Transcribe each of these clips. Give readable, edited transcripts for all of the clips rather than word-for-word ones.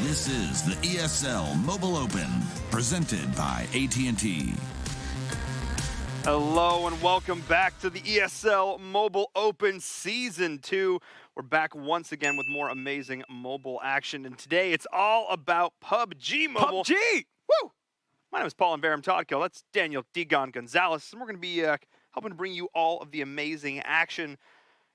This is the ESL Mobile Open, presented by AT&T. Hello and welcome back to the ESL Mobile Open Season 2. We're back once again with more amazing mobile action, and today it's all about PUBG Mobile. PUBG! Woo! My name is Paul and Baram Todkill. That's Daniel Digon Gonzalez, and we're going to be helping to bring you all of the amazing action.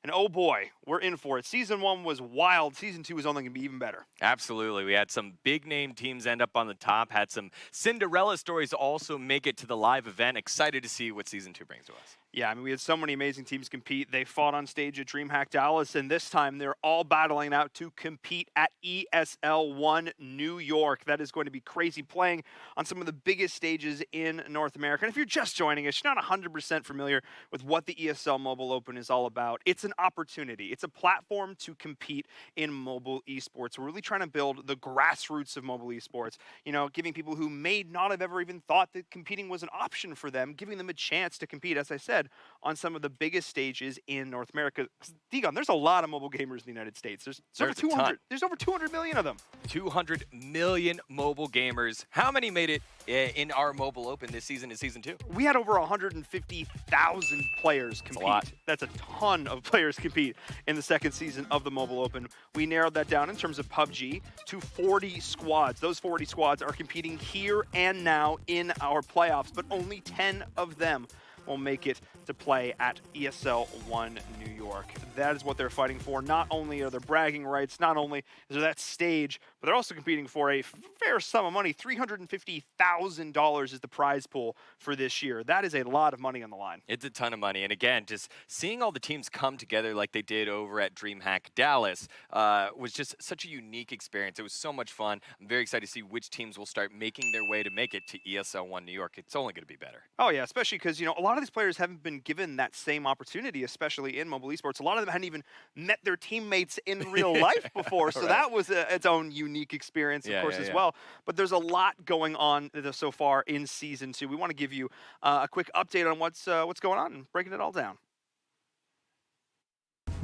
And oh boy, we're in for it. Season 1 was wild. Season 2 is only going to be even better. Absolutely. We had some big name teams end up on the top, had some Cinderella stories also make it to the live event. Excited to see what Season 2 brings to us. Yeah, I mean, we had so many amazing teams compete. They fought on stage at DreamHack Dallas, and this time they're all battling out to compete at ESL 1 New York. That is going to be crazy, playing on some of the biggest stages in North America. And if you're just joining us, you're not 100% familiar with what the ESL Mobile Open is all about. It's an opportunity. It's a platform to compete in mobile esports. We're really trying to build the grassroots of mobile esports, you know, giving people who may not have ever even thought that competing was an option for them, giving them a chance to compete, as I said, on some of the biggest stages in North America. Digon, there's a lot of mobile gamers in the United States. There's over 200. There's over 200 million of them. 200 million mobile gamers. How many made it in our Mobile Open this season in Season 2? We had over 150,000 players compete. That's a ton of players compete in the second season of the Mobile Open. We narrowed that down in terms of PUBG to 40 squads. Those 40 squads are competing here and now in our playoffs, but only 10 of them will make it to play at ESL 1 New York. That is what they're fighting for. Not only are there bragging rights, not only is there that stage, but they're also competing for a fair sum of money. $350,000 is the prize pool for this year. That is a lot of money on the line. It's a ton of money. And again, just seeing all the teams come together like they did over at DreamHack Dallas was just such a unique experience. It was so much fun. I'm very excited to see which teams will start making their way to make it to ESL 1 New York. It's only going to be better. Oh yeah, especially because, you know, a lot of these players haven't been given that same opportunity, especially in mobile esports. A lot of them hadn't even met their teammates in real life before, so that was its own unique experience, of course, as well. But there's a lot going on so far in Season 2. We want to give you a quick update on what's going on and breaking it all down.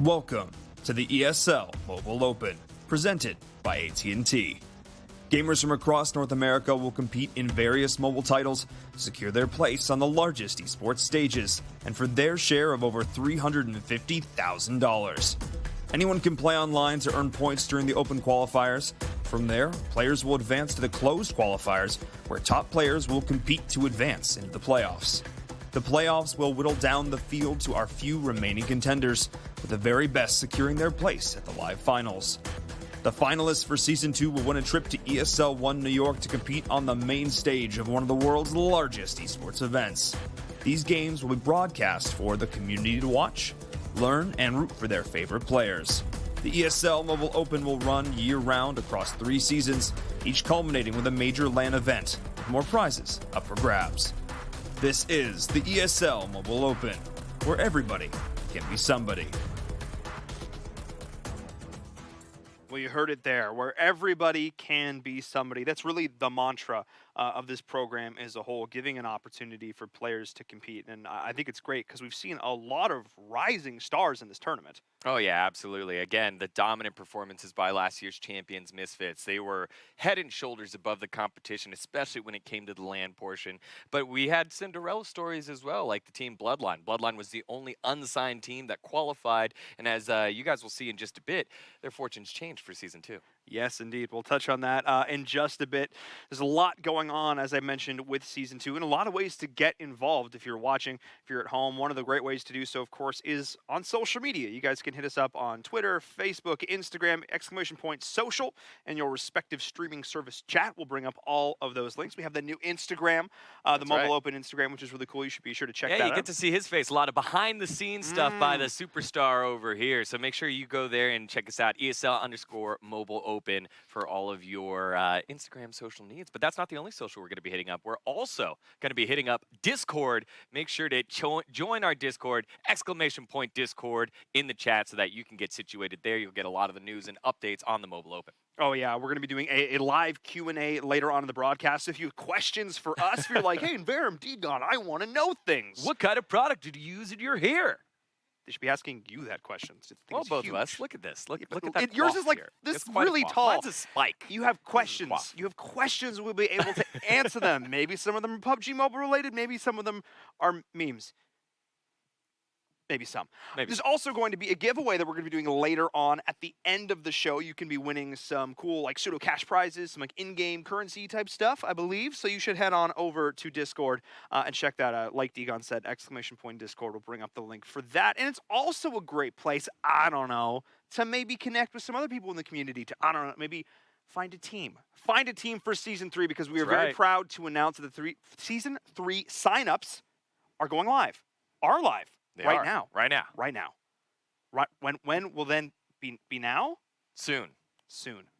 Welcome to the ESL Mobile Open, presented by AT&T. Gamers from across North America will compete in various mobile titles, secure their place on the largest esports stages, and for their share of over $350,000. Anyone can play online to earn points during the open qualifiers. From there, players will advance to the closed qualifiers, where top players will compete to advance into the playoffs. The playoffs will whittle down the field to our few remaining contenders, with the very best securing their place at the live finals. The finalists for Season 2 will win a trip to ESL 1 New York to compete on the main stage of one of the world's largest esports events. These games will be broadcast for the community to watch, learn, and root for their favorite players. The ESL Mobile Open will run year-round across 3 seasons, each culminating with a major LAN event, with more prizes up for grabs. This is the ESL Mobile Open, where everybody can be somebody. Well, you heard it there, where everybody can be somebody. That's really the mantra of this program as a whole, giving an opportunity for players to compete. And I think it's great because we've seen a lot of rising stars in this tournament. Oh, yeah, absolutely. Again, the dominant performances by last year's champions, Misfits. They were head and shoulders above the competition, especially when it came to the LAN portion. But we had Cinderella stories as well, like the team Bloodline. Bloodline was the only unsigned team that qualified. And as you guys will see in just a bit, their fortunes changed for Season 2. Yes, indeed. We'll touch on that in just a bit. There's a lot going on, as I mentioned, with Season 2, and a lot of ways to get involved if you're watching, if you're at home. One of the great ways to do so, of course, is on social media. You guys can hit us up on Twitter, Facebook, Instagram, !social, and your respective streaming service chat. We'll bring up all of those links. We have the new Instagram, the Mobile Open Instagram, which is really cool. You should be sure to check that out. Yeah, you get to see his face. A lot of behind-the-scenes stuff by the superstar over here. So make sure you go there and check us out, ESL_Mobile Open, for all of your Instagram social needs. But that's not the only social we're going to be hitting up. We're also going to be hitting up Discord. Make sure to join our Discord, !Discord in the chat so that you can get situated there. You'll get a lot of the news and updates on the Mobile Open. Oh, yeah. We're going to be doing a live Q&A later on in the broadcast. If you have questions for us, if you're like, hey, Verum, Dgon, I want to know things. What kind of product did you use in your hair? They should be asking you that question. Well, both of us. Look at this. Look at that. Yours is like here. this really tall. Mine's a spike. You have questions. You have questions. We'll be able to answer them. Maybe some of them are PUBG Mobile related. Maybe some of them are memes. Maybe some. There's also going to be a giveaway that we're going to be doing later on at the end of the show. You can be winning some cool like pseudo cash prizes, some like in-game currency type stuff, I believe. So you should head on over to Discord and check that out. Like Dgon said, !Discord will bring up the link for that. And it's also a great place, I don't know, to maybe connect with some other people in the community, to, I don't know, maybe find a team. Find a team for Season 3 because we are very proud to announce that the Season 3 signups are going live. Are live. Right now. When will then be now? Soon.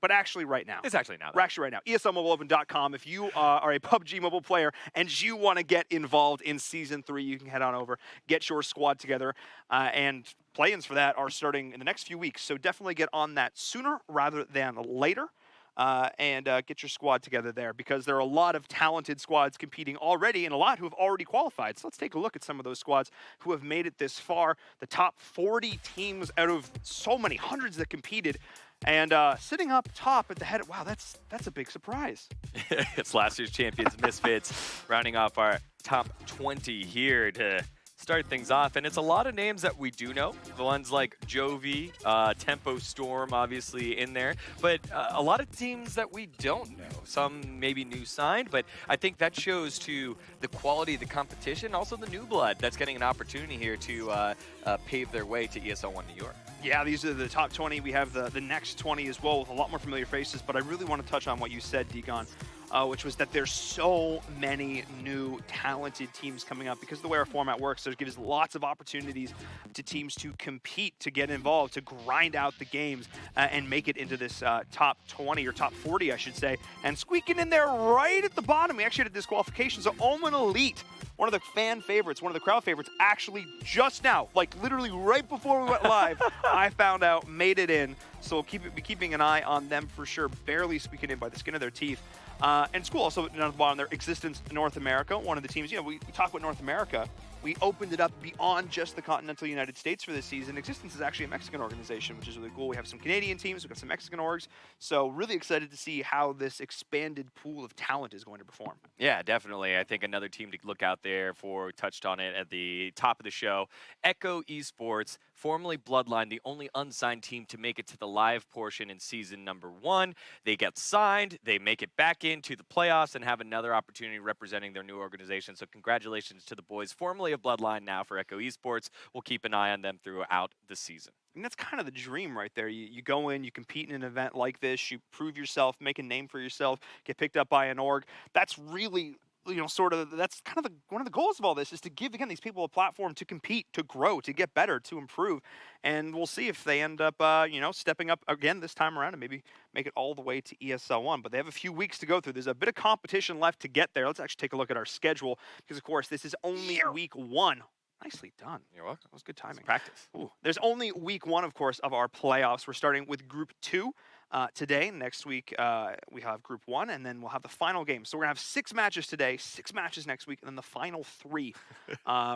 But actually right now. It's actually now. We're actually right now. ESLMobileOpen.com. If you are a PUBG Mobile player and you want to get involved in Season 3, you can head on over, get your squad together, and play-ins for that are starting in the next few weeks. So definitely get on that sooner rather than later. And get your squad together there because there are a lot of talented squads competing already and a lot who have already qualified. So let's take a look at some of those squads who have made it this far. The top 40 teams out of so many hundreds that competed. And sitting up top at the head, wow, that's a big surprise. It's last year's champions, Misfits, rounding off our top 20 here to start things off, and it's a lot of names that we do know. The ones like Jovi, Tempo Storm, obviously in there, but a lot of teams that we don't know. Some maybe new signed, but I think that shows to the quality of the competition, also the new blood that's getting an opportunity here to pave their way to ESL 1 New York. Yeah, these are the top 20. We have the next 20 as well with a lot more familiar faces, but I really want to touch on what you said, Dgon. Which was that there's so many new talented teams coming up because of the way our format works. So it gives lots of opportunities to teams to compete, to get involved, to grind out the games and make it into this top 20 or top 40, I should say. And squeaking in there right at the bottom, we actually had a disqualification. So Omen Elite, one of the fan favorites, one of the crowd favorites, actually just now, like literally right before we went live, I found out, made it in. So we'll be keeping an eye on them for sure, barely squeaking in by the skin of their teeth. And it's cool also down at the bottom, their Existence North America, one of the teams, we talk about North America. We opened it up beyond just the continental United States for this season. Existence is actually a Mexican organization, which is really cool. We have some Canadian teams, we've got some Mexican orgs. So really excited to see how this expanded pool of talent is going to perform. Yeah, definitely. I think another team to look out there for, touched on it at the top of the show, Echo Esports, formerly Bloodline, the only unsigned team to make it to the live portion in season number 1. They get signed, they make it back into the playoffs and have another opportunity representing their new organization. So congratulations to the boys, formerly of Bloodline, now for Echo Esports. We'll keep an eye on them throughout the season. And that's kind of the dream right there. You go in, you compete in an event like this, you prove yourself, make a name for yourself, get picked up by an org. That's really, that's kind of one of the goals of all this, is to give, again, these people a platform to compete, to grow, to get better, to improve. And we'll see if they end up, stepping up again this time around and maybe make it all the way to ESL 1. But they have a few weeks to go through. There's a bit of competition left to get there. Let's actually take a look at our schedule because, of course, this is only week 1. Nicely done. You're welcome. That was good timing. Practice. Ooh. There's only week 1, of course, of our playoffs. We're starting with Group 2 today. Next week, we have Group 1, and then we'll have the final game. So we're going to have 6 matches today, 6 matches next week, and then the final 3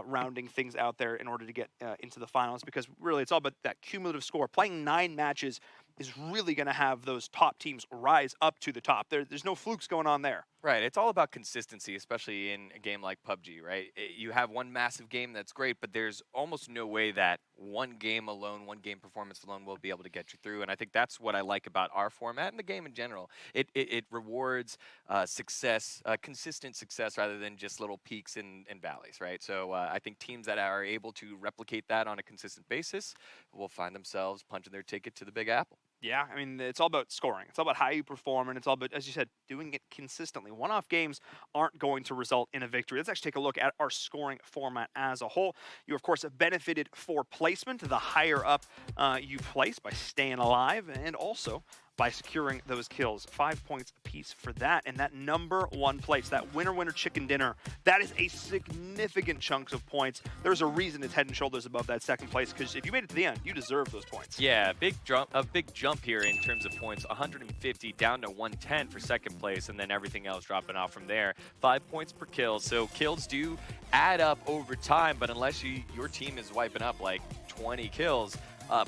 rounding things out there in order to get into the finals, because really it's all about that cumulative score. Playing 9 matches is really going to have those top teams rise up to the top. There's no flukes going on there. Right. It's all about consistency, especially in a game like PUBG, right? You have one massive game that's great, but there's almost no way that one game alone, one game performance alone will be able to get you through. And I think that's what I like about our format and the game in general. It rewards success, consistent success, rather than just little peaks and valleys, right? So I think teams that are able to replicate that on a consistent basis will find themselves punching their ticket to the Big Apple. Yeah, I mean, it's all about scoring. It's all about how you perform, and it's all about, as you said, doing it consistently. One-off games aren't going to result in a victory. Let's actually take a look at our scoring format as a whole. You, of course, have benefited for placement. The higher up you place by staying alive, and also by securing those kills. 5 points apiece for that. And that #1 place, that winner chicken dinner, that is a significant chunk of points. There's a reason it's head and shoulders above that second place, because if you made it to the end, you deserve those points. Yeah, a big jump here in terms of points. 150 down to 110 for second place, and then everything else dropping off from there. 5 points per kill. So kills do add up over time, but unless your team is wiping up like 20 kills,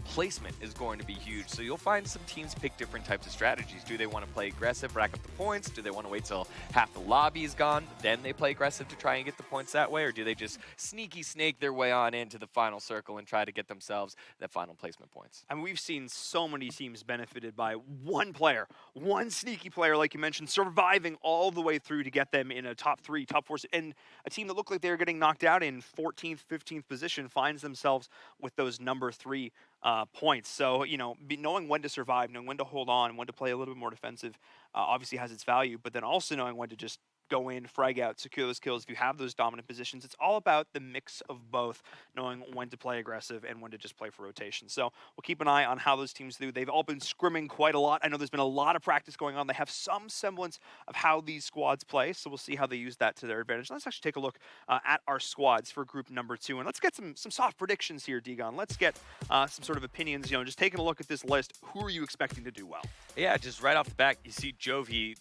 placement is going to be huge. So you'll find some teams pick different types of strategies. Do they want to play aggressive, rack up the points? Do they want to wait till half the lobby is gone, then they play aggressive to try and get the points that way? Or do they just sneaky snake their way on into the final circle and try to get themselves the final placement points? I mean, we've seen so many teams benefited by one player, one sneaky player, like you mentioned, surviving all the way through to get them in a top 3, top 4, and a team that looked like they were getting knocked out in 14th, 15th position finds themselves with those #3 points. So, you know, knowing when to survive, knowing when to hold on, when to play a little bit more defensive, obviously has its value, but then also knowing when to just go in, frag out, secure those kills. If you have those dominant positions, it's all about the mix of both, knowing when to play aggressive and when to just play for rotation. So we'll keep an eye on how those teams do. They've all been scrimming quite a lot. I know there's been a lot of practice going on. They have some semblance of how these squads play, so we'll see how they use that to their advantage. Let's actually take a look at our squads for group #2, and let's get some soft predictions here, Degon. Let's get some sort of opinions. You know, just taking a look at this list, who are you expecting to do well? Yeah, just right off the bat, you see Jovi,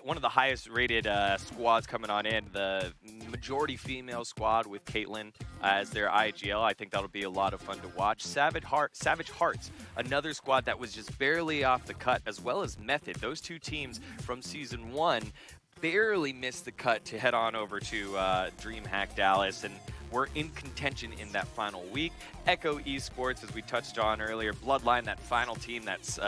one of the highest rated squads coming on in, the majority female squad with Caitlyn as their IGL. I think that'll be a lot of fun to watch. Savage Hearts, another squad that was just barely off the cut, as well as Method. Those two teams from Season 1 barely missed the cut to head on over to DreamHack Dallas, and we're in contention in that final week. Echo Esports, as we touched on earlier, Bloodline, that final team that's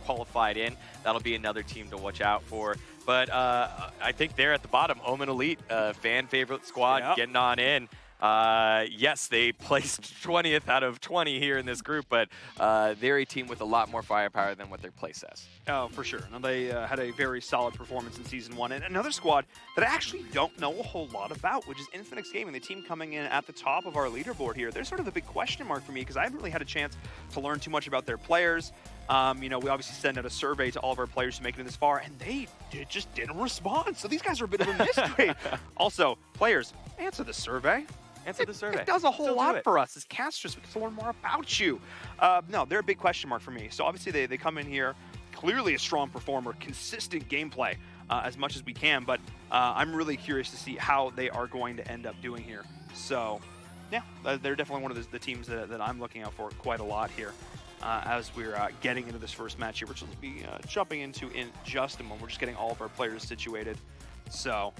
qualified in, that'll be another team to watch out for. But I think they're at the bottom. Omen Elite, fan favorite squad, getting on in. Yes, they placed 20th out of 20 here in this group, but they're a team with a lot more firepower than what their play says. Oh, for sure. Now, they had a very solid performance in Season 1. And another squad that I actually don't know a whole lot about, which is Infinix Gaming, the team coming in at the top of our leaderboard here. They're sort of a big question mark for me because I haven't really had a chance to learn too much about their players. You know, we obviously send out a survey to all of our players who make it this far, and they just didn't respond. So these guys are a bit of a mystery. Also, players, answer the survey. Answer the survey. It does a whole lot for us as casters. We get to learn more about you. No, they're a big question mark for me. So obviously they come in here, clearly a strong performer, consistent gameplay as much as we can. But I'm really curious to see how they are going to end up doing here. So yeah, they're definitely one of the teams that I'm looking out for quite a lot here. As we're getting into this first match here, which we'll be jumping into in just a moment. We're just getting all of our players situated. So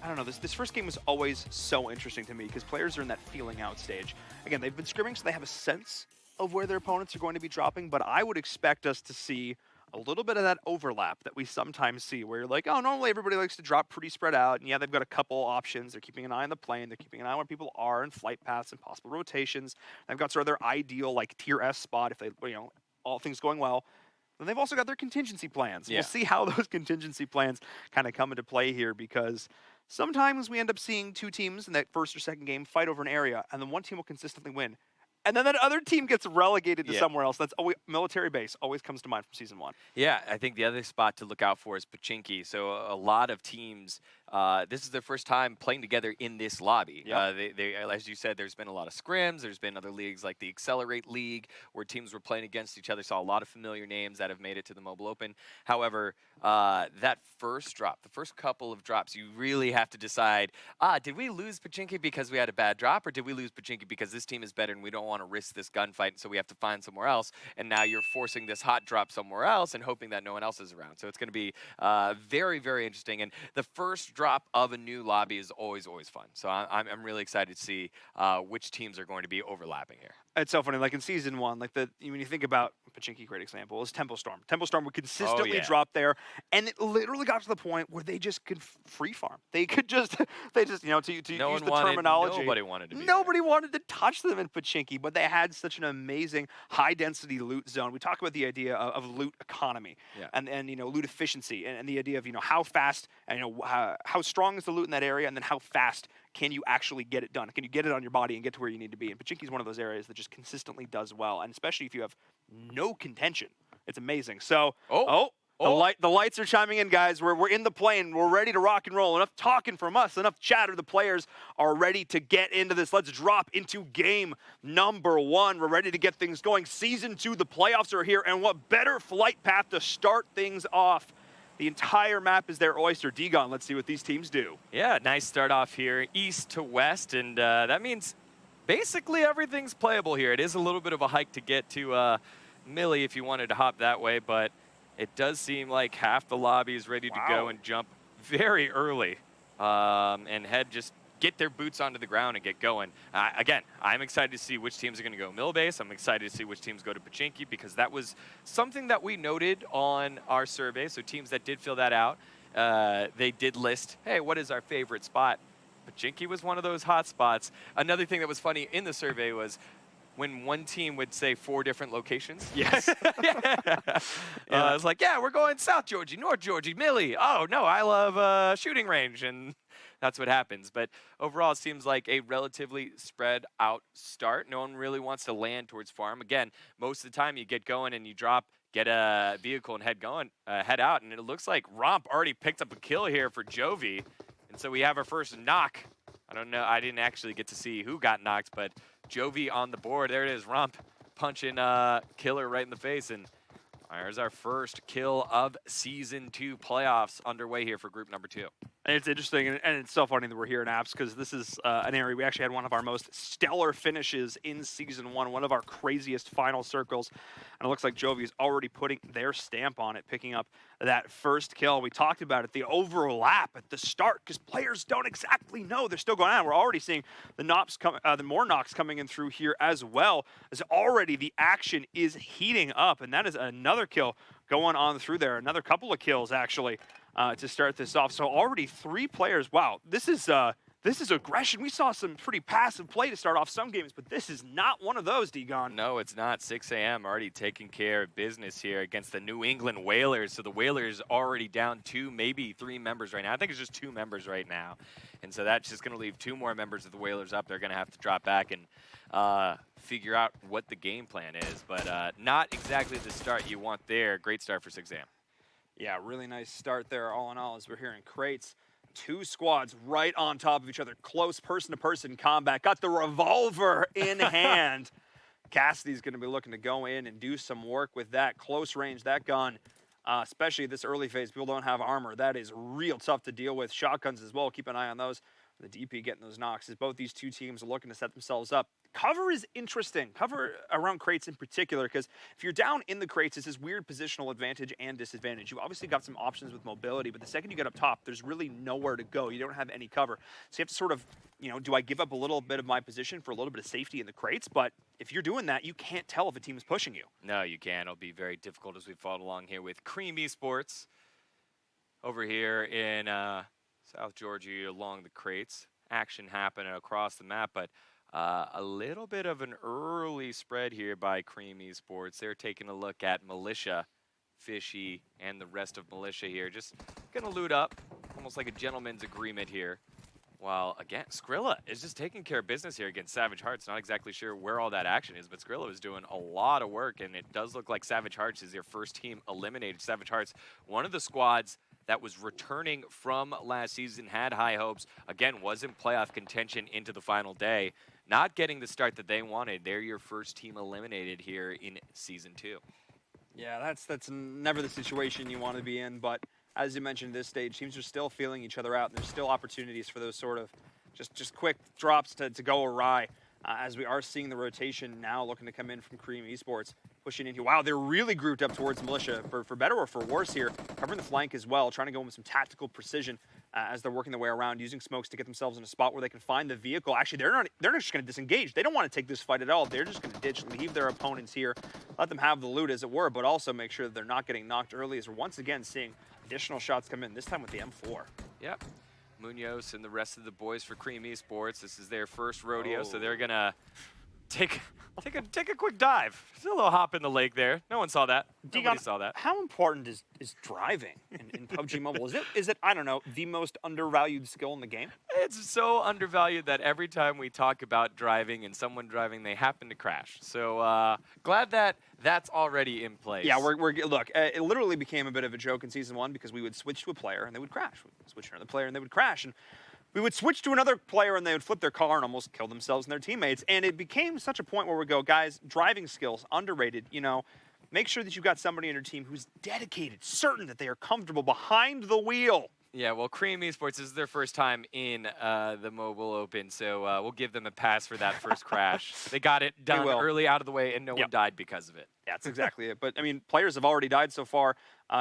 I don't know, this first game was always so interesting to me because players are in that feeling out stage. Again, they've been scrimming, so they have a sense of where their opponents are going to be dropping, but I would expect us to see a little bit of that overlap that we sometimes see where you're like, oh, normally everybody likes to drop pretty spread out, and yeah, they've got a couple options. They're keeping an eye on the plane. They're keeping an eye on where people are and flight paths and possible rotations. They've got sort of their ideal, like, tier S spot if they, you know, all things going well. Then they've also got their contingency plans. Yeah. We'll see how those contingency plans kind of come into play here because sometimes we end up seeing two teams in that first or second game fight over an area, and then one team will consistently win. And then that other team gets relegated to somewhere else. That's always, military base always comes to mind from Season 1. Yeah, I think the other spot to look out for is Pachinki. So a lot of teams, this is their first time playing together in this lobby. Yep. They, as you said, there's been a lot of scrims. There's been other leagues like the Accelerate League where teams were playing against each other. Saw a lot of familiar names that have made it to the Mobile Open. However, that first drop, the first couple of drops, you really have to decide, did we lose Pachinki because we had a bad drop, or did we lose Pachinki because this team is better and we don't want to risk this gunfight, so we have to find somewhere else, and now you're forcing this hot drop somewhere else and hoping that no one else is around. So it's going to be very, very interesting. And the first drop of a new lobby is always fun. So I'm really excited to see which teams are going to be overlapping here. It's so funny, like in Season 1, like when you think about Pachinki, great example, is Temple Storm. Temple Storm would consistently drop there, and it literally got to the point where they just could free farm. They could just, to use the terminology. Nobody wanted to be Nobody wanted to touch them in Pachinki, but they had such an amazing high-density loot zone. We talk about the idea of loot economy and loot efficiency, and the idea of how fast and how strong is the loot in that area, and then how fast can you actually get it done? Can you get it on your body and get to where you need to be? And Pachinki is one of those areas that just consistently does well, and especially if you have no contention, it's amazing. So, the lights are chiming in, guys. We're in the plane. We're ready to rock and roll. Enough talking from us. Enough chatter. The players are ready to get into this. Let's drop into game number 1. We're ready to get things going. Season 2, the playoffs are here, and what better flight path to start things off? The entire map is their oyster. Dgon, let's see what these teams do. Yeah, nice start off here, east to west, and that means basically everything's playable here. It is a little bit of a hike to get to Millie if you wanted to hop that way, but it does seem like half the lobby is ready to go and jump very early and get their boots onto the ground and get going. Again, I'm excited to see which teams are going to go mill base. I'm excited to see which teams go to Pachinki, because that was something that we noted on our survey. So teams that did fill that out, they did list, hey, what is our favorite spot? Pachinki was one of those hot spots. Another thing that was funny in the survey was when one team would say 4 different locations. Yes. It's like, yeah, we're going South Georgie, North Georgie, Millie. Oh, no, I love shooting range. And that's what happens. But overall, it seems like a relatively spread out start. No one really wants to land towards farm. Again, most of the time you get going and you drop, get a vehicle and head out. And it looks like Romp already picked up a kill here for Jovi. And so we have our first knock. I don't know. I didn't actually get to see who got knocked, but Jovi on the board. There it is. Romp punching Killer right in the face. And there's our first kill of Season 2 playoffs underway here for group number 2. It's interesting, and it's so funny that we're here in Apps, because this is an area we actually had one of our most stellar finishes in Season 1, one of our craziest final circles. And it looks like Jovi is already putting their stamp on it, picking up that first kill. We talked about it, the overlap at the start, because players don't exactly know. They're still going on. We're already seeing the more knocks coming in through here as well, as already the action is heating up. And that is another kill going on through there. Another couple of kills, actually, to start this off. So already 3 players. Wow, this is aggression. We saw some pretty passive play to start off some games, but this is not one of those, Dgon. No, it's not. 6 a.m. already taking care of business here against the New England Whalers. So the Whalers already down 2, maybe 3 members right now. I think it's just 2 members right now. And so that's just going to leave 2 more members of the Whalers up. They're going to have to drop back and figure out what the game plan is. But not exactly the start you want there. Great start for 6 a.m. Yeah, really nice start there, all in all, as we're here in crates. 2 squads right on top of each other. Close person-to-person combat. Got the revolver in hand. Cassidy's going to be looking to go in and do some work with that close range, that gun. Especially this early phase, people don't have armor. That is real tough to deal with. Shotguns as well. Keep an eye on those. The DP getting those knocks as both these 2 teams are looking to set themselves up. Cover is interesting. Cover around crates in particular, because if you're down in the crates, it's this weird positional advantage and disadvantage. You've obviously got some options with mobility, but the second you get up top, there's really nowhere to go. You don't have any cover. So you have to sort of, do I give up a little bit of my position for a little bit of safety in the crates? But if you're doing that, you can't tell if a team is pushing you. No, you can't. It'll be very difficult as we follow along here with Cream Esports over here in South Georgia along the crates. Action happening across the map, but a little bit of an early spread here by Cream Esports. They're taking a look at Militia, Fishy, and the rest of Militia here. Just going to loot up, almost like a gentleman's agreement here. While, again, Skrilla is just taking care of business here against Savage Hearts. Not exactly sure where all that action is, but Skrilla is doing a lot of work, and it does look like Savage Hearts is their first team eliminated. Savage Hearts, one of the squads that was returning from last season, had high hopes, again, was in playoff contention into the final day. Not getting the start that they wanted. They're your first team eliminated here in Season 2. Yeah, that's never the situation you want to be in, but as you mentioned, this stage, teams are still feeling each other out, and there's still opportunities for those sort of just quick drops to go awry, as we are seeing the rotation now looking to come in from Cream Esports, pushing in here. Wow, they're really grouped up towards Militia, for better or for worse here, covering the flank as well, trying to go in with some tactical precision as they're working their way around, using smokes to get themselves in a spot where they can find the vehicle. Actually, they're not just going to disengage. They don't want to take this fight at all. They're just going to ditch, leave their opponents here, let them have the loot, as it were, but also make sure that they're not getting knocked early, as we're once again seeing additional shots come in, this time with the M4. Yep. Munoz and the rest of the boys for Cream Esports. This is their first rodeo, so they're going to take a quick dive. Just a little hop in the lake there. No one saw that. Nobody saw that. How important is driving in PUBG Mobile? Is it, I don't know, the most undervalued skill in the game? It's so undervalued that every time we talk about driving and someone driving, they happen to crash. So glad that that's already in place. Yeah, look, it literally became a bit of a joke in Season 1 because we would switch to a player and they would crash. We'd switch to another player and they would crash. And we would switch to another player and they would flip their car and almost kill themselves and their teammates. And it became such a point where we go, guys, driving skills, underrated, you know. Make sure that you've got somebody in your team who's dedicated, certain that they are comfortable behind the wheel. Yeah, well, Cream Esports, this is their first time in the Mobile Open, so we'll give them a pass for that first crash. They got it done early, out of the way, and no one died because of it. Yeah, that's exactly it. But, I mean, players have already died so far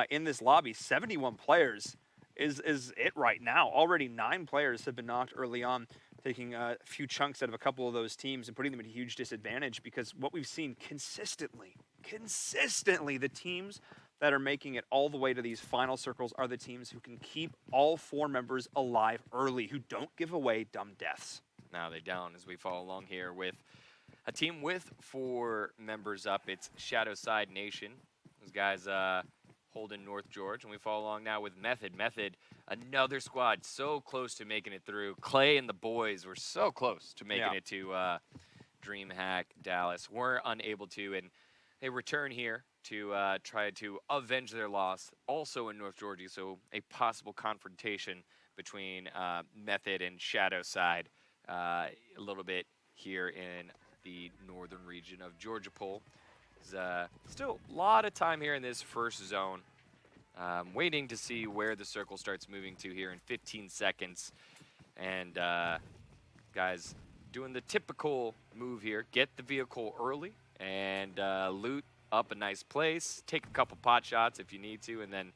in this lobby. 71 players is it right now. Already 9 players have been knocked early on, taking a few chunks out of a couple of those teams and putting them at a huge disadvantage, because what we've seen consistently, the teams that are making it all the way to these final circles are the teams who can keep all 4 members alive early, who don't give away dumb deaths. Now they down as we follow along here with a team with 4 members up. It's Shadowside Nation. Those guys holding North George, and we follow along now with Method. Method, another squad so close to making it through. Clay and the boys were so close to making it to DreamHack Dallas. Were unable to, and they return here to try to avenge their loss, also in North Georgia, so a possible confrontation between Method and Shadowside a little bit here in the northern region of Georgia Pole. Still a lot of time here in this first zone. Waiting to see where the circle starts moving to here in 15 seconds. And guys, doing the typical move here, get the vehicle early and loot up a nice place, take a couple pot shots if you need to, and then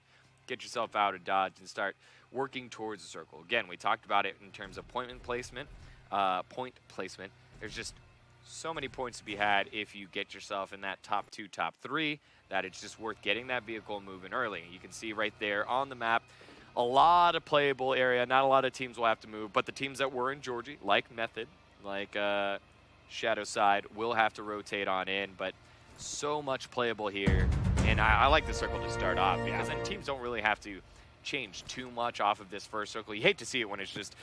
get yourself out of dodge and start working towards the circle. Again, we talked about it in terms of point placement. There's just so many points to be had if you get yourself in that top 2, top 3, that it's just worth getting that vehicle moving early. You can see right there on the map, a lot of playable area. Not a lot of teams will have to move, but the teams that were in Georgie, like Method, like Shadowside, will have to rotate on in, but so much playable here. And I like the circle to start off, because then teams don't really have to change too much off of this first circle. You hate to see it when it's just,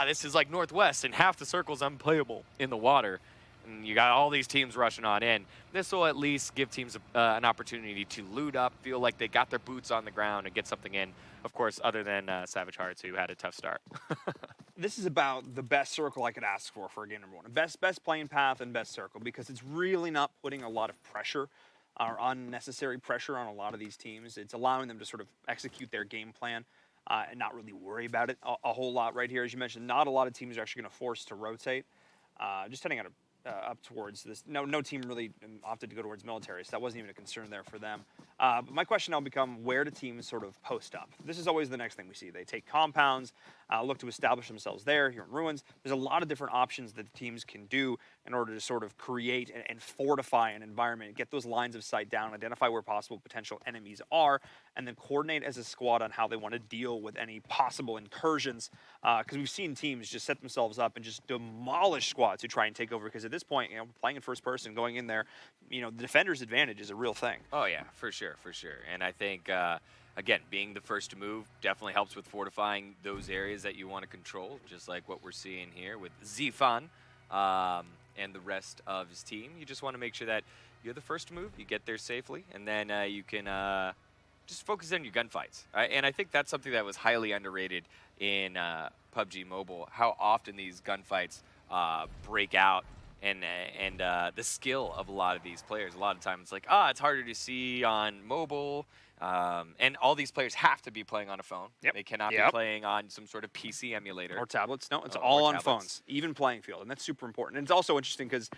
this is like Northwest and half the circle's unplayable in the water. And you got all these teams rushing on in. This will at least give teams an opportunity to loot up, feel like they got their boots on the ground and get something in. Of course, other than Savage Hearts, who had a tough start. This is about the best circle I could ask for game number 1. Best playing path and best circle, because it's really not putting a lot of pressure or unnecessary pressure on a lot of these teams. It's allowing them to sort of execute their game plan and not really worry about it a whole lot right here. As you mentioned, not a lot of teams are actually going to force to rotate. Just heading up towards this. No team really opted to go towards military, so that wasn't even a concern there for them. But my question now become, where do teams sort of post up? This is always the next thing we see. They take compounds, look to establish themselves there, here in ruins. There's a lot of different options that the teams can do in order to sort of create and fortify an environment, get those lines of sight down, identify where possible potential enemies are, and then coordinate as a squad on how they want to deal with any possible incursions. Because we've seen teams just set themselves up and just demolish squads who try and take over, because at this point, playing in first person, going in there, the defender's advantage is a real thing. Oh yeah, for sure. And I think, again, being the first to move definitely helps with fortifying those areas that you want to control, just like what we're seeing here with Zifan and the rest of his team. You just want to make sure that you're the first to move, you get there safely, and then you can just focus on your gunfights. Right? And I think that's something that was highly underrated in PUBG Mobile, how often these gunfights break out. And the skill of a lot of these players. A lot of times it's like, it's harder to see on mobile. And all these players have to be playing on a phone. Yep. They cannot be playing on some sort of PC emulator. Or tablets. No, it's all on phones, even playing field. And that's super important. And it's also interesting because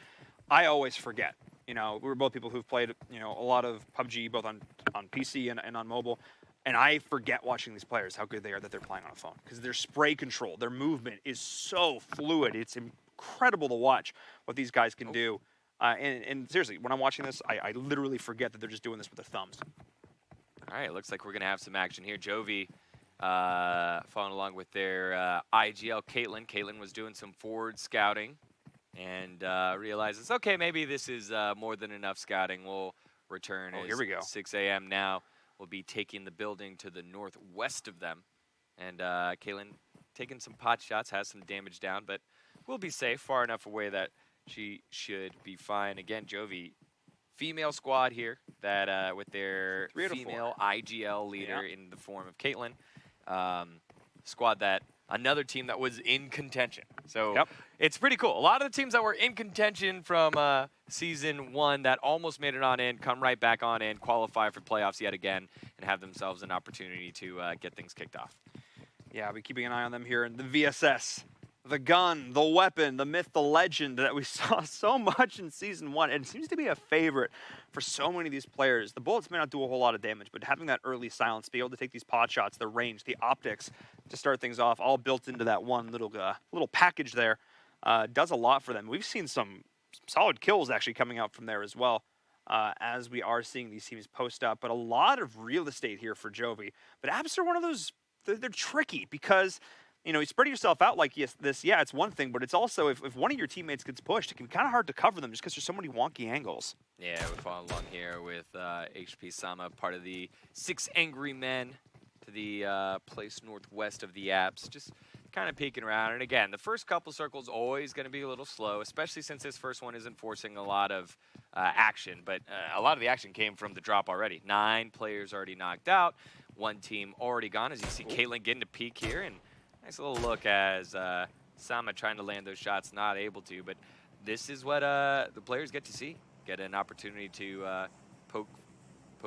I always forget. We're both people who've played, a lot of PUBG, both on PC and on mobile. And I forget watching these players how good they are that they're playing on a phone, because their spray control, their movement is so fluid. It's incredible to watch what these guys can do. And seriously, when I'm watching this, I literally forget that they're just doing this with their thumbs. All right, looks like we're going to have some action here. Jovi following along with their IGL Caitlyn. Caitlyn was doing some forward scouting and realizes, okay, maybe this is more than enough scouting. We'll return Here we go. 6 a.m. now. We'll be taking the building to the northwest of them. And Caitlyn taking some pot shots, has some damage down, but we'll be safe, far enough away that she should be fine. Again, Jovi, female squad here that with their female IGL leader in the form of Caitlyn. Squad that another team that was in contention. So it's pretty cool. A lot of the teams that were in contention from season 1 that almost made it on in, come right back on in, qualify for playoffs yet again, and have themselves an opportunity to get things kicked off. Yeah, I'll be keeping an eye on them here in the VSS. The gun, the weapon, the myth, the legend that we saw so much in Season 1. And it seems to be a favorite for so many of these players. The bullets may not do a whole lot of damage, but having that early silence, be able to take these pot shots, the range, the optics to start things off, all built into that one little package there, does a lot for them. We've seen some solid kills actually coming out from there as well, as we are seeing these teams post up. But a lot of real estate here for Jovi. But Abs are one of those, they're tricky because, you know, you spread yourself out like it's one thing, but it's also if one of your teammates gets pushed, it can be kind of hard to cover them just because there's so many wonky angles. Yeah, we follow along here with HP Sama, part of the 6 Angry Men to the place northwest of the Abs, just kind of peeking around. And again, the first couple circles always going to be a little slow, especially since this first one isn't forcing a lot of action. But a lot of the action came from the drop already. 9 players already knocked out, 1 team already gone. As you see, Caitlyn getting to peek here, and nice little look as Sama trying to land those shots, not able to. But this is what the players get to see. Get an opportunity to poke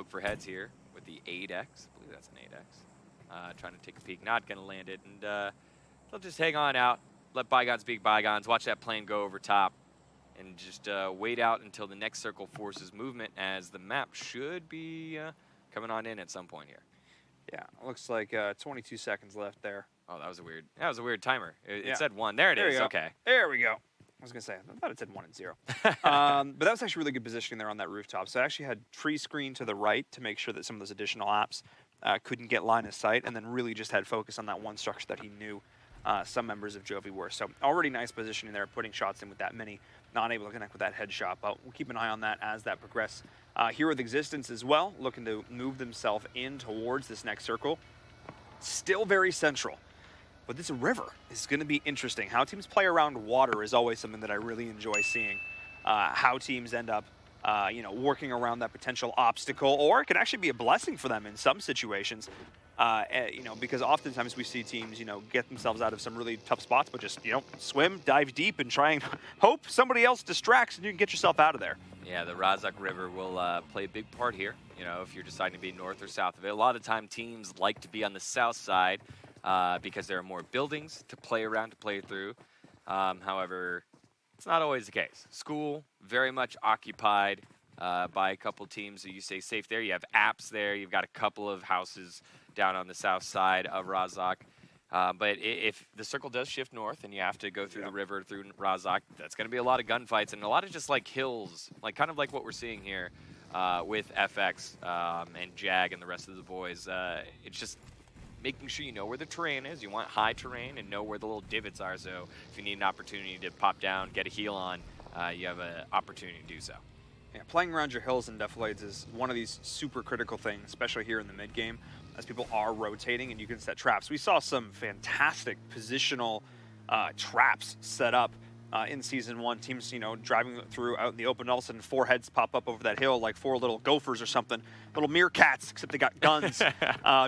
for heads here with the 8X. I believe that's an 8X. Trying to take a peek, not going to land it. And they'll just hang on out, let bygones be bygones, watch that plane go over top, and just wait out until the next circle forces movement, as the map should be coming on in at some point here. Yeah, looks like 22 seconds left there. Oh, that was a weird timer. It said 1. There it is. Okay. There we go. I was going to say, I thought it said 1 and 0. But that was actually really good positioning there on that rooftop. So I actually had tree screen to the right to make sure that some of those additional apps couldn't get line of sight, and then really just had focus on that one structure that he knew some members of Jovi were. So already nice positioning there, putting shots in with that many, not able to connect with that headshot. But we'll keep an eye on that as that progresses. Here with Existence as well, looking to move themselves in towards this next circle. Still very central. But this river is going to be interesting. How teams play around water is always something that I really enjoy seeing. How teams end up, working around that potential obstacle, or it can actually be a blessing for them in some situations. Because oftentimes we see teams, get themselves out of some really tough spots, but just, swim, dive deep, and try and hope somebody else distracts and you can get yourself out of there. Yeah, the Razak River will play a big part here, if you're deciding to be north or south of it. A lot of time teams like to be on the south side because there are more buildings to play around, to play through. However, it's not always the case. School, very much occupied by a couple teams, so you stay safe there. You have apps there. You've got a couple of houses down on the south side of Razak. But if the circle does shift north and you have to go through the river, through Razak, that's going to be a lot of gunfights and a lot of just like hills, kind of like what we're seeing here with FX and Jag and the rest of the boys. It's just making sure you know where the terrain is. You want high terrain and know where the little divots are, so if you need an opportunity to pop down, get a heal on, you have an opportunity to do so. Yeah, playing around your hills and defilades is one of these super critical things, especially here in the mid game, as people are rotating and you can set traps. We saw some fantastic positional traps set up in Season 1. Teams, driving through out in the open, all of a sudden 4 heads pop up over that hill like 4 little gophers or something. Little meerkats, except they got guns.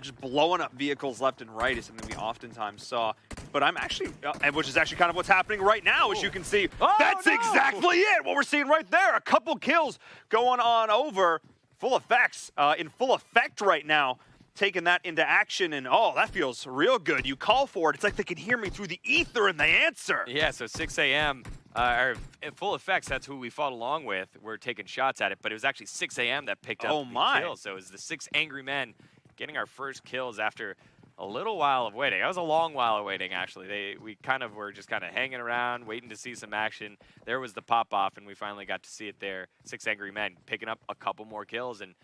Just blowing up vehicles left and right is something we oftentimes saw. But I'm actually, which is actually kind of what's happening right now, as you can see. That's exactly it, what we're seeing right there. A couple kills going on over. Full effects, in full effect right now. Taking that into action, and that feels real good. You call for it, it's like they can hear me through the ether and they answer. Yeah, so 6 a.m. Or in full effects, that's who we fought along with. We're taking shots at it, but it was actually 6 a.m. that picked up the kill. So it was the 6 Angry Men getting our first kills after a little while of waiting. That was a long while of waiting, actually. We kind of were just kind of hanging around, waiting to see some action. There was the pop-off, and we finally got to see it there. 6 Angry Men picking up a couple more kills, and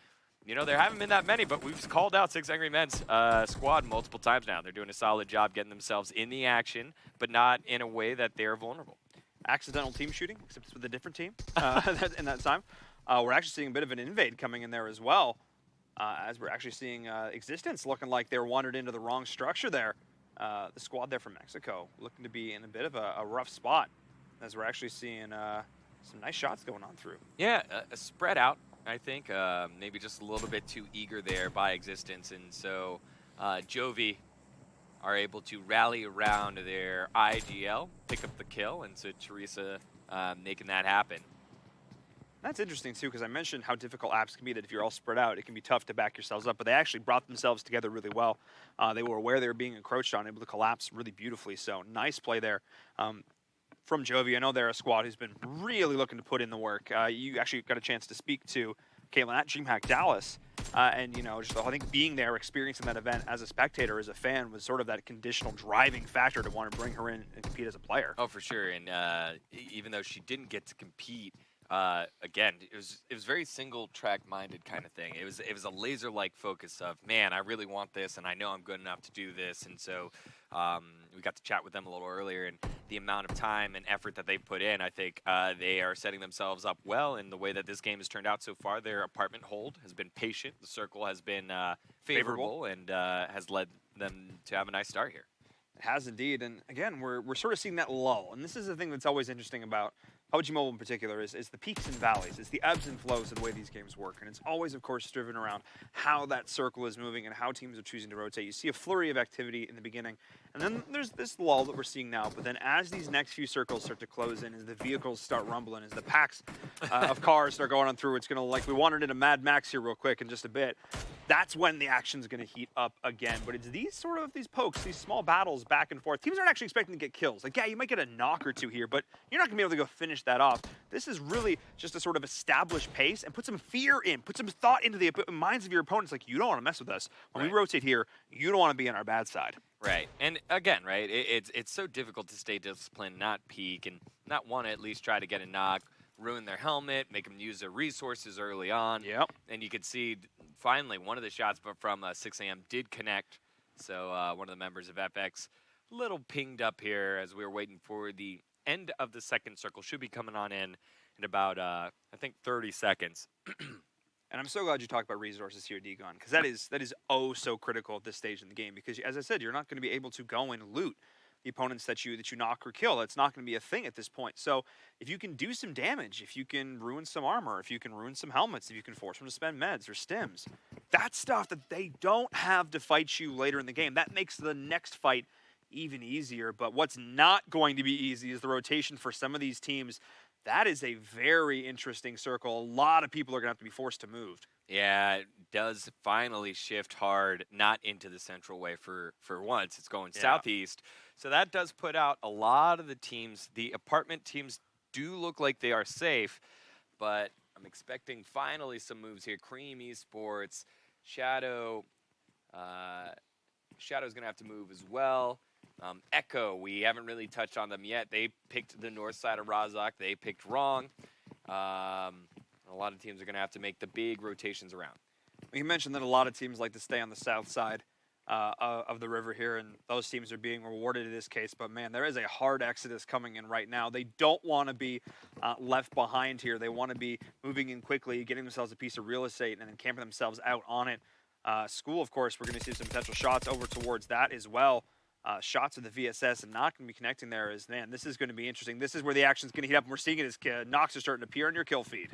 you know, there haven't been that many, but we've called out 6 Angry Men's squad multiple times now. They're doing a solid job getting themselves in the action, but not in a way that they're vulnerable. Accidental team shooting, except it's with a different team in that time. We're actually seeing a bit of an invade coming in there as well, as we're actually seeing Existence looking like they're wandered into the wrong structure there. The squad there from Mexico looking to be in a bit of a rough spot, as we're actually seeing some nice shots going on through. Yeah, spread out, I think. Maybe just a little bit too eager there by Existence, and so Jovi are able to rally around their IGL, pick up the kill, and so Teresa making that happen. That's interesting, too, because I mentioned how difficult apps can be, that if you're all spread out, it can be tough to back yourselves up, but they actually brought themselves together really well. They were aware they were being encroached on, able to collapse really beautifully, so nice play there. From Jovi, I know they're a squad who's been really looking to put in the work. You actually got a chance to speak to Caitlin at DreamHack Dallas, and you know, just I think being there, experiencing that event as a spectator, as a fan, was sort of that conditional driving factor to want to bring her in and compete as a player. Oh, for sure, and even though she didn't get to compete, again, it was very single track minded kind of thing. It was a laser like focus of, man, I really want this, and I know I'm good enough to do this, and so we got to chat with them a little earlier, and the amount of time and effort that they put in, I think they are setting themselves up well in the way that this game has turned out so far. Their apartment hold has been patient, the circle has been favorable, and has led them to have a nice start here. It has indeed, and again, we're sort of seeing that lull, and this is the thing that's always interesting about PUBG Mobile in particular, is the peaks and valleys. It's the ebbs and flows of the way these games work, and it's always, of course, driven around how that circle is moving and how teams are choosing to rotate. You see a flurry of activity in the beginning, and then there's this lull that we're seeing now, but then as these next few circles start to close in, as the vehicles start rumbling, as the packs of cars start going on through, it's going to, like, we wandered into Mad Max here real quick in just a bit, that's when the action's going to heat up again. But it's these pokes, these small battles back and forth. Teams aren't actually expecting to get kills. Like, yeah, you might get a knock or two here, but you're not going to be able to go finish that off. This is really just to sort of establish pace and put some fear in, put some thought into the minds of your opponents. Like, you don't want to mess with us. When we rotate here, you don't want to be on our bad side. Right, and again, right, it's so difficult to stay disciplined, not peek, and not want to at least try to get a knock, ruin their helmet, make them use their resources early on. Yep. And you could see, finally, one of the shots from 6 a.m. did connect. So one of the members of FX, a little pinged up here as we were waiting for the end of the second circle. Should be coming on in about, I think, 30 seconds. And I'm so glad you talked about resources here, D-Gun, because that is oh so critical at this stage in the game. Because, as I said, you're not going to be able to go and loot the opponents that you knock or kill. That's not going to be a thing at this point. So if you can do some damage, if you can ruin some armor, if you can ruin some helmets, if you can force them to spend meds or stims, that's stuff that they don't have to fight you later in the game. That makes the next fight even easier. But what's not going to be easy is the rotation for some of these teams. That is a very interesting circle. A lot of people are going to have to be forced to move. Yeah, it does finally shift hard, not into the central way for once. It's going southeast. So that does put out a lot of the teams. The apartment teams do look like they are safe, but I'm expecting finally some moves here. Cream Esports, Shadow. Shadow's going to have to move as well. Echo, we haven't really touched on them yet. They picked the north side of Razak. They picked wrong. A lot of teams are going to have to make the big rotations around. You mentioned that a lot of teams like to stay on the south side of the river here, and those teams are being rewarded in this case. But, man, there is a hard exodus coming in right now. They don't want to be left behind here. They want to be moving in quickly, getting themselves a piece of real estate, and then camping themselves out on it. School, of course, we're going to see some potential shots over towards that as well. Shots of the VSS and not going to be connecting there is, man, this is going to be interesting. This is where the action's going to heat up, and we're seeing it as knocks are starting to appear on your kill feed.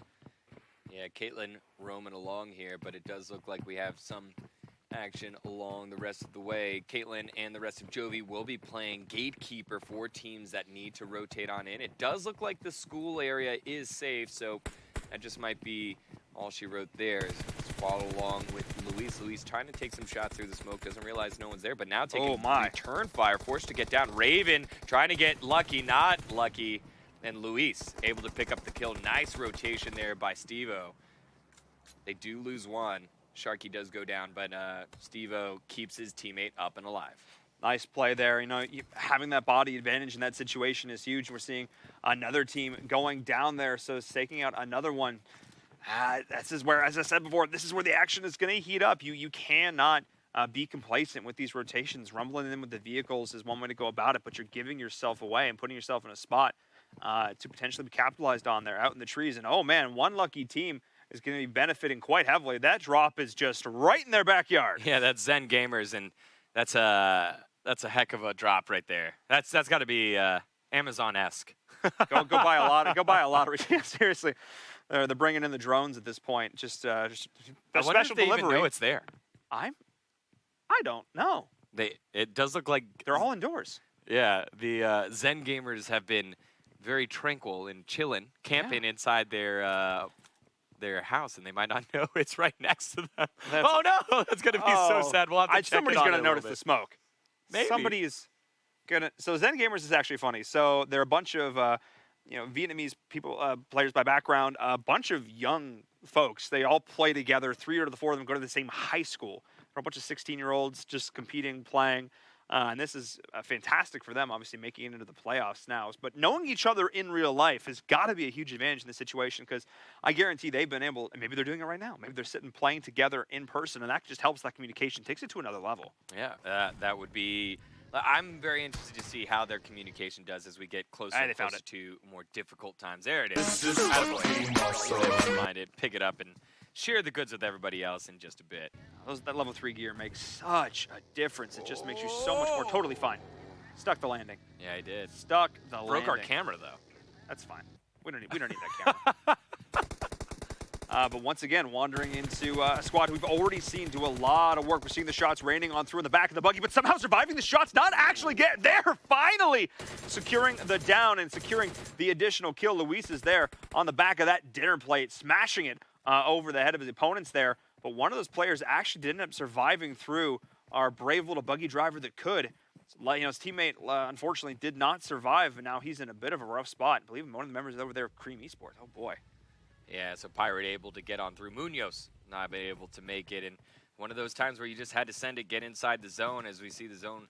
Yeah, Caitlin roaming along here, but it does look like we have some action along the rest of the way. Caitlin and the rest of Jovi will be playing gatekeeper for teams that need to rotate on in. It does look like the school area is safe, so that just might be all she wrote there. Is follow along with Luis. Luis trying to take some shots through the smoke, doesn't realize no one's there, but now taking return fire, forced to get down. Raven trying to get lucky, not lucky, and Luis able to pick up the kill. Nice rotation there by Stevo. They do lose one. Sharky does go down, but Steve-O keeps his teammate up and alive. Nice play there. You know, having that body advantage in that situation is huge. We're seeing another team going down there, so it's taking out another one. This is where, as I said before, this is where the action is going to heat up. You cannot be complacent with these rotations. Rumbling in with the vehicles is one way to go about it, but you're giving yourself away and putting yourself in a spot to potentially be capitalized on there out in the trees. And oh man, one lucky team is going to be benefiting quite heavily. That drop is just right in their backyard. Yeah, that's Zen Gamers, and that's a heck of a drop right there. That's got to be Amazon-esque. go buy a lot. Go buy a lot of. Yeah, seriously, they're bringing in the drones at this point. Just I wonder special if they delivery. even know it's there. I don't know. It does look like They're all indoors. Yeah, the Zen Gamers have been very tranquil and chilling, camping inside their house, and they might not know it's right next to them. Oh no, that's gonna be so sad. We'll have to check somebody's it on gonna it notice the smoke. Maybe. Somebody's gonna. So Zen Gamers is actually funny. So they're a bunch of Vietnamese people, players by background, a bunch of young folks. They all play together. 3 out of the 4 of them go to the same high school. They're a bunch of 16-year-olds just competing, playing. And this is fantastic for them, obviously making it into the playoffs now. But knowing each other in real life has got to be a huge advantage in this situation, because I guarantee they've been able, and maybe they're doing it right now. Maybe they're sitting playing together in person, and that just helps that communication, takes it to another level. Yeah, that would be. I'm very interested to see how their communication does as we get closer and closer to more difficult times. There it is. Find it, pick it up, and share the goods with everybody else in just a bit. That level 3 gear makes such a difference. It just makes you so much more. Totally fine. Stuck the landing. Yeah, he did. Stuck the landing. Broke our camera, though. That's fine. We don't need that camera. But once again, wandering into a squad we've already seen do a lot of work. We're seeing the shots raining on through in the back of the buggy, but somehow surviving the shots, not actually get there. Finally securing the down and securing the additional kill. Luis is there on the back of that dinner plate, smashing it over the head of his opponents there. But one of those players actually did end up surviving through our brave little buggy driver that could. His teammate, unfortunately, did not survive, and now he's in a bit of a rough spot. I believe one of the members over there, Cream Esports. Oh, boy. Yeah, so Pirate able to get on through. Munoz not able to make it. And one of those times where you just had to send it, get inside the zone, as we see the zone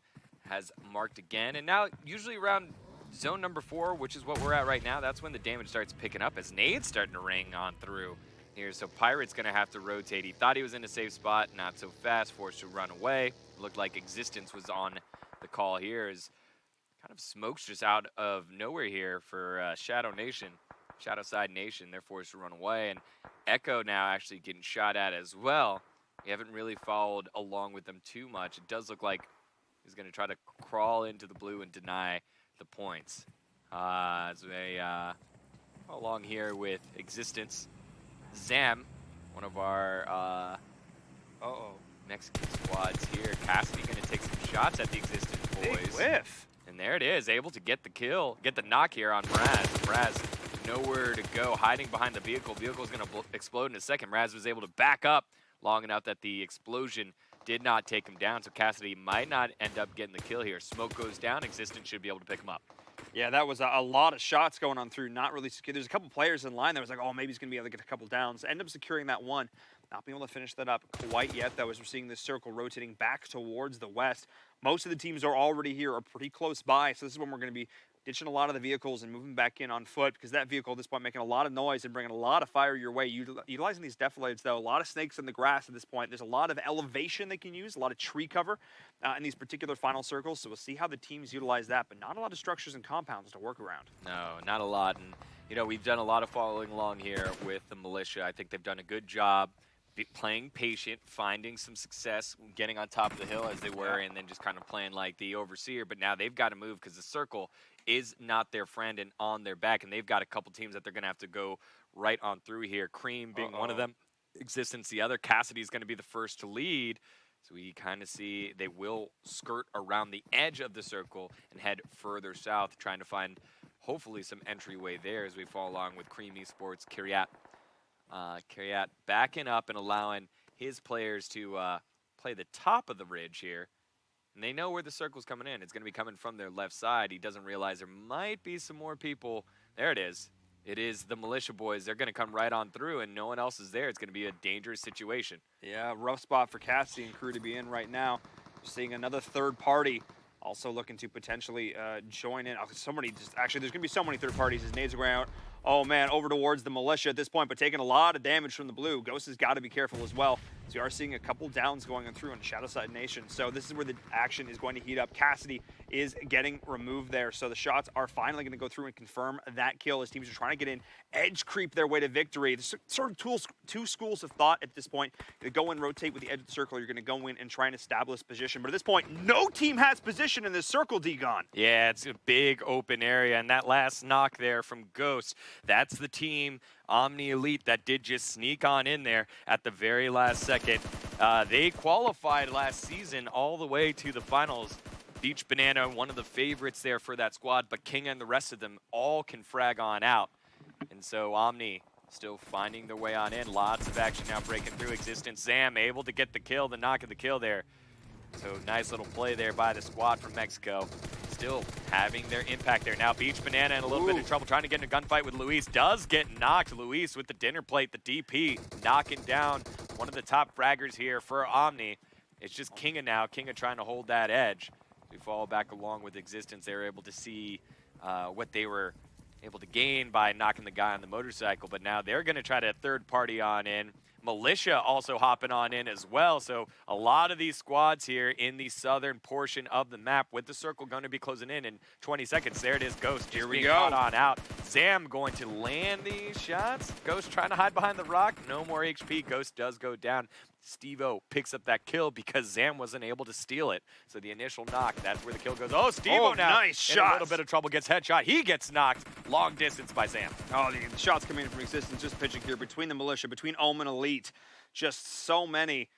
has marked again. And now, usually around zone number 4, which is what we're at right now, that's when the damage starts picking up as Nade's starting to ring on through here. So Pirate's going to have to rotate. He thought he was in a safe spot, not so fast, forced to run away. Looked like Existence was on the call here, as kind of smokes just out of nowhere here for Shadow Side Nation. They're forced to run away, and Echo now actually getting shot at as well. We haven't really followed along with them too much. It does look like he's going to try to crawl into the blue and deny the points. As we along here with Existence. Zam, one of our Mexican squads here. Cassidy going to take some shots at the Existence boys. Big whiff. And there it is, able to get the kill, get the knock here on Mraz. Mraz nowhere to go, hiding behind the vehicle. Vehicle's going to explode in a second. Mraz was able to back up long enough that the explosion did not take him down, so Cassidy might not end up getting the kill here. Smoke goes down, Existence should be able to pick him up. Yeah, that was a lot of shots going on through, not really secure. There's a couple players in line that was like, oh, maybe he's going to be able to get a couple downs. End up securing that one. Not being able to finish that up quite yet, though, as we're seeing this circle rotating back towards the west. Most of the teams are already here, are pretty close by, so this is when we're going to be ditching a lot of the vehicles and moving back in on foot, because that vehicle at this point making a lot of noise and bringing a lot of fire your way. Utilizing these defilates, though, a lot of snakes in the grass at this point. There's a lot of elevation they can use, a lot of tree cover in these particular final circles, so we'll see how the teams utilize that, but not a lot of structures and compounds to work around. No, not a lot, and we've done a lot of following along here with the militia. I think they've done a good job playing patient, finding some success, getting on top of the hill as they were, and then just kind of playing like the overseer. But now they've got to move because the circle is not their friend and on their back, and they've got a couple teams that they're going to have to go right on through here. Cream being one of them, Existence the other. Cassidy's going to be the first to lead. So we kind of see they will skirt around the edge of the circle and head further south, trying to find hopefully some entryway there as we follow along with Cream Esports. Kiryat backing up and allowing his players to play the top of the ridge here. And they know where the circle's coming in. It's going to be coming from their left side. He doesn't realize there might be some more people. There it is. It is the Militia boys. They're going to come right on through, and no one else is there. It's going to be a dangerous situation. Yeah, rough spot for Cassidy and crew to be in right now. Seeing another third party also looking to potentially join in. Actually, there's going to be so many third parties as nades are going out. Oh, man, over towards the Militia at this point, but taking a lot of damage from the blue. Ghost has got to be careful as well. So you are seeing a couple downs going on through on Shadowside Nation. So this is where the action is going to heat up. Cassidy is getting removed there. So the shots are finally going to go through and confirm that kill as teams are trying to get in, edge creep their way to victory. There's sort of two schools of thought at this point. You go and rotate with the edge of the circle. You're going to go in and try and establish position. But at this point, no team has position in this circle, D-Gon. Yeah, it's a big open area, and that last knock there from Ghost, that's the team, Omni Elite, that did just sneak on in there at the very last second. They qualified last season all the way to the finals. Beach Banana, one of the favorites there for that squad, but King and the rest of them all can frag on out. And so Omni still finding their way on in. Lots of action now breaking through Existence. Zam able to get the kill, the knock of the kill there. So nice little play there by the squad from Mexico. Still having their impact there. Now Beach Banana in a little bit of trouble trying to get in a gunfight with Luis. Does get knocked. Luis with the dinner plate, the DP, knocking down one of the top fraggers here for Omni. It's just Kinga now. Kinga trying to hold that edge. We follow back along with Existence. They were able to see what they were able to gain by knocking the guy on the motorcycle, but now they're going to try to third party on in. Militia also hopping on in as well. So a lot of these squads here in the southern portion of the map with the circle going to be closing in 20 seconds. There it is, Ghost just being caught on out. Zam going to land these shots. Ghost trying to hide behind the rock. No more HP. Ghost does go down. Steve-O picks up that kill because Zam wasn't able to steal it. So the initial knock, that's where the kill goes. Oh, Steve-O now nice shot. in a little bit of trouble, gets headshot. He gets knocked long distance by Zam. Oh, the shots coming in from Existence, just pitching here between the Militia, between Omen Elite. Just so many,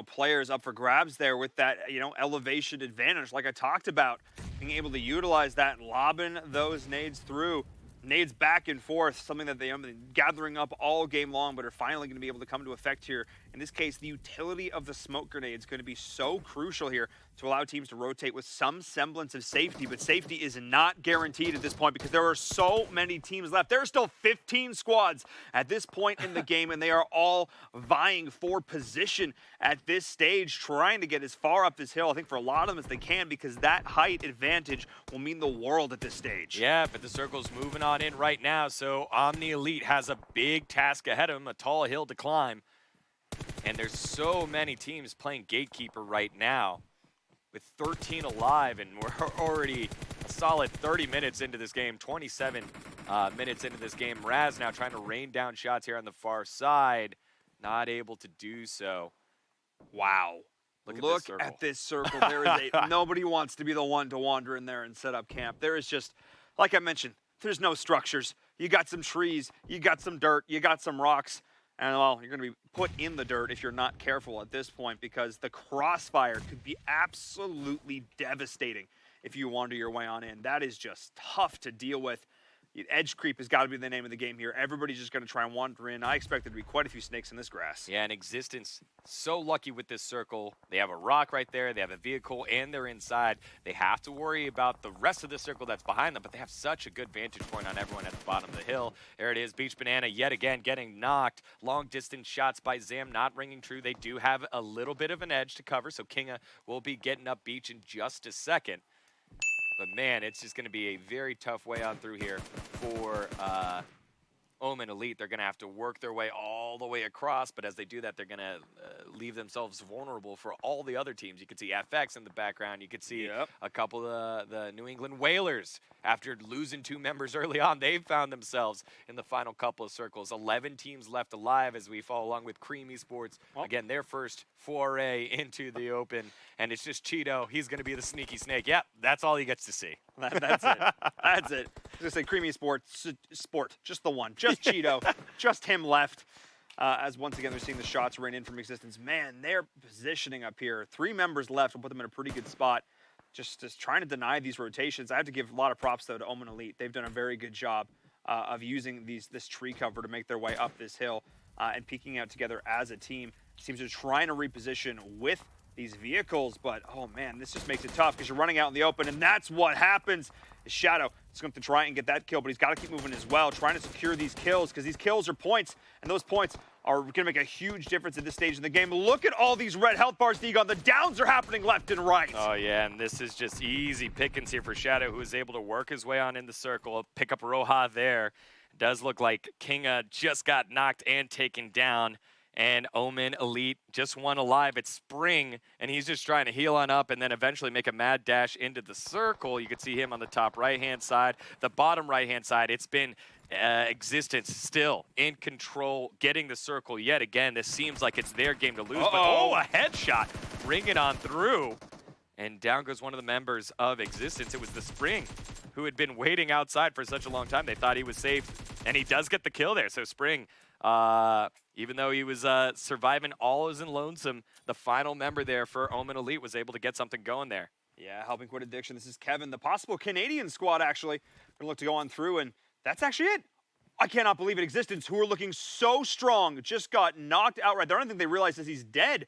players up for grabs there with that, elevation advantage like I talked about. Being able to utilize that and lobbing those nades through. Nades back and forth, something that they have been gathering up all game long, but are finally going to be able to come to effect here. In this case, the utility of the smoke grenade is going to be so crucial here to allow teams to rotate with some semblance of safety, but safety is not guaranteed at this point because there are so many teams left. There are still 15 squads at this point in the game, and they are all vying for position at this stage, trying to get as far up this hill, I think, for a lot of them as they can, because that height advantage will mean the world at this stage. Yeah, but the circle's moving on in right now, so Omni Elite has a big task ahead of him, a tall hill to climb. And there's so many teams playing Gatekeeper right now with 13 alive, and we're already a solid 30 minutes into this game, 27 minutes into this game. Raz now trying to rain down shots here on the far side, not able to do so. Wow. Look at this circle. There is nobody wants to be the one to wander in there and set up camp. There is just, like I mentioned, there's no structures. You got some trees, you got some dirt, you got some rocks. And, well, you're going to be put in the dirt if you're not careful at this point, because the crossfire could be absolutely devastating if you wander your way on in. That is just tough to deal with. Edge creep has got to be the name of the game here. Everybody's just going to try and wander in. I expect there to be quite a few snakes in this grass. Yeah, and Existence, so lucky with this circle. They have a rock right there. They have a vehicle, and they're inside. They have to worry about the rest of the circle that's behind them, but they have such a good vantage point on everyone at the bottom of the hill. There it is, Beach Banana yet again getting knocked. Long-distance shots by Zam not ringing true. They do have a little bit of an edge to cover, so Kinga will be getting up Beach in just a second. But, man, it's just going to be a very tough way on through here for Omen Elite. They're going to have to work their way all the way across, but as they do that, they're going to leave themselves vulnerable for all the other teams. You can see FX in the background. You can see a couple of the New England Whalers. After losing 2 members early on, they've found themselves in the final couple of circles. 11 teams left alive as we follow along with Cream Esports. Again, their first foray into the open, and it's just Cheeto. He's going to be the sneaky snake. Yep, that's all he gets to see. That's it. That's it. I was going to say Creamy Sport, just the one. Just Cheeto. Just him left. As once again, they're seeing the shots rain in from Existence. Man, they're positioning up here. 3 members left will put them in a pretty good spot. Just trying to deny these rotations. I have to give a lot of props, though, to Omen Elite. They've done a very good job of using this tree cover to make their way up this hill and peeking out together as a team. Teams are trying to reposition with these vehicles, but oh man, this just makes it tough because you're running out in the open, and that's what happens. Shadow is going to try and get that kill, but he's got to keep moving as well, trying to secure these kills because these kills are points, and those points are going to make a huge difference at this stage in the game. Look at all these red health bars, Degon. The downs are happening left and right. Oh, yeah, and this is just easy pickings here for Shadow, who is able to work his way on in the circle, pick up Roja there. Does look like Kinga just got knocked and taken down. And Omen Elite just one alive. It's Spring, and he's just trying to heal on up and then eventually make a mad dash into the circle. You can see him on the top right-hand side. The bottom right-hand side, it's been Existence still in control, getting the circle yet again. This seems like it's their game to lose, but oh, a headshot. Bring it on through. And down goes one of the members of Existence. It was the Spring, who had been waiting outside for such a long time. They thought he was safe, and he does get the kill there. So Spring, even though he was surviving all as in lonesome, the final member there for Omen Elite was able to get something going there. Yeah, helping quit addiction. This is Kevin, the possible Canadian squad, actually. Gonna look to go on through, and that's actually it. I cannot believe it. Existence, who are looking so strong, just got knocked outright. I don't think they realize that he's dead,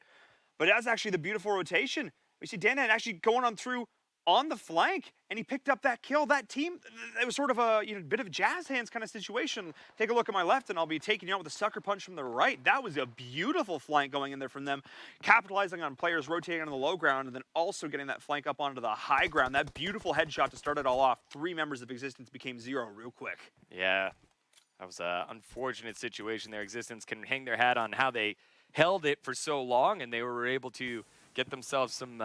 but that's actually the beautiful rotation. We see Dan actually going on through on the flank, and he picked up that kill. That team, it was sort of a bit of jazz hands kind of situation. Take a look at my left, and I'll be taking you out with a sucker punch from the right. That was a beautiful flank going in there from them, capitalizing on players rotating on the low ground, and then also getting that flank up onto the high ground. That beautiful headshot to start it all off. 3 members of Existence became 0 real quick. Yeah, that was an unfortunate situation there. Existence can hang their hat on how they held it for so long, and they were able to get themselves some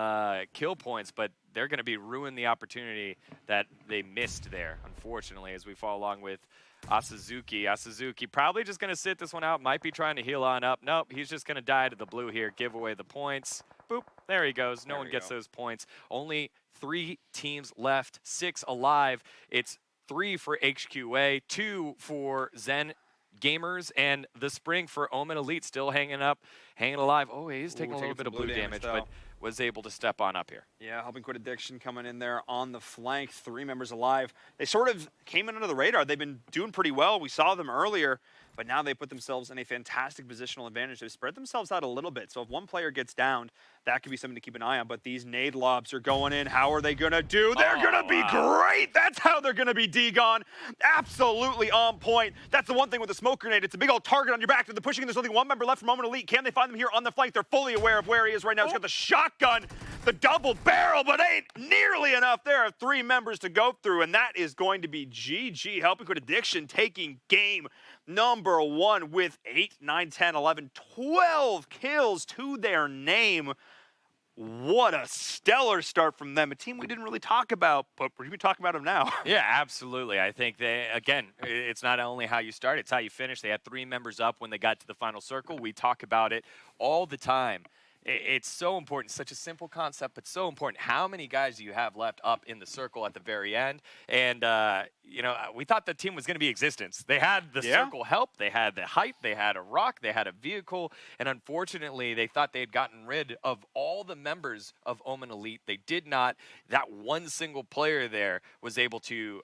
kill points, but they're going to be ruining the opportunity that they missed there, unfortunately, as we fall along with Asazuki. Asazuki probably just going to sit this one out, might be trying to heal on up. Nope, he's just going to die to the blue here, give away the points. Boop, there he goes. No one gets those points. Only 3 teams left, 6 alive. It's 3 for HQA, 2 for Zen Gamers, and the Spring for Omen Elite still hanging alive. Oh, he's taking a little bit of blue damage, but was able to step on up here. Yeah, helping quit addiction coming in there on the flank. 3 members alive. They sort of came in under the radar. They've been doing pretty well. We saw them earlier, but now they put themselves in a fantastic positional advantage. They've spread themselves out a little bit. So if one player gets downed, that could be something to keep an eye on. But these nade lobs are going in. How are they going to do? They're going to be great. That's how they're going to be Degon. Absolutely on point. That's the one thing with the smoke grenade. It's a big old target on your back. They're pushing. There's only 1 member left from Omen Elite. Can they find them here on the flank? They're fully aware of where he is right now. He's got the shotgun, the double barrel, but ain't nearly enough. There are 3 members to go through, and that is going to be GG. Helping quit addiction, taking game number 1 with 8, 9, 10, 11, 12 kills to their name. What a stellar start from them. A team we didn't really talk about, but we're going to talk about them now. Yeah, absolutely. I think it's not only how you start, it's how you finish. They had 3 members up when they got to the final circle. We talk about it all the time. It's so important. Such a simple concept, but so important. How many guys do you have left up in the circle at the very end? And, we thought the team was going to be Existence. They had the circle help. They had the hype. They had a rock. They had a vehicle. And unfortunately, they thought they had gotten rid of all the members of Omen Elite. They did not. That one single player there was able to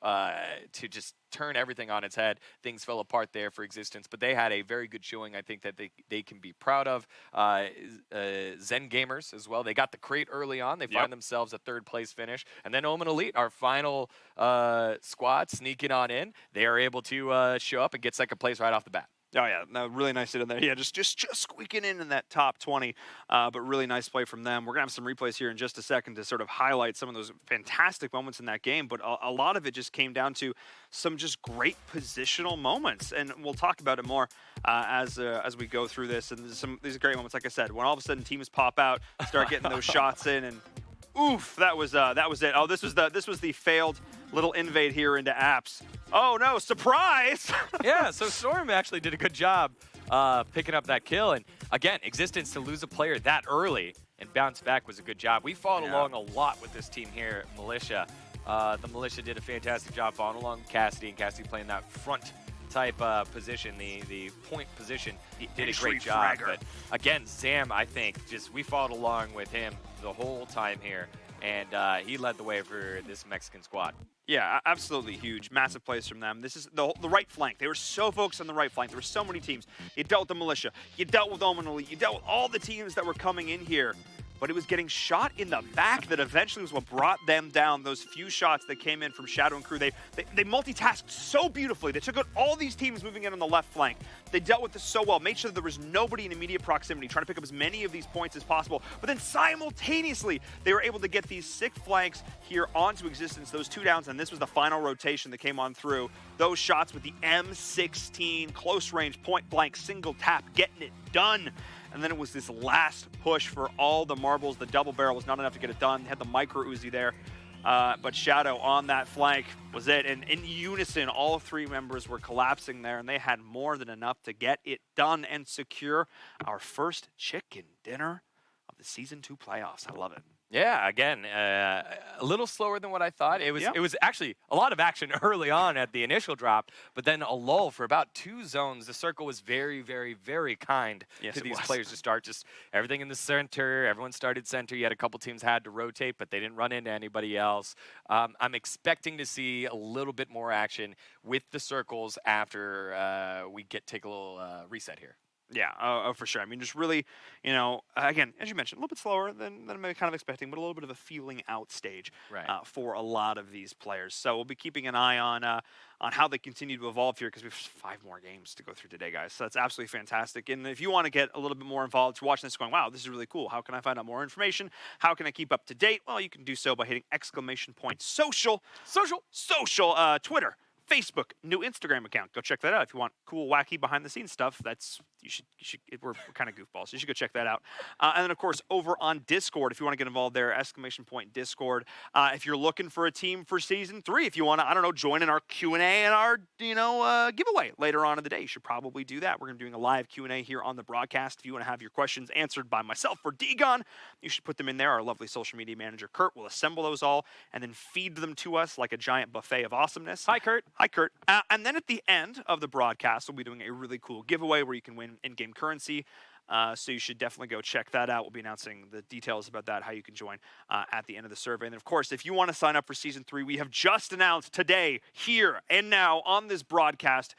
just turn everything on its head. Things fell apart there for Existence, but they had a very good showing, I think, that they can be proud of. Zen Gamers as well. They got the crate early on. They find themselves a 3rd place finish. And then Omen Elite, our final squad, sneaking on in. They are able to show up and get 2nd place right off the bat. Oh, yeah, no, really nice hit in there. Yeah, just squeaking in that top 20, but really nice play from them. We're going to have some replays here in just a second to sort of highlight some of those fantastic moments in that game, but a lot of it just came down to some just great positional moments, and we'll talk about it more as we go through this. And these great moments, like I said, when all of a sudden teams pop out, start getting those shots in, and oof, that was it. Oh, this was the failed little invade here into apps. Oh no, surprise! Yeah, so Storm actually did a good job picking up that kill. And again, Existence to lose a player that early and bounce back was a good job. We followed along a lot with this team here, Militia. The Militia did a fantastic job following along with Cassidy, and Cassidy playing that front type position, the point position. He did a great job. But again, Sam, I think, we followed along with him the whole time here, and he led the way for this Mexican squad. Yeah, absolutely huge. Massive plays from them. This is the right flank. They were so focused on the right flank. There were so many teams. You dealt with the Militia. You dealt with Omen Elite. You dealt with all the teams that were coming in here. but it was getting shot in the back that eventually was what brought them down. Those few shots that came in from Shadow and crew, they multitasked so beautifully. They took out all these teams moving in on the left flank. They dealt with this so well, made sure that there was nobody in immediate proximity, trying to pick up as many of these points as possible. But then simultaneously, they were able to get these 6 flanks here onto existence, those 2 downs, and this was the final rotation that came on through. Those shots with the M16, close range, point blank, single tap, getting it done. And then it was this last push for all the marbles. The double barrel was not enough to get it done. They had the micro Uzi there. But Shadow on that flank was it. And in unison, all 3 members were collapsing there, and they had more than enough to get it done and secure our first chicken dinner of the Season 2 playoffs. I love it. Yeah, again, a little slower than what I thought. It was actually a lot of action early on at the initial drop, but then a lull for about 2 zones. The circle was very, very, very kind to these players to start. Just everything in the center. Everyone started center. You had a couple teams had to rotate, but they didn't run into anybody else. I'm expecting to see a little bit more action with the circles after we take a little reset here. Yeah, for sure. I mean, just really, you know, again, as you mentioned, a little bit slower than I'm kind of expecting, but a little bit of a feeling out stage for a lot of these players. So we'll be keeping an eye on how they continue to evolve here, because we have 5 more games to go through today, guys. So that's absolutely fantastic. And if you want to get a little bit more involved, you're watching this going, wow, this is really cool. How can I find out more information? How can I keep up to date? Well, you can do so by hitting _social, Twitter, Facebook, new Instagram account. Go check that out if you want cool, wacky, behind-the-scenes stuff. You should. We're kind of goofballs, so you should go check that out. And then, of course, over on Discord, if you want to get involved there, !Discord. If you're looking for a team for Season 3, if you want to, I don't know, join in our Q&A and our, giveaway later on in the day, you should probably do that. We're going to be doing a live Q&A here on the broadcast. If you want to have your questions answered by myself or Degon, you should put them in there. Our lovely social media manager, Kurt, will assemble those all and then feed them to us like a giant buffet of awesomeness. Hi, Kurt. Hi, Kurt. And then at the end of the broadcast, we'll be doing a really cool giveaway where you can win in-game currency. So you should definitely go check that out. We'll be announcing the details about that, how you can join at the end of the survey. And, of course, if you want to sign up for Season 3, we have just announced today, here and now on this broadcast,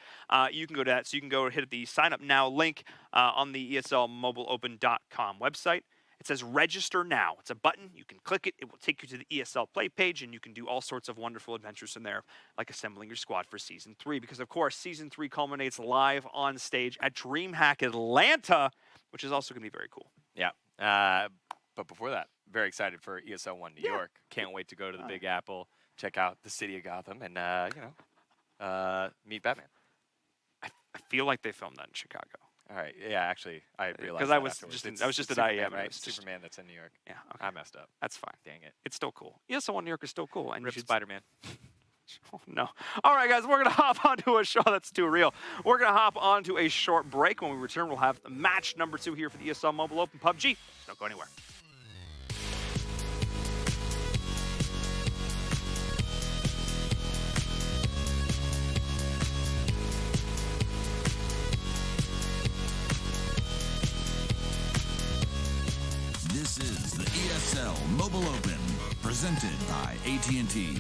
you can go to that. So you can go hit the Sign Up Now link on the ESLMobileOpen.com website. It says register now. It's a button. You can click it. It will take you to the ESL play page, and you can do all sorts of wonderful adventures in there, like assembling your squad for Season 3. Because, of course, Season 3 culminates live on stage at DreamHack Atlanta, which is also going to be very cool. Yeah. But before that, very excited for ESL 1 New York. Can't wait to go to the Big Apple, check out the city of Gotham, and, meet Batman. I feel like they filmed that in Chicago. All right. Yeah, actually, I realized because I was just at IEM, right? Superman that's in New York. Yeah, okay. I messed up. That's fine. Dang it. It's still cool. ESL 1 New York is still cool. And Rip Spider-Man. Oh, no. All right, guys, we're going to hop onto a show that's too real. We're going to hop onto a short break. When we return, we'll have match number 2 here for the ESL Mobile Open PUBG. Don't go anywhere. This is the ESL Mobile Open, presented by AT&T.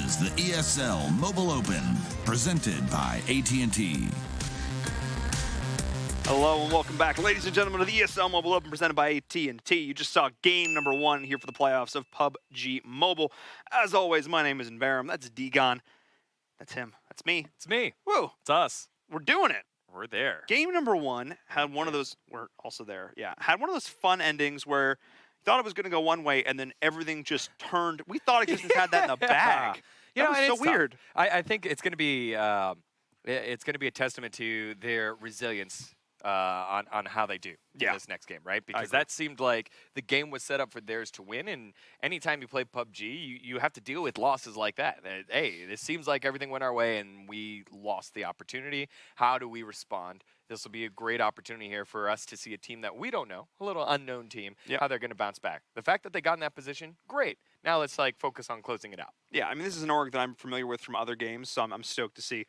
is the ESL Mobile Open, presented by AT&T. Hello and welcome back, ladies and gentlemen, to the ESL Mobile Open presented by AT&T. You just saw game number 1 here for the playoffs of PUBG Mobile. As always, my name is Inverum. That's Degon. That's him. That's me. It's me. Woo! It's us. We're doing it. We're there. Game number 1 had one of those. We're also there. Yeah, had one of those fun endings where you thought it was going to go one way and then everything just turned. We thought Existence had that in the bag. That was so weird. I think it's going to be a testament to their resilience on how they do in this next game, right? Because that seemed like the game was set up for theirs to win, and anytime you play PUBG, you have to deal with losses like that. Hey, this seems like everything went our way and we lost the opportunity. How do we respond? This will be a great opportunity here for us to see a team that we don't know, a little unknown team, how they're going to bounce back. The fact that they got in that position, great. Now let's focus on closing it out. Yeah, I mean, this is an org that I'm familiar with from other games, so I'm stoked to see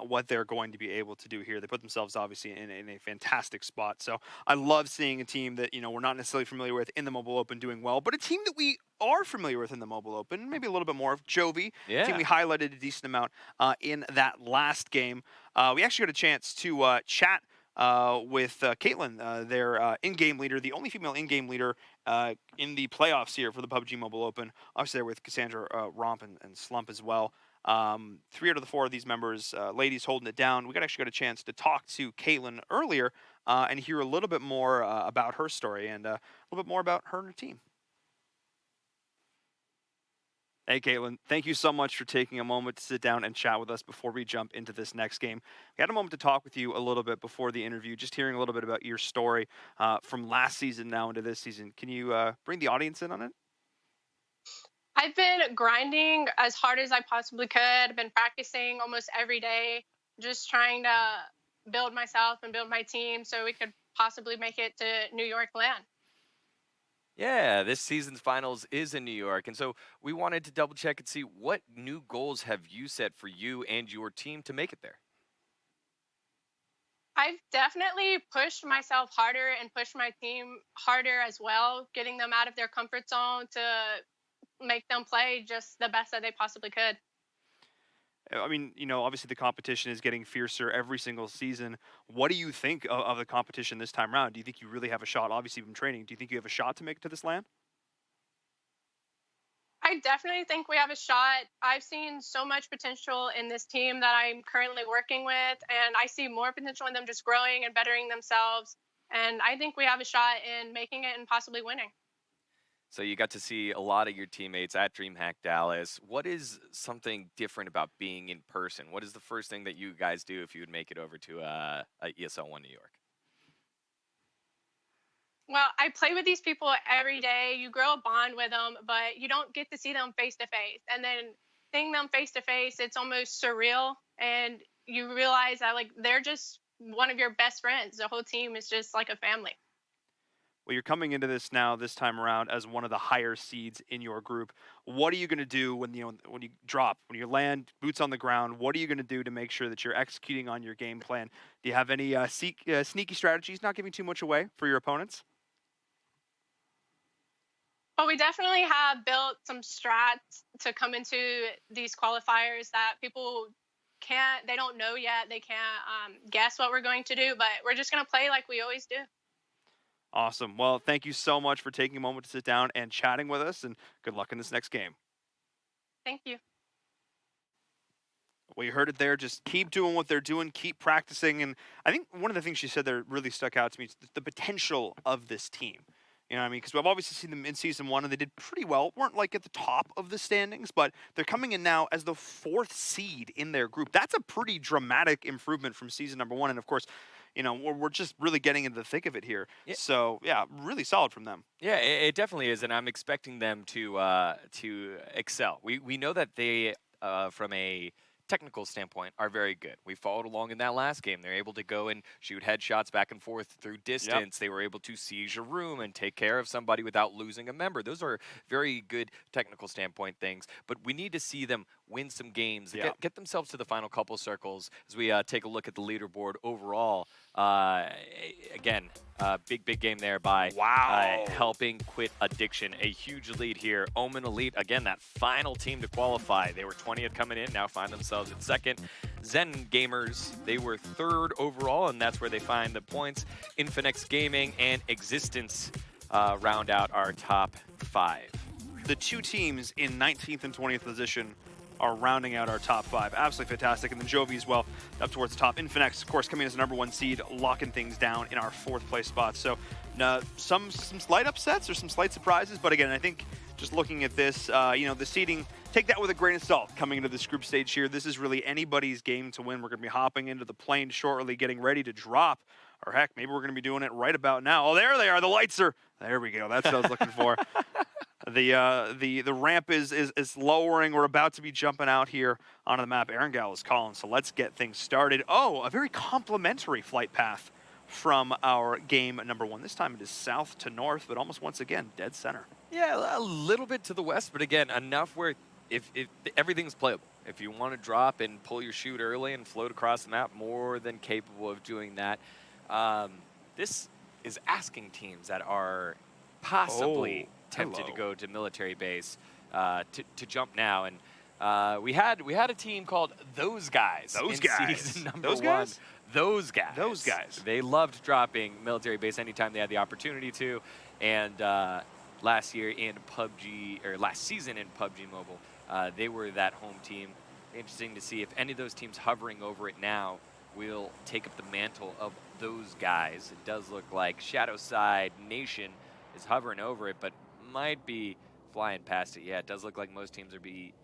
what they're going to be able to do here. They put themselves obviously in a fantastic spot. So I love seeing a team that we're not necessarily familiar with in the Mobile Open doing well, but a team that we are familiar with in the Mobile Open, maybe a little bit more of Jovi, a team we highlighted a decent amount in that last game. We actually got a chance to chat with Caitlin, their in-game leader, the only female in-game leader in the playoffs here for the PUBG Mobile Open. Obviously there with Cassandra, Romp, and Slump as well. 3 out of the 4 of these members, ladies holding it down. We actually got a chance to talk to Caitlin earlier and hear a little bit more about her story and a little bit more about her and her team. Hey, Caitlin, thank you so much for taking a moment to sit down and chat with us before we jump into this next game. We had a moment to talk with you a little bit before the interview, just hearing a little bit about your story from last season now into this season. Can you bring the audience in on it? I've been grinding as hard as I possibly could. I've been practicing almost every day, just trying to build myself and build my team so we could possibly make it to New York land. Yeah, this season's finals is in New York, and so we wanted to double check and see what new goals have you set for you and your team to make it there? I've definitely pushed myself harder and pushed my team harder as well, getting them out of their comfort zone to make them play just the best that they possibly could. I mean, obviously the competition is getting fiercer every single season. What do you think of the competition this time around? Do you think you really have a shot? Obviously, you've been training. Do you think you have a shot to make it to this land? I definitely think we have a shot. I've seen so much potential in this team that I'm currently working with, and I see more potential in them just growing and bettering themselves. And I think we have a shot in making it and possibly winning. So you got to see a lot of your teammates at DreamHack Dallas. What is something different about being in person? What is the first thing that you guys do if you would make it over to ESL 1 New York? Well, I play with these people every day. You grow a bond with them, but you don't get to see them face to face. And then seeing them face to face, it's almost surreal. And you realize that they're just one of your best friends. The whole team is just like a family. Well, you're coming into this time around as one of the higher seeds in your group. What are you going to do when you land, boots on the ground? What are you going to do to make sure that you're executing on your game plan? Do you have any sneaky strategies, not giving too much away for your opponents? Well, we definitely have built some strats to come into these qualifiers that people they don't know yet. They can't guess what we're going to do, but we're just going to play like we always do. Awesome. Well, thank you so much for taking a moment to sit down and chatting with us, and good luck in this next game. Thank you. Well, you heard it there. Just keep doing what they're doing, keep practicing. And I think one of the things she said there really stuck out to me is the potential of this team. You know what I mean? Because we've obviously seen them in Season 1, and they did pretty well. Weren't at the top of the standings, but they're coming in now as the 4th seed in their group. That's a pretty dramatic improvement from Season number 1. And, of course, we're just really getting into the thick of it here. Yeah. So, yeah, really solid from them. Yeah, it definitely is, and I'm expecting them to excel. We know that they, from a technical standpoint, are very good. We followed along in that last game. They're able to go and shoot headshots back and forth through distance. Yep. They were able to siege a room and take care of somebody without losing a member. Those are very good technical standpoint things, but we need to see them win some games, get themselves to the final couple circles as we take a look at the leaderboard overall. Again, big game there by Wow. helping quit addiction. A huge lead here. Omen Elite, again, that final team to qualify. They were 20th coming in, now find themselves at second. Zen Gamers, they were third overall, and that's where they find the points. Infinix Gaming and Existence round out our top 5. The 2 teams in 19th and 20th position are rounding out our top 5. Absolutely fantastic. And then Jovi as well, up towards the top. Infinix, of course, coming in as the #1 seed, locking things down in our 4th place spot. So some slight upsets or some slight surprises. But again, I think just looking at this, the seeding, take that with a grain of salt coming into this group stage here. This is really anybody's game to win. We're going to be hopping into the plane shortly, getting ready to drop. Or heck, maybe we're going to be doing it right about now. Oh, there they are. The lights are. There we go. That's what I was looking for. The ramp is lowering. We're about to be jumping out here onto the map. Erangel is calling, so let's get things started. Oh, a very complimentary flight path from our game #1. This time it is south to north, but almost once again, dead center. Yeah, a little bit to the west, but again, enough where if everything's playable. If you want to drop and pull your chute early and float across the map, more than capable of doing that. This is asking teams that are possibly tempted to go to military base to jump now. And we had a team called Those Guys. Those in Guys. Season number Those 1. guys? Those guys. Those guys. They loved dropping military base anytime they had the opportunity to. And last year in PUBG, or last season in PUBG Mobile, they were that home team. Interesting to see if any of those teams hovering over it now will take up the mantle of Those Guys. It does look like Shadowside Nation is hovering over it, but might be flying past it. Yeah, it does look like most teams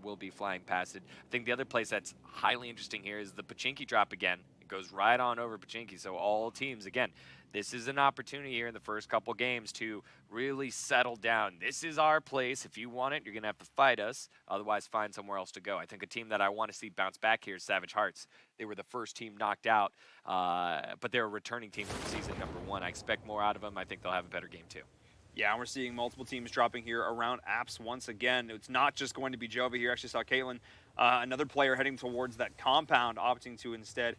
will be flying past it. I think the other place that's highly interesting here is the Pachinki drop again. It goes right on over Pachinki. So all teams, again, this is an opportunity here in the first couple games to really settle down. This is our place. If you want it, you're going to have to fight us. Otherwise, find somewhere else to go. I think a team that I want to see bounce back here is Savage Hearts. They were the first team knocked out, but they're a returning team from season #1. I expect more out of them. I think they'll have a better game too. Yeah, and we're seeing multiple teams dropping here around apps once again. It's not just going to be Jovi here. Actually saw Caitlin, another player heading towards that compound, opting to instead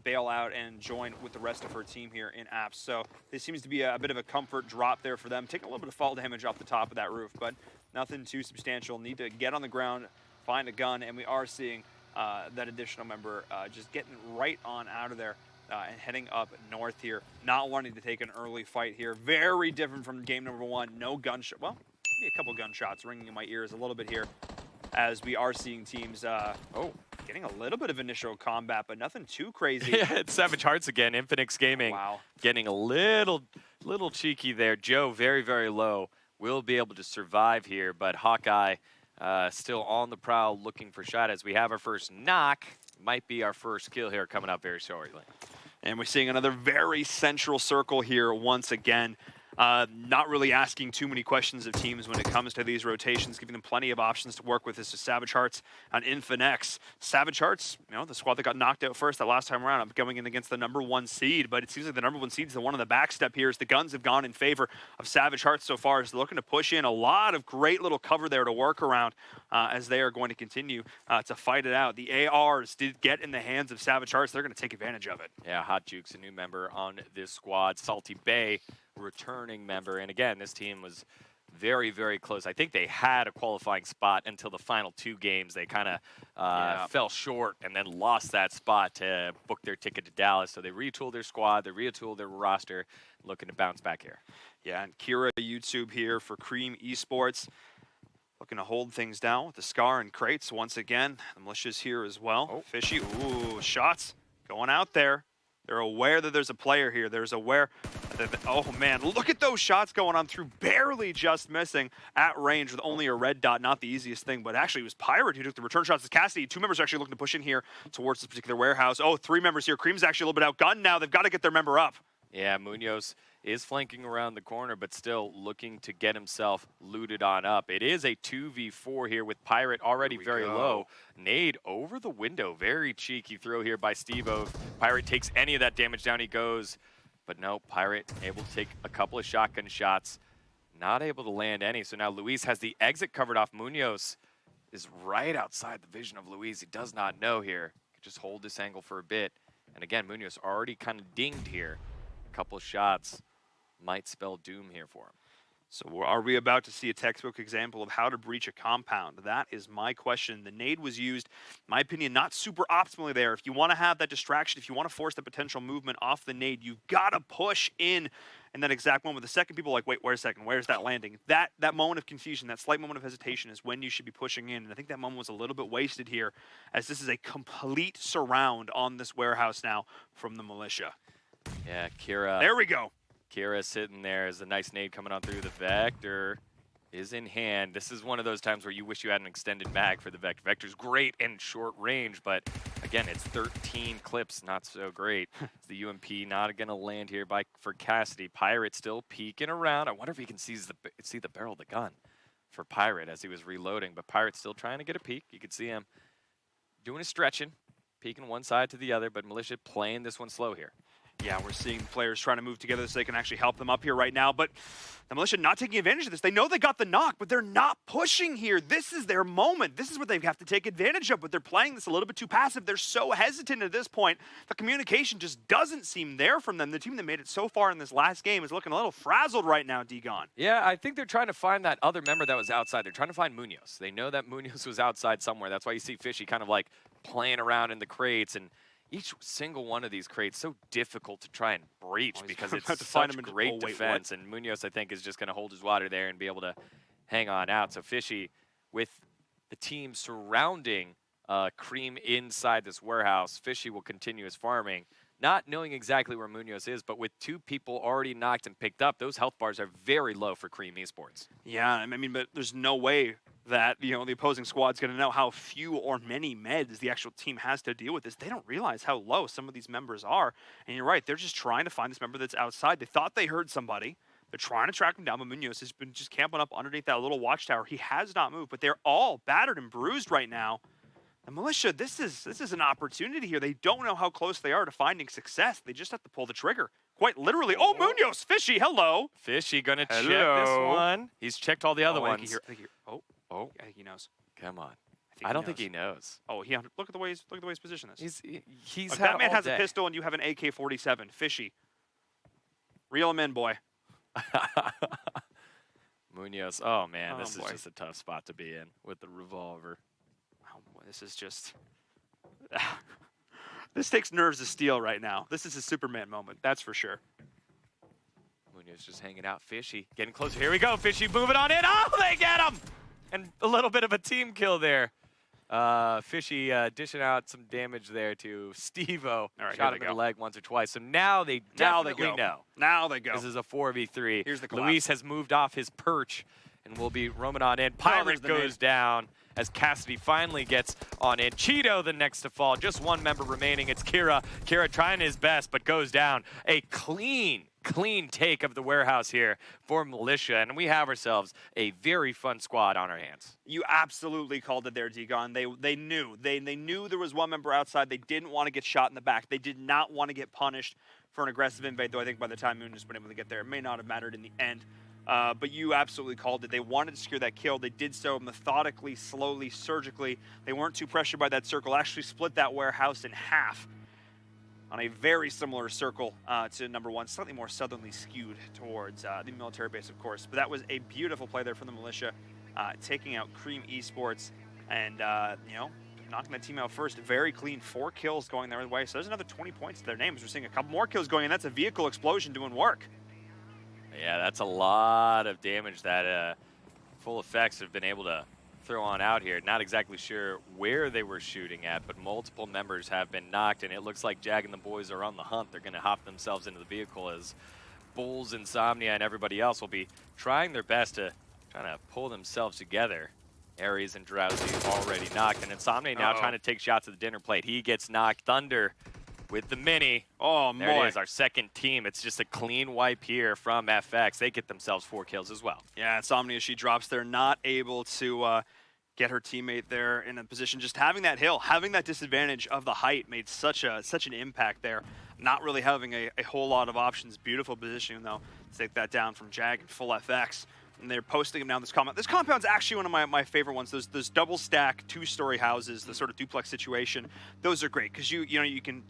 bail out and join with the rest of her team here in apps. So this seems to be a bit of a comfort drop there for them. Taking a little bit of fall damage off the top of that roof, but nothing too substantial. Need to get on the ground, find a gun, and we are seeing that additional member just getting right on out of there. And heading up north here, not wanting to take an early fight here. Very different from game #1. No gunshot. Well, maybe a couple gunshots ringing in my ears a little bit here, as we are seeing teams getting a little bit of initial combat, but nothing too crazy. Yeah, it's Savage Hearts again. Infinix Gaming getting a little cheeky there. Joe very, very low. Will be able to survive here, but Hawkeye still on the prowl looking for shot as we have our first knock. Might be our first kill here coming up very shortly. And we're seeing another very central circle here once again. Not really asking too many questions of teams when it comes to these rotations, giving them plenty of options to work with. This is Savage Hearts and Infinix. Savage Hearts, the squad that got knocked out first that last time around, going in against the #1 seed, but it seems like the #1 seed is the one on the back step here as the guns have gone in favor of Savage Hearts so far. Is looking to push in a lot of great little cover there to work around as they are going to continue to fight it out. The ARs did get in the hands of Savage Hearts. They're going to take advantage of it. Yeah, Hot Juke's a new member on this squad. Salty Bay, returning member. And again, this team was very, very close. I think they had a qualifying spot until the final 2 games. They kind of fell short and then lost that spot to book their ticket to Dallas. So they retooled their squad, they retooled their roster, looking to bounce back here. Yeah, and Kira YouTube here for Cream Esports. Looking to hold things down with the Scar and Crates once again. The Militia's here as well. Oh. Fishy, ooh, shots going out there. They're aware that there's a player here. There's aware that, oh man, look at those shots going on through, barely just missing at range with only a red dot. Not the easiest thing, but actually it was Pirate who took the return shots to Cassidy. 2 members are actually looking to push in here towards this particular warehouse. Oh, 3 members here. Cream's actually a little bit outgunned now. They've got to get their member up. Yeah, Munoz is flanking around the corner, but still looking to get himself looted on up. It is a 2v4 here with Pirate already very low. Nade over the window. Very cheeky throw here by Steve-O. If Pirate takes any of that damage, down he goes. But no, Pirate able to take a couple of shotgun shots. Not able to land any. So now Luis has the exit covered off. Munoz is right outside the vision of Luis. He does not know here. Could just hold this angle for a bit. And again, Munoz already kind of dinged here. A couple shots might spell doom here for him. So are we about to see a textbook example of how to breach a compound? That is my question. The nade was used, in my opinion, not super optimally there. If you want to have that distraction, if you want to force the potential movement off the nade, you've got to push in that exact moment. The second people are like, wait a second, where's that landing? That moment of confusion, that slight moment of hesitation is when you should be pushing in. And I think that moment was a little bit wasted here, as this is a complete surround on this warehouse now from the militia. Yeah, Kira. There we go. Kira sitting there as a nice nade coming on through. The Vector is in hand. This is one of those times where you wish you had an extended mag for the Vector. Vector's great in short range, but again, it's 13 clips, not so great. It's the UMP not going to land here for Cassidy. Pirate still peeking around. I wonder if he can see the barrel of the gun for Pirate as he was reloading, but Pirate's still trying to get a peek. You can see him doing a stretching, peeking one side to the other, but Militia playing this one slow here. Yeah, we're seeing players trying to move together so they can actually help them up here right now, but the Militia not taking advantage of this. They know they got the knock, but they're not pushing here. This is their moment. This is what they have to take advantage of, but they're playing this a little bit too passive. They're so hesitant at this point. The communication just doesn't seem there from them. The team that made it so far in this last game is looking a little frazzled right now, D-Gon. Yeah, I think they're trying to find that other member that was outside. They're trying to find Munoz. They know that Munoz was outside somewhere. That's why you see Fishy kind of like playing around in the crates, and each single one of these crates so difficult to try and breach because it's such great defense. And Munoz, I think, is just going to hold his water there and be able to hang on out. So Fishy, with the team surrounding Cream inside this warehouse, Fishy will continue his farming, not knowing exactly where Munoz is, but with two people already knocked and picked up, those health bars are very low for Cream Esports. Yeah, I mean, but there's no way that, the opposing squad's going to know how few or many meds the actual team has to deal with this. They don't realize how low some of these members are. And you're right, they're just trying to find this member that's outside. They thought they heard somebody. They're trying to track him down, but Munoz has been just camping up underneath that little watchtower. He has not moved, but they're all battered and bruised right now. The Militia, this is an opportunity here. They don't know how close they are to finding success. They just have to pull the trigger. Quite literally. Oh, Munoz, Fishy, hello. Fishy gonna check this one. He's checked all the other ones. I think he knows. Come on. I don't think he knows. Oh, look at the way he's positioned this. He's If had that man all has day. a pistol and you have an AK-47. Fishy. Reel him in, boy. Munoz. Oh man, this boy. is just a tough spot to be in with the revolver. Oh boy, this is just. This takes nerves of steel right now. This is a Superman moment, that's for sure. Munoz just hanging out. Fishy getting closer. Here we go. Fishy moving on in. Oh, they get him! And a little bit of a team kill there. Fishy dishing out some damage there to Steve-O. Right, shot him in the leg once or twice. So now they definitely know. Now they go. This is a 4v3. Here's the collapse. Luis has moved off his perch and will be roaming on in. Pirate goes down as Cassidy finally gets on in. Cheeto the next to fall. Just one member remaining. It's Kira. Kira trying his best, but goes down. A clean take of the warehouse here for Militia, and we have ourselves a very fun squad on our hands. You absolutely called it there, D-Gon. They knew. They knew there was one member outside. They didn't want to get shot in the back. They did not want to get punished for an aggressive invade, though I think by the time Moon has been able to get there, it may not have mattered in the end. But you absolutely called it. They wanted to secure that kill. They did so methodically, slowly, surgically. They weren't too pressured by that circle. Actually split that warehouse in half on a very similar circle to number one, slightly more southerly skewed towards the military base, of course. But that was a beautiful play there from the Militia, taking out Cream Esports and, knocking that team out first. Very clean, 4 kills going their way. So there's another 20 points to their names. We're seeing a couple more kills going in. That's a vehicle explosion doing work. Yeah, that's a lot of damage that Full Effects have been able to throw on out here. Not exactly sure where they were shooting at, but multiple members have been knocked, and it looks like Jag and the boys are on the hunt. They're going to hop themselves into the vehicle as Bulls, Insomnia, and everybody else will be trying their best to pull themselves together. Aries and Drowsy already knocked, and Insomnia now trying to take shots at the dinner plate. He gets knocked. Thunder with the mini. Oh, there it is, our second team. It's just a clean wipe here from FX. They get themselves 4 kills as well. Yeah, Insomnia, she drops there, not able to get her teammate there in a position. Just having that hill, having that disadvantage of the height made such an impact there. Not really having a whole lot of options. Beautiful positioning, though, to take that down from Jag and Full FX. and they're posting them down this compound. This compound's actually one of my favorite ones. Those double stack 2-story houses, the sort of duplex situation. Those are great because you can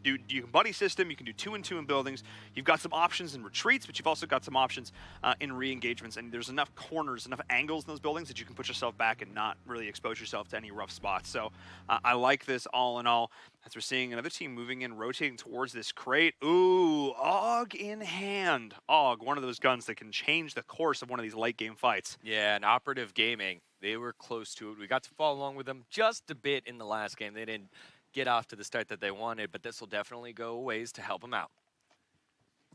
buddy system, you can do 2 and 2 in buildings. You've got some options in retreats, but you've also got some options in re-engagements. And there's enough corners, enough angles in those buildings that you can put yourself back and not really expose yourself to any rough spots. So I like this all in all. As we're seeing another team moving in, rotating towards this crate. Ooh, AUG in hand. AUG, one of those guns that can change the course of one of these late game fights. Yeah, and Operative Gaming, they were close to it. We got to follow along with them just a bit in the last game. They didn't get off to the start that they wanted, but this will definitely go a ways to help them out.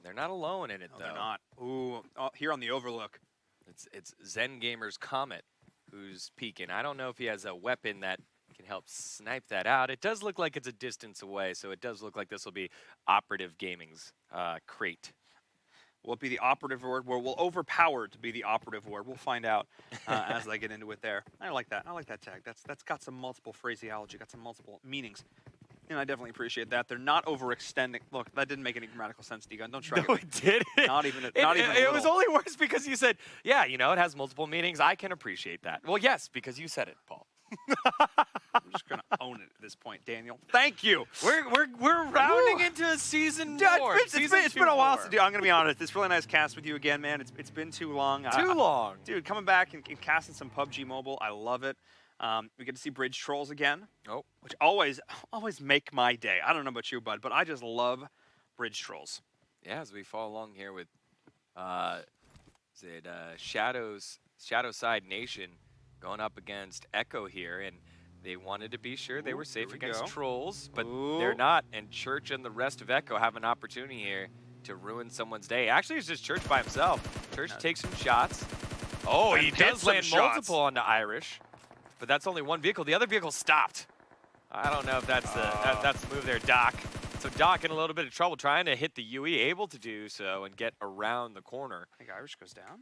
They're not alone in it, though. They're not. Ooh, here on the overlook. It's Zen Gamer's Comet who's peeking. I don't know if he has a weapon that can help snipe that out. It does look like it's a distance away, so it does look like this will be Operative Gaming's crate. Will it be the operative word? Will overpowered to be the operative word? We'll find out as I get into it there. I like that. I like that tag. That's got some multiple phraseology, got some multiple meanings. And I definitely appreciate that. They're not overextending. Look, that didn't make any grammatical sense, D-Gun. Don't try No, it didn't. Not even a little. It was only worse because you said, yeah, you know, it has multiple meanings. I can appreciate that. Well, yes, because you said it, Paul. I'm just gonna own it at this point, Daniel. Thank you. We're rounding into season more. It's been a while since, dude. I'm gonna be honest. It's really nice cast with you again, man. It's been too long. Too long, dude. Coming back and casting some PUBG Mobile, I love it. We get to see Bridge Trolls again, which always make my day. I don't know about you, bud, but I just love Bridge Trolls. Yeah, as we follow along here with Shadowside Nation going up against Echo here, and they wanted to be sure they were safe against trolls, but they're not. And Church and the rest of Echo have an opportunity here to ruin someone's day. Actually, it's just Church by himself. Church takes some shots. Oh, he does land multiple onto Irish, but that's only one vehicle. The other vehicle stopped. I don't know if that's the move there, Doc. So Doc in a little bit of trouble trying to hit the UE, able to do so and get around the corner. I think Irish goes down.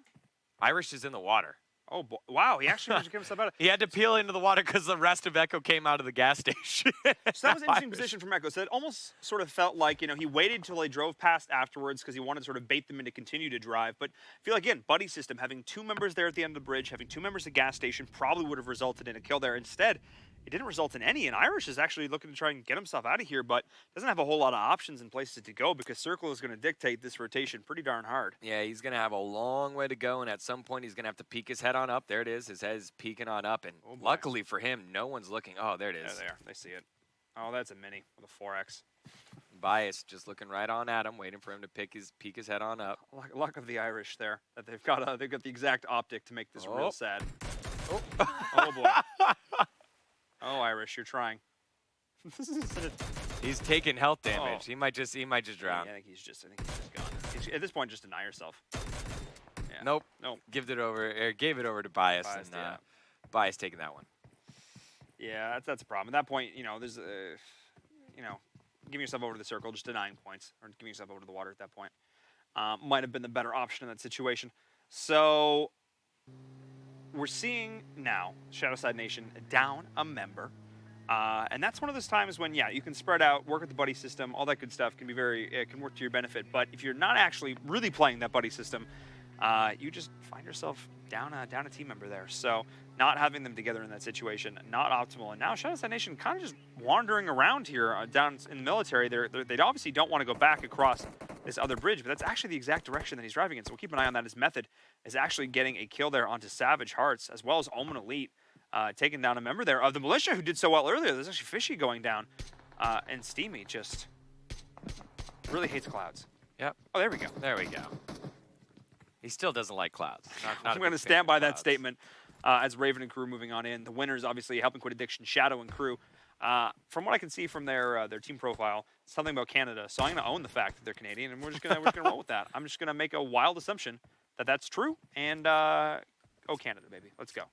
Irish is in the water. Oh, boy. Wow, he actually managed to get himself out of it. He had to peel into the water because the rest of Echo came out of the gas station. So that was an interesting position from Echo. So it almost sort of felt like, he waited until they drove past afterwards because he wanted to sort of bait them in to continue to drive. But I feel like, again, buddy system, having 2 members there at the end of the bridge, having 2 members at gas station probably would have resulted in a kill there. Instead, it didn't result in any, and Irish is actually looking to try and get himself out of here, but doesn't have a whole lot of options and places to go because Circle is going to dictate this rotation pretty darn hard. Yeah, he's going to have a long way to go, and at some point he's going to have to peek his head on up. There it is. His head is peeking on up, and luckily for him, no one's looking. Oh, there it is. There, they see it. Oh, that's a mini with a 4X. Bias just looking right on at him, waiting for him to peek his head on up. Luck of the Irish there, that they've got the exact optic to make this real sad. Oh, oh boy. Oh, Irish, you're trying. He's taking health damage. He might just drown. Yeah, I think he's just gone. At this point, just deny yourself. Yeah. Nope. Gave it over to Bias, and Bias taking that one. Yeah, that's a problem. At that point, there's giving yourself over to the circle, just denying points, or giving yourself over to the water at that point might have been the better option in that situation. So we're seeing now Shadowside Nation down a member. And that's one of those times when, you can spread out, work with the buddy system, all that good stuff can work to your benefit. But if you're not actually really playing that buddy system, you just find yourself down a team member there. So not having them together in that situation, not optimal. And now Shadowside Nation kind of just wandering around here down in the military. They obviously don't want to go back across this other bridge, but that's actually the exact direction that he's driving in. So we'll keep an eye on that. His method is actually getting a kill there onto Savage Hearts, as well as Omen Elite, taking down a member there of the militia who did so well earlier. There's actually Fishy going down, and Steamy just really hates clouds. Yep. Oh, there we go. There we go. He still doesn't like clouds. I'm going to stand by that statement as Raven and crew moving on in. The winners, obviously, Helping Quit Addiction, Shadow and crew. From what I can see from their team profile, something about Canada. So I'm going to own the fact that they're Canadian, and we're just going to roll with that. I'm just going to make a wild assumption that that's true, and go Canada, baby. Let's go.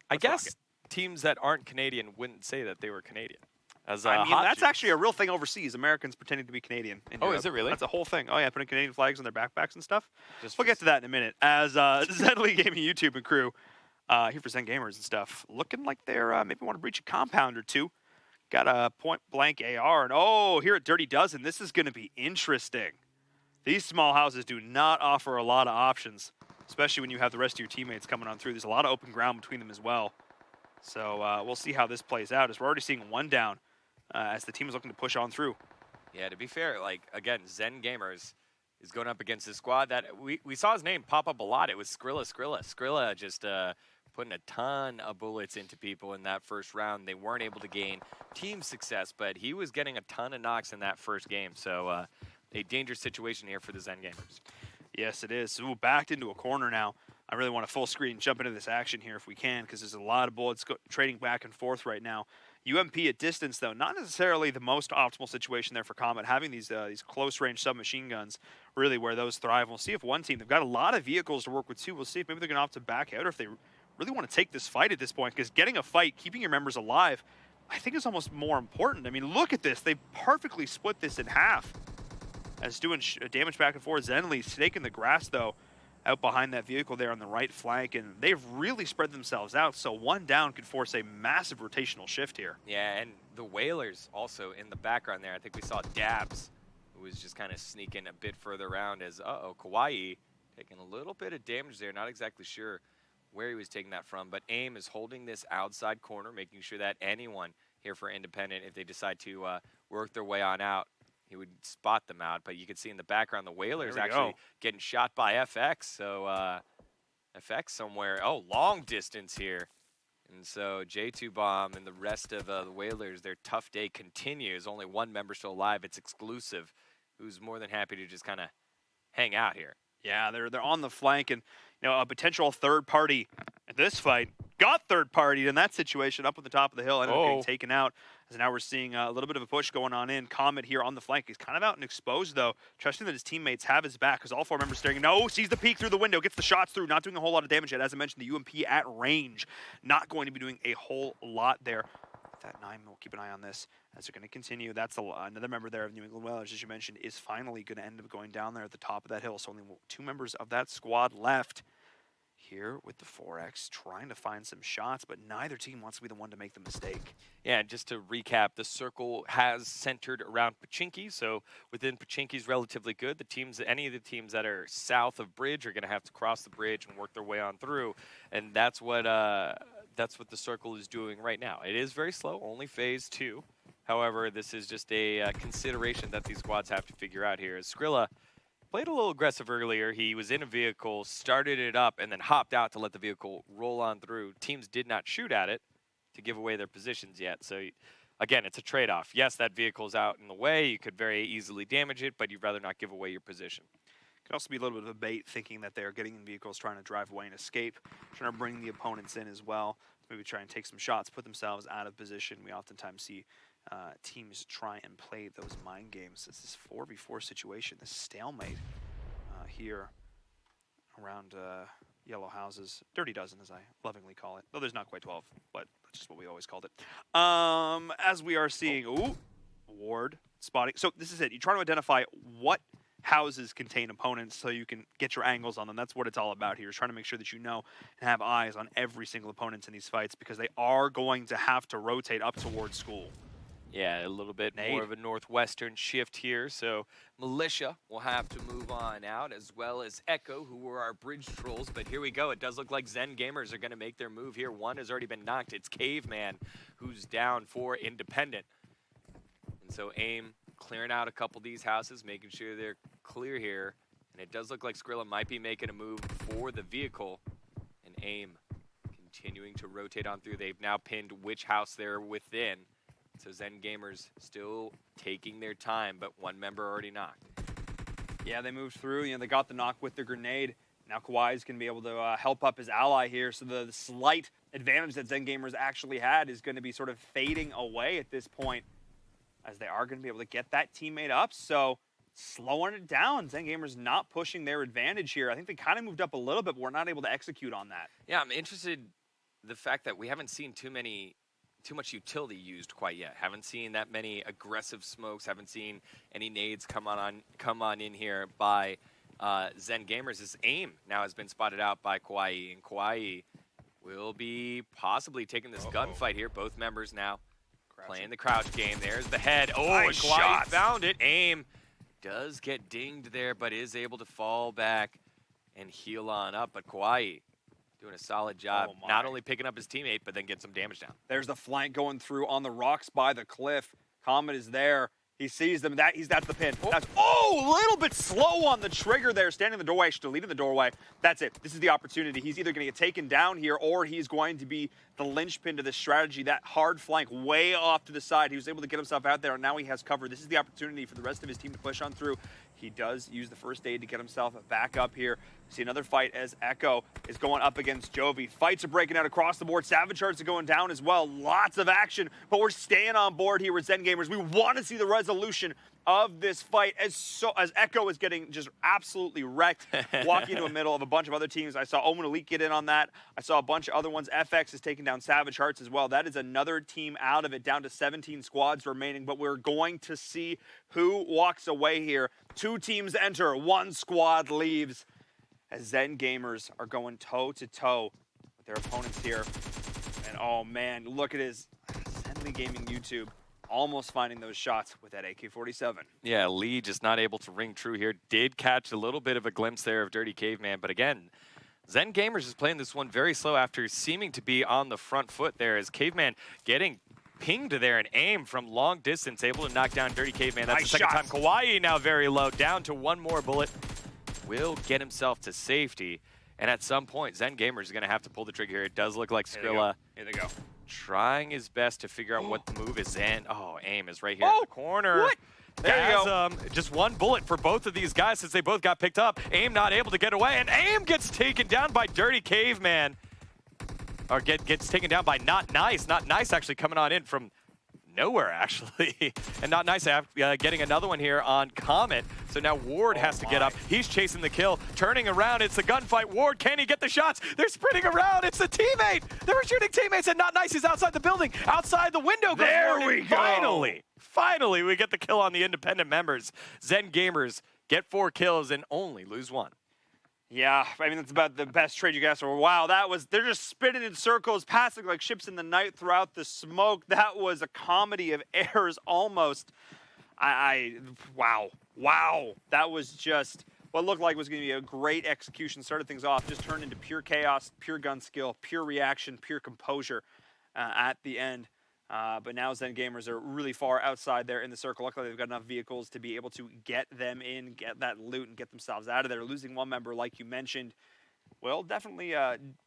I guess teams that aren't Canadian wouldn't say that they were Canadian. That's actually a real thing overseas. Americans pretending to be Canadian. Is it really? That's a whole thing. Oh, yeah, putting Canadian flags on their backpacks and stuff. We'll get to that in a minute. As Zedley Gaming YouTube and crew here for Zen Gamers and stuff, looking like they're maybe want to breach a compound or two. Got a point-blank AR. And, here at Dirty Dozen, this is going to be interesting. These small houses do not offer a lot of options. especially when you have the rest of your teammates coming on through. There's a lot of open ground between them as well. So we'll see how this plays out, as we're already seeing one down as the team is looking to push on through. Yeah, to be fair, like, again, Zen Gamers is going up against this squad that we saw his name pop up a lot. It was Skrilla. Skrilla just putting a ton of bullets into people in that first round. They weren't able to gain team success, but he was getting a ton of knocks in that first game. So a dangerous situation here for the Zen Gamers. Yes, it is. So backed into a corner now. I really want to full screen jump into this action here if we can, because there's a lot of bullets trading back and forth right now. UMP at distance, though, not necessarily the most optimal situation there for Comet, having these close-range submachine guns, really where those thrive. We'll see if one team, they've got a lot of vehicles to work with, too. We'll see if maybe they're going to opt to back out, or if they really want to take this fight at this point, because getting a fight, keeping your members alive, I think is almost more important. I mean, look at this. They perfectly split this in half. As doing damage back and forth. Zenly snaking the grass, though, out behind that vehicle there on the right flank, and they've really spread themselves out, so one down could force a massive rotational shift here. Yeah, and the Whalers also in the background there. I think we saw Dabs, who was just kind of sneaking a bit further around as, Kawaii taking a little bit of damage there. Not exactly sure where he was taking that from, but AIM is holding this outside corner, making sure that anyone here for Independent, if they decide to work their way on out, he would spot them out. But you can see in the background, the Whalers actually getting shot by FX. So FX somewhere, long distance here. And so J2 Bomb and the rest of the Whalers, their tough day continues. Only one member still alive. It's exclusive, who's more than happy to just kind of hang out here. Yeah, they're on the flank, and a potential third party in this fight got third party in that situation up at the top of the hill, ended up getting taken out. As now we're seeing a little bit of a push going on in. Comet here on the flank. He's kind of out and exposed, though, trusting that his teammates have his back, because all four members staring. No, sees the peek through the window, gets the shots through, not doing a whole lot of damage yet. As I mentioned, the UMP at range, not going to be doing a whole lot there. That 9, we'll keep an eye on this as they're going to continue. That's another member there of New England Whalers, as you mentioned, is finally going to end up going down there at the top of that hill. So only 2 members of that squad left here with the 4X, trying to find some shots, but neither team wants to be the one to make the mistake. Yeah, and just to recap, the circle has centered around Pachinki, so within Pachinki's relatively good. Any of the teams that are south of Bridge are going to have to cross the bridge and work their way on through, and that's what the circle is doing right now. It is very slow, only phase 2. However, this is just a consideration that these squads have to figure out here. As Skrilla played a little aggressive earlier. He was in a vehicle, started it up, and then hopped out to let the vehicle roll on through. Teams did not shoot at it to give away their positions yet. So, again, it's a trade-off. Yes, that vehicle's out in the way. You could very easily damage it, but you'd rather not give away your position. Could also be a little bit of a bait, thinking that they are getting in vehicles, trying to drive away and escape, trying to bring the opponents in as well. Maybe try and take some shots, put themselves out of position. We oftentimes see teams try and play those mind games. It's this 4v4 situation, this stalemate here around yellow houses. Dirty Dozen, as I lovingly call it. Though there's not quite 12, but that's just what we always called it. As we are seeing, ward spotting. So this is it. You try to identify what houses contain opponents so you can get your angles on them. That's what it's all about here, is trying to make sure that you know and have eyes on every single opponent in these fights, because they are going to have to rotate up towards school. Yeah, a little bit more of a northwestern shift here, so Militia will have to move on out, as well as Echo, who were our bridge trolls. But here we go. It does look like Zen Gamers are going to make their move here. One has already been knocked. It's Caveman, who's down for Independent. And so AIM clearing out a couple of these houses, making sure they're clear here. And it does look like Skrilla might be making a move for the vehicle. And AIM continuing to rotate on through. They've now pinned which house they're within. So Zen Gamers still taking their time, but one member already knocked. Yeah, they moved through. They got the knock with their grenade. Now Kawhi's going to be able to help up his ally here. So the slight advantage that Zen Gamers actually had is going to be sort of fading away at this point, as they are going to be able to get that teammate up. So slowing it down. Zen Gamers not pushing their advantage here. I think they kind of moved up a little bit, but we're not able to execute on that. Yeah, I'm interested in the fact that we haven't seen too much utility used quite yet. Haven't seen that many aggressive smokes. Haven't seen any nades come on in here by Zen Gamers. This AIM now has been spotted out by Kawaii, and Kawaii will be possibly taking this gunfight here. Both members now playing the crouch game. There's the head. Nice and Kawaii shot. found it. AIM does get dinged there, but is able to fall back and heal on up. But Kauai doing a solid job, Oh not my. only picking up his teammate, but then getting some damage down. There's the flank going through on the rocks by the cliff. Comet is there. He sees them. That's the pin. That's a little bit slow on the trigger there, standing in the doorway, actually leading the doorway. That's it. This is the opportunity. He's either going to get taken down here or he's going to be the linchpin to this strategy. That hard flank way off to the side. He was able to get himself out there, and now he has cover. This is the opportunity for the rest of his team to push on through. He does use the first aid to get himself back up here. See another fight as Echo is going up against Jovi. Fights are breaking out across the board. Savage Hearts are going down as well. Lots of action, but we're staying on board here with Zen Gamers. We want to see the resolution of this fight as Echo is getting just absolutely wrecked, walking into the middle of a bunch of other teams. I saw Omen Elite get in on that. I saw a bunch of other ones. FX is taking down Savage Hearts as well. That is another team out of it, down to 17 squads remaining, but we're going to see who walks away here. 2 teams enter, 1 squad leaves, as Zen Gamers are going toe-to-toe with their opponents here. And oh man, look at his Zenly Gaming YouTube. Almost finding those shots with that AK-47. Yeah, Lee just not able to ring true here. Did catch a little bit of a glimpse there of Dirty Caveman, but again, Zen Gamers is playing this one very slow after seeming to be on the front foot there, as Caveman getting pinged there and aim from long distance, able to knock down Dirty Caveman. That's Nice the second shots. time. Kauai now very low, down to 1 more bullet. Will get himself to safety, and at some point, Zen Gamers is going to have to pull the trigger here. It does look like Skrilla Here they go. trying his best to figure out what the move is in. Oh, aim is right here in the corner. What? There you go. Just 1 bullet for both of these guys since they both got picked up. Aim not able to get away, and Aim gets taken down by Dirty Caveman. Or gets taken down by Not Nice. Not Nice actually coming on in from nowhere, actually. And Not Nice getting another one here on Comet. So now Ward has to get up. He's chasing the kill, turning around. It's the gunfight. Ward, can he get the shots? They're sprinting around. It's the teammate. They were shooting teammates, and Not Nice is outside the building. Outside the window. There Ward, we and go. Finally, we get the kill on the independent members. Zen Gamers get 4 kills and only lose 1. Yeah, I mean, that's about the best trade you guys for. Wow, they're just spinning in circles, passing like ships in the night throughout the smoke. That was a comedy of errors almost. Wow. That was just what looked like was going to be a great execution. Started things off, just turned into pure chaos, pure gun skill, pure reaction, pure composure at the end. But now Zen Gamers are really far outside there in the circle. Luckily, they've got enough vehicles to be able to get them in, get that loot, and get themselves out of there. Losing 1 member, like you mentioned, will definitely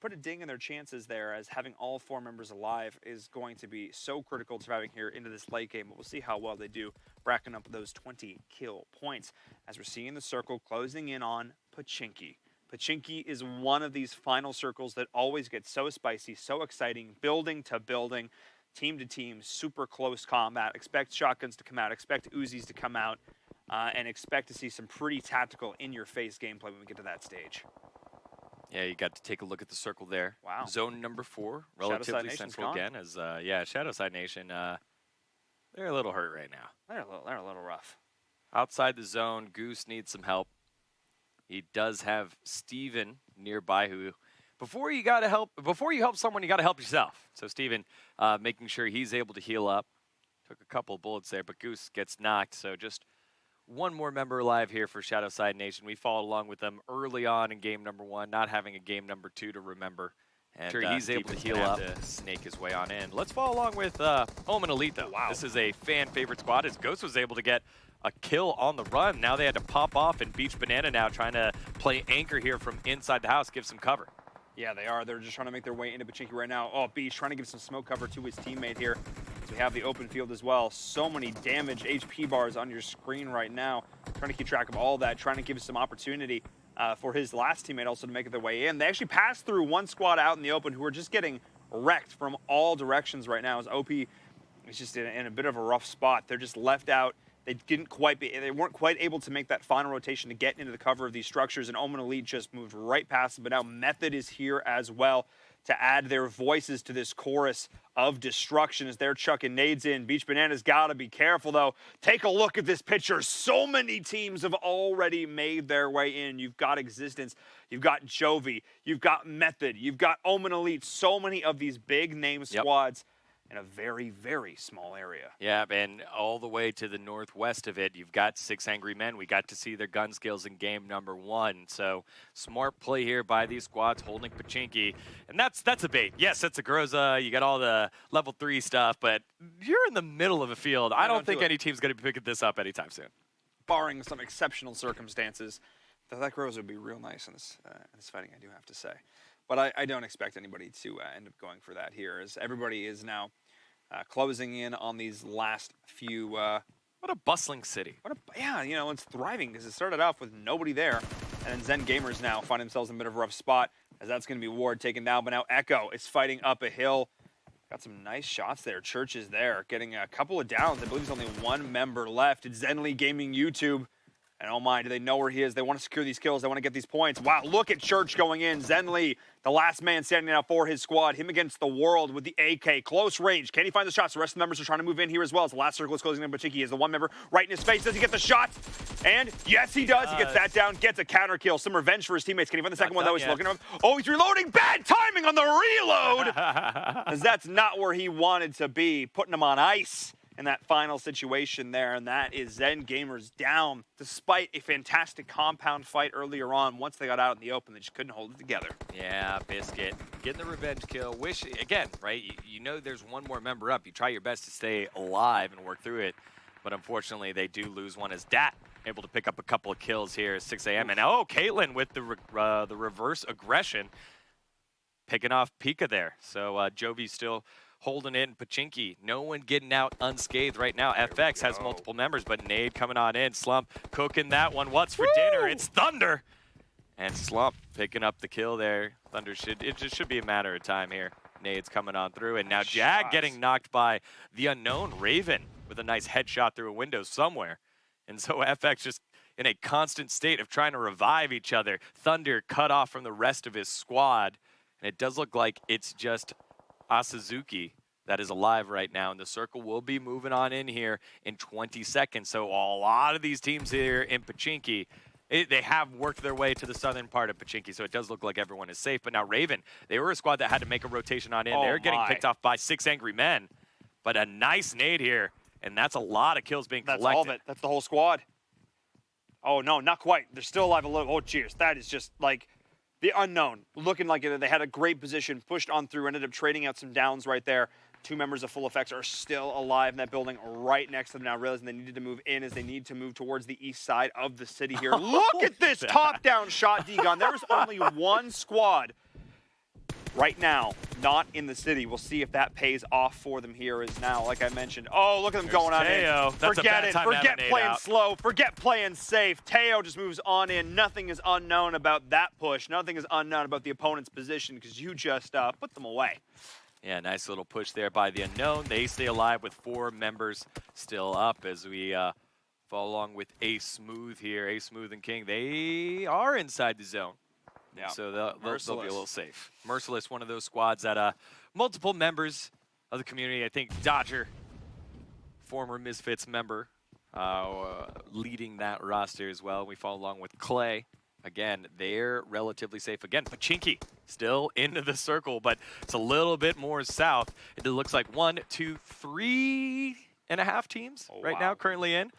put a ding in their chances there, as having all 4 members alive is going to be so critical to surviving here into this late game. But we'll see how well they do racking up those 20 kill points, as we're seeing the circle closing in on Pachinki. Pachinki is one of these final circles that always gets so spicy, so exciting, building to building, team to team, super close combat. Expect shotguns to come out, expect Uzis to come out, and expect to see some pretty tactical, in-your-face gameplay when we get to that stage. Yeah, you got to take a look at the circle there. Wow. Zone number 4, Shadowside relatively Nation's central gone. again. As Shadowside Nation, they're a little hurt right now. They're a little rough. Outside the zone, Goose needs some help. He does have Steven nearby, who before you help someone, you got to help yourself. So Steven making sure he's able to heal up. Took a couple of bullets there, but Goose gets knocked. So just 1 more member alive here for Shadowside Nation. We followed along with them early on in game number 1, not having a game number 2 to remember. And sure, he's able to heal up, to snake his way on in. Let's follow along with Omen Elite, though. Wow. This is a fan favorite squad, as Ghost was able to get a kill on the run. Now they had to pop off, and Beach Banana now trying to play anchor here from inside the house, give some cover. Yeah, they are. They're just trying to make their way into Pachinki right now. Oh, Beach trying to give some smoke cover to his teammate here. So we have the open field as well. So many damage HP bars on your screen right now. Trying to keep track of all that, trying to give some opportunity for his last teammate also to make their way in. They actually passed through 1 squad out in the open who are just getting wrecked from all directions right now, as OP is just in a bit of a rough spot. They're just left out. They weren't quite able to make that final rotation to get into the cover of these structures, and Omen Elite just moved right past them. But now Method is here as well to add their voices to this chorus of destruction as they're chucking nades in. Beach Banana's got to be careful, though. Take a look at this picture. So many teams have already made their way in. You've got Existence, you've got Jovi, you've got Method, you've got Omen Elite. So many of these big name squads in a very, very small area. Yeah, and all the way to the northwest of it, you've got 6 Angry Men. We got to see their gun skills in game number 1. So smart play here by these squads holding Pachinki. And that's a bait. Yes, that's a Groza. You got all the level 3 stuff, but you're in the middle of a field. I don't think any team's going to be picking this up anytime soon. Barring some exceptional circumstances, that Groza would be real nice in this fighting, I do have to say. But I don't expect anybody to end up going for that here, as everybody is now closing in on these last few. What a bustling city. Yeah, you know, it's thriving because it started off with nobody there. And then Zen Gamers now find themselves in a bit of a rough spot, as that's going to be Ward taken down. But now Echo is fighting up a hill. Got some nice shots there. Church is there, getting a couple of downs. I believe there's only one member left. It's Zenly Gaming YouTube. And oh my, do they know where he is? They want to secure these kills. They want to get these points. Wow, look at Church going in. Zenly, the last man standing out for his squad. Him against the world with the AK. Close range. Can he find the shots? The rest of the members are trying to move in here as well. As the last circle is closing in. Pachinki is the one member right in his face. Does he get the shot? And yes, he does. He gets that down, gets a counter kill. Some revenge for his teammates. Can he find the second one, though? He's looking at him. Oh, he's reloading. Bad timing on the reload. Because that's not where he wanted to be. Putting him on ice in that final situation there, and that is Zen Gamers down, despite a fantastic compound fight earlier on. Once they got out in the open, they just couldn't hold it together. Yeah, Biscuit getting the revenge kill. Wish, again, right, you know there's one more member up. You try your best to stay alive and work through it, but unfortunately they do lose one, as Dat able to pick up a couple of kills here at 6 a.m. And oh, Caitlyn with the reverse aggression, picking off Pika there. So Jovi still holding it, and Pachinki, no one getting out unscathed right now. FX has multiple members, but Nade coming on in. Slump cooking that one. What's for dinner? It's Thunder. And Slump picking up the kill there. Thunder it just should be a matter of time here. Nade's coming on through, and now Jag getting knocked by the unknown Raven with a nice headshot through a window somewhere. And so FX just in a constant state of trying to revive each other. Thunder cut off from the rest of his squad, and it does look like it's just Asazuki that is alive right now, and the circle will be moving on in here in 20 seconds. So a lot of these teams here in Pachinki, they have worked their way to the southern part of Pachinki, so it does look like everyone is safe. But now Raven, they were a squad that had to make a rotation on in. They're getting picked off by 6 Angry Men, but a nice nade here, and that's a lot of kills being collected. That's all of it. That's the whole squad. Oh, no, not quite. They're still alive a little. Oh, cheers. That is just like the unknown, looking like they had a great position, pushed on through, ended up trading out some downs right there. 2 members of Full Effects are still alive in that building right next to them now, realizing they needed to move in as they need to move towards the east side of the city here. Look at this top-down shot, D-Gun. There's only one squad right now not in the city. We'll see if that pays off for them here as now, like I mentioned. Oh, look at them going on in. Forget it. Forget playing slow. Forget playing safe. Teo just moves on in. Nothing is unknown about that push. Nothing is unknown about the opponent's position because you just put them away. Yeah, nice little push there by the unknown. They stay alive with 4 members still up as we follow along with Ace Smooth here. Ace Smooth and King, they are inside the zone. Yeah, so they'll be a little safe. Merciless, one of those squads that multiple members of the community, I think Dodger, former Misfits member, leading that roster as well. We follow along with Clay. Again, they're relatively safe. Again, Pachinki still into the circle, but it's a little bit more south. It looks like 1, 2, 3.5 teams now currently in.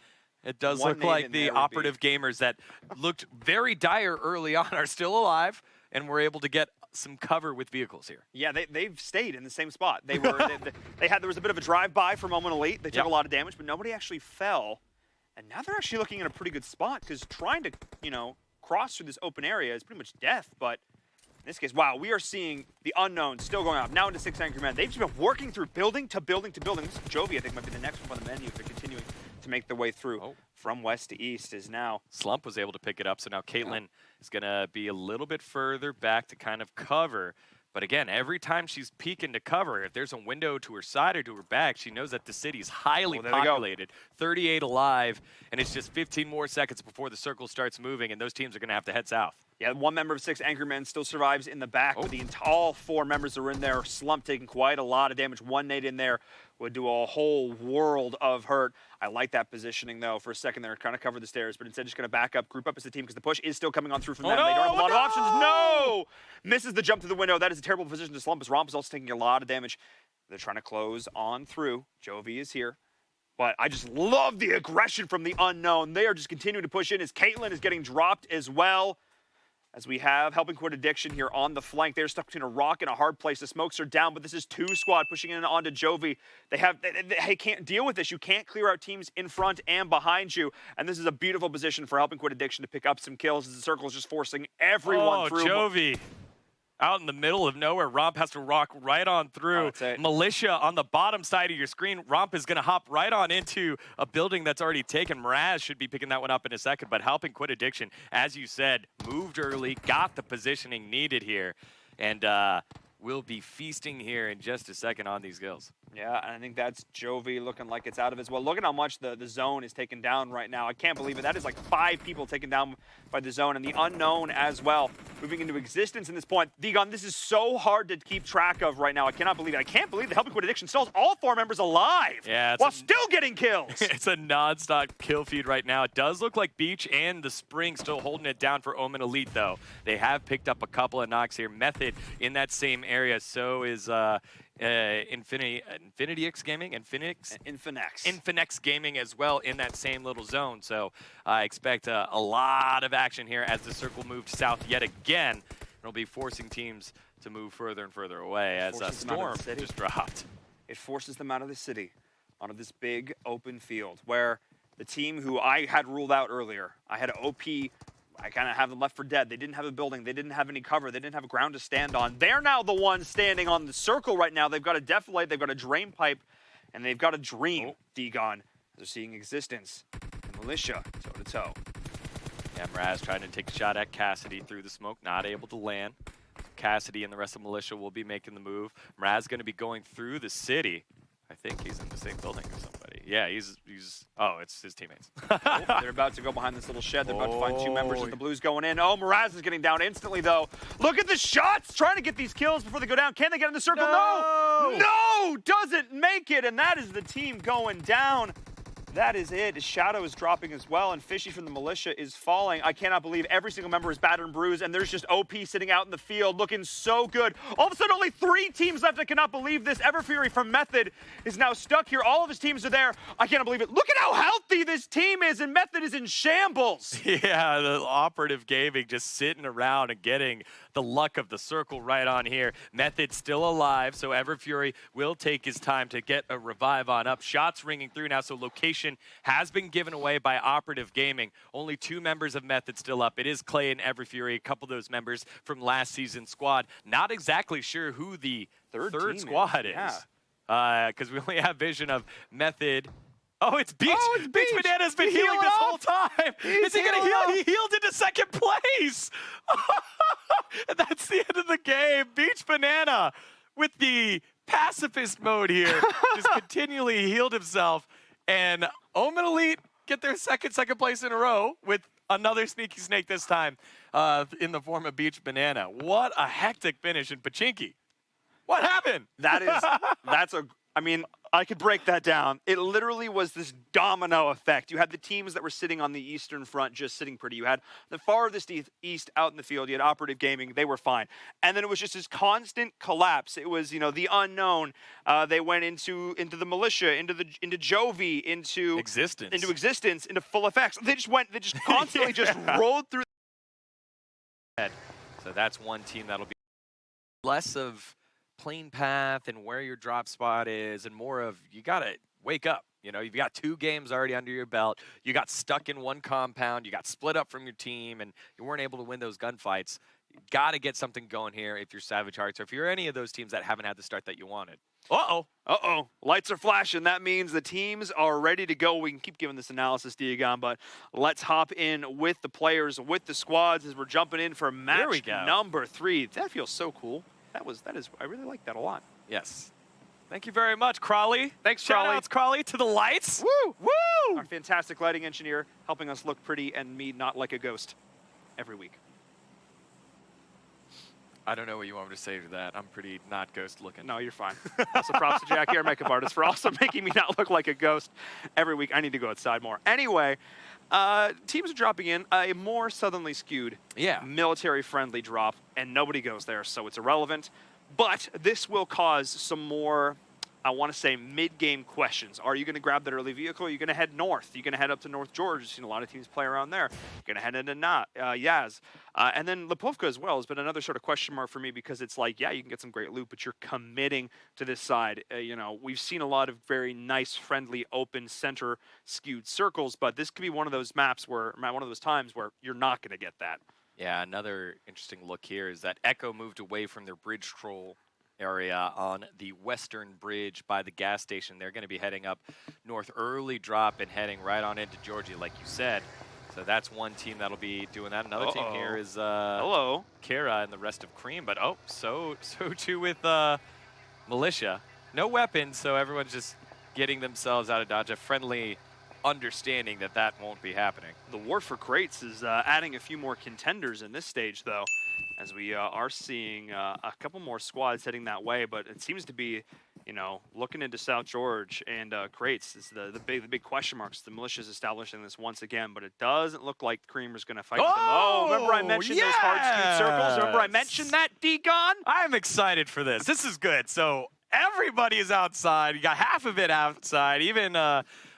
It does look like the operative gamers that looked very dire early on are still alive, and were able to get some cover with vehicles here. Yeah, they've stayed in the same spot. They were there was a bit of a drive-by for Moment Elite. They took a lot of damage, but nobody actually fell. And now they're actually looking in a pretty good spot because trying to, cross through this open area is pretty much death. But in this case, wow, we are seeing the unknown still going up. Now into 6 Angry Men. They've just been working through building to building to building. This is Jovi, I think, might be the next one on the menu if they're continuing to make their way through from west to east. Is now Slump was able to pick it up, so now Caitlyn is going to be a little bit further back to kind of cover. But again, every time she's peeking to cover, if there's a window to her side or to her back, she knows that the city's highly populated. 38 alive, and it's just 15 more seconds before the circle starts moving, and those teams are going to have to head south. Yeah, one member of 6 Angry Men still survives in the back, but all 4 members are in there. Slump taking quite a lot of damage. One nade in there would do a whole world of hurt. I like that positioning, though. For a second there, trying to cover the stairs, but instead just going to back up, group up as a team, because the push is still coming on through from them. They don't have a lot of options. No! Misses the jump to the window. That is a terrible position to Slump, as Romp is also taking a lot of damage. They're trying to close on through. Jovi is here. But I just love the aggression from the unknown. They are just continuing to push in as Caitlyn is getting dropped as well. As we have Helping Quit Addiction here on the flank. They're stuck between a rock and a hard place. The smokes are down, but this is 2 squad pushing in onto Jovi. They can't deal with this. You can't clear out teams in front and behind you. And this is a beautiful position for Helping Quit Addiction to pick up some kills as the circle is just forcing everyone through. Jovi. Out in the middle of nowhere, Romp has to rock right on through. Militia on the bottom side of your screen. Romp is going to hop right on into a building that's already taken. Mraz should be picking that one up in a second, but Helping Quit Addiction, as you said, moved early, got the positioning needed here, and we'll be feasting here in just a second on these kills. Yeah, and I think that's Jovi looking like it's out of as well. Look at how much the zone is taken down right now. I can't believe it. That is like 5 people taken down by the zone, and the unknown as well, moving into existence in this point. Degon, this is so hard to keep track of right now. I cannot believe it. I can't believe the Helping Quit Addiction still has all 4 members alive while still getting kills. It's a non-stop kill feed right now. It does look like Beach and the Spring still holding it down for Omen Elite, though. They have picked up a couple of knocks here. Method in that same area, so is Infinity Gaming, Infinex Gaming as well in that same little zone. So I expect a lot of action here as the circle moved south yet again. It'll be forcing teams to move further and further away as a Storm just dropped. It forces them out of the city onto this big open field where the team who I had ruled out earlier, I had an OP. I kind of have them left for dead. They didn't have a building. They didn't have any cover. They didn't have a ground to stand on. They're now the ones standing on the circle right now. They've got a defilade, they've got a drain pipe, and they've got a dream, Degon. They're seeing existence. And Militia, toe-to-toe. Yeah, Mraz trying to take a shot at Cassidy through the smoke, not able to land. Cassidy and the rest of Militia will be making the move. Mraz going to be going through the city. I think he's in the same building as somebody. Yeah, oh, it's his teammates. They're about to go behind this little shed. They're about to find 2 members of the Blues going in. Oh, Mraz is getting down instantly, though. Look at the shots, trying to get these kills before they go down. Can they get in the circle? No, doesn't make it, and that is the team going down. That is it. His shadow is dropping as well, and Fishy from the Militia is falling. I cannot believe every single member is battered and bruised, and there's just OP sitting out in the field looking so good. All of a sudden, only 3 teams left. I cannot believe this. Everfury from Method is now stuck here. All of his teams are there. I cannot believe it. Look at how healthy this team is, and Method is in shambles. Yeah, the Operative Gaming just sitting around and getting the luck of the circle right on here. Method still alive, so Everfury will take his time to get a revive on up. Shots ringing through now, so location has been given away by Operative Gaming. Only 2 members of Method still up. It is Clay and Everfury, a couple of those members from last season's squad. Not exactly sure who the third squad is. Because we only have vision of Method. Oh, it's Beach. Oh, it's Beach. Banana's been healing this whole time. Is he going to heal? He healed into 2nd place. And that's the end of the game. Beach Banana with the pacifist mode here. Just continually healed himself. And Omen Elite get their second place in a row with another sneaky snake this time in the form of Beach Banana. What a hectic finish in Pachinki. What happened? I mean, I could break that down. It literally was this domino effect. You had the teams that were sitting on the eastern front just sitting pretty. You had the farthest east out in the field. You had Operative Gaming. They were fine. And then it was just this constant collapse. It was, the unknown. They went into the Militia, into Jovi, into existence, into full effects. They just constantly just rolled through. So that's one team that'll be less of plane path and where your drop spot is, and more of you gotta wake up. You've got 2 games already under your belt. You got stuck in one compound. You got split up from your team, and you weren't able to win those gunfights. You got to get something going here if you're Savage Hearts, or if you're any of those teams that haven't had the start that you wanted. Lights are flashing. That means the teams are ready to go. We can keep giving this analysis, Diagon, but let's hop in with the players, with the squads, as we're jumping in for match number 3. That feels so cool. That is, I really like that a lot. Yes. Thank you very much, Crawley. Thanks, Crawley. Shoutouts, Crawley, to the lights. Woo! Woo! Our fantastic lighting engineer helping us look pretty and me not like a ghost every week. I don't know what you want me to say to that. I'm pretty not ghost looking. No, you're fine. Also, props to Jackie, our makeup artist, for also making me not look like a ghost every week. I need to go outside more. Anyway, teams are dropping in a more southernly skewed, military-friendly drop, and nobody goes there, so it's irrelevant. But this will cause some more I want to say, mid-game questions. Are you going to grab that early vehicle? Are you going to head north? Are you going to head up to North George? You've seen a lot of teams play around there. You're going to head into Yaz. And then Lipovka as well has been another sort of question mark for me because it's like, yeah, you can get some great loot, but you're committing to this side. You know, we've seen a lot of very nice, friendly, open, center-skewed circles, but this could be one of those maps where, one of those times where you're not going to get that. Yeah, another interesting look here is that Echo moved away from their bridge troll area on the western bridge by the gas station. They're going to be heading up north, early drop, and heading right on into Georgia, like you said. So that's one team that'll be doing that. Another team here is hello, Kara and the rest of Cream, but so too with Militia. No weapons, so everyone's just getting themselves out of dodge. A friendly understanding that that won't be happening. The war for crates is adding a few more contenders in this stage, though, as we are seeing a couple more squads heading that way. But it seems to be, you know, looking into South George and crates is the big question marks. The militia's establishing this once again, but it doesn't look like Creamer's going to fight with them. Oh, remember I mentioned those hard-skewed circles? Remember I mentioned that, Deacon? I'm excited for this. This is good. So everybody is outside. You got half of it outside. Even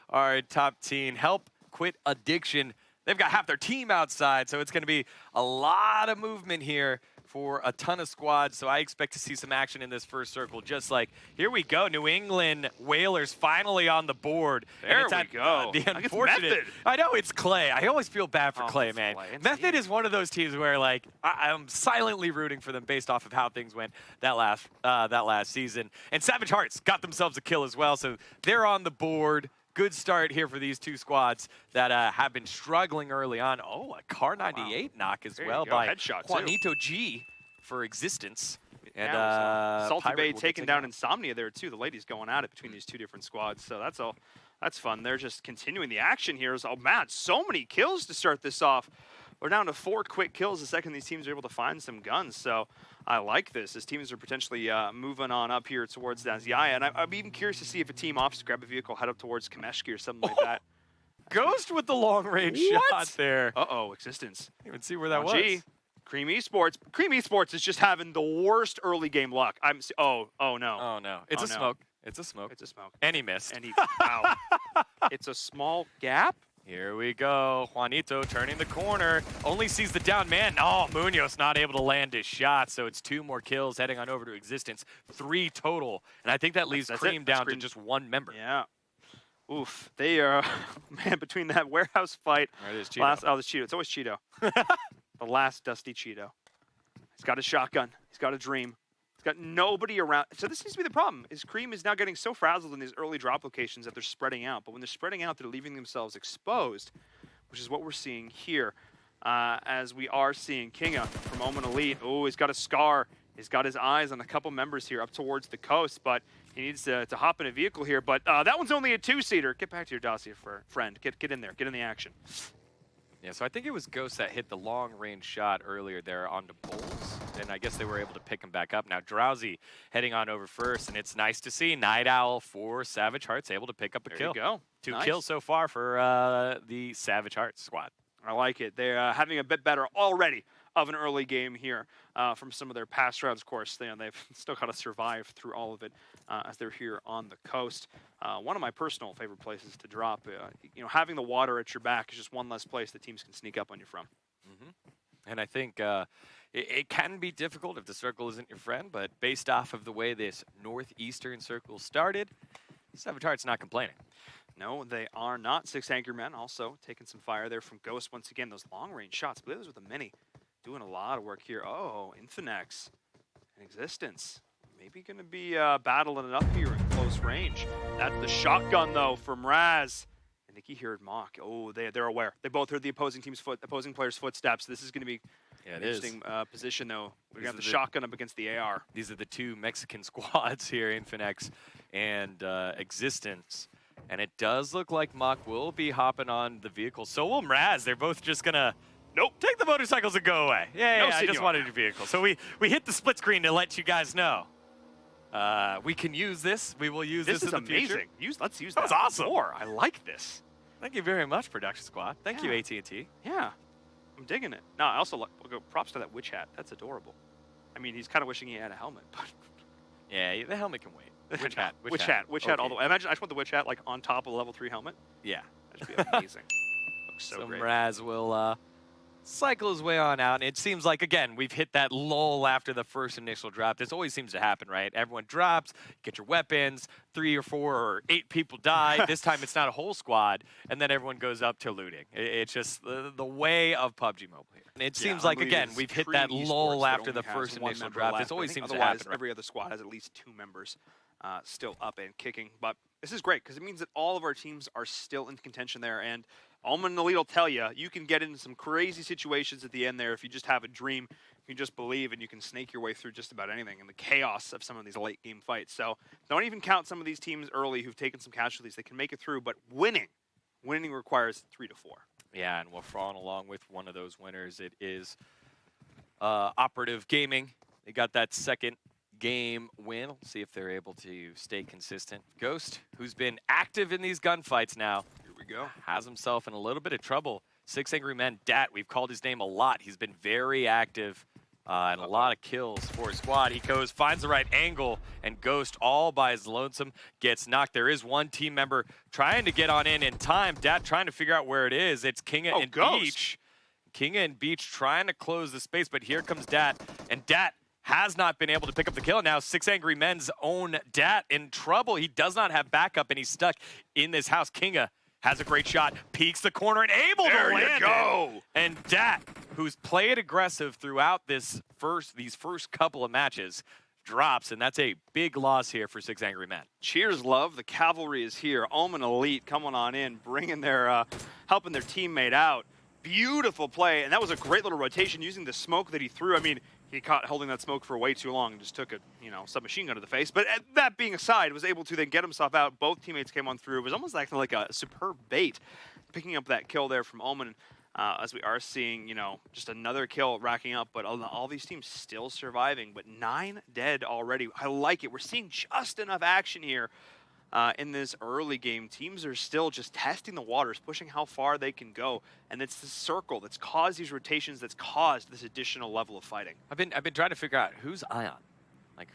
our top team, Help Quit Addiction, they've got half their team outside, so it's going to be a lot of movement here for a ton of squads. So I expect to see some action in this first circle, just like, here we go, New England Whalers finally on the board. There we go. The unfortunate, I know it's Clay. I always feel bad for Clay, man. Method is one of those teams where, like, I'm silently rooting for them based off of how things went that last season. And Savage Hearts got themselves a kill as well, so they're on the board. Good start here for these two squads that have been struggling early on. Oh, a Car 98 knock as well by Headshot Juanito G for Existence. And Salty Bay taking down Insomnia there too. The ladies going at it between these two different squads. So that's fun. They're just continuing the action here. Oh man, so many kills to start this off. We're down to 4 quick kills the second these teams are able to find some guns. So I like this as teams are potentially moving on up here towards Daziaya. And I'm even curious to see if a team opts to grab a vehicle, head up towards Kameshki or something like that. Ghost with the long range shot there. Uh-oh, Existence. Didn't even see where that was. Cream Esports. Cream Esports is just having the worst early game luck. Oh no. Oh no. It's a smoke. It's a smoke. It's a smoke. And he missed. And wow. It's a small gap. Here we go. Juanito turning the corner. Only sees the down man. Oh, Munoz not able to land his shot, so it's 2 more kills heading on over to Existence. 3 total. And I think that leaves Cream down to just 1 member. Yeah. Oof. They are, man, between that warehouse fight. Right, it's Cheeto. It's Cheeto. It's always Cheeto. The last dusty Cheeto. He's got a shotgun. He's got a dream. He's got nobody around. So this seems to be the problem, is Cream is now getting so frazzled in these early drop locations that they're spreading out. But when they're spreading out, they're leaving themselves exposed, which is what we're seeing here. As we are seeing Kinga from Omen Elite. Oh, he's got a scar. He's got his eyes on a couple members here up towards the coast, but he needs to hop in a vehicle here. But that one's only a 2-seater. Get back to your dossier, friend. Get in there. Get in the action. Yeah, so I think it was Ghost that hit the long-range shot earlier there onto Bulls, and I guess they were able to pick him back up. Now Drowsy heading on over first, and it's nice to see Night Owl for Savage Hearts able to pick up a kill. There you go. 2 kills so far for the Savage Hearts squad. I like it. They're having a bit better already of an early game here from some of their past rounds. Of course, they've still got to survive through all of it as they're here on the coast. One of my personal favorite places to drop. You know, having the water at your back is just one less place that teams can sneak up on you from. And I think it can be difficult if the circle isn't your friend, but based off of the way this northeastern circle started, Savage Hearts not complaining. No, they are not. 6 Anchormen also taking some fire there from Ghost once again. Those long-range shots, I believe those were the mini. Doing a lot of work here. Oh, Infinex in Existence. Maybe going to be battling it up here in close range. That's the shotgun, though, from Raz. I think he heard Mock. Oh, they're aware. They both heard the opposing player's footsteps. This is going to be an interesting position, though. We got the shotgun up against the AR. These are the 2 Mexican squads here, Infinex and Existence. And it does look like Mock will be hopping on the vehicle. So will Raz. They're both just going to take the motorcycles and go away. Yeah, I just wanted your vehicle. So we hit the split screen to let you guys know. We can use this. We will use this in the future. Let's use that. That was awesome. More. I like this. Thank you very much, production squad. Thank you, AT&T. Yeah, I'm digging it. No, I also we'll go props to that witch hat. That's adorable. I mean, he's kind of wishing he had a helmet, but Yeah, the helmet can wait. Witch hat. Witch hat all the way. Imagine I just want the witch hat like on top of the level 3 helmet. Yeah. That'd be amazing. Looks so great. Mraz will cycle his way on out. And it seems like, again, we've hit that lull after the first initial drop. This always seems to happen, right? Everyone drops, get your weapons, 3 or 4 or 8 people die. This time it's not a whole squad, and then everyone goes up to looting. It's just the way of PUBG Mobile here. And it seems like, again, we've hit that lull after the first initial drop. This always seems to happen. Every other squad has at least 2 members still up and kicking. But this is great because it means that all of our teams are still in contention there. And Alman and Elite will tell you, you can get into some crazy situations at the end there if you just have a dream, if you just believe, and you can snake your way through just about anything in the chaos of some of these late-game fights. So don't even count some of these teams early who've taken some casualties. They can make it through, but winning requires 3 to 4. Yeah, and we're following along with one of those winners. It is Operative Gaming. They got that second game win. We'll see if they're able to stay consistent. Ghost, who's been active in these gunfights now, Go. has himself in a little bit of trouble. 6 Angry Men, Dat, we've called his name a lot. He's been very active and a lot of kills for his squad. He goes, finds the right angle, and Ghost all by his lonesome gets knocked. There is one team member trying to get on in time. Dat trying to figure out where it is. It's Kinga and Ghost. Beach. Kinga and Beach trying to close the space, but here comes Dat, and Dat has not been able to pick up the kill. Now 6 Angry Men's own Dat in trouble. He does not have backup, and he's stuck in this house. Kinga has a great shot, peeks the corner, and able to land it. And Dat, who's played aggressive throughout these first couple of matches, drops, and that's a big loss here for 6 Angry Men. Cheers, love. The cavalry is here. Omen Elite coming on in, bringing their, helping their teammate out. Beautiful play, and that was a great little rotation using the smoke that he threw. I mean, he caught holding that smoke for way too long and just took a, submachine gun to the face. But that being aside, was able to then get himself out. Both teammates came on through. It was almost acting like a superb bait, picking up that kill there from Omen. As we are seeing, just another kill racking up, but all these teams still surviving. But 9 dead already. I like it. We're seeing just enough action here. In this early game, teams are still just testing the waters, pushing how far they can go, and it's the circle that's caused these rotations, that's caused this additional level of fighting. I've been trying to figure out who's Ion,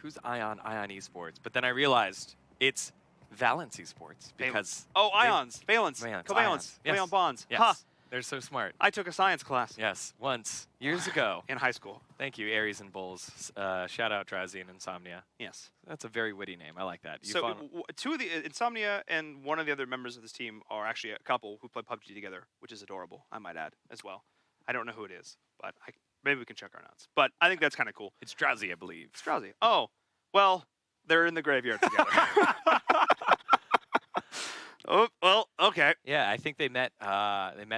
who's Ion Esports, but then I realized it's Valence Esports because Valence, covalence, yes. bonds. Yes. Huh. They're so smart. I took a science class. Yes, once years ago in high school. Thank you, Aries and Bulls. Shout out Drowsy and Insomnia. Yes, that's a very witty name. I like that. So 2 of the Insomnia and one of the other members of this team are actually a couple who play PUBG together, which is adorable. I might add as well. I don't know who it is, but maybe we can check our notes. But I think that's kind of cool. It's Drowsy, I believe. It's Drowsy. Oh, well, they're in the graveyard together. Oh, well, okay. Yeah, I think they met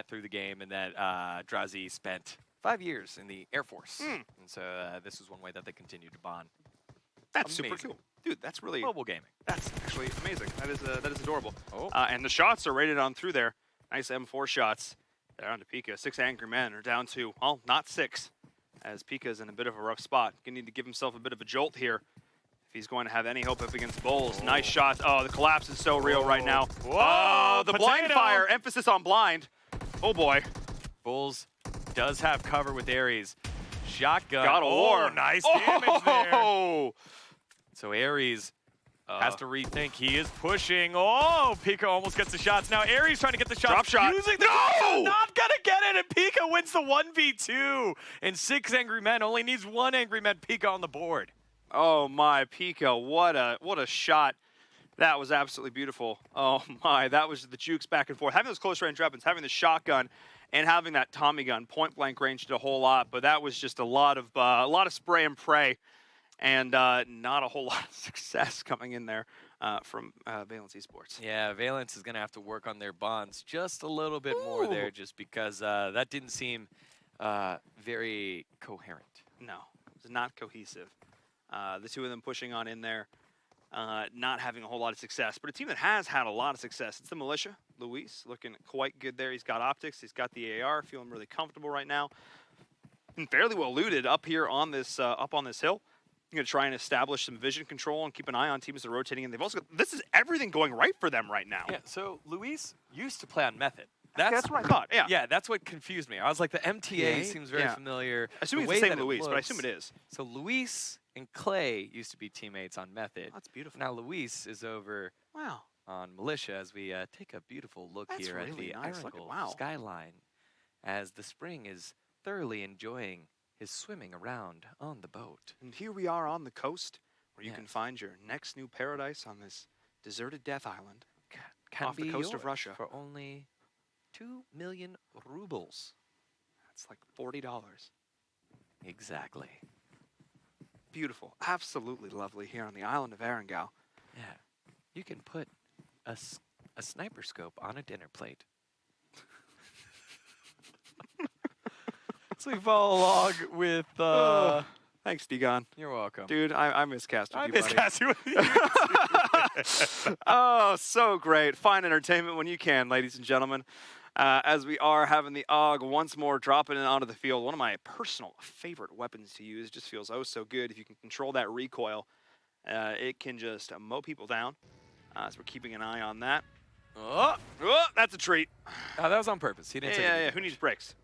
through the game, and that Drowsy spent 5 years in the Air Force. And so this is one way that they continue to bond. That's amazing. super cool. Dude, that's really... Mobile gaming. That's actually amazing. That is adorable. Oh. And the shots are rated on through there. Nice M4 shots. They're on to Pika. 6 Angry Men are down to, well, not 6, as Pika's in a bit of a rough spot. Gonna need to give himself a bit of a jolt here if he's going to have any hope up against Bulls. Nice shots. Oh, the collapse is so real right now. Whoa, the blind fire. Emphasis on blind. Oh, boy. Bulls does have cover with Aries. Shotgun. Got a war. Nice damage there. So Aries has to rethink. He is pushing. Oh, Pika almost gets the shots. Now Aries trying to get the shots. Drop shot. Using the not going to get it, and Pika wins the 1v2. And 6 Angry Men only needs 1 Angry Men. Pika on the board. Oh my, Pika, what a shot. That was absolutely beautiful. Oh my, that was the jukes back and forth. Having those close range weapons, having the shotgun, and having that Tommy gun, point blank range did a whole lot, but that was just a lot of spray and pray, and not a whole lot of success coming in there from Valence Esports. Yeah, Valence is going to have to work on their bonds just a little bit more there, just because that didn't seem very coherent. No, it was not cohesive. The 2 of them pushing on in there, not having a whole lot of success. But a team that has had a lot of success, it's the Militia. Luis looking quite good there. He's got optics. He's got the AR, feeling really comfortable right now. And fairly well looted up here on this up on this hill. I'm going to try and establish some vision control and keep an eye on teams that are rotating. And they've also got, this is everything going right for them right now. Yeah, so Luis used to play on Method. That's what I thought, yeah. Yeah, that's what confused me. I was like, the MTA seems very familiar. Assuming it's the same Luis, but I assume it is. So Luis and Clay used to be teammates on Method. That's beautiful. Now Luis is over Wow. on Militia as we take a beautiful look That's here at really the nice. Look at- Irongold wow. skyline as the spring is thoroughly enjoying his swimming around on the boat. And here we are on the coast where you can Yes. find your next new paradise on this deserted death island. Can Off the be coast of yours Russia. for only 2 million rubles. That's like $40. Exactly. Beautiful. Absolutely lovely here on the island of Erangel. Yeah. You can put a sniper scope on a dinner plate. So we follow along with. Thanks, Degon. You're welcome. Dude, I miscast with I you, miss buddy. Cassie with you. Oh, so great. Fine entertainment when you can, ladies and gentlemen. As we are having the AUG once more dropping it onto the field. One of my personal favorite weapons to use. Just feels oh so good. If you can control that recoil, it can just mow people down. So we're keeping an eye on that. Oh, that's a treat. That was on purpose. He didn't take Yeah. it. Who needs brakes?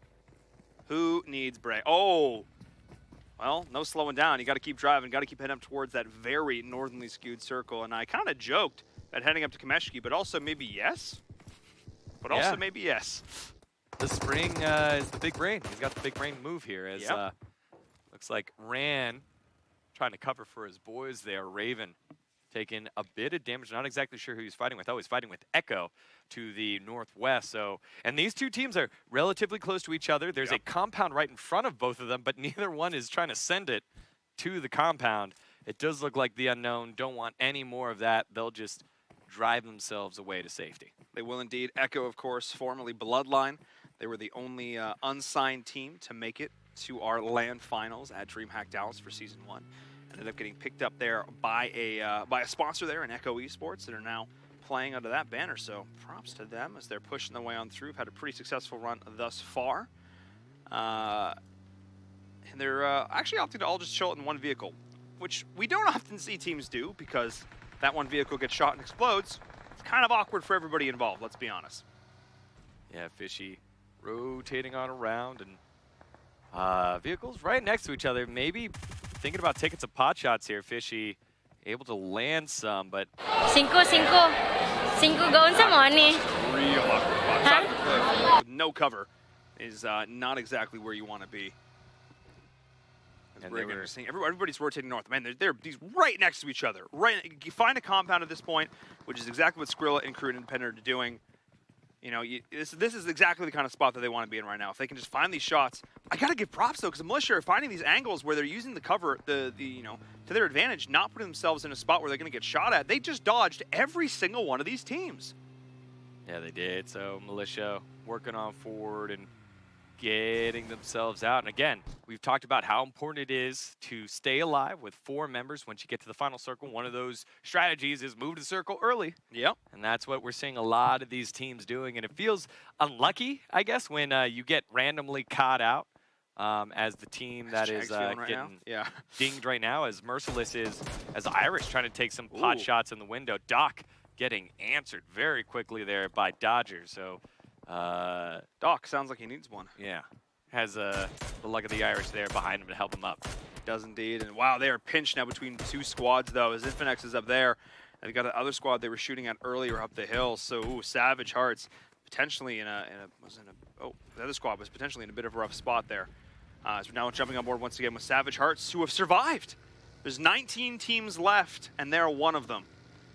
Who needs brake? Oh, well, no slowing down. You got to keep driving. Got to keep heading up towards that very northerly skewed circle. And I kind of joked at heading up to Kameshki, but also maybe yes. But also Yeah. maybe yes. The spring is the big brain. He's got the big brain move here as Yep. looks like Ran trying to cover for his boys there. Raven taking a bit of damage. Not exactly sure who he's fighting with. Oh, he's fighting with Echo to the northwest. So, and these two teams are relatively close to each other. There's a compound right in front of both of them, but neither one is trying to send it to the compound. It does look like the Unknown don't want any more of that. They'll just drive themselves away to safety. They will indeed. Echo, of course, formerly Bloodline. They were the only unsigned team to make it to our LAN finals at DreamHack Dallas for Season 1. Ended up getting picked up there by a sponsor there in Echo Esports that are now playing under that banner. So props to them as they're pushing their way on through. Had a pretty successful run thus far. And they're actually opting to all just chill it in one vehicle, which we don't often see teams do because that one vehicle gets shot and explodes. It's kind of awkward for everybody involved, let's be honest. Yeah, Fishy rotating on around and vehicles right next to each other. Maybe thinking about taking some pot shots here. Fishy able to land some, but Cinco going sa money. Real awkward. Side of the cliff with no cover is not exactly where you want to be. And We're they again were- seeing everybody's rotating north. Man, they're these right next to each other. Right, you find a compound at this point, which is exactly what Skrilla and Crew and Independent are doing. You know, this is exactly the kind of spot that they want to be in right now. If they can just find these shots, I gotta give props though, because the militia are finding these angles where they're using the cover, to their advantage, not putting themselves in a spot where they're gonna get shot at. They just dodged every single one of these teams. yeah, they did. So Militia working on forward and getting themselves out. And again, we've talked about how important it is to stay alive with 4 members once you get to the final circle. One of those strategies is move to the circle early. Yep. And that's what we're seeing a lot of these teams doing. And it feels unlucky, I guess, when you get randomly caught out as the team that is Jags feeling right now. getting Yeah. dinged right now, as Merciless is, as Irish trying to take some pot Ooh. shots in the window. Doc getting answered very quickly there by Dodger. So, Doc sounds like he needs one. yeah, has the luck of the Irish there behind him to help him up. Does indeed. And wow, they are pinched now between 2 squads though, as Infinex is up there. And they got the other squad they were shooting at earlier up the hill. So ooh, Savage Hearts potentially the other squad was potentially in a bit of a rough spot there. So now jumping on board once again with Savage Hearts, who have survived. There's 19 teams left, and they're one of them.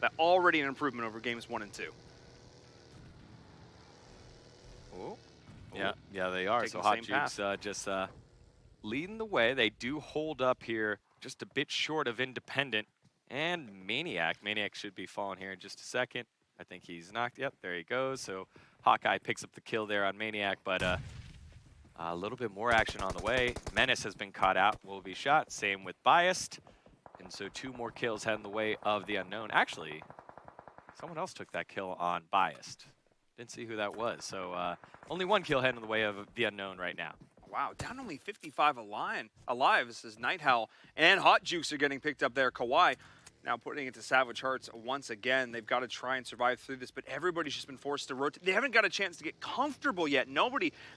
That already an improvement over games 1 and 2. Oh, yeah, they are. Taking So the Hot same Jukes just leading the way. They do hold up here, just a bit short of Independent and Maniac. Maniac should be falling here in just a second. I think he's knocked. Yep, there he goes. So Hawkeye picks up the kill there on Maniac, but a little bit more action on the way. Menace has been caught out, will be shot. Same with Biased. And so 2 more kills heading the way of the Unknown. Actually, someone else took that kill on Biased. Didn't see who that was. So only 1 kill heading the way of the Unknown right now. Wow, down only 55 alive. This is Night Howl and Hot Jukes are getting picked up there. Kawhi Now putting it to Savage Hearts once again. They've got to try and survive through this, but everybody's just been forced to rotate. They haven't got a chance to get comfortable yet.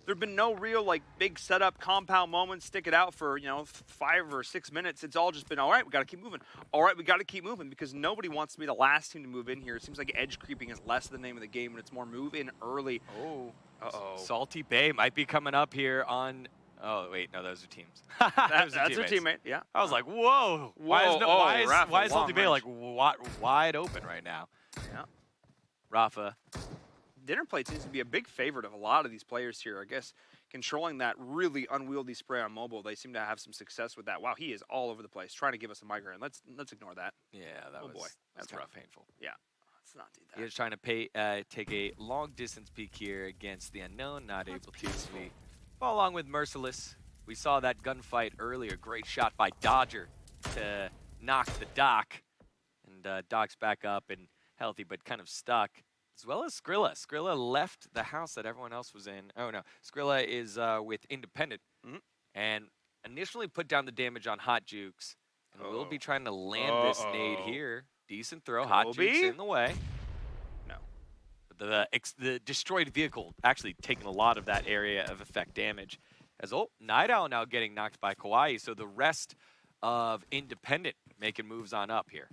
There've been no real like big setup compound moments, stick it out for, 5 or 6 minutes. It's all just been, all right, we got to keep moving. All right, we got to keep moving because nobody wants to be the last team to move in here. It seems like edge creeping is less the name of the game and it's more move in early. Oh, uh-oh. Salty Bay might be coming up here on. Oh wait, no, those are teams. That's their teammate. Yeah. I was like, whoa. Why is Salty Bay like wide open right now? Yeah. Rafa. Dinner Plate seems to be a big favorite of a lot of these players here. I guess controlling that really unwieldy spray on mobile, they seem to have some success with that. Wow, he is all over the place, trying to give us a migraine. Let's ignore that. Yeah, that was. Boy, that's kind rough, painful. Yeah, let's not do that. He's trying to take a long distance peek here against the unknown, not able to. We follow along with Merciless. We saw that gunfight earlier. Great shot by Dodger to knock the Doc, and Doc's back up and healthy, but kind of stuck. As well as Skrilla. Skrilla left the house that everyone else was in. Oh, no. Skrilla is with Independent and initially put down the damage on Hot Jukes. And we'll be trying to land this nade here. Decent throw. Hot Jukes in the way. No. But the destroyed vehicle actually taking a lot of that area of effect damage. As Night Owl now getting knocked by Kawaii. So the rest of Independent making moves on up here.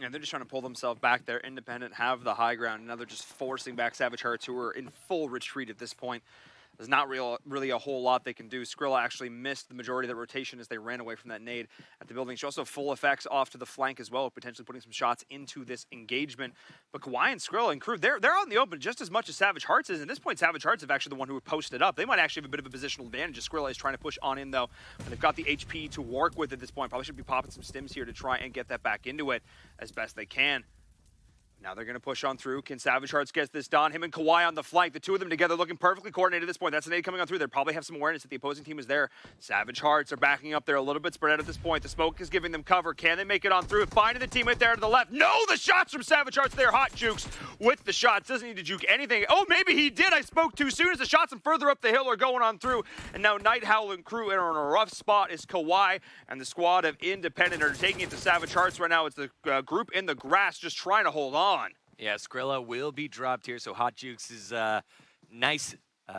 And they're just trying to pull themselves back there. Independent have the high ground. Now they're just forcing back Savage Hearts, who are in full retreat at this point. There's not really a whole lot they can do. Skrilla actually missed the majority of the rotation as they ran away from that nade at the building. She also full effects off to the flank as well, potentially putting some shots into this engagement. But Kawaii and Skrilla and crew, they're out in the open just as much as Savage Hearts is. At this point, Savage Hearts have actually the one who posted up. They might actually have a bit of a positional advantage as Skrilla is trying to push on in, though. But they've got the HP to work with at this point. Probably should be popping some stims here to try and get that back into it as best they can. Now they're going to push on through. Can Savage Hearts get this done? Him and Kawaii on the flank. The two of them together looking perfectly coordinated at this point. That's an nade coming on through. They probably have some awareness that the opposing team is there. Savage Hearts are backing up there a little bit spread out at this point. The smoke is giving them cover. Can they make it on through? Finding the teammate there to the left. No, the shots from Savage Hearts there. Hot Jukes with the shots. Doesn't need to juke anything. Oh, maybe he did. I spoke too soon as the shots from further up the hill are going on through. And now Night Howl and crew are in a rough spot is Kawaii and the squad of Independent are taking it to Savage Hearts right now. It's the group in the grass just trying to hold on. Yeah, Skrilla will be dropped here, so Hot Jukes' nice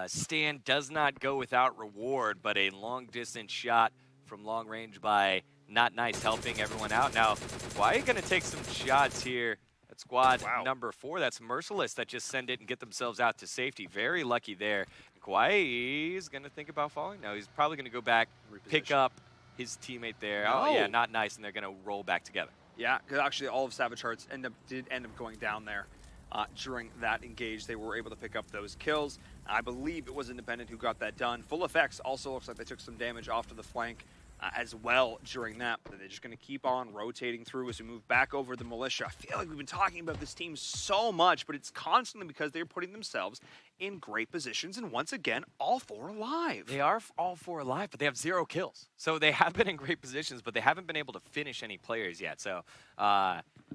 stand does not go without reward, but a long-distance shot from long range by Not Nice helping everyone out. Now, why are you going to take some shots here at squad number 4? That's Merciless that just send it and get themselves out to safety. Very lucky there. Kawaii is going to think about falling. No, he's probably going to go back, pick up his teammate there. No. Oh, yeah, Not Nice, and they're going to roll back together. Yeah, because actually all of Savage Hearts did end up going down there during that engage. They were able to pick up those kills. I believe it was Independent who got that done. Full effects also looks like they took some damage off to the flank as well during that. But they're just going to keep on rotating through as we move back over the Militia. I feel like we've been talking about this team so much, but it's constantly because they're putting themselves in great positions. And once again, all 4 alive. They are all 4 alive, but they have 0 kills. So they have been in great positions, but they haven't been able to finish any players yet. So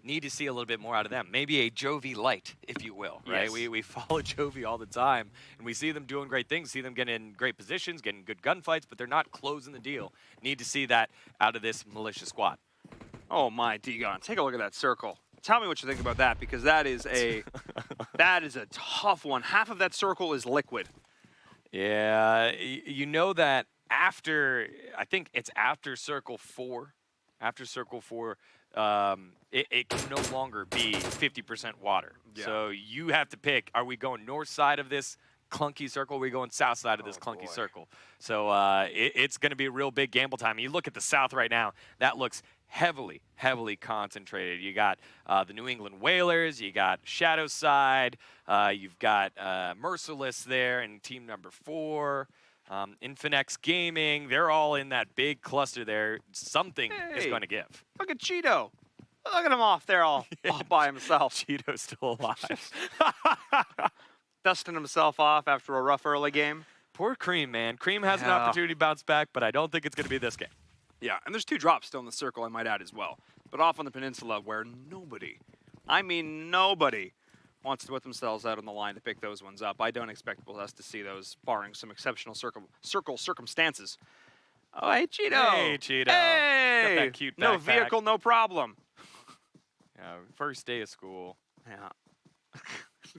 need to see a little bit more out of them. Maybe a Jovi light, if you will, right? Yes. We follow Jovi all the time, and we see them doing great things, see them getting in great positions, getting good gunfights, but they're not closing the deal. Need to see that out of this Militia squad. Oh my Dagon, take a look at that circle. Tell me what you think about that, because that is a tough one. Half of that circle is liquid. Yeah, you know that after, I think it's after Circle 4. After Circle 4, it can no longer be 50% water. Yeah. So you have to pick, are we going north side of this clunky circle, or are we going south side of this clunky circle? So it's going to be a real big gamble time. You look at the south right now, that looks heavily concentrated. You got the New England Whalers, you got Shadow Side, you've got Merciless there in team number 4. Infinex Gaming, they're all in that big cluster there. Something is going to give. Look at Cheeto. Look at him off there all by himself. Cheeto's still alive. Dusting himself off after a rough early game. Poor Cream, man. Cream has an opportunity to bounce back, but I don't think it's going to be this game. Yeah, and there's 2 drops still in the circle, I might add as well. But off on the peninsula where nobody, I mean nobody, wants to put themselves out on the line to pick those ones up. I don't expect us to see those, barring some exceptional circle circumstances. Oh, hey, Cheeto. Hey, Cheeto. Hey. Got that cute no backpack. vehicle, no problem. First day of school. Yeah.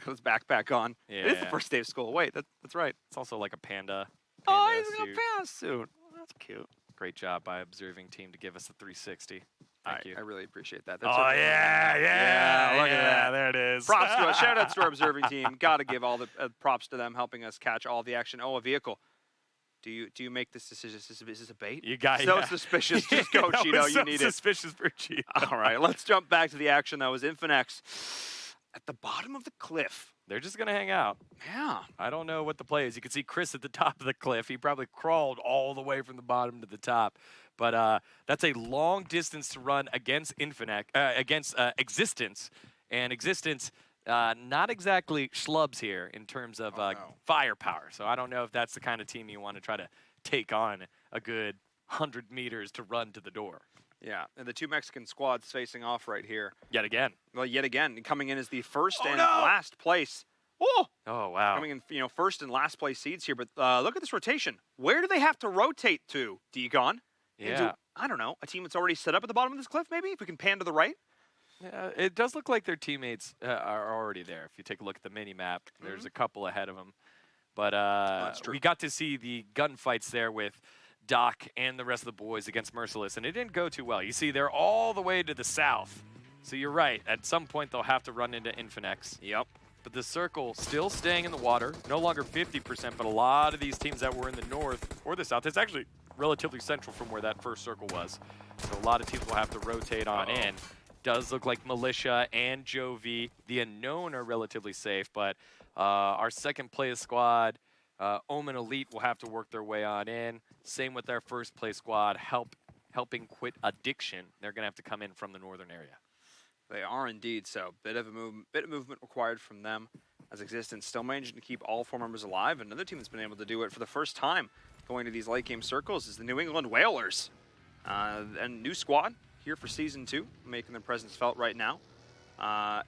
Got his backpack on. Yeah. It is the first day of school. Wait, that's right. It's also like a panda. Oh, he's got a suit. panda suit. Oh, that's cute. Great job by observing team to give us a 360. Thank you. I really appreciate that. Oh, certainly- yeah, look at that. There it is. Props to us. Shout out to our observing team. Got to give all the props to them, helping us catch all the action. Oh, a vehicle. Do you make this decision? Is this a bait? You got So suspicious. Just go, That Cheeto. was You so need it. suspicious for Cheeto. All right, let's jump back to the action that was Infinex at the bottom of the cliff. They're just going to hang out. Yeah. I don't know what the play is. You can see Chris at the top of the cliff. He probably crawled all the way from the bottom to the top. But that's a long distance to run against Existence. And Existence, not exactly schlubs here in terms of firepower. So I don't know if that's the kind of team you want to try to take on a good 100 meters to run to the door. Yeah, and the two Mexican squads facing off right here. Yet again. Well, yet again, coming in as the first and last place. Oh! Oh, wow. Coming in, first and last place seeds here. But look at this rotation. Where do they have to rotate to, Degon? Yeah. Into, I don't know, a team that's already set up at the bottom of this cliff, maybe? If we can pan to the right? Yeah, it does look like their teammates are already there. If you take a look at the mini-map, there's a couple ahead of them. But we got to see the gunfights there with Doc and the rest of the boys against Merciless, and it didn't go too well. You see, they're all the way to the south. So you're right. At some point, they'll have to run into Infinex. Yep. But the circle still staying in the water, no longer 50%, but a lot of these teams that were in the north or the south, it's actually relatively central from where that first circle was. So a lot of teams will have to rotate on in. Does look like Militia and Jovi, the Unknown, are relatively safe, but our second place squad, Omen Elite, will have to work their way on in. Same with our first place squad, helping quit Addiction. They're going to have to come in from the northern area. They are indeed, so bit of movement required from them as Existence still managing to keep all 4 members alive. Another team that's been able to do it for the first time going to these late game circles is the New England Whalers. And new squad here for Season 2, making their presence felt right now.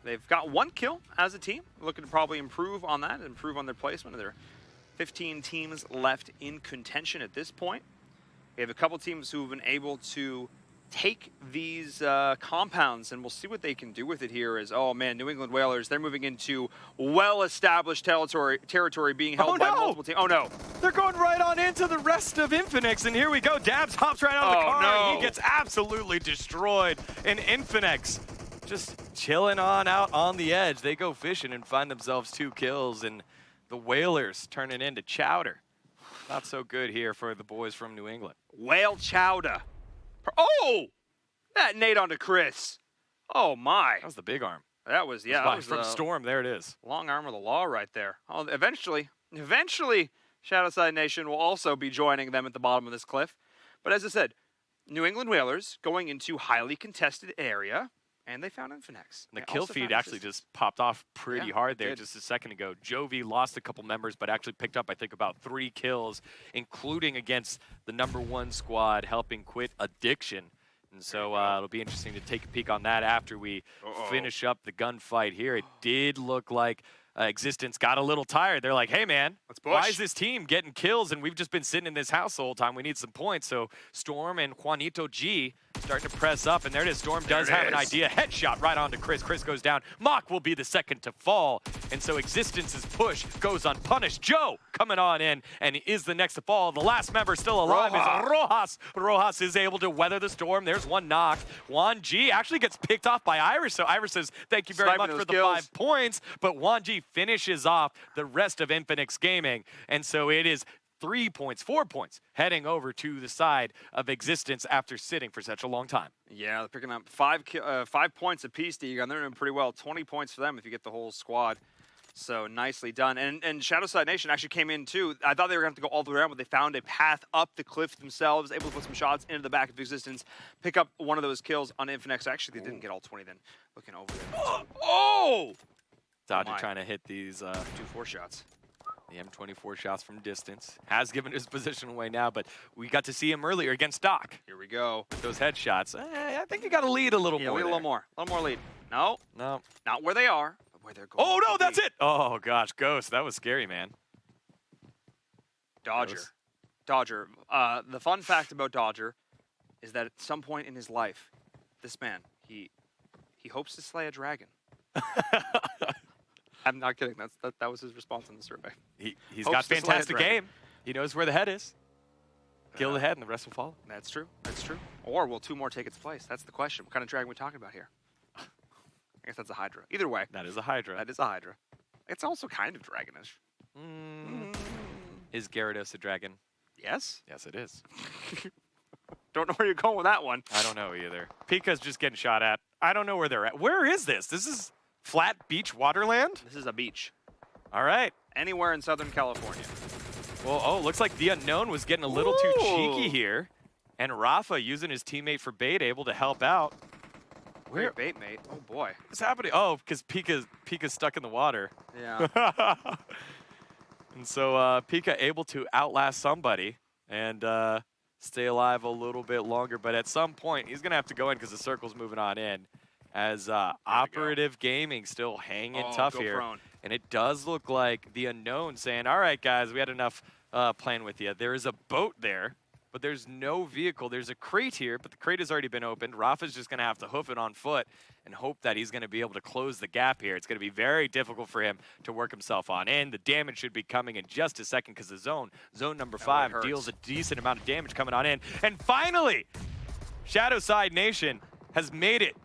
They've got 1 kill as a team, looking to probably improve on that, improve on their placement. There are 15 teams left in contention at this point. We have a couple teams who have been able to take these compounds, and we'll see what they can do with it here. Oh man, New England Whalers, they're moving into well-established territory being held by multiple teams. Oh no. They're going right on into the rest of Infinex, and here we go. Dabs hops right out of the car, and he gets absolutely destroyed. And Infinex just chilling on out on the edge. They go fishing and find themselves 2 kills, and the Whalers turning into chowder. Not so good here for the boys from New England. Whale chowder. Oh! That nade onto Chris. Oh my. That was the big arm. That was, yeah. That was from Storm, there it is. Long arm of the law right there. Oh, eventually, Shadowside Nation will also be joining them at the bottom of this cliff. But as I said, New England Whalers going into highly contested area, and they found Infinex. The kill feed actually just popped off pretty hard there just a second ago. Jovi lost a couple members, but actually picked up, I think, about 3 kills, including against the #1 squad, helping quit Addiction. And so it'll be interesting to take a peek on that after we finish up the gunfight here. It did look like Existence got a little tired. They're like, hey, man, why is this team getting kills and we've just been sitting in this house the whole time? We need some points. So Storm and Juanito G starting to press up, and there it is. Storm does have an idea. Headshot right onto Chris. Chris goes down. Mock will be the second to fall. And so Existence's push goes unpunished. Joe coming on in and is the next to fall. The last member still alive is Rojas. Rojas is able to weather the storm. There's 1 knock. Juan G actually gets picked off by Iris. So Iris says, thank you very much for the 5 points. But Juan G finishes off the rest of Infinex Gaming. And so it is 3 points, 4 points, heading over to the side of Existence after sitting for such a long time. Yeah, they're picking up 5 points apiece, Degon. They're doing pretty well. 20 points for them if you get the whole squad. So nicely done. And Shadowside Nation actually came in too. I thought they were going to have to go all the way around, but they found a path up the cliff themselves, able to put some shots into the back of Existence, pick up one of those kills on Infinex. Actually, they didn't get all 20 then. Looking over there. Oh! Dodger trying to hit these 2 4 shots. The M24 shots from distance. Has given his position away now, but we got to see him earlier against Doc. Here we go. With those headshots. I think you got to lead a little more. Yeah, a little more. A little more lead. No. No. Not where they are, but where they're going. Oh, no, that's it. Oh, gosh. Ghost. That was scary, man. Dodger. Dodger. The fun fact about Dodger is that at some point in his life, this man, he hopes to slay a dragon. I'm not kidding. That was his response in the survey. He's Hopes got to slay a fantastic dragon. aim. He knows where the head is. Kill the head and the rest will follow. That's true. That's true. Or will 2 more take its place? That's the question. What kind of dragon are we talking about here? I guess that's a Hydra. Either way. That is a Hydra. That is a Hydra. It's also kind of dragonish. Is Gyarados a dragon? Yes? Yes, it is. Don't know where you're going with that one. I don't know either. Pika's just getting shot at. I don't know where they're at. Where is this? This is flat beach waterland? This is a beach. All right. Anywhere in Southern California. Well, oh, looks like the Unknown was getting a little too cheeky Ooh. here. And Rafa, using his teammate for bait, able to help out. Where bait, mate? Oh, boy. What's happening? Oh, because Pika's stuck in the water. Yeah. And so Pika able to outlast somebody and stay alive a little bit longer. But at some point, he's going to have to go in because the circle's moving on in. As Operative Gaming still hanging tough here. Prone. And it does look like the Unknown saying, all right, guys, we had enough playing with you. There is a boat there, but there's no vehicle. There's a crate here, but the crate has already been opened. Rafa's just going to have to hoof it on foot and hope that he's going to be able to close the gap here. It's going to be very difficult for him to work himself on in. The damage should be coming in just a second because the zone number 5, deals a decent amount of damage coming on in. And finally, Shadowside Nation has made it.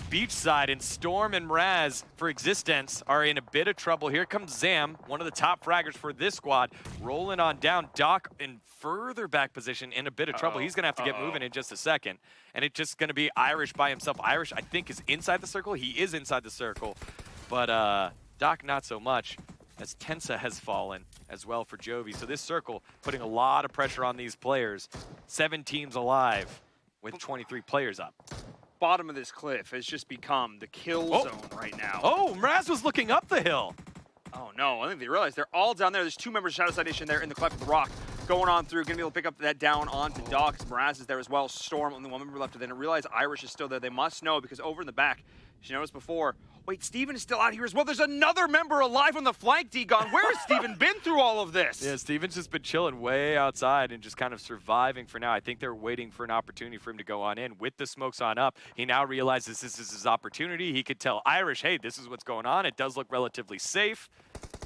Beachside, and Storm and Raz for existence are in a bit of trouble. Here comes Zam, one of the top fraggers for this squad, rolling on down. Doc in further back position in a bit of trouble. He's going to have to get moving in just a second. And it's just going to be Irish by himself. Irish, I think, is inside the circle. He is inside the circle. But Doc, not so much, as Tensa has fallen as well for Jovi. So this circle putting a lot of pressure on these players. 7 teams alive with 23 players up. Bottom of this cliff has just become the kill zone right now. Oh, Mraz was looking up the hill. Oh, no. I think they realize they're all down there. There's 2 members of Shadowside Nation there in the cleft of the rock. Going on through, going to be able to pick up that down onto Doc. Mraz is there as well. Storm, only 1 member left. They didn't realize Irish is still there. They must know because over in the back, she noticed before, wait, Steven is still out here as well. There's another member alive on the flank, D-Gon. Where has Steven been through all of this? Yeah, Steven's just been chilling way outside and just kind of surviving for now. I think they're waiting for an opportunity for him to go on in. With the smokes on up, he now realizes this is his opportunity. He could tell Irish, hey, this is what's going on. It does look relatively safe.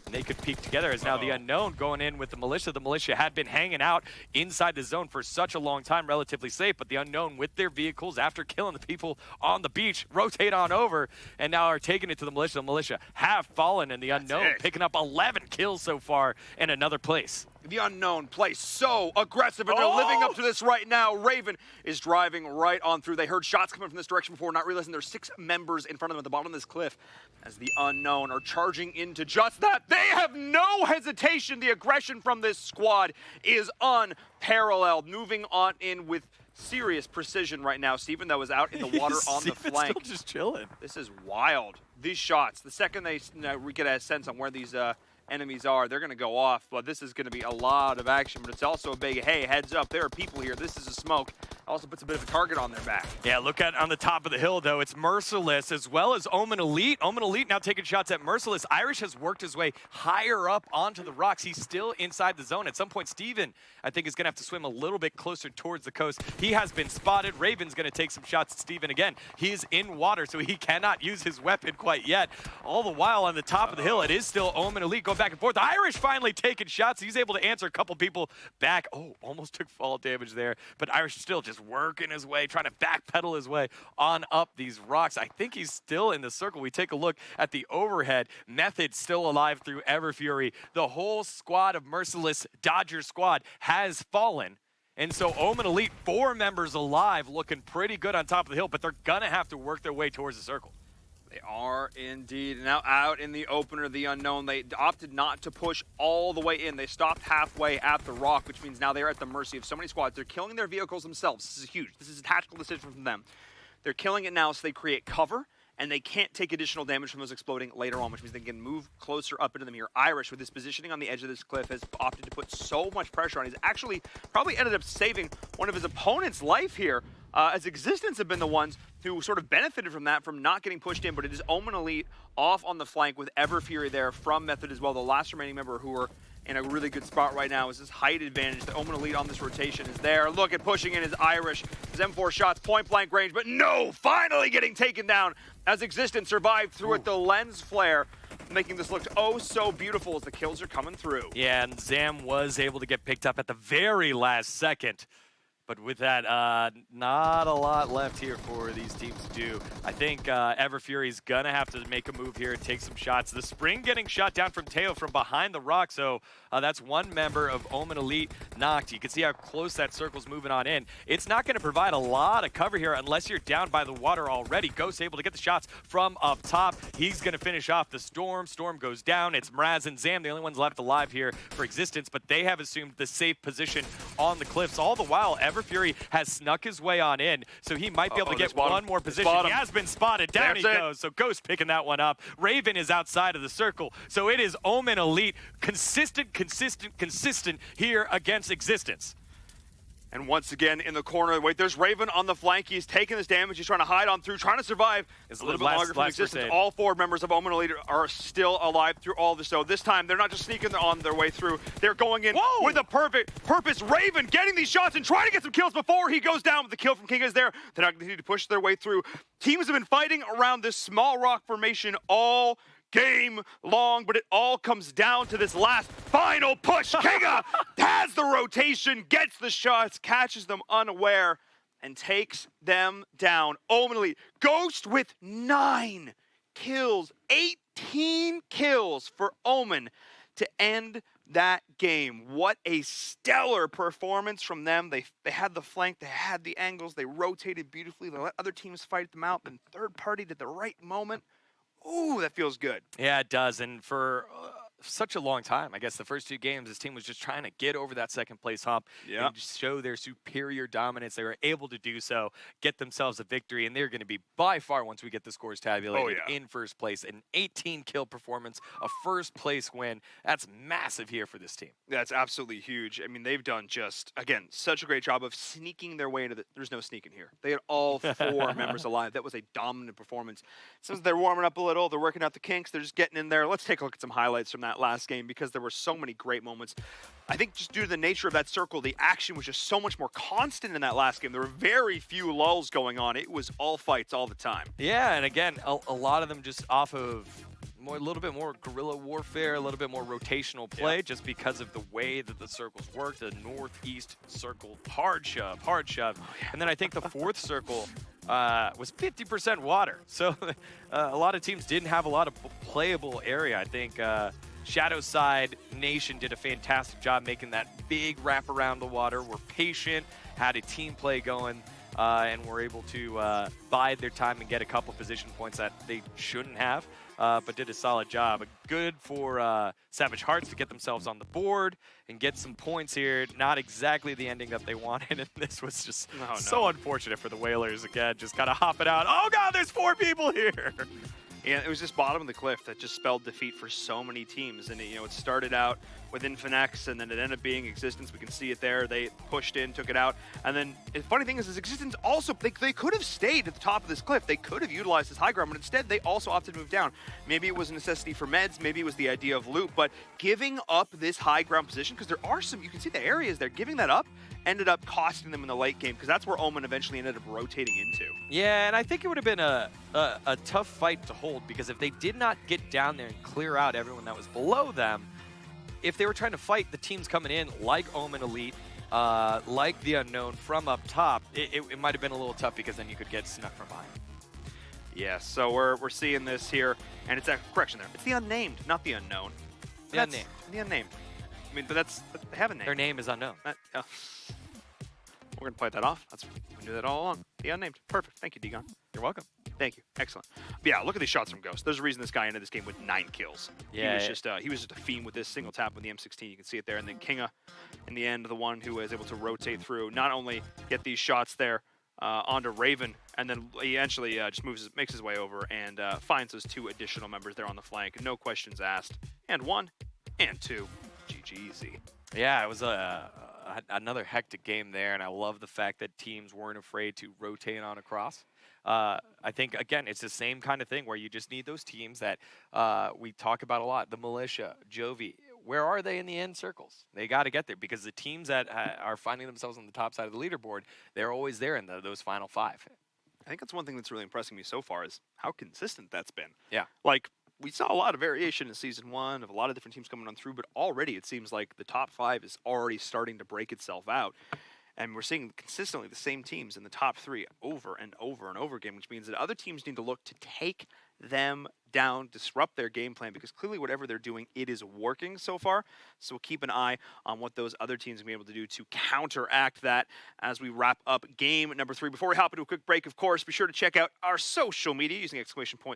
And they could peek together as now the Unknown going in with the Militia. The Militia had been hanging out inside the zone for such a long time, relatively safe, but the Unknown with their vehicles after killing the people on the beach rotate on over and now are taking it to the Militia. The Militia have fallen and the Unknown picking up 11 kills so far in another place. The Unknown plays so aggressive, and they're living up to this right now. Raven is driving right on through. They heard shots coming from this direction before, not realizing there's 6 members in front of them at the bottom of this cliff as the Unknown are charging into just that. They have no hesitation. The aggression from this squad is unparalleled. Moving on in with serious precision right now. Steven, that was out in the water on the flank. Still just chilling. This is wild. These shots, the second they get a sense on where these enemies are, they're going to go off, but this is going to be a lot of action, but it's also a big, hey, heads up, there are people here, this is a smoke. Also puts a bit of a target on their back. Yeah, look at on the top of the hill, though. It's Merciless as well as Omen Elite. Omen Elite now taking shots at Merciless. Irish has worked his way higher up onto the rocks. He's still inside the zone. At some point, Steven, I think, is going to have to swim a little bit closer towards the coast. He has been spotted. Raven's going to take some shots at Steven again. He is in water, so he cannot use his weapon quite yet. All the while on the top of the hill, it is still Omen Elite going back and forth. Irish finally taking shots. He's able to answer a couple people back. Oh, almost took fall damage there, but Irish still just working his way, trying to backpedal his way on up these rocks. I think he's still in the circle. We take a look at the overhead. Method still alive through Everfury. The whole squad of Merciless Dodger squad has fallen. And so Omen Elite, 4 members alive, looking pretty good on top of the hill, but they're going to have to work their way towards the circle. They are indeed. Now out in the opener, the Unknown, they opted not to push all the way in. They stopped halfway at the rock, which means now they're at the mercy of so many squads. They're killing their vehicles themselves. This is huge. This is a tactical decision from them. They're killing it now so they create cover, and they can't take additional damage from those exploding later on, which means they can move closer up into them here. Irish, with his positioning on the edge of this cliff, has opted to put so much pressure on. He's actually probably ended up saving one of his opponent's life here, as Existence have been the ones who sort of benefited from that, from not getting pushed in, but it is Omen Elite off on the flank with Everfury there from Method as well, the last remaining member who are in a really good spot right now. Is his height advantage. The Omen Elite on this rotation is there. Look at pushing in his Irish. His M4 shots, point blank range, but no, finally getting taken down as Existence survived through it. The lens flare, making this look oh so beautiful as the kills are coming through. Yeah, and Zam was able to get picked up at the very last second. But with that, not a lot left here for these teams to do. I think Everfury's gonna have to make a move here and take some shots. The Spring getting shot down from Teo from behind the rock, so that's one member of Omen Elite knocked. You can see how close that circle's moving on in. It's not gonna provide a lot of cover here unless you're down by the water already. Ghost able to get the shots from up top. He's gonna finish off the Storm. Storm goes down. It's Mraz and Zam, the only ones left alive here for Existence, but they have assumed the safe position on the cliffs. All the while, Everfury has snuck his way on in, so he might be able to get one more position. He has been spotted. Down he goes, so Ghost picking that one up. Raven is outside of the circle, so it is Omen Elite. Consistent here against Existence. And once again in the corner, wait, there's Raven on the flank. He's taking this damage. He's trying to hide on through, trying to survive. It's a little bit longer from Existence. All 4 members of Omen Elite are still alive through all this. So this time, they're not just sneaking on their way through. They're going in with a perfect purpose. Raven getting these shots and trying to get some kills before he goes down with the kill from King is there. They're not going to push their way through. Teams have been fighting around this small rock formation all game long, but it all comes down to this last final push. Kinga has the rotation, gets the shots, catches them unaware, and takes them down. Omen Elite, Ghost with 9 kills, 18 kills for Omen to end that game. What a stellar performance from them. They had the flank, they had the angles, they rotated beautifully, they let other teams fight them out, then third party at the right moment. Ooh, that feels good. Yeah, it does. And for such a long time, I guess the first 2 games, this team was just trying to get over that second place hump and just show their superior dominance. They were able to do so, get themselves a victory, and they're going to be by far, once we get the scores tabulated, in first place. An 18-kill performance, a first-place win. That's massive here for this team. That's absolutely huge. I mean, they've done just, again, such a great job of sneaking their way into the... There's no sneaking here. They had all 4 members alive. That was a dominant performance. Since they're warming up a little, they're working out the kinks, they're just getting in there. Let's take a look at some highlights from that last game because there were so many great moments. I think just due to the nature of that circle, the action was just so much more constant in that last game. There were very few lulls going on. It was all fights all the time. Yeah, and again, a lot of them just off of a little bit more guerrilla warfare, a little bit more rotational play, just because of the way that the circles work. The northeast circle, hard shove. And then I think the 4th circle was 50% water. So a lot of teams didn't have a lot of playable area. I think Shadow Side Nation did a fantastic job making that big wrap around the water. Were patient, had a team play going, and were able to bide their time and get a couple position points that they shouldn't have, but did a solid job. Good for Savage Hearts to get themselves on the board and get some points here. Not exactly the ending that they wanted, and this was just so unfortunate for the Whalers. Again, just kind of hopping out. Oh God, there's 4 people here. And it was just bottom of the cliff that just spelled defeat for so many teams. And, it started out with Infinex, and then it ended up being Existence. We can see it there. They pushed in, took it out. And then the funny thing is Existence also, they could have stayed at the top of this cliff. They could have utilized this high ground, but instead they also opted to move down. Maybe it was a necessity for meds. Maybe it was the idea of loot. But giving up this high ground position, because there are some, you can see the areas there, giving that up ended up costing them in the late game, because that's where Omen eventually ended up rotating into. Yeah, and I think it would have been a tough fight to hold, because if they did not get down there and clear out everyone that was below them, if they were trying to fight the teams coming in like Omen Elite, like the Unknown from up top, it might have been a little tough, because then you could get snuck from behind. Yeah, so we're seeing this here, and it's a correction there. It's the Unnamed, not the Unknown. The Unnamed. The Unnamed. I mean, but they have a name. Their name is unknown. We're going to play that off. We knew that all along. The Unnamed. Perfect. Thank you, Digon. You're welcome. Thank you. Excellent. But yeah, look at these shots from Ghost. There's a reason this guy ended this game with 9 kills. Yeah, he was just a fiend with this single tap with the M16. You can see it there. And then Kinga, in the end, the one who was able to rotate through, not only get these shots there onto Raven, and then he eventually just makes his way over and finds those 2 additional members there on the flank. No questions asked. And 1, and 2. GG easy. Yeah, it was another hectic game there, and I love the fact that teams weren't afraid to rotate on across. I think, again, it's the same kind of thing where you just need those teams that we talk about a lot. The Militia, Jovi, where are they in the end circles? They got to get there because the teams that are finding themselves on the top side of the leaderboard, they're always there in those final 5. I think that's one thing that's really impressing me so far is how consistent that's been. Yeah. Like, we saw a lot of variation in Season 1 of a lot of different teams coming on through, but already it seems like the top 5 is already starting to break itself out. And we're seeing consistently the same teams in the top 3 over and over and over again, which means that other teams need to look to take them down, disrupt their game plan, because clearly whatever they're doing, it is working so far. So we'll keep an eye on what those other teams will be able to do to counteract that as we wrap up game number 3. Before we hop into a quick break, of course, be sure to check out our social media using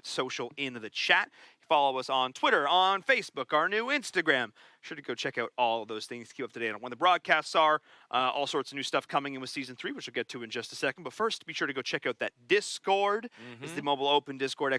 !social in the chat. Follow us on Twitter, on Facebook, our new Instagram. Sure to go check out all of those things to keep up to date on when the broadcasts are. All sorts of new stuff coming in with Season 3, which we'll get to in just a second. But first, be sure to go check out that Discord. It's the Mobile Open Discord,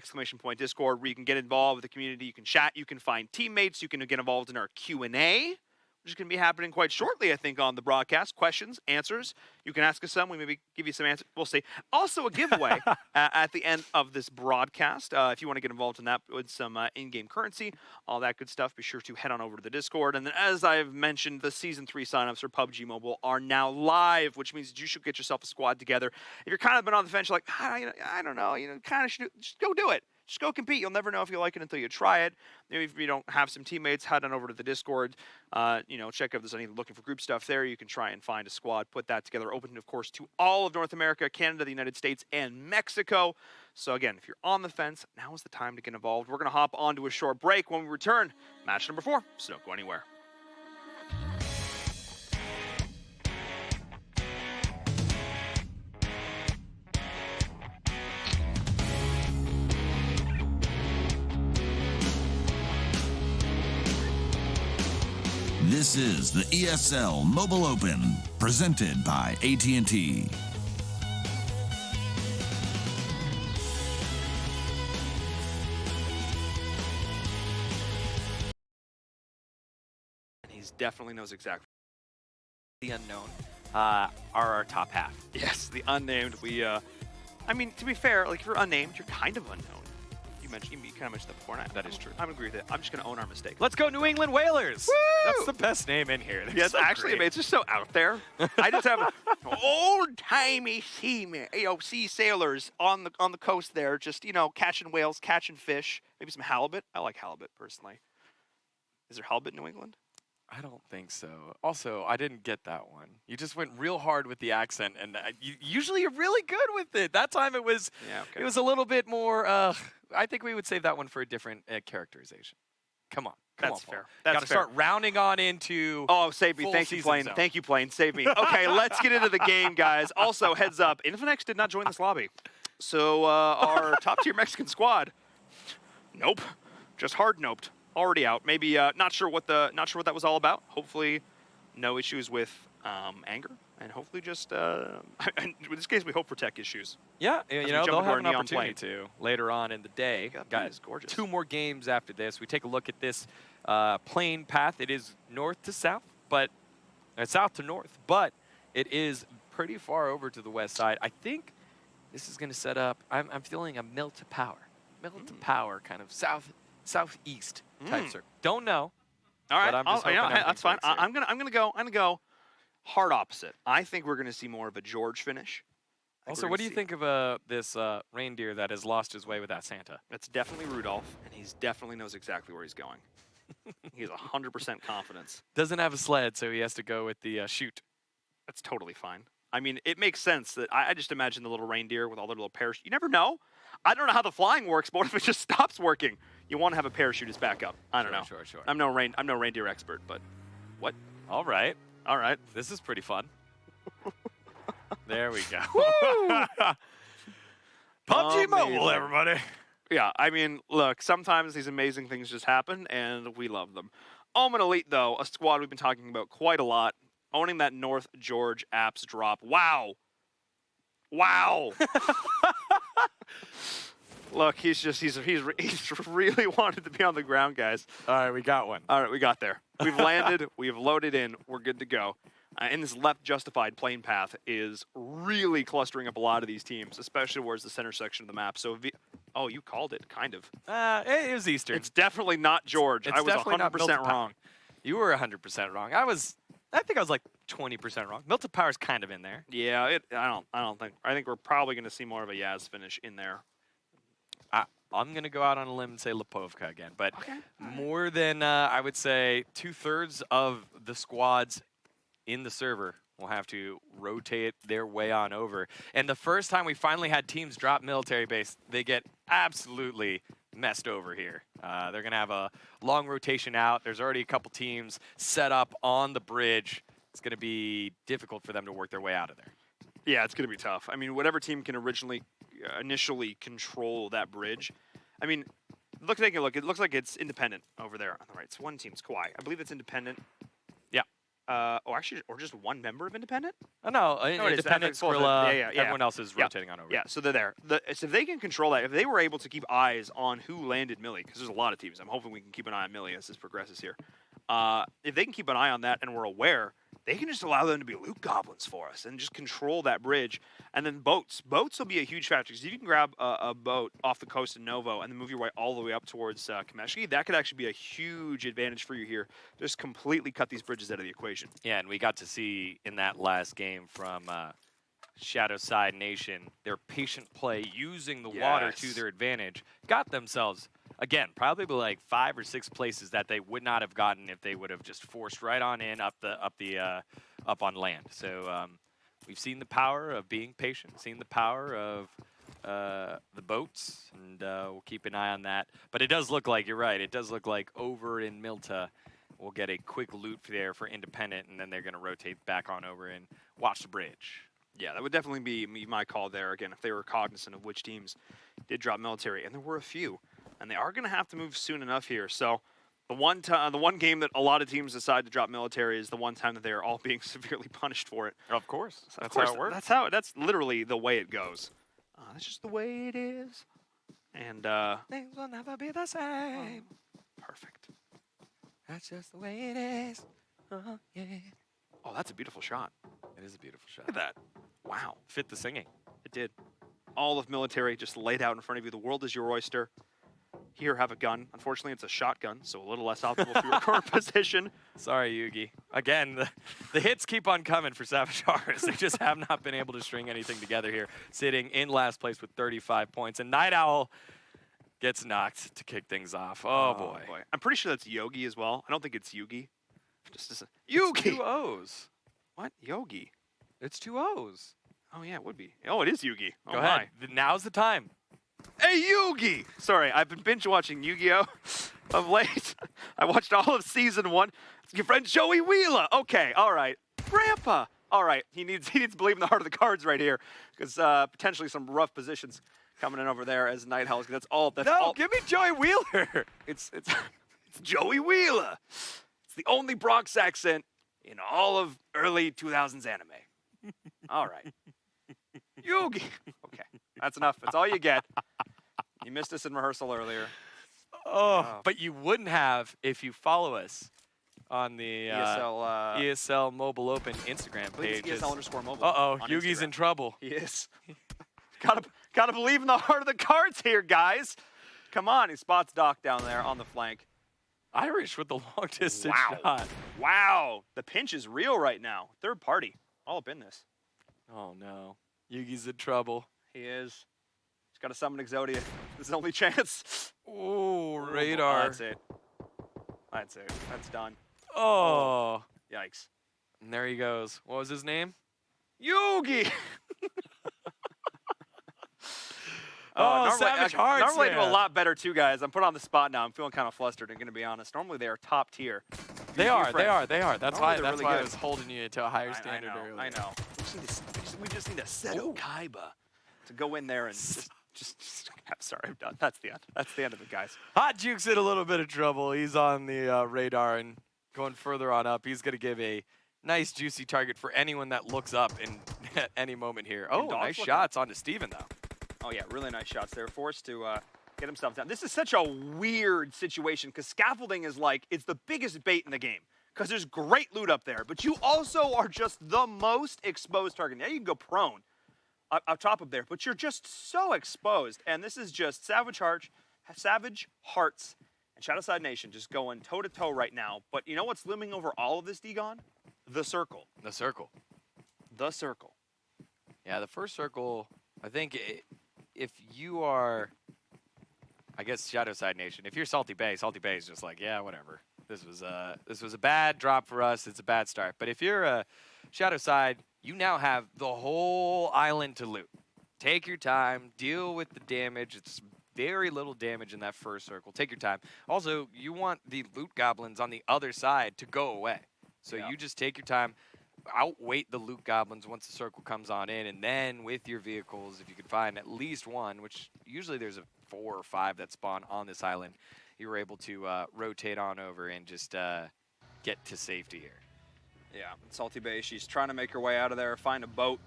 !Discord, where you can get involved with the community. You can chat. You can find teammates. You can get involved in our Q&A, which is going to be happening quite shortly, I think, on the broadcast. Questions, answers. You can ask us some. We maybe give you some answers. We'll see. Also, a giveaway at the end of this broadcast. If you want to get involved in that with some in-game currency, all that good stuff, be sure to head on over to the Discord. And then, as I've mentioned, the Season 3 signups for PUBG Mobile are now live, which means that you should get yourself a squad together. If you're kind of been on the fence, you're like, I don't know, kind of should just go do it. Just go compete. You'll never know if you like it until you try it. Maybe if you don't have some teammates, head on over to the Discord. Check out if there's any looking for group stuff there. You can try and find a squad, put that together. Open, of course, to all of North America, Canada, the United States, and Mexico. So again, if you're on the fence, now is the time to get involved. We're going to hop onto a short break. When we return, match number 4. So don't go anywhere. This is the ESL Mobile Open, presented by AT&T. He definitely knows exactly. The unknown are our top half. Yes, the unnamed. I mean, to be fair, like, if you're unnamed, you're kind of unknown. You kind of mentioned that before. That is true. I'm agree with it. I'm just going to own our mistake. Let's go New England Whalers. Woo! That's the best name in here. Yes, so actually, I mean, it's just so out there. I just have old-timey sea sailors on the coast there, just, catching whales, catching fish, maybe some halibut. I like halibut, personally. Is there halibut in New England? I don't think so. Also, I didn't get that one. You just went real hard with the accent, and usually you're really good with it. That time it was a little bit more. I think we would save that one for a different characterization. Come on. That's Paul. fair. That's Got to start rounding on into. Oh, save me. Thank you, Plane. Zone. Thank you, Plane. Save me. Okay, let's get into the game, guys. Also, heads up, Infinix did not join this lobby. So our top-tier Mexican squad, nope. Just hard noped. Already out. Maybe not sure what that was all about. Hopefully, no issues with anger, and hopefully just in this case we hope for tech issues. Yeah, they'll have an opportunity plane. to later on in the day. Guys, gorgeous. 2 more games after this. We take a look at this plane path. It is north to south, but south to north, but it is pretty far over to the west side. I think this is going to set up. I'm feeling a mill to power kind of southeast type circle. Don't know. All right, that's fine. I'm gonna go hard opposite. I think we're gonna see more of a George finish. Also, what do you think of this reindeer that has lost his way without Santa? That's definitely Rudolph, and he definitely knows exactly where he's going. He has 100% confidence. Doesn't have a sled, so he has to go with the chute. That's totally fine. I mean, it makes sense that I just imagine the little reindeer with all their little parachute. You never know. I don't know how the flying works, but what if it just stops working? You want to have a parachute as backup. I don't know. Sure. I'm no reindeer expert, but what? All right. This is pretty fun. There we go. PUBG Mobile, everybody. Yeah, I mean, look, sometimes these amazing things just happen, and we love them. Omen Elite, though, a squad we've been talking about quite a lot, owning that North George apps drop. Wow. Look, he's really wanted to be on the ground, guys. All right, we got one. All right, we got there. We've landed. We've loaded in. We're good to go. And this left justified plane path is really clustering up a lot of these teams, especially towards the center section of the map. So, you called it, kind of. It was Eastern. It's definitely not George. I was 100% wrong. You were 100% wrong. I think I was like 20% wrong. Milton Power's kind of in there. Yeah, I think we're probably going to see more of a Yaz finish in there. I'm going to go out on a limb and say Lipovka again. But Okay. more than, I would say, 2/3 of the squads in the server will have to rotate their way on over. And the first time we finally had teams drop military base, they get absolutely messed over here. They're going to have a long rotation out. There's already a couple teams set up on the bridge. It's going to be difficult for them to work their way out of there. Yeah, it's going to be tough. I mean, whatever team can initially control that bridge. I mean, taking a look, it looks like it's independent over there on the right. So one team's Kauai. I believe it's independent. Yeah. Or just one member of independent? Oh, no, independent, Skrilla, yeah. everyone else is rotating on over. Yeah, so they're there. So if they can control that, if they were able to keep eyes on who landed Millie, because there's a lot of teams. I'm hoping we can keep an eye on Millie as this progresses here. If they can keep an eye on that and we're aware, they can just allow them to be loot goblins for us and just control that bridge. And then boats. Boats will be a huge factor, because if you can grab a boat off the coast of Novo and then move your way all the way up towards Kameshki, that could actually be a huge advantage for you here. Just completely cut these bridges out of the equation. Yeah, and we got to see in that last game from Shadowside Nation their patient play using the water to their advantage. Got themselves, again, probably like 5 or 6 places that they would not have gotten if they would have just forced right on in up on land. So we've seen the power of being patient, seen the power of the boats, and we'll keep an eye on that. But it does look like, you're right, it does look like over in Milta, we'll get a quick loot there for independent, and then they're going to rotate back on over and watch the bridge. Yeah, that would definitely be my call there, again, if they were cognizant of which teams did drop military, and there were a few. And they are going to have to move soon enough here. So the one game that a lot of teams decide to drop military is the one time that they are all being severely punished for it. Of course. So That's how it works. That's literally the way it goes. That's just the way it is. And things will never be the same. Perfect. That's just the way it is. Yeah. Oh, that's a beautiful shot. It is a beautiful shot. Look at that. Wow. Fit the singing. It did. All of military just laid out in front of you. The world is your oyster. Here, have a gun. Unfortunately, it's a shotgun, so a little less optimal for your current position. Sorry, Yugi. Again, the hits keep on coming for Savage Hearts. They just have not been able to string anything together here, sitting in last place with 35 points. And Night Owl gets knocked to kick things off. Oh, boy. I'm pretty sure that's Yogi as well. I don't think it's Yugi. Yugi! It's 2 O's. What? Yogi? It's 2 O's. Oh, yeah, it would be. Oh, it is Yugi. Go ahead. Now's the time. Hey, Yugi! Sorry, I've been binge-watching Yu-Gi-Oh! Of late. I watched all of Season 1. It's your friend Joey Wheeler. Okay, all right. Grandpa! All right, he needs to believe in the heart of the cards right here, because potentially some rough positions coming in over there as Night Owls. That's all. Give me Joey Wheeler. It's Joey Wheeler. It's the only Bronx accent in all of early 2000s anime. All right. Yugi. Okay, that's enough. That's all you get. You missed us in rehearsal earlier. But you wouldn't have if you follow us on the ESL Mobile Open Instagram page. ESL_mobile. Uh-oh, Yugi's in trouble. He is. Gotta believe in the heart of the cards here, guys. Come on, he spots Doc down there on the flank. Irish with the long distance shot. Wow, the pinch is real right now. Third party, all up in this. Oh no, Yugi's in trouble. He is. He's got to summon Exodia. This is his only chance. Ooh, radar. That's it. That's it. That's done. Oh. Yikes. And there he goes. What was his name? Yugi! Savage Hearts. Normally I do a lot better too, guys. I'm put on the spot now. I'm feeling kind of flustered, I'm going to be honest. Normally they are top tier. They are. That's why really I good. was holding you to a higher standard earlier. I know. We just need to settle Kaiba to go in there and just I'm sorry, I'm done. That's the end. That's the end of it, guys. Hot Juke's in a little bit of trouble. He's on the radar and going further on up. He's going to give a nice, juicy target for anyone that looks up at any moment here. Oh, nice shots onto Steven, though. Oh, yeah, really nice shots there. Forced to get himself down. This is such a weird situation because scaffolding is like, it's the biggest bait in the game because there's great loot up there, but you also are just the most exposed target. Now you can go prone up top of there, but you're just so exposed. And this is just Savage Hearts And Shadowside Nation just going toe-to-toe right now. But you know what's looming over all of this, Degon? The circle. The circle. The circle. Yeah, the first circle, I think if you are, I guess, Shadowside Nation, if you're Salty Bay is just like, yeah, whatever. This was a bad drop for us. It's a bad start. But if you're a Shadowside, you now have the whole island to loot. Take your time. Deal with the damage. It's very little damage in that first circle. Take your time. Also, you want the loot goblins on the other side to go away. So you just take your time. Outwait the loot goblins once the circle comes on in, and then with your vehicles, if you could find at least one, which usually there's 4 or 5 that spawn on this island, you were able to rotate on over and just get to safety here. Yeah, Salty Bay, she's trying to make her way out of there, find a boat.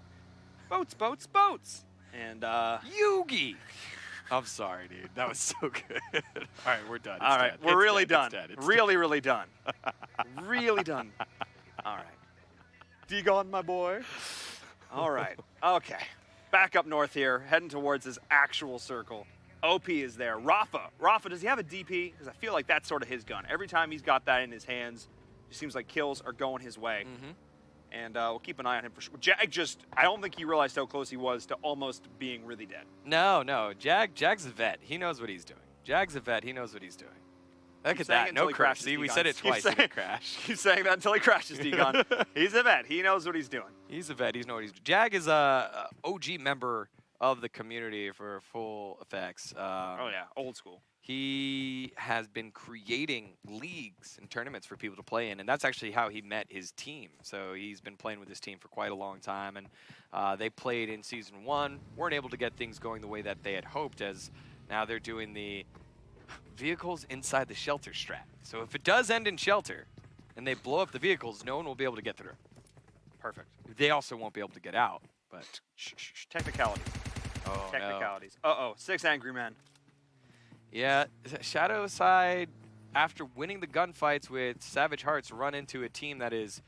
Boats, boats, boats! And, Yugi! I'm sorry, dude. That was so good. All right, we're done. All right, we're really done. Really, really done. Really done. All right. Degon, my boy. All right. Okay. Back up north here, heading towards this actual circle. OP is there. Rafa, does he have a DP? Because I feel like that's sort of his gun. Every time he's got that in his hands, it seems like kills are going his way. And we'll keep an eye on him for sure. Jag I don't think he realized how close he was to almost being really dead. No. Jag's a vet. He knows what he's doing. Jag's a vet. He knows what he's doing. Look at that. No crash. See, we said it twice. He didn't crash. He's saying that until he crashes, Degon. He's a vet. He knows what he's doing. He's a vet. He knows what he's doing. Jag is a OG member of the community for full effects. Oh, yeah. Old school. He has been creating leagues and tournaments for people to play in, and that's actually how he met his team. So he's been playing with his team for quite a long time, and they played in Season 1, weren't able to get things going the way that they had hoped, as now they're doing the vehicles inside the shelter strat. So if it does end in shelter, and they blow up the vehicles, no one will be able to get through. Perfect. They also won't be able to get out, but... Technicalities. Oh, Technicalities. No. Uh-oh, 6 angry men. Yeah, Shadowside, after winning the gunfights with Savage Hearts, run into a team that is,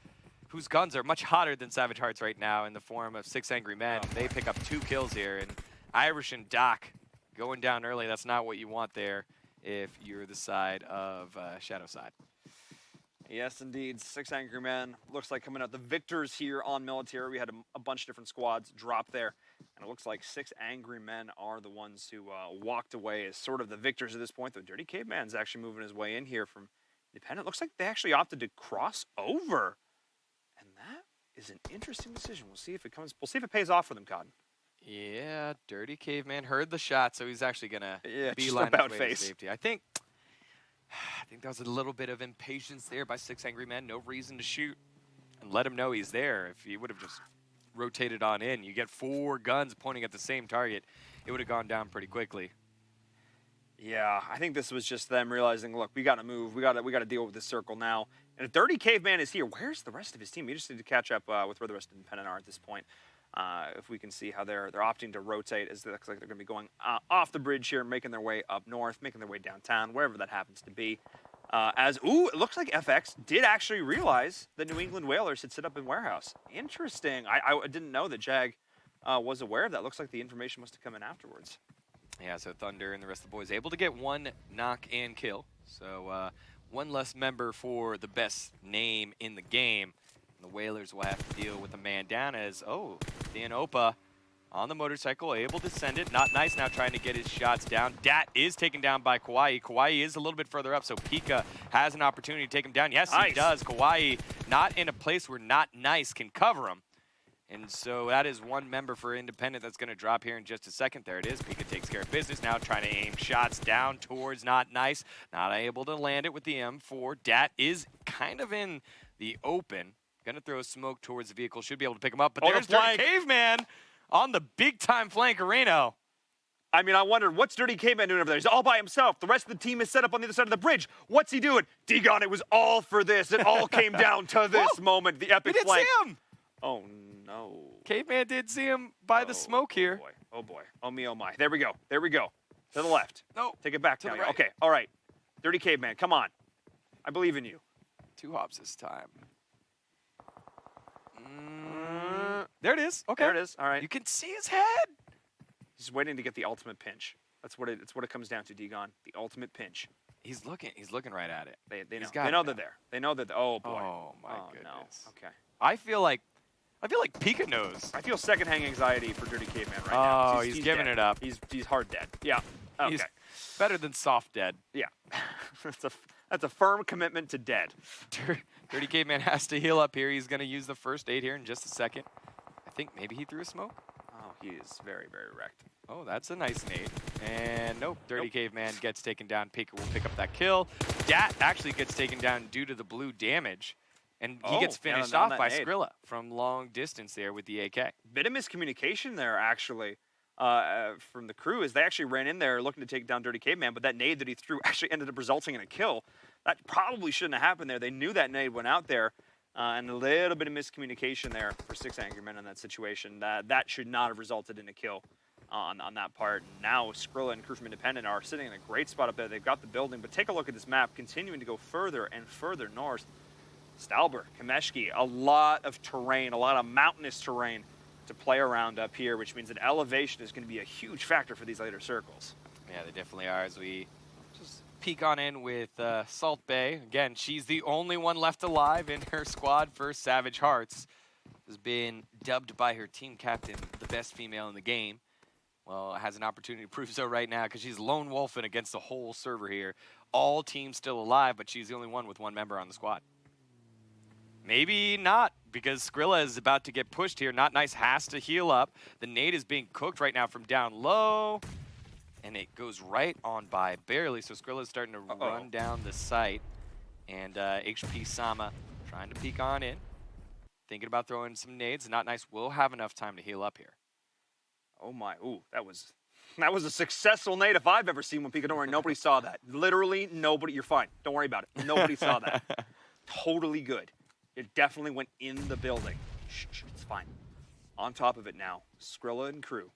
whose guns are much hotter than Savage Hearts right now in the form of 6 angry men. They pick up 2 kills here, and Irish and Doc going down early. That's not what you want there if you're the side of Shadowside. Yes, indeed. 6 angry men. Looks like coming out the victors here on military. We had a bunch of different squads drop there. And it looks like 6 angry men are the ones who walked away as sort of the victors at this point. The Dirty Caveman's actually moving his way in here from Independent. Looks like they actually opted to cross over. And that is an interesting decision. We'll see if it comes. We'll see if it pays off for them, Cotton. Yeah, Dirty Caveman heard the shot, so he's actually going to beeline his way to safety. I think that was a little bit of impatience there by 6 angry men. No reason to shoot and let him know he's there. If he would have just rotated on in, you get 4 guns pointing at the same target, it would have gone down pretty quickly. Yeah, I think this was just them realizing, look, we got to move. We got to deal with this circle now. And if Dirty Caveman is here, where's the rest of his team? We just need to catch up with where the rest of Independent are at this point. If we can see how they're opting to rotate, as it looks like they're going to be going off the bridge here, making their way up north, making their way downtown, wherever that happens to be. It looks like FX did actually realize that New England Whalers had set up in warehouse. Interesting. I didn't know that Jag was aware of that. Looks like the information must have come in afterwards. Yeah, so Thunder and the rest of the boys able to get 1 knock and kill. So 1 less member for the best name in the game. The Whalers will have to deal with a man down as, Dan Opa on the motorcycle, able to send it. Not nice now trying to get his shots down. Dat is taken down by Kauai. Kauai is a little bit further up, so Pika has an opportunity to take him down. Yes, he does. Kauai not in a place where Not Nice can cover him. And so that is 1 member for Independent that's going to drop here in just a second. There it is. Pika takes care of business now, trying to aim shots down towards Not Nice. Not able to land it with the M4. Dat is kind of in the open. Going to throw a smoke towards the vehicle. Should be able to pick him up. But there's Dirty Caveman on the big-time flankerino. I mean, I wondered, what's Dirty Caveman doing over there? He's all by himself. The rest of the team is set up on the other side of the bridge. What's he doing? Degon, it was all for this. It all came down to this moment, the epic flank. He didn't see him. Oh, no. Caveman did see him by the smoke here. Oh, boy. Oh, boy. Oh, me, oh, my. There we go. There we go. To the left. No. Take it back to now. the right. Okay, all right. Dirty Caveman, come on. I believe in you. 2 hops this time. There it is. Okay. There it is. All right. You can see his head. He's waiting to get the ultimate pinch. That's what it comes down to, Degon. The ultimate pinch. He's looking right at it. They know. He's got They it know now. they're there. They know that. Oh boy. Oh my goodness. No. Okay. I feel like Pika knows. I feel secondhand anxiety for Dirty Caveman right now. Oh, he's giving dead. it up. He's hard dead. Yeah. Okay. He's better than soft dead. Yeah. that's a firm commitment to dead. Dirty Caveman has to heal up here. He's going to use the first aid here in just a second. I think maybe he threw a smoke. Oh, he is very, very wrecked. Oh, that's a nice nade. And nope, Dirty Caveman gets taken down. Pika will pick up that kill. Dat actually gets taken down due to the blue damage. And he gets finished off by Skrilla from long distance there with the AK. Bit of miscommunication there, actually, from the crew, as they actually ran in there looking to take down Dirty Caveman, but that nade that he threw actually ended up resulting in a kill. That probably shouldn't have happened there. They knew that nade went out there, and a little bit of miscommunication there for 6 Angry Men in that situation. That should not have resulted in a kill on that part. Now Skrilla and crew from Independent are sitting in a great spot up there. They've got the building, but take a look at this map, continuing to go further and further north. Stalber, Kameshki, a lot of terrain, a lot of mountainous terrain to play around up here, which means that elevation is going to be a huge factor for these later circles. Yeah, they definitely are. As we just peek on in with Salt Bae. Again, she's the only one left alive in her squad for Savage Hearts. Has been dubbed by her team captain the best female in the game. Well, has an opportunity to prove so right now because she's lone wolfing against the whole server here. All teams still alive, but she's the only one with one member on the squad. Maybe not, because Skrilla is about to get pushed here. Not Nice has to heal up. The nade is being cooked right now from down low. And it goes right on by barely. So Skrilla is starting to run down the site. And HP Sama trying to peek on in. Thinking about throwing some nades. Not Nice will have enough time to heal up here. Oh my, ooh, that was a successful nade if I've ever seen one, Pika. Don't worry, nobody saw that. Literally nobody, you're fine. Don't worry about it. Nobody saw that. Totally good. It definitely went in the building. Shh, it's fine. On top of it now, Skrilla and crew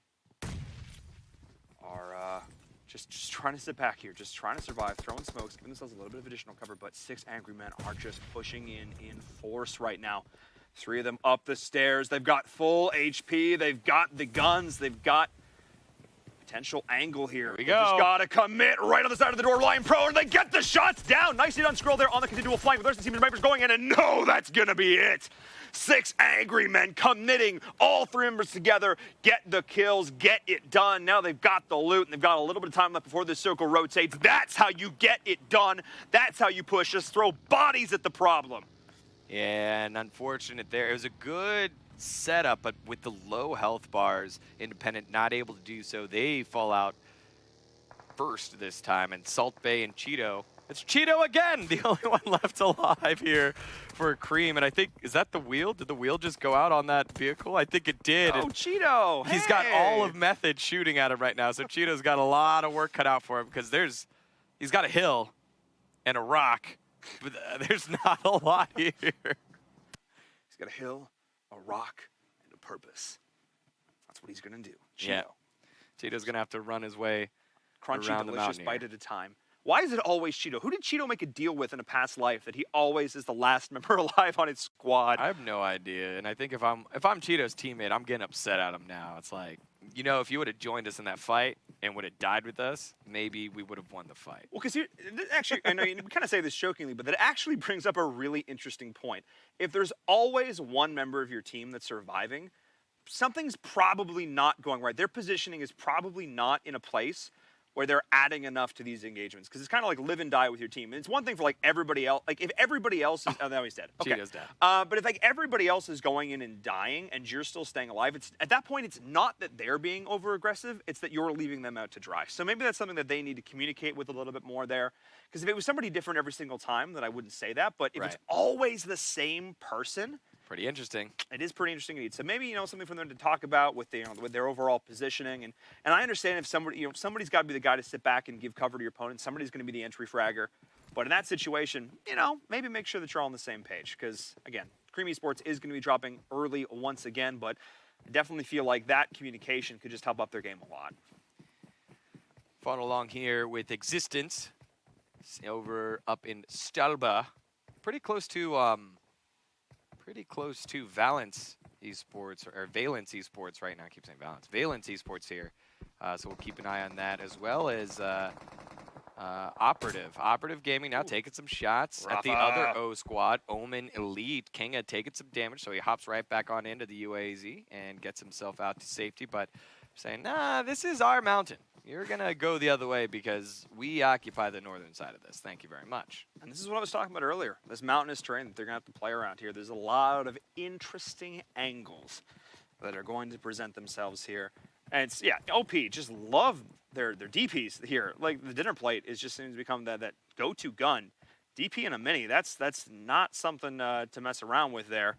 are just trying to sit back here, just trying to survive, throwing smokes, giving themselves a little bit of additional cover, but 6 Angry Men are just pushing in force right now. 3 of them up the stairs. They've got full HP. They've got the guns. They've got potential angle here. Here we They go. just gotta commit right on the side of the door, lying prone, and they get the shots down. Nicely done, Skrill there on the continual flank. The rest of the team and Vipers going in, and no, that's gonna be it. 6 Angry Men committing, all 3 members together, get the kills, get it done. Now they've got the loot, and they've got a little bit of time left before this circle rotates. That's how you get it done. That's how you push. Just throw bodies at the problem. Yeah, and unfortunate there. It was a good setup, but with the low health bars, Independent not able to do so. They fall out first this time, and Salt Bae and Cheeto. It's Cheeto again, the only one left alive here for Cream. And I think, is that the wheel? Did the wheel just go out on that vehicle? I think it did. Oh, Cheeto! He's got all of Method shooting at him right now, so Cheeto's got a lot of work cut out for him because he's got a hill and a rock, but there's not a lot here. He's got a hill, a rock, and a purpose. That's what he's gonna do. Cheeto. Yeah. Cheeto's gonna have to run his way Crunchy, around the delicious mountain bite here. at a time. Why is it always Cheeto? Who did Cheeto make a deal with in a past life that he always is the last member alive on his squad? I have no idea, and I think if I'm Cheeto's teammate, I'm getting upset at him now. It's like, you know, if you would have joined us in that fight and would have died with us, maybe we would have won the fight. Well, because actually, I know we kind of say this jokingly, but that actually brings up a really interesting point. If there's always one member of your team that's surviving, something's probably not going right. Their positioning is probably not in a place where they're adding enough to these engagements. Because it's kind of like live and die with your team. And it's one thing for like everybody else. Like if everybody else is, oh, now he's dead. Okay. Cheeto's dead. But if like everybody else is going in and dying and you're still staying alive, it's at that point, it's not that they're being over aggressive, it's that you're leaving them out to dry. So maybe that's something that they need to communicate with a little bit more there. Because if it was somebody different every single time, then I wouldn't say that. But if it's always the same person, Pretty interesting. it is pretty interesting indeed. So maybe, something for them to talk about with with their overall positioning. And I understand if somebody, somebody's got to be the guy to sit back and give cover to your opponent. Somebody's going to be the entry fragger. But in that situation, maybe make sure that you're all on the same page. Because, again, Cream Esports is going to be dropping early once again. But I definitely feel like that communication could just help up their game a lot. Following along here with Existence. Over up in Stalba. Pretty close to Valence Esports, or Valence Esports right now. I keep saying Valence. Valence Esports here. So we'll keep an eye on that, as well as Operative Gaming now taking some shots at the other O squad. Omen Elite. Kinga taking some damage, so he hops right back on into the UAZ and gets himself out to safety. But saying, nah, this is our mountain. You're going to go the other way because we occupy the northern side of this. Thank you very much. And this is what I was talking about earlier. This mountainous terrain that they're going to have to play around here. There's a lot of interesting angles that are going to present themselves here. And it's, yeah, OP just love their DPs here. Like, the dinner plate is just seems to become that go-to gun. DP in a mini, that's not something to mess around with there.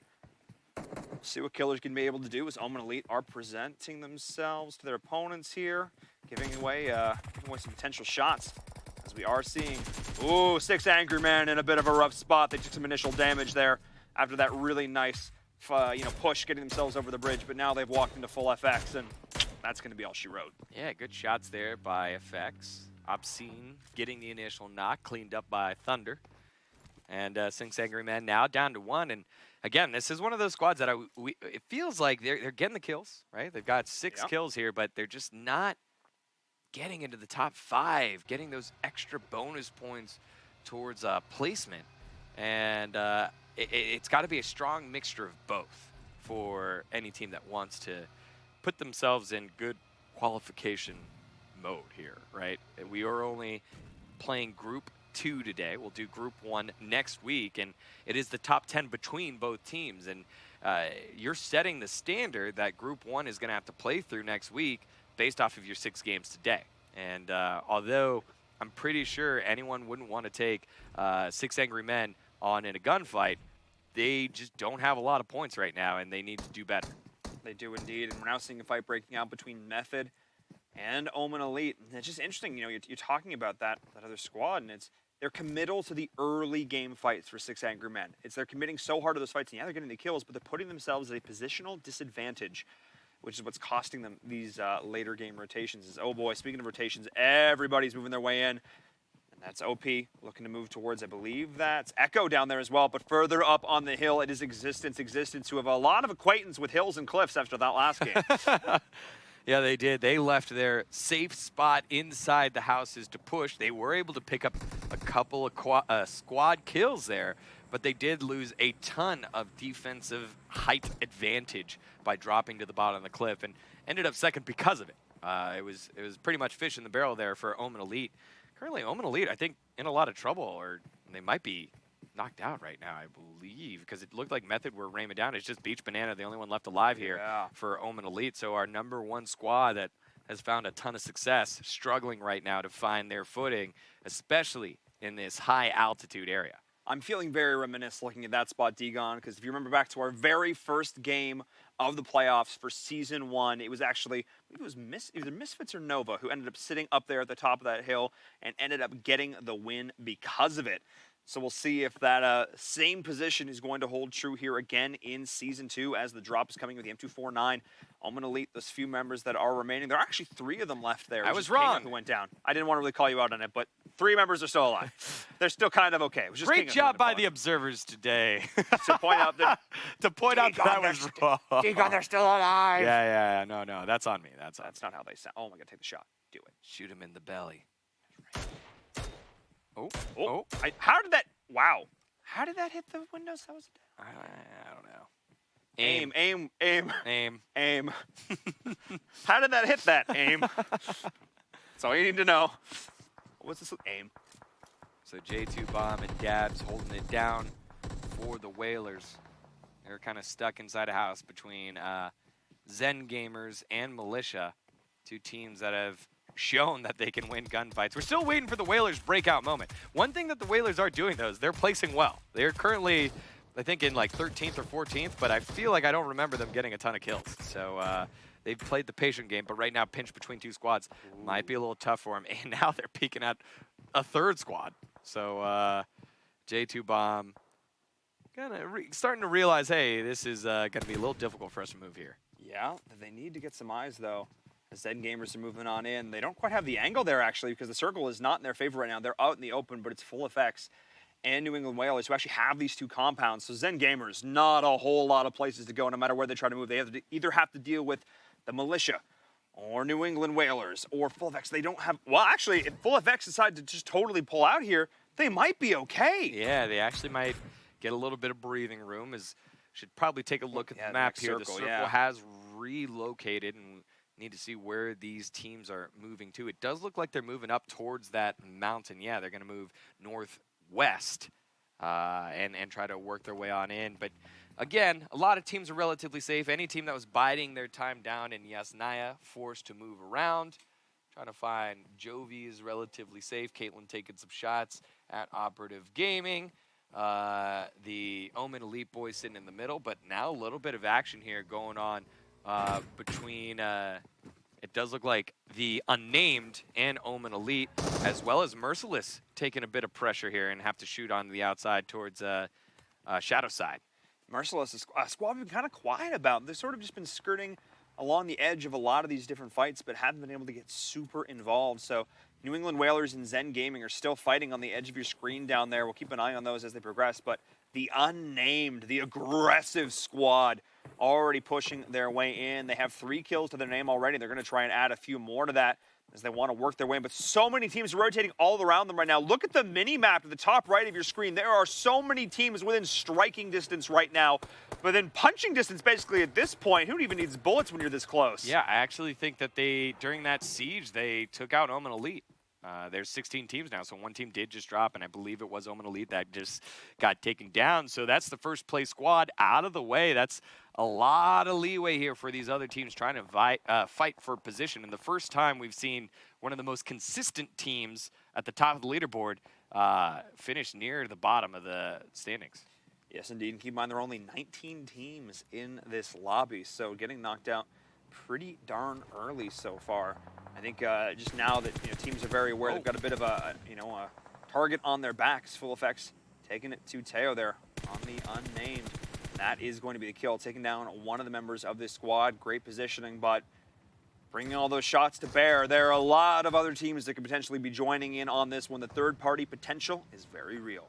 See what Killers can be able to do as Omen Elite are presenting themselves to their opponents here, giving away some potential shots. As we are seeing, ooh, 6 Angry Men in a bit of a rough spot. They took some initial damage there after that really nice push, getting themselves over the bridge, but now they've walked into full FX, and that's going to be all she wrote. Yeah, good shots there by FX. Obscene getting the initial knock, cleaned up by Thunder. And 6 Angry Men now down to 1. And again, this is one of those squads that it feels like they're getting the kills, right? They've got 6 kills here, but they're just not getting into the top 5, getting those extra bonus points towards placement. And it's got to be a strong mixture of both for any team that wants to put themselves in good qualification mode here, right? We are only playing Group 2 today. We'll do Group 1 next week, and it is the top 10 between both teams. And you're setting the standard that Group 1 is going to have to play through next week based off of your 6 games today. And although I'm pretty sure anyone wouldn't want to take 6 Angry Men on in a gunfight, they just don't have a lot of points right now, and they need to do better. They do indeed, and we're now seeing a fight breaking out between Method and Omen Elite. And it's just interesting, you're talking about that other squad, and they're committal to the early game fights for 6 Angry Men. They're committing so hard to those fights, and yeah, they're getting the kills, but they're putting themselves at a positional disadvantage, which is what's costing them these later game rotations. Oh boy, speaking of rotations, everybody's moving their way in. And that's OP looking to move towards, I believe that's Echo down there as well, but further up on the hill, it is Existence, who have a lot of acquaintance with hills and cliffs after that last game. Yeah, they did. They left their safe spot inside the houses to push. They were able to pick up a couple of squad kills there, but they did lose a ton of defensive height advantage by dropping to the bottom of the cliff and ended up second because of it. It was pretty much fish in the barrel there for Omen Elite. Currently, Omen Elite, I think, in a lot of trouble, or they might be knocked out right now, I believe, because it looked like Method were ramming down. It's just Beach Banana, the only one left alive here for Omen Elite. So our #1 squad that has found a ton of success, struggling right now to find their footing, especially in this high altitude area. I'm feeling very reminiscent looking at that spot, Degon, because if you remember back to our very first game of the playoffs for Season 1, it was actually, I believe it was either Misfits or Nova who ended up sitting up there at the top of that hill and ended up getting the win because of it. So we'll see if that same position is going to hold true here again in Season 2 as the drop is coming with the M249. Omen Elite, those few members that are remaining. There are actually 3 of them left there. I was wrong. Who went down. I didn't want to really call you out on it, but 3 members are still alive. They're still kind of okay. It was just Great job by the observers today. To point out that I was wrong. Degon, they're still alive. Yeah. No, that's on me. That's not how they sound. Oh my God, take the shot. Do it. Shoot him in the belly. How did that? Wow. How did that hit the windows? That was. I don't know. Aim. How did that hit that? Aim. That's all you need to know. What's this? Aim. So J2 Bomb and Dabs holding it down for the Whalers. They're kind of stuck inside a house between Zen Gamers and Militia, 2 teams that have shown that they can win gunfights. We're still waiting for the Whalers' breakout moment. One thing that the Whalers are doing, though, is they're placing well. They're currently, I think, in like 13th or 14th, but I feel like I don't remember them getting a ton of kills. So they've played the patient game, but right now, pinched between 2 squads might be a little tough for them. And now they're peeking at a 3rd squad. So J2 Bomb kind of starting to realize, hey, this is going to be a little difficult for us to move here. Yeah, they need to get some eyes, though. The Zen Gamers are moving on in. They don't quite have the angle there, actually, because the circle is not in their favor right now. They're out in the open, but it's full effects. And New England Whalers, who actually have these 2 compounds. So Zen Gamers, not a whole lot of places to go, no matter where they try to move. They either have to deal with the Militia or New England Whalers or Full FX. They don't have, well, actually, if Full FX decide to just totally pull out here, they might be okay. Yeah, they actually might get a little bit of breathing room. Should probably take a look at the map here. The circle has relocated, and need to see where these teams are moving to. It does look like they're moving up towards that mountain. Yeah, they're going to move northwest and try to work their way on in. But again, a lot of teams are relatively safe. Any team that was biding their time down in Yasnaya forced to move around. Trying to find Jovi is relatively safe. Caitlyn taking some shots at Operative Gaming. The Omen Elite boys sitting in the middle, but now a little bit of action here going on between, it does look like the Unnamed and Omen Elite, as well as Merciless taking a bit of pressure here and have to shoot on the outside towards Shadow side. Merciless, a squad we've been kind of quiet about. They've sort of just been skirting along the edge of a lot of these different fights, but haven't been able to get super involved. So New England Whalers and Zen Gaming are still fighting on the edge of your screen down there. We'll keep an eye on those as they progress, but the Unnamed, the aggressive squad, already pushing their way in. They have 3 kills to their name already. They're going to try and add a few more to that as they want to work their way in. But so many teams are rotating all around them right now. Look at the mini-map at the top right of your screen. There are so many teams within striking distance right now. But then punching distance, basically, at this point, who even needs bullets when you're this close? Yeah, I actually think that during that siege, they took out Omen Elite. There's 16 teams now, so one team did just drop, and I believe it was Omen Elite that just got taken down. So that's the first place squad out of the way. That's a lot of leeway here for these other teams trying to fight for position. And the first time we've seen one of the most consistent teams at the top of the leaderboard finish near the bottom of the standings. Yes, indeed. And keep in mind, there are only 19 teams in this lobby, so getting knocked out pretty darn early so far. I think just now that teams are very aware, they've got a bit of a target on their backs. Full Effects taking it to Teo there on the Unnamed. That is going to be the kill, taking down one of the members of this squad. Great positioning, but bringing all those shots to bear. There are a lot of other teams that could potentially be joining in on this one. The third-party potential is very real.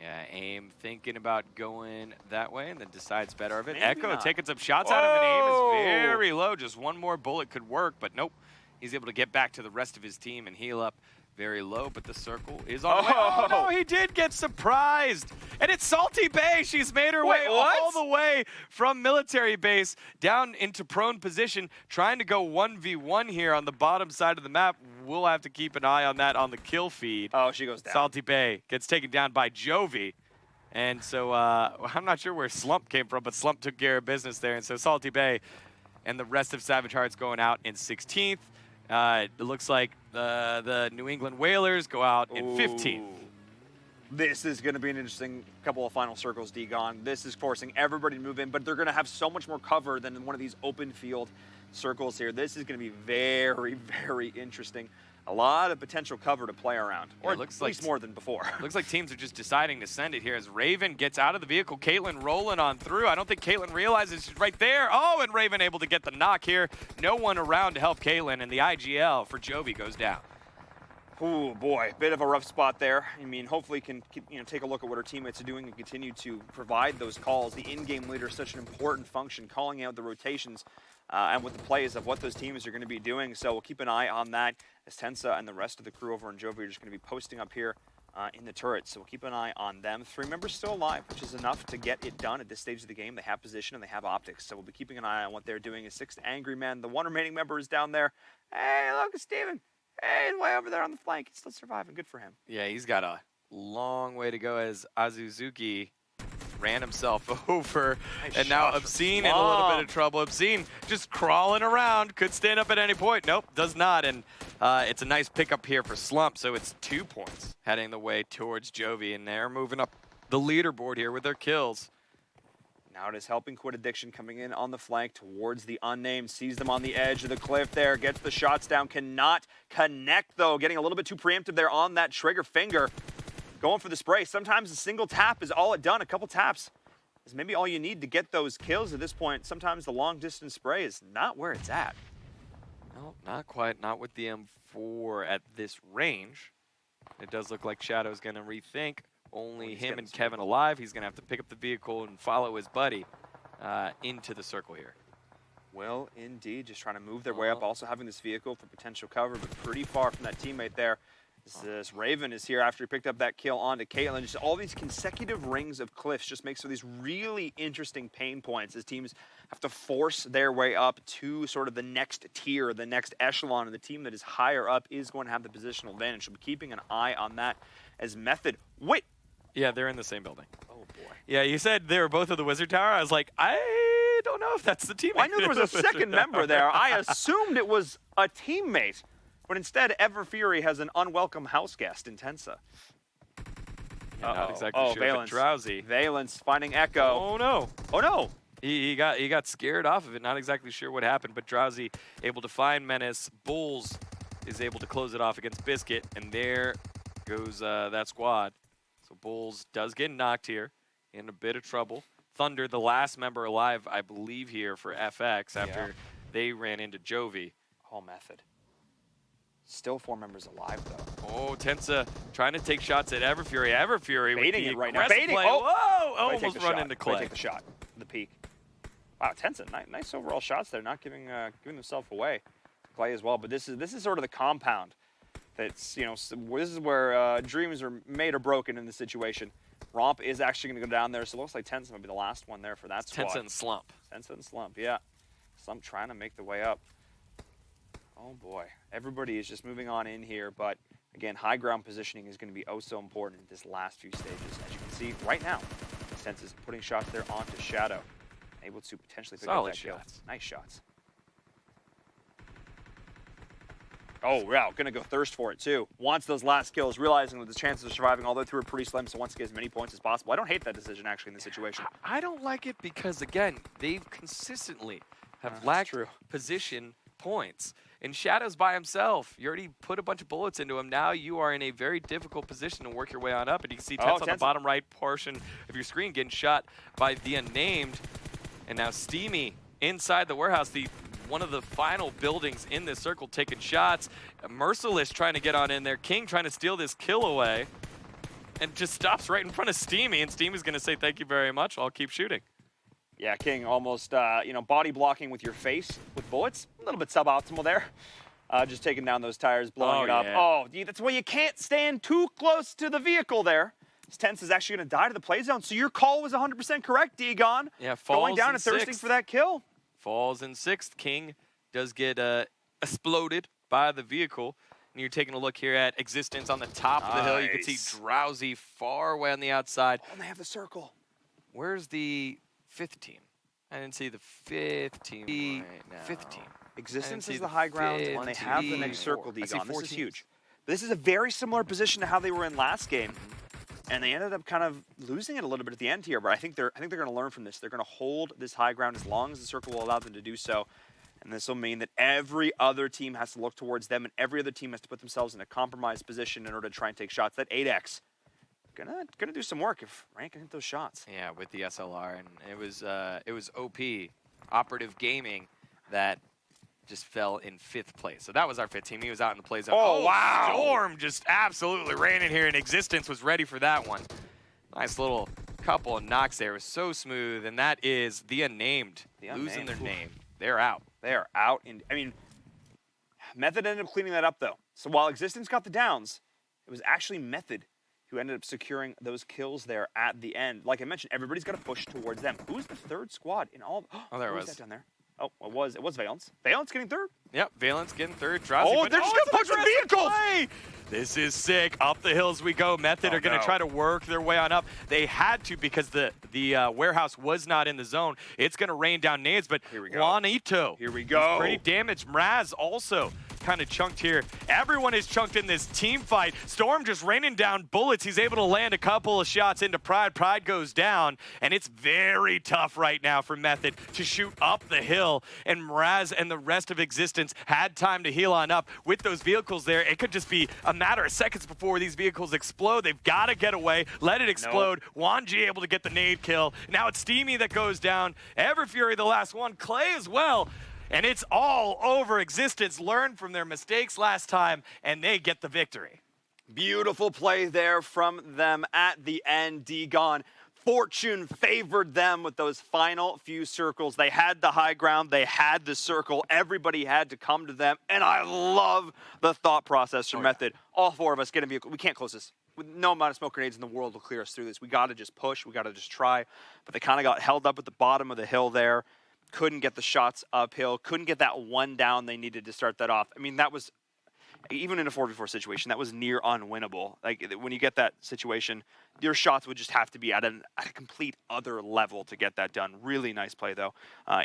Yeah, AIM thinking about going that way and then decides better of it. Maybe Echo not. taking some shots at him, and AIM is very low. Just one more bullet could work, but nope. He's able to get back to the rest of his team and heal up very low, but the circle is on the way. Oh, no, he did get surprised. And it's Salty Bay. She's made her way all the way from military base down into prone position, trying to go 1v1 here on the bottom side of the map. We'll have to keep an eye on that on the kill feed. Oh, she goes down. Salty Bay gets taken down by Jovi. And so I'm not sure where Slump came from, but Slump took care of business there. And so Salty Bay and the rest of Savage Hearts going out in 16th. It looks like the New England Whalers go out in 15th. This is going to be an interesting couple of final circles, D-Gon. This is forcing everybody to move in, but they're going to have so much more cover than in one of these open field circles here. This is going to be very, very interesting. A lot of potential cover to play around, or it looks at least more than before. Looks like teams are just deciding to send it here as Raven gets out of the vehicle. Caitlyn rolling on through. I don't think Caitlyn realizes she's right there. Oh, and Raven able to get the knock here. No one around to help Caitlyn, and the IGL for Jovi goes down. Oh boy, bit of a rough spot there. I mean, hopefully can take a look at what our teammates are doing and continue to provide those calls. The in-game leader is such an important function, calling out the rotations and with the plays of what those teams are going to be doing. So we'll keep an eye on that as Tensa and the rest of the crew over in Jovi are just going to be posting up here in the turret. So we'll keep an eye on them. 3 members still alive, which is enough to get it done at this stage of the game. They have position and they have optics. So we'll be keeping an eye on what they're doing. As 6 Angry Men, the one remaining member is down there. Hey, look, it's Steven. Hey, he's way over there on the flank. He's still surviving. Good for him. Yeah, he's got a long way to go as Azuzuki ran himself over. Nice and now shot from Obscene in a little bit of Slump. trouble. Obscene just crawling around. Could stand up at any point. Nope, does not. And it's a nice pickup here for Slump. So it's 2 points heading the way towards Jovi. And they're moving up the leaderboard here with their kills. Now it is helping Quit Addiction coming in on the flank towards the Unnamed. Sees them on the edge of the cliff there. Gets the shots down. Cannot connect, though. Getting a little bit too preemptive there on that trigger finger. Going for the spray. Sometimes a single tap is all it done. A couple taps is maybe all you need to get those kills at this point. Sometimes the long-distance spray is not where it's at. No, not quite. Not with the M4 at this range. It does look like Shadow's going to rethink. Only him and Kevin alive. He's going to have to pick up the vehicle and follow his buddy into the circle here. Will indeed. Just trying to move their way up. Also having this vehicle for potential cover, but pretty far from that teammate there. This Raven is here after he picked up that kill onto Caitlyn. Just all these consecutive rings of cliffs just makes for these really interesting pain points as teams have to force their way up to sort of the next tier, the next echelon, and the team that is higher up is going to have the positional advantage. So we're keeping an eye on that as Method. Wait! Yeah, they're in the same building. Oh, boy. Yeah, you said they were both at the Wizard Tower. I was like, I don't know if that's the teammate. Well, I knew there was a second member there. I assumed it was a teammate. But instead, Everfury has an unwelcome house guest in Tensa. Yeah, not exactly sure. Valence. Drowsy. Valence finding Echo. Oh no! Oh no! He got scared off of it. Not exactly sure what happened, but Drowsy able to find Menace. Bulls is able to close it off against Biscuit, and there goes that squad. So Bulls does get knocked here, in a bit of trouble. Thunder, the last member alive, I believe, here for FX after they ran into Jovi. All Method. Still 4 members alive, though. Oh, Tensa trying to take shots at Everfury. Everfury baiting with the it right now. aggressive Baiting. play. Oh, whoa! Almost run into Clay. Take the shot. The peak. Wow, Tensa, nice overall shots there. Not giving themselves away. Clay as well. But this is sort of the compound. That's this is where dreams are made or broken in this situation. Romp is actually going to go down there, so it looks like Tensa might be the last one there for that squad. Tensa and Slump. Tensa and Slump, yeah. Slump trying to make the way up. Oh boy, everybody is just moving on in here, but again, high ground positioning is going to be oh so important in this last few stages. As you can see right now, Sense is putting shots there onto Shadow, able to potentially pick up that kill. Nice shots. Oh, wow, gonna go thirst for it too. Wants those last kills, realizing that the chances of surviving all the way through are pretty slim, so wants to get as many points as possible. I don't hate that decision actually in this situation. I don't like it because, again, they've consistently have lacked position points. And Shadow's by himself. You already put a bunch of bullets into him. Now you are in a very difficult position to work your way on up. And you can see Tensa on the bottom right portion of your screen getting shot by the Unnamed. And now Steamy inside the warehouse, one of the final buildings in this circle, taking shots. Merciless trying to get on in there. King trying to steal this kill away. And just stops right in front of Steamy. And Steamy's going to say, thank you very much. I'll keep shooting. Yeah, King almost, body blocking with your face with bullets. A little bit suboptimal there. Just taking down those tires, blowing it up. Yeah. Oh, that's why you can't stand too close to the vehicle there. Tense is actually going to die to the play zone. So your call was 100% correct, Degon. Yeah, falls going down in and thirsting sixth. for that kill. Falls in 6th. King does get exploded by the vehicle. And you're taking a look here at Existence on the top of the hill. You can see Drowsy far away on the outside. Oh, and they have the circle. Where's the 5th team? I didn't see the 5th team right now. 5th team. Existence is the high ground, and they have the next circle, Degon. This is huge. This is a very similar position to how they were in last game, and they ended up kind of losing it a little bit at the end here. But I think they're going to learn from this. They're going to hold this high ground as long as the circle will allow them to do so, and this will mean that every other team has to look towards them, and every other team has to put themselves in a compromised position in order to try and take shots. That 8x. Gonna do some work if Rank can hit those shots. Yeah, with the SLR, and it was OP, Operative Gaming, that just fell in 5th place. So that was our 5th team. He was out in the play zone. Oh, wow! Storm just absolutely ran in here, and Existence was ready for that one. Nice little couple of knocks there. It was so smooth, and that is the Unnamed losing their name. They're out. They are out. Method ended up cleaning that up though. So while Existence got the downs, it was actually Method who ended up securing those kills there at the end. Like I mentioned, everybody's got to push towards them. Who's the 3rd squad in all? Oh, there it was was. That down there? Oh, it was Valence. Valence getting 3rd. Yep, Valence getting 3rd. Drowsy, they're just gonna push with vehicles. This is sick. Up the hills we go. Method are going to try to work their way on up. They had to because the warehouse was not in the zone. It's going to rain down nades, but here we go. Juanito. Here we go. Pretty damaged. Mraz also kind of chunked here. Everyone is chunked in this team fight. Storm just raining down bullets. He's able to land a couple of shots into Pride. Pride goes down, and it's very tough right now for Method to shoot up the hill. And Mraz and the rest of Existence had time to heal on up with those vehicles there. It could just be a matter of seconds before these vehicles explode. They've got to get away, let it explode. Wanji able to get the nade kill. Now it's Steamy that goes down. Everfury the last one. Clay as well. And it's all over. Existence learned from their mistakes last time, and they get the victory. Beautiful play there from them at the end, Degon. Fortune favored them with those final few circles. They had the high ground. They had the circle. Everybody had to come to them. And I love the thought process from Method. All 4 of us get a vehicle. We can't close this. With no amount of smoke grenades in the world will clear us through this. We got to just push. We got to just try. But they kind of got held up at the bottom of the hill there. Couldn't get the shots uphill. Couldn't get that one down they needed to start that off. I mean, that was, even in a 4v4 situation, that was near unwinnable. Like, when you get that situation, your shots would just have to be at a complete other level to get that done. Really nice play, though,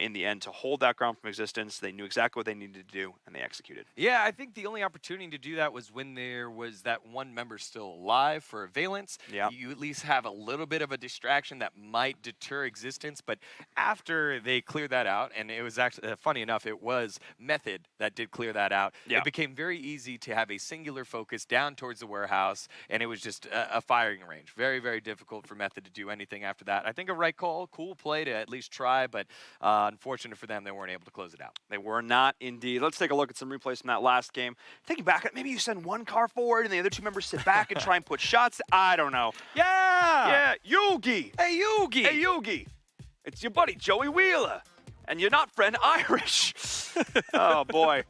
in the end, to hold that ground from existence. They knew exactly what they needed to do, and they executed. Yeah, I think the only opportunity to do that was when there was that one member still alive for Valence. Yeah. You at least have a little bit of a distraction that might deter existence. But after they cleared that out, and it was actually, funny enough, it was Method that did clear that out. Yeah. It became very easy to have a singular focus down towards the warehouse, and it was just a firing range. Very, very difficult for Method to do anything after that. I think a right call, cool play to at least try, but unfortunate for them, they weren't able to close it out. They were not indeed. Let's take a look at some replays from that last game. Thinking back, maybe you send one car forward and the other 2 members sit back and try and put shots. I don't know. Yeah! Yeah, Yugi! Hey, Yugi! Hey, Yugi! It's your buddy, Joey Wheeler. And you're not friend Irish. Oh, boy.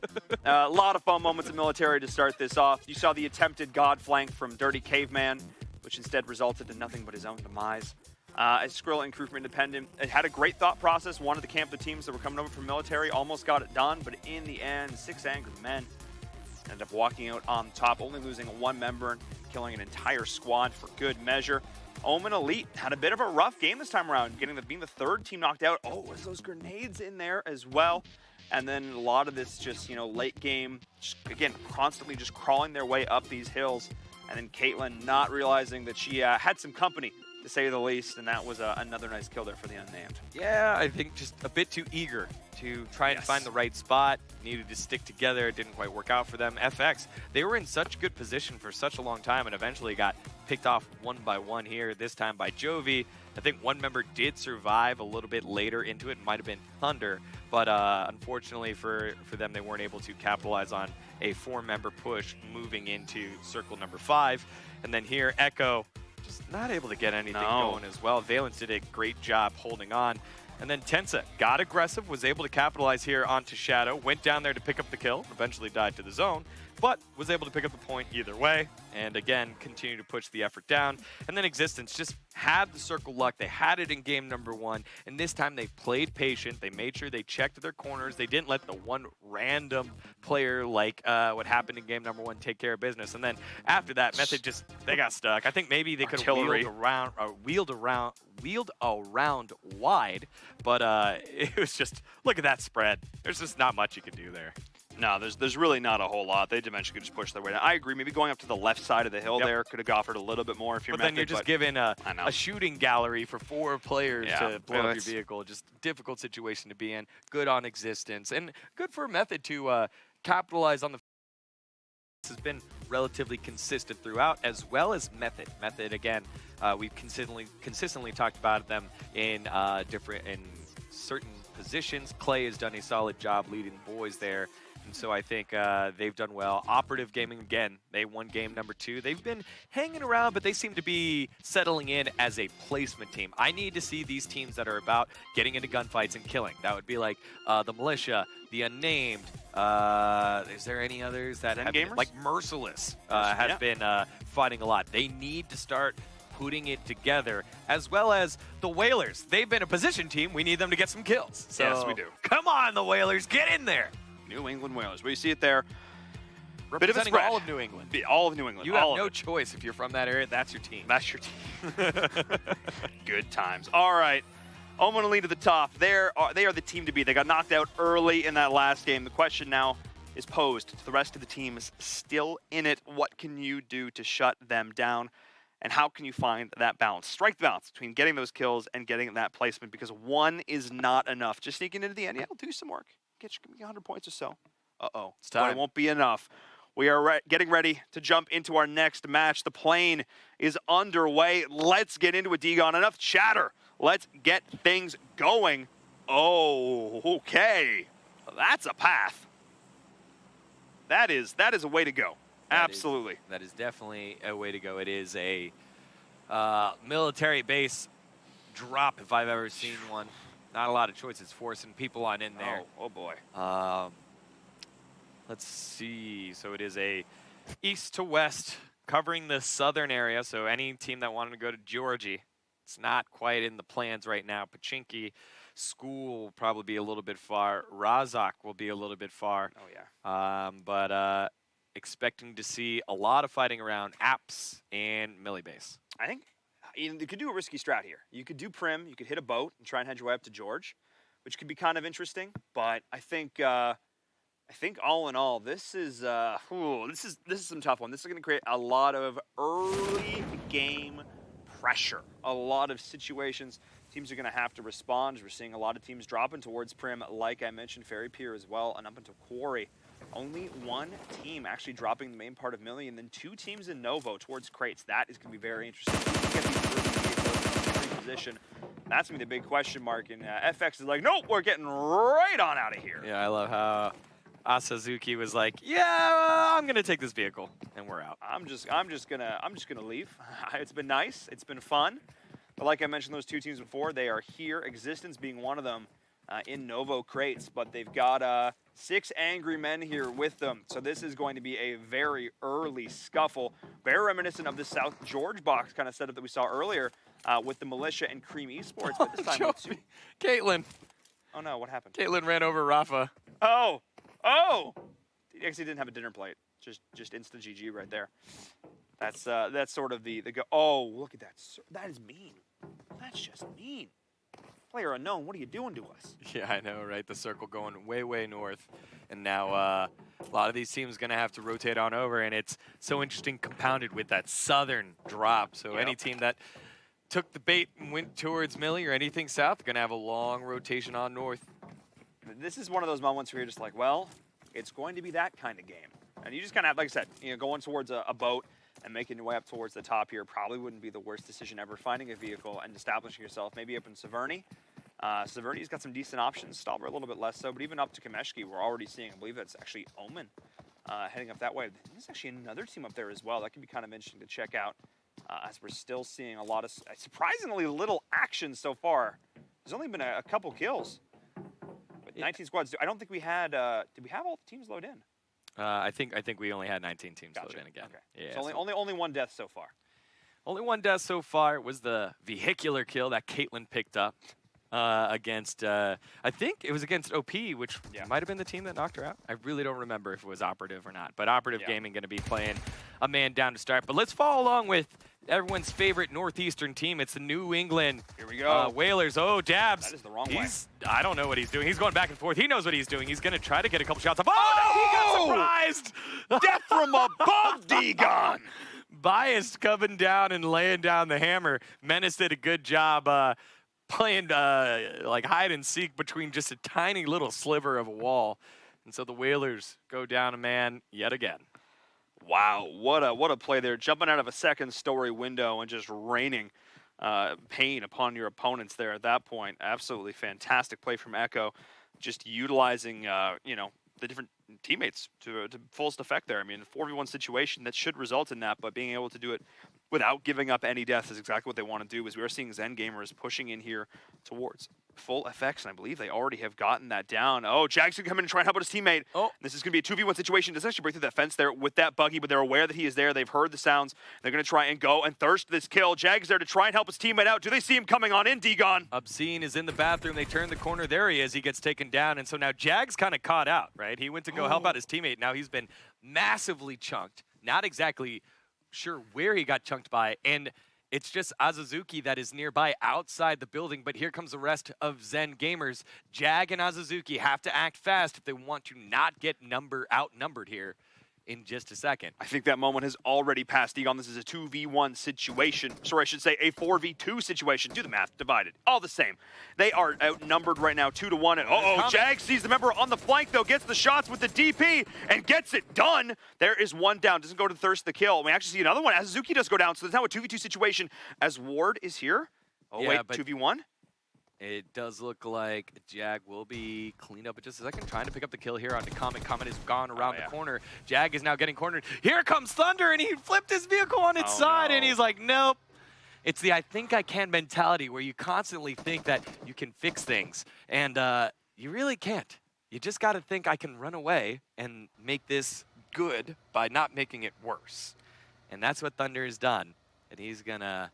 A lot of fun moments in military to start this off. You saw the attempted god flank from Dirty Caveman, which instead resulted in nothing but his own demise. As Skrill and crew from Independent, it had a great thought process, wanted to camp the teams that were coming over from military, almost got it done, but in the end, 6 angry men ended up walking out on top, only losing 1 member and killing an entire squad for good measure. Omen Elite had a bit of a rough game this time around, being the 3rd team knocked out. Oh, was those grenades in there as well? And then a lot of this just, late game, again, constantly just crawling their way up these hills. And then Caitlyn not realizing that she had some company, to say the least, and that was another nice kill there for the unnamed. Yeah, I think just a bit too eager to try and find the right spot. Needed to stick together. It didn't quite work out for them. FX, they were in such good position for such a long time and eventually got picked off 1 by 1 here, this time by Jovi. I think 1 member did survive a little bit later into it. Might have been Thunder, but unfortunately for them, they weren't able to capitalize on a 4-member push moving into circle number 5. And then here, Echo, just not able to get anything going as well. Valence did a great job holding on. And then Tensa got aggressive, was able to capitalize here onto Shadow, went down there to pick up the kill, eventually died to the zone, but was able to pick up the point either way, and again, continue to push the effort down. And then Existence just had the circle luck. They had it in game number 1, and this time they played patient. They made sure they checked their corners. They didn't let the one random player like what happened in game number 1 take care of business. And then after that, Method just, they got stuck. I think maybe they could have wheeled around wide, but it was just, look at that spread. There's just not much you can do there. No, there's really not a whole lot. They eventually could just push their way down. I agree. Maybe going up to the left side of the hill there could have offered a little bit more if you're But then you're just given a shooting gallery for 4 players to blow up your vehicle. Just difficult situation to be in. Good on Existence. And good for Method to capitalize on the... This has been relatively consistent throughout, as well as Method. Method, again, we've consistently talked about them in certain positions. Clay has done a solid job leading boys there. And so I think they've done well. Operative Gaming, again, they won game number 2. They've been hanging around, but they seem to be settling in as a placement team. I need to see these teams that are about getting into gunfights and killing. That would be like the Militia, the Unnamed. Is there any others that have been, like Merciless has been fighting a lot. They need to start putting it together, as well as the Whalers. They've been a position team. We need them to get some kills. So, yes, we do. Come on, the Whalers, get in there. New England Whalers. Well, you see it there. Representing all of New England. All of New England. You have no choice. If you're from that area, that's your team. That's your team. Good times. All right. Omen Elite at the top. They are the team to beat. They got knocked out early in that last game. The question now is posed to the rest of the teams still in it. What can you do to shut them down? And how can you find that balance? Strike the balance between getting those kills and getting that placement, because 1 is not enough. Just sneaking into the end, it'll do some work. Get you 100 points or so. Uh-oh. It's time. But it won't be enough. We are getting ready to jump into our next match. The plane is underway. Let's get into it, Degon. Enough chatter. Let's get things going. Oh, okay. That's a path. That is a way to go. Absolutely. That is definitely a way to go. It is a military base drop if I've ever seen one. Not a lot of choices, forcing people on in there. Oh boy. Let's see. So it is a east to west, covering the southern area. So any team that wanted to go to Georgie, it's not quite in the plans right now. Pachinki School will probably be a little bit far. Razak will be a little bit far. Oh yeah. But expecting to see a lot of fighting around Apps and Millibase. I think you could do a risky strat here. You could do Prim, you could hit a boat and try and head your way up to George, which could be kind of interesting. But I think all in all, this is some tough one. This is going to create a lot of early game pressure, a lot of situations. Teams are going to have to respond. We're seeing a lot of teams dropping towards Prim, like I mentioned, Fairy Pier as well, and up into Quarry. Only one team actually dropping the main part of Millie, and then 2 teams in Novo towards Crates. That is going to be very interesting. Get these early vehicles in every position. That's going to be the big question mark, and FX is like, nope, we're getting right on out of here. Yeah, I love how Asazuki was like, yeah, I'm going to take this vehicle, and we're out. I'm just gonna leave. It's been nice. It's been fun. But like I mentioned, those 2 teams before, they are here. Existence being one of them. In Novo Crates, but they've got 6 angry men here with them. So this is going to be a very early scuffle, very reminiscent of the South George box kind of setup that we saw earlier with the Militia and Cream Esports. But this time with 2. Caitlin. Oh no, what happened? Caitlin ran over Rafa. Oh! He actually didn't have a dinner plate. Just instant GG right there. That's sort of the go. Oh, look at that. That is mean. That's just mean. Player unknown, what are you doing to us? Yeah, I know, right? The circle going way, way north. And now a lot of these teams going to have to rotate on over, and it's so interesting compounded with that southern drop. So any team that took the bait and went towards Millie or anything south, going to have a long rotation on north. This is one of those moments where you're just like, well, it's going to be that kind of game. And you just kind of have, like I said, going towards a boat and making your way up towards the top here probably wouldn't be the worst decision ever. Finding a vehicle and establishing yourself maybe up in Severny. Severny's got some decent options. Stalber a little bit less so, but even up to Kameshki, we're already seeing, I believe that's actually Omen heading up that way. There's actually another team up there as well. That could be kind of interesting to check out as we're still seeing a lot of surprisingly little action so far. There's only been a couple kills. But 19 squads. I don't think we had, did we have all the teams load in? I think we only had 19 teams load in again. Okay. Yeah, so only one death so far. Only one death so far was the vehicular kill that Caitlin picked up against, I think it was against OP, which might have been the team that knocked her out. I really don't remember if it was Operative or not, but Operative Gaming going to be playing a man down to start. But let's follow along with everyone's favorite Northeastern team. It's the New England Here we go. Whalers. Oh, Dabs. That is the wrong way. I don't know what he's doing. He's going back and forth. He knows what he's doing. He's going to try to get a couple shots up. Oh, no, he got surprised. Death from above, D-Gon. Biased coming down and laying down the hammer. Menace did a good job playing like hide and seek between just a tiny little sliver of a wall. And so the Whalers go down a man yet again. Wow, what a play there. Jumping out of a second-story window and just raining pain upon your opponents there at that point. Absolutely fantastic play from Echo. Just utilizing, the different teammates to fullest effect there. I mean, a 4v1 situation that should result in that, but being able to do it without giving up any death is exactly what they want to do, as we are seeing Zen Gamers pushing in here towards full effects, and I believe they already have gotten that down. Oh, Jag's going to come in and try and help out his teammate. Oh. This is going to be a 2v1 situation. Doesn't actually break through that fence there with that buggy, but they're aware that he is there. They've heard the sounds. They're going to try and go and thirst this kill. Jag's there to try and help his teammate out. Do they see him coming on in, D-Gon? Obscene is in the bathroom. They turn the corner. There he is. He gets taken down, and so now Jag's kind of caught out, right? He went to go help out his teammate. Now he's been massively chunked. Not exactly sure where he got chunked by, and it's just Azazuki that is nearby outside the building, but here comes the rest of Zen Gamers. Jag and Azazuki have to act fast if they want to not get outnumbered here in just a second. I think that moment has already passed, Egon. This is a 2v1 situation. Sorry, I should say a 4v2 situation. Do the math, divided. All the same. They are outnumbered right now, 2-1. And Jag sees the member on the flank, though, gets the shots with the DP and gets it done. There is one down. Doesn't go to thirst the kill. We actually see another one. Azazuki does go down, so there's now a 2v2 situation as Ward is here. Oh, yeah, wait, 2v1? It does look like Jag will be cleaned up in just a second, trying to pick up the kill here onto Comet. Comet has gone around the corner. Jag is now getting cornered. Here comes Thunder, and he flipped his vehicle on its side, and he's like, nope. It's the I think I can mentality where you constantly think that you can fix things, and you really can't. You just got to think I can run away and make this good by not making it worse. And that's what Thunder has done. And he's going to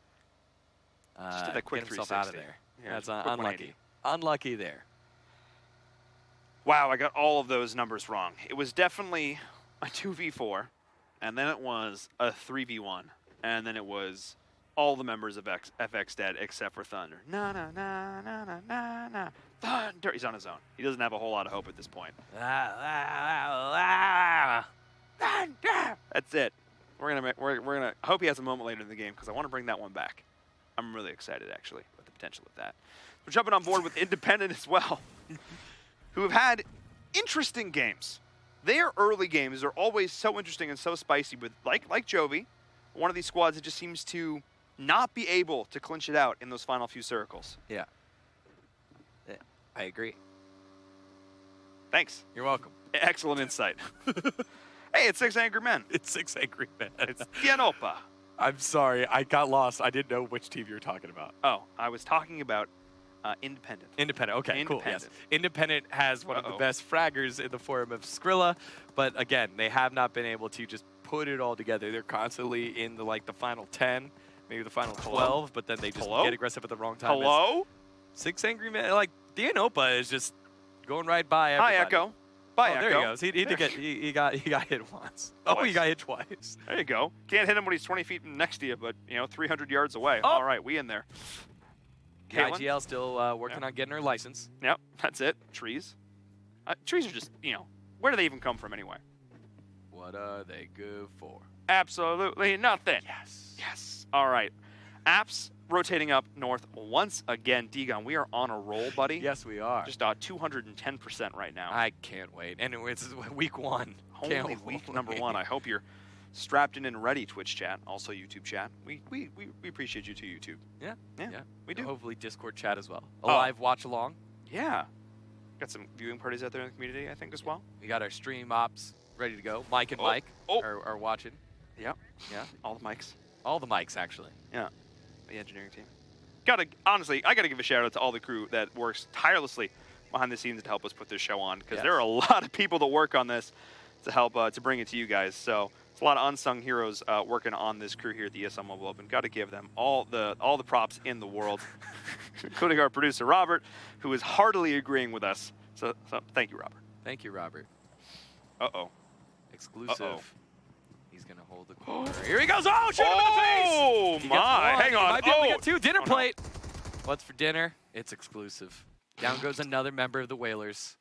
Just did that quick get himself out of 360. there. Yeah, That's just a quick unlucky. 180. Unlucky there. Wow, I got all of those numbers wrong. It was definitely a 2v4, and then it was a 3v1, and then it was all the members of FX dead except for Thunder. Na na na na na na na. Thunder. He's on his own. He doesn't have a whole lot of hope at this point. That's it. We're gonna. I hope he has a moment later in the game because I want to bring that one back. I'm really excited actually with the potential of that. We're jumping on board with Independent as well, who have had interesting games. Their early games are always so interesting and so spicy. With like Jovi, one of these squads that just seems to not be able to clinch it out in those final few circles. Yeah. I agree. Thanks. You're welcome. Excellent insight. Hey, it's 6 Angry Men. It's 6 Angry Men. It's Tianopa. I'm sorry. I got lost. I didn't know which team you were talking about. Oh, I was talking about Independent. Independent. Okay, cool. Yes. Independent. Independent has one of the best fraggers in the form of Skrilla, but again, they have not been able to just put it all together. They're constantly in the final 10, maybe the final 12, but then they just get aggressive at the wrong time. Hello? 6 Angry Men. Like, Tianopa is just going right by everybody. Hi, Echo. Bye, Echo. There he goes. He did get he got hit once. Oh, he got hit twice. There you go. Can't hit him when he's 20 feet next to you, but 300 yards away. Oh. All right, we in there. The IGL still working on getting her license. Yep, that's it. Trees. Trees are just, where do they even come from anyway? What are they good for? Absolutely nothing. Yes. Yes. All right. Apps rotating up north once again. Degon, we are on a roll, buddy. Yes, we are. Just 210% right now. I can't wait. And it's week 1. Only week number 1. I hope you're strapped in and ready, Twitch chat, also YouTube chat. We appreciate you too, YouTube. Yeah. We do. Hopefully Discord chat as well. A live watch along. Yeah. Got some viewing parties out there in the community, I think, as well. We got our stream ops ready to go. Mike and Mike are watching. Yep. Yeah. All the mics. All the mics, actually. Yeah. The engineering team. Honestly, I gotta give a shout out to all the crew that works tirelessly behind the scenes to help us put this show on, because there are a lot of people that work on this to help to bring it to you guys. So it's a lot of unsung heroes working on this crew here at the ESL Mobile Open. Got to give them all the props in the world, including our producer Robert, who is heartily agreeing with us. So thank you, Robert. Thank you, Robert. Uh-oh. Exclusive. Uh-oh. He's going to hold the corner. Here he goes. Oh, shoot him in the face. Oh, my. Hang on. Might be able to get 2. Dinner plate. What's for dinner? It's exclusive. Down goes another member of the Whalers.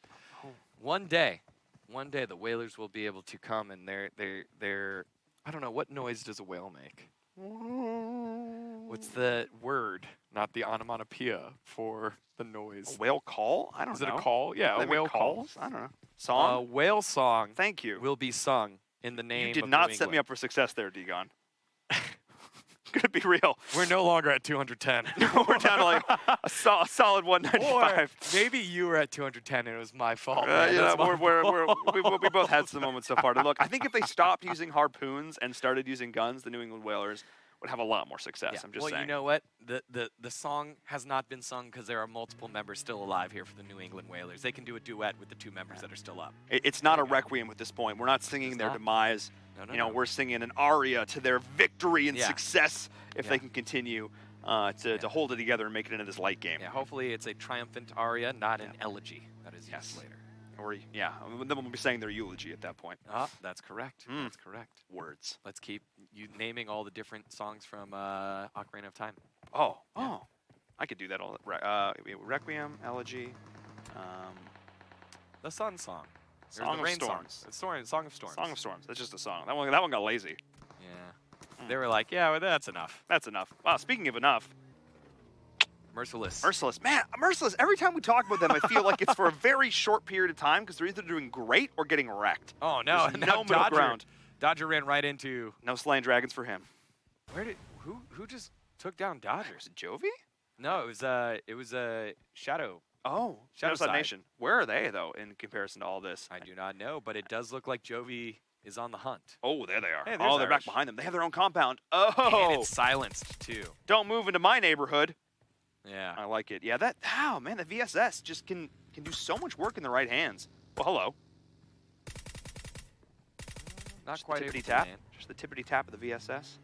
One day, the Whalers will be able to come, and they're I don't know, what noise does a whale make? What's the word, not the onomatopoeia, for the noise? A whale call? I don't know. Is it a call? Yeah, a whale call. I don't know. Song? A whale song. Thank you. Will be sung in the name of You did not New set me England. up for success there, Degon. Gonna be real. We're no longer at 210. We're down to like a solid 195. Or maybe you were at 210 and it was my fault. We both had some moments so far. To look, I think if they stopped using harpoons and started using guns, the New England Whalers would have a lot more success. Yeah. I'm just well, saying. you know what? The song has not been sung because there are multiple members still alive here for the New England Whalers. They can do a duet with the 2 members that are still up. It's not a requiem at this point. We're not singing their demise. No. We're singing an aria to their victory and success if they can continue to hold it together and make it into this light game. Yeah, hopefully it's a triumphant aria, not an elegy that is used later. Or, then we'll be saying their eulogy at that point. That's correct. That's correct. Words. Let's keep naming all the different songs from Ocarina of Time. I could do that all. Requiem, elegy, the Sun Song. Song of Storms. It's Song of Storms. Song of Storms. That's just a song. That one got lazy. Yeah. They were like, well, that's enough. That's enough. Wow, speaking of enough. Merciless. Man, Merciless, every time we talk about them, I feel like it's for a very short period of time because they're either doing great or getting wrecked. Oh, no. There's no middle ground. Dodger ran right into... No slaying dragons for him. Who just took down Dodgers? Was it Jovi? No, it was Shadow. Oh, Shadowside Nation. Where are they, though, in comparison to all this? I do not know, but it does look like Jovi is on the hunt. Oh, there they are. Hey, Oh, they're back Irish. behind them. They have their own compound. And Oh, it's silenced, too. don't move into my neighborhood. Yeah. I like it. Yeah, oh, man, the VSS just can do so much work in the right hands. Well, hello. Not Just quite the able tippity to tap. land. Just the tippity tap of the VSS.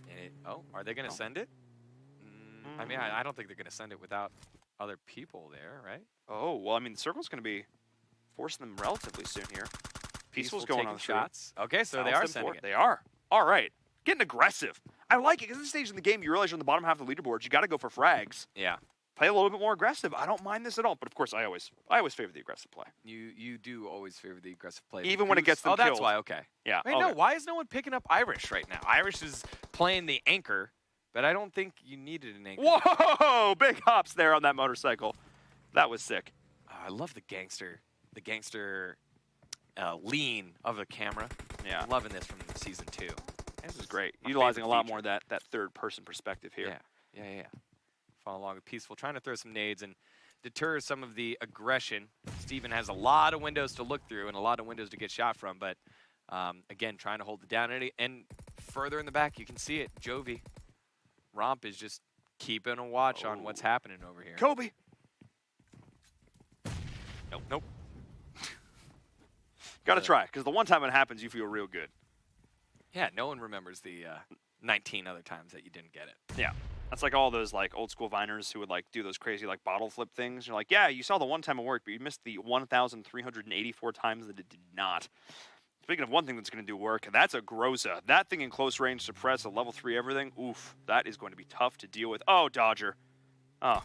And oh, are they going to Oh. send it? I mean, I don't think they're going to send it without other people there, right? Oh, well, I mean, the circle's going to be forcing them relatively soon here. Peaceful's going taking on the shots. Okay, so they Silence are them sending forward. it. They are. All right. Getting aggressive. I like it because at this stage in the game, you realize you're on the bottom half of the leaderboard. You got to go for frags. Yeah. Play a little bit more aggressive. I don't mind this at all. But, of course, I always favor the aggressive play. You do always favor the aggressive play. Even when it gets them Oh, that's killed. why. Okay. Yeah. Wait, no. Why is no one picking up Irish right now? Irish is playing the anchor, but I don't think you needed an anchor. Whoa! Big hops there on that motorcycle. That was sick. Oh, I love the gangster lean of the camera. Yeah. I'm loving this from season 2. This is great. My Utilizing a favorite lot feature. more of that third-person perspective here. Yeah. Follow along with Peaceful, trying to throw some nades and deter some of the aggression. Steven has a lot of windows to look through and a lot of windows to get shot from, but again, trying to hold it down. And further in the back, you can see it. Jovi, Romp is just keeping a watch on what's happening over here. Kobe. Nope. Got to try, because the one time it happens, you feel real good. Yeah, no one remembers the 19 other times that you didn't get it. Yeah. That's like all those like old school Viners who would like do those crazy like bottle flip things. You're like, yeah, you saw the one time it worked, but you missed the 1,384 times that it did not. Speaking of one thing that's going to do work, that's a Groza. That thing in close range, suppress a level 3 everything. Oof, that is going to be tough to deal with. Oh, Dodger. Oh,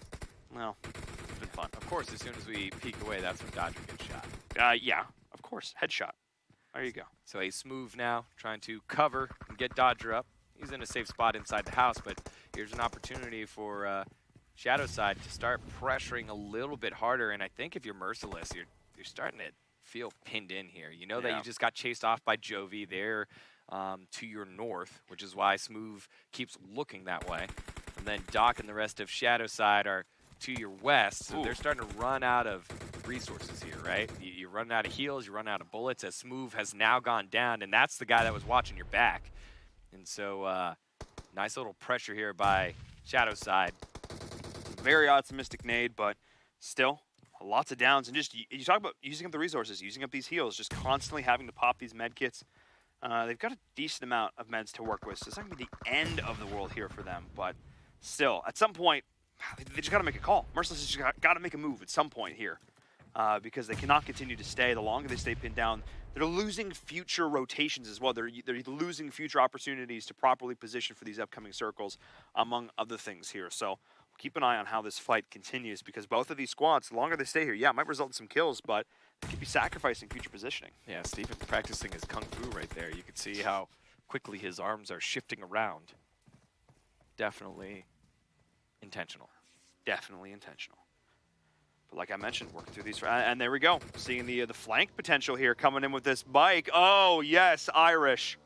well, it's been fun. Of course, as soon as we peek away, that's when Dodger gets shot. Yeah, of course. Headshot. There you go. So a Smooth now trying to cover and get Dodger up. He's in a safe spot inside the house, but here's an opportunity for Shadowside to start pressuring a little bit harder. And I think if you're Merciless, you're starting to feel pinned in here. You know that you just got chased off by Jovi there to your north, which is why Smooth keeps looking that way. And then Doc and the rest of Shadowside are to your west, so they're starting to run out of resources here, right? You run out of heals, you run out of bullets, as Smooth has now gone down, and that's the guy that was watching your back. And so, nice little pressure here by Shadowside. Very optimistic nade, but still, lots of downs. And just, you talk about using up the resources, using up these heals, just constantly having to pop these med kits. They've got a decent amount of meds to work with, so it's not going to be the end of the world here for them. But still, at some point, they just got to make a call. Merciless has just got to make a move at some point here because they cannot continue to stay. The longer they stay pinned down, they're losing future rotations as well. They're losing future opportunities to properly position for these upcoming circles, among other things here. So keep an eye on how this fight continues because both of these squads, the longer they stay here, yeah, it might result in some kills, but they could be sacrificing future positioning. Yeah, Steven practicing his kung fu right there. You can see how quickly his arms are shifting around. Definitely intentional. Definitely intentional. But like I mentioned, working through these, and there we go. Seeing the flank potential here coming in with this bike. Oh, yes, Irish.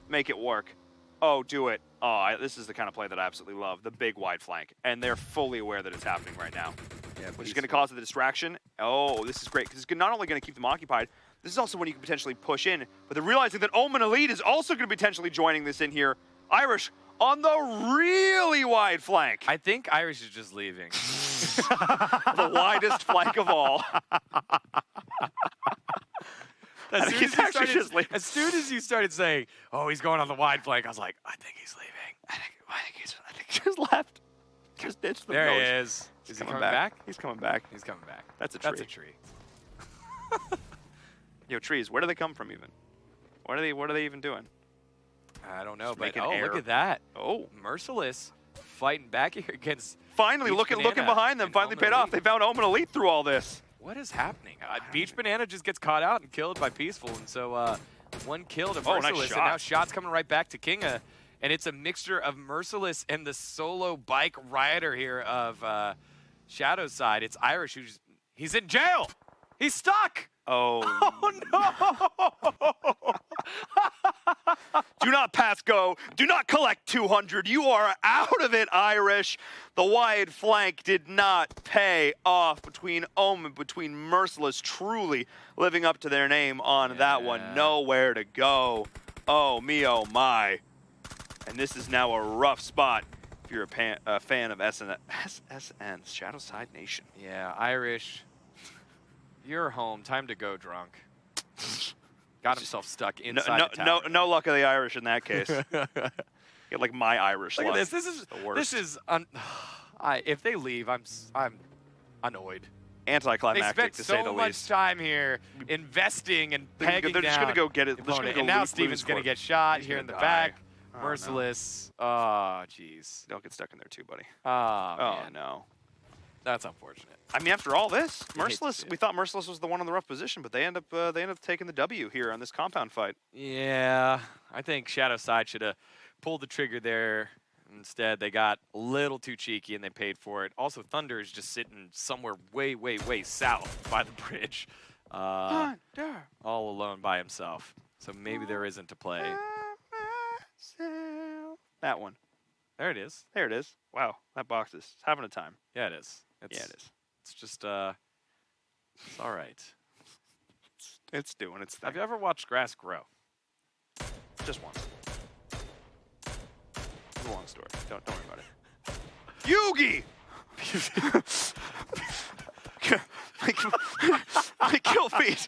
Make it work. Oh, do it. Oh, this is the kind of play that I absolutely love. The big wide flank. And they're fully aware that it's happening right now. Yeah, Which is going to cause the distraction. Oh, this is great. Because it's not only going to keep them occupied, this is also when you can potentially push in. But they're realizing that Omen Elite is also going to be potentially joining this in here. Irish on the really wide flank. I think Irish is just leaving. The widest flank of all. As As soon as you started saying, "Oh, he's going on the wide flank," I was like, "I think he's leaving." I think he just left. Just ditched the There he nose. is. He's Is he coming back? He's coming back. He's coming back. That's a tree. That's a tree. Yo, trees. Where do they come from even? What are they even doing? I don't know, Just but making oh, air. look at that. Oh, Merciless fighting back here against finally Beach looking Banana behind them. and Finally Omen paid off. Elite. They found Omen Elite through all this. What is happening? Beach Banana just gets caught out and killed by Peaceful, and so one kill to Oh, nice Merciless, shot. and now shots coming right back to Kinga, and it's a mixture of Merciless and the solo bike rider here of Shadowside. It's Irish he's in jail. He's stuck. Oh, Oh no! do not pass go. Do not collect 200. You are out of it, Irish. The wide flank did not pay off between Ohm and between Merciless, truly living up to their name on that one. Nowhere to go. Oh, me, oh, my. And this is now a rough spot if you're a fan of SSN, Shadowside Nation. Yeah, Irish. You're home. Time to go, drunk. Got himself stuck inside the tower. No luck of the Irish in that case. Get like my Irish Look luck. at this. This is if they leave, I'm annoyed. Anticlimactic, they to say the spent so much least. time here investing and pegging They're just down gonna go get it. the They're just gonna opponent. go And now lose Steven's gonna court. get shot He's here gonna in the die. back. Oh, Merciless. Oh, jeez. Don't get stuck in there too, buddy. Oh, Oh, man. no. That's unfortunate. I mean, after all this, You hate to Merciless, see it. we thought Merciless was the one in the rough position, but they end up taking the W here on this compound fight. Yeah, I think Shadowside should have pulled the trigger there. Instead, they got a little too cheeky and they paid for it. Also, Thunder is just sitting somewhere way, way, way south by the bridge. All alone by himself. So maybe there isn't a play. That one. There it is. There it is. Wow, that box is having a time. Yeah, it is. Yeah, it is. It's just, it's all right. It's doing its thing. Have you ever watched grass grow? Just once. It's a long story. Don't worry about it. Yugi! My kill feed.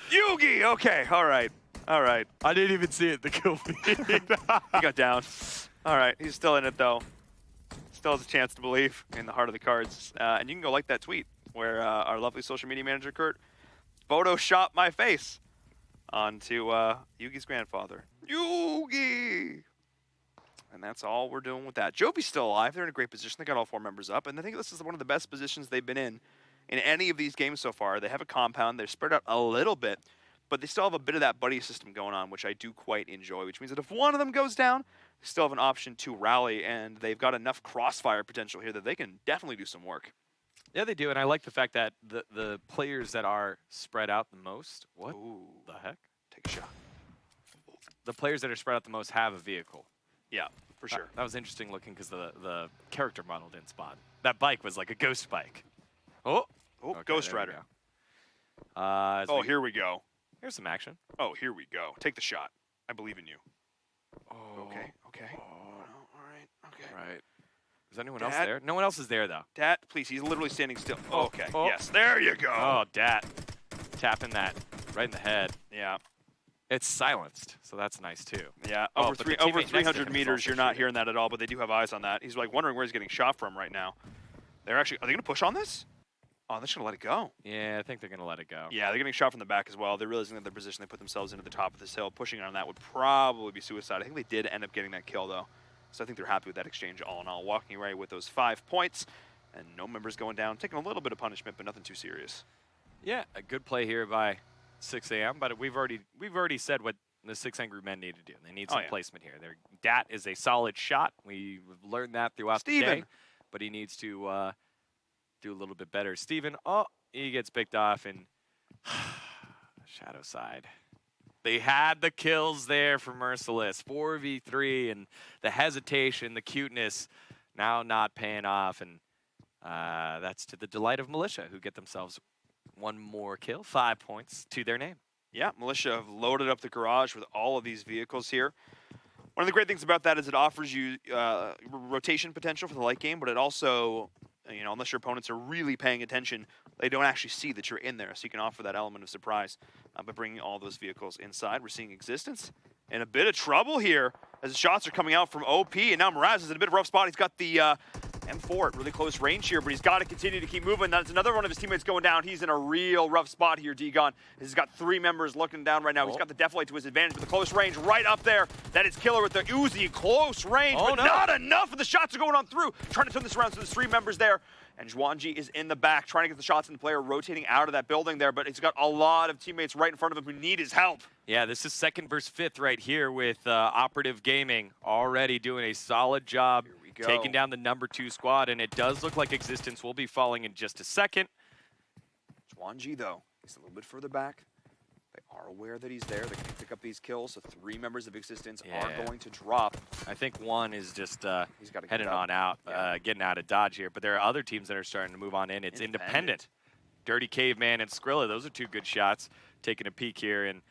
Yugi! Okay, all right. All right. I didn't even see it, the kill feed. He got down. All right, he's still in it, though. Still has a chance to believe in the heart of the cards. And you can go like that tweet where our lovely social media manager, Kurt, Photoshop my face onto Yugi's grandfather. Yugi! And that's all we're doing with that. Jovi's still alive. They're in a great position. They got all 4 members up. And I think this is one of the best positions they've been in any of these games so far. They have a compound. They're spread out a little bit. But they still have a bit of that buddy system going on, which I do quite enjoy, which means that if one of them goes down, they still have an option to rally, and they've got enough crossfire potential here that they can definitely do some work. Yeah, they do, and I like the fact that the players that are spread out the most, what Ooh, the heck? take a shot. The players that are spread out the most have a vehicle. Yeah, for sure. That was interesting looking because the character model didn't spawn. That bike was like a ghost bike. Oh, okay, Ghost there we Rider. go. Here we go. Here's some action. Oh, here we go. Take the shot. I believe in you. Oh, Okay. oh, All right. Okay. right. Is anyone else Dad? there? No one else is there, though. Dat, please. He's literally standing still. Oh, Okay. oh. Yes. There you go. Oh, Dat. Tapping that right in the head. Yeah. It's silenced, so that's nice, too. Yeah. Oh, Over but the teammate over next to him 300 is meters, also you're not shooting. hearing that at all, but they do have eyes on that. He's like wondering where he's getting shot from right now. Are they going to push on this? Oh, they're just going to let it go. Yeah, I think they're going to let it go. Yeah, they're getting shot from the back as well. They're realizing that their position they put themselves into the top of this hill. Pushing on that would probably be suicide. I think they did end up getting that kill, though. So I think they're happy with that exchange all in all. Walking away with those 5 points. And no members going down. Taking a little bit of punishment, but nothing too serious. Yeah, a good play here by 6 a.m., but we've already said what the 6 Angry Men need to do. They need some placement here. Dat is a solid shot. We've learned that throughout the day, but he needs to do a little bit better. Steven, he gets picked off, and Shadowside. They had the kills there for Merciless. 4v3, and the hesitation, the cuteness, now not paying off, and that's to the delight of Militia, who get themselves 1 more kill, 5 points to their name. Yeah, Militia have loaded up the garage with all of these vehicles here. One of the great things about that is it offers you rotation potential for the late game, but it also, unless your opponents are really paying attention, they don't actually see that you're in there. So you can offer that element of surprise by bringing all those vehicles inside. We're seeing Existence in a bit of trouble here as the shots are coming out from OP, and now Mraz is in a bit of a rough spot. He's got the M4 at really close range here, but he's got to continue to keep moving. That's another one of his teammates going down. He's in a real rough spot here, D-Gon. He's got 3 members looking down right now. He's got the Death Light to his advantage, but the close range right up there. That is Killer with the Uzi, close range, but not enough. The shots are going on through. Trying to turn this around, so there's 3 members there. And Zhuangji is in the back, trying to get the shots in the player, rotating out of that building there, but he's got a lot of teammates right in front of him who need his help. Yeah, this is 2nd versus 5th right here with Operative Gaming already doing a solid job taking down the number 2 squad, and it does look like Existence will be falling in just a second. Zhuangji, though, He's a little bit further back. They are aware that he's there. They're going to pick up these kills, so 3 members of Existence are going to drop. I think one is just He's got to heading on out, getting out of dodge here. But there are other teams that are starting to move on in. It's Independent. Dirty Caveman and Skrilla, those are 2 good shots. Taking a peek here, and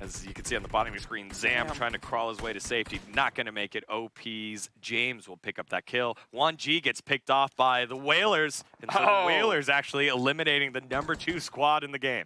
as you can see on the bottom of your screen, Zam trying to crawl his way to safety. Not going to make it. OP's James will pick up that kill. 1G gets picked off by the Whalers. And so the Whalers actually eliminating the number 2 squad in the game.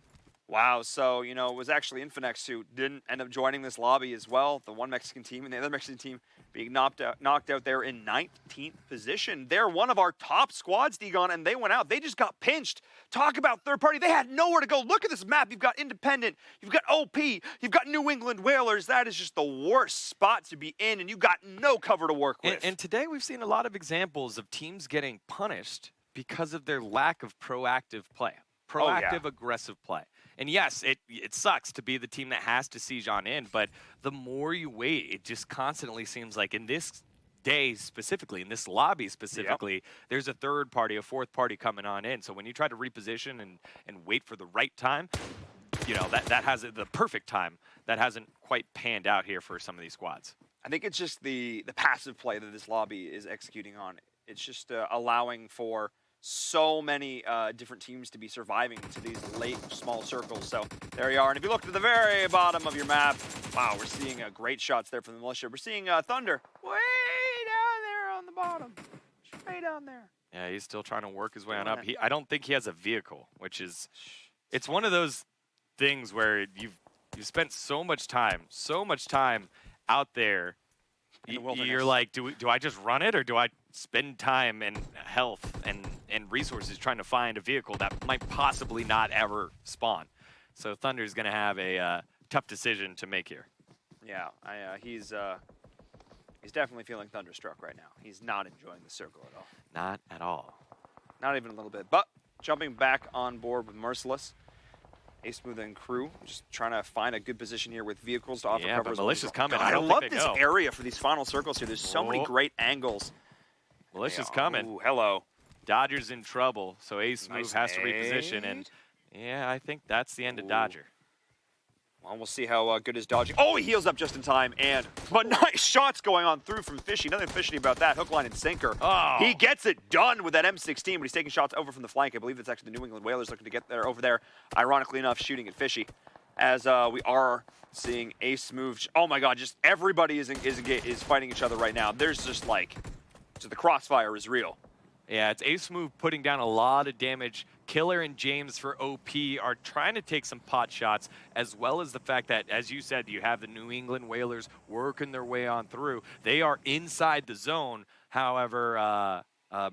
Wow, so, you know, it was actually Infinex who didn't end up joining this lobby as well. The one Mexican team and the other Mexican team being knocked out there in 19th position. They're one of our top squads, Degon, and they went out. They just got pinched. Talk about third party. They had nowhere to go. Look at this map. You've got Independent. You've got OP. You've got New England Whalers. That is just the worst spot to be in, and you've got no cover to work with. And today we've seen a lot of examples of teams getting punished because of their lack of proactive play. Proactive, aggressive play. And yes, it sucks to be the team that has to siege on in, but the more you wait, it just constantly seems like in this day specifically, in this lobby specifically, there's a third party, a fourth party coming on in. So when you try to reposition and wait for the right time, you know, that has the perfect time. That hasn't quite panned out here for some of these squads. I think it's just the passive play that this lobby is executing on. It's just allowing for so many different teams to be surviving to these late small circles. So there you are. And if you look to the very bottom of your map, wow, we're seeing great shots there from the Militia. We're seeing Thunder way down there on the bottom. Just way down there. Yeah, he's still trying to work his way on up. I don't think he has a vehicle, which is, it's one of those things where you've spent so much time out there. You're like, do I just run it, or do I spend time and health and resources trying to find a vehicle that might possibly not ever spawn? So Thunder's going to have a tough decision to make here. Yeah, he's definitely feeling thunderstruck right now. He's not enjoying the circle at all. Not at all. Not even a little bit. But jumping back on board with Merciless, Ace Smooth and crew just trying to find a good position here with vehicles to offer cover. But Militia's coming. God, I love this area for these final circles here. There's so many great angles. Militia's coming. Ooh, hello. Dodger's in trouble, so Ace Smooth has to reposition, and yeah, I think that's the end of Dodger. Well, we'll see how good his dodging. Oh, he heals up just in time, but nice shots going on through from Fishy. Nothing fishy about that. Hook, line, and sinker. Oh. He gets it done with that M16, but he's taking shots over from the flank. I believe it's actually the New England Whalers looking to get there over there. Ironically enough, shooting at Fishy, as we are seeing Ace Smooth. Oh my God, just everybody is fighting each other right now. There's just like, so the crossfire is real. Yeah, it's Ace Smooth putting down a lot of damage. Killer and James for OP are trying to take some pot shots, as well as the fact that, as you said, you have the New England Whalers working their way on through. They are inside the zone. However,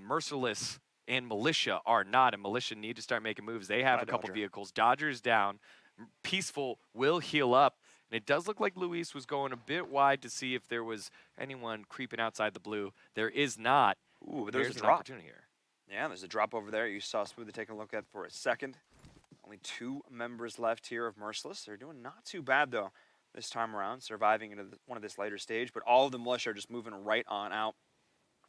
Merciless and Militia are not, and Militia need to start making moves. They have a couple vehicles. Dodger's down. Peaceful will heal up. And it does look like Luis was going a bit wide to see if there was anyone creeping outside the blue. There is not. Ooh, but there's a drop opportunity here. Yeah, there's a drop over there. You saw Smooth taking a look at for a second. Only 2 members left here of Merciless. They're doing not too bad, though, this time around, surviving into one of this later stage. But all of the Militia are just moving right on out.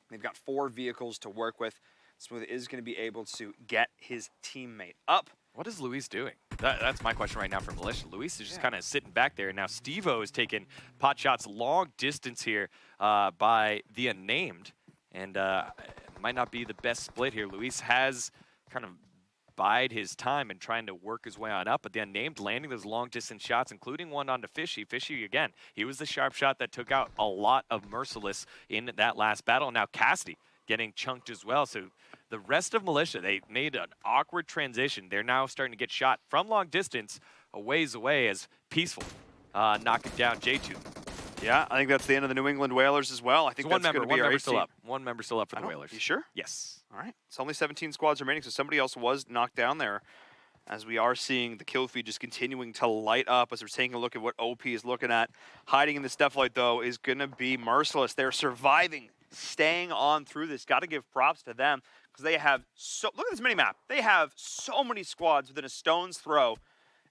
They've got 4 vehicles to work with. Smooth is going to be able to get his teammate up. What is Luis doing? That's my question right now for Militia. Luis is just kind of sitting back there. Now Steve-O is taking pot shots long distance here by the Unnamed. And might not be the best split here. Luis has kind of bide his time and trying to work his way on up, but the Unnamed landing those long distance shots, including one onto Fishy. Fishy, again, he was the sharp shot that took out a lot of Merciless in that last battle. Now Cassidy getting chunked as well. So the rest of Militia, they made an awkward transition. They're now starting to get shot from long distance a ways away as Peaceful knocking down J2. Yeah, I think that's the end of the New England Whalers as well. I think so that's going to be one our member AC. still up. One member still up for the Whalers. You sure? Yes. All right. It's only 17 squads remaining, so somebody else was knocked down there. As we are seeing the kill feed just continuing to light up as we're taking a look at what OP is looking at. Hiding in the Deathlight, though, is going to be Merciless. They're surviving, staying on through this. Got to give props to them because they have so... Look at this mini-map. They have so many squads within a stone's throw,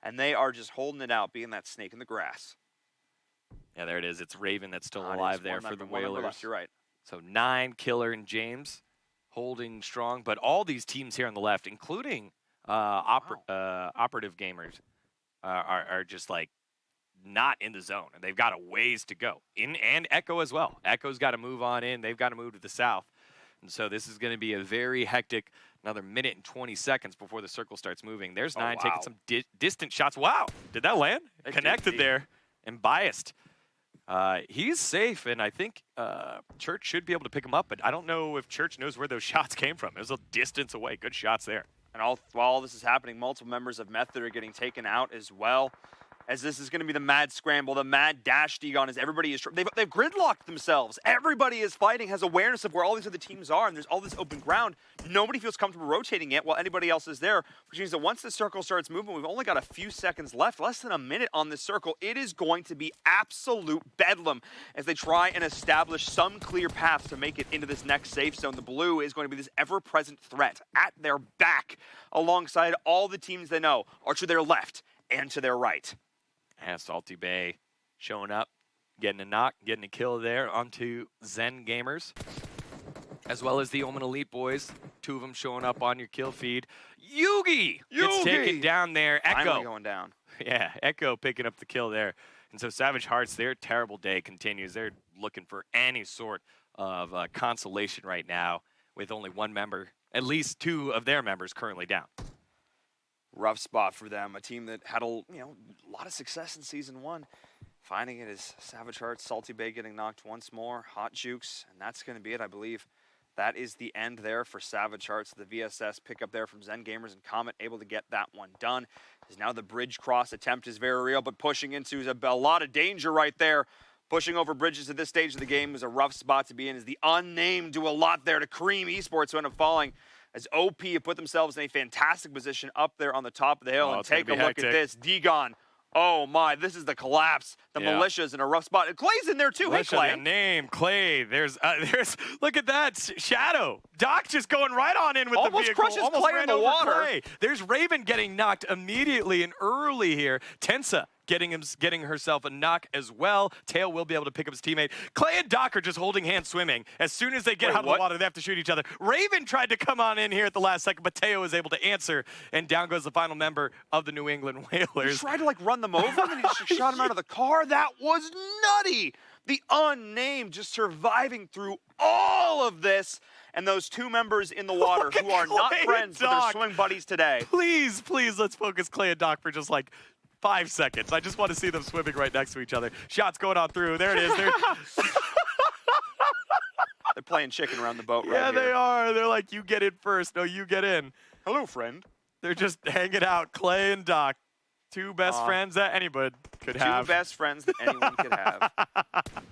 and they are just holding it out, being that snake in the grass. Yeah, there it is. It's Raven that's still alive there for the Whalers. You're right. So 9, Killer and James holding strong. But all these teams here on the left, including operative gamers are just like not in the zone, and they've got a ways to go. And Echo as well. Echo's got to move on in. They've got to move to the south. And so this is going to be a very hectic, another minute and 20 seconds before the circle starts moving. There's Nine taking some distant shots. Wow, did that land? It connected there and biased. He's safe, and I think Church should be able to pick him up, but I don't know if Church knows where those shots came from. It was a distance away. Good shots there. And while this is happening, multiple members of Method are getting taken out as well. As this is going to be the mad scramble, the mad dash, Degon, as everybody is... They've gridlocked themselves. Everybody is fighting, has awareness of where all these other teams are, and there's all this open ground. Nobody feels comfortable rotating it while anybody else is there, which means that once the circle starts moving, we've only got a few seconds left, less than a minute on this circle. It is going to be absolute bedlam as they try and establish some clear path to make it into this next safe zone. The blue is going to be this ever-present threat at their back, alongside all the teams they know are to their left and to their right. And Salty Bay showing up, getting a knock, getting a kill there onto Zen Gamers, as well as the Omen Elite boys. Two of them showing up on your kill feed. Yugi gets taken down there. Echo Finally going down. Yeah, Echo picking up the kill there. And so Savage Hearts, their terrible day continues. They're looking for any sort of consolation right now with only one member, at least two of their members currently down. Rough spot for them, a team that had a lot of success in Season 1. Finding it is Savage Hearts, Salty Bay getting knocked once more, Hot Jukes, and that's going to be it, I believe. That is the end there for Savage Hearts. The VSS pickup there from Zen Gamers and Comet able to get that one done. As now the bridge cross attempt is very real, but pushing into a lot of danger right there. Pushing over bridges at this stage of the game was a rough spot to be in, as the unnamed do a lot there to Cream Esports who end up falling. As OP have put themselves in a fantastic position up there on the top of the hill. And take a look at this. Degon. Oh, my. This is the collapse. The militia's in a rough spot. And Clay's in there, too. Militia, Hey, Clay. Name, Clay. There's, look at that. Shadow. Doc just going right on in with the vehicle. Crushes Clay ran in the over water. Clay. There's Raven getting knocked immediately and early here. Tensa getting herself a knock as well. Tail will be able to pick up his teammate. Clay and Doc are just holding hands swimming. As soon as they get out of the water, they have to shoot each other. Raven tried to come on in here at the last second, but Teo was able to answer, and down goes the final member of the New England Whalers. He tried to, run them over, and then he just shot him out of the car. That was nutty. The unnamed just surviving through all of this, and those two members in the water who are not friends, but they're swimming buddies today. Please, let's focus Clay and Doc for just 5 seconds. I just want to see them swimming right next to each other. Shots going on through. There it is. They're playing chicken around the boat right here. Yeah, they are. They're like, you get in first. No, you get in. Hello, friend. They're just hanging out. Clay and Doc. Two best friends that anybody could have. Two best friends that anyone could have.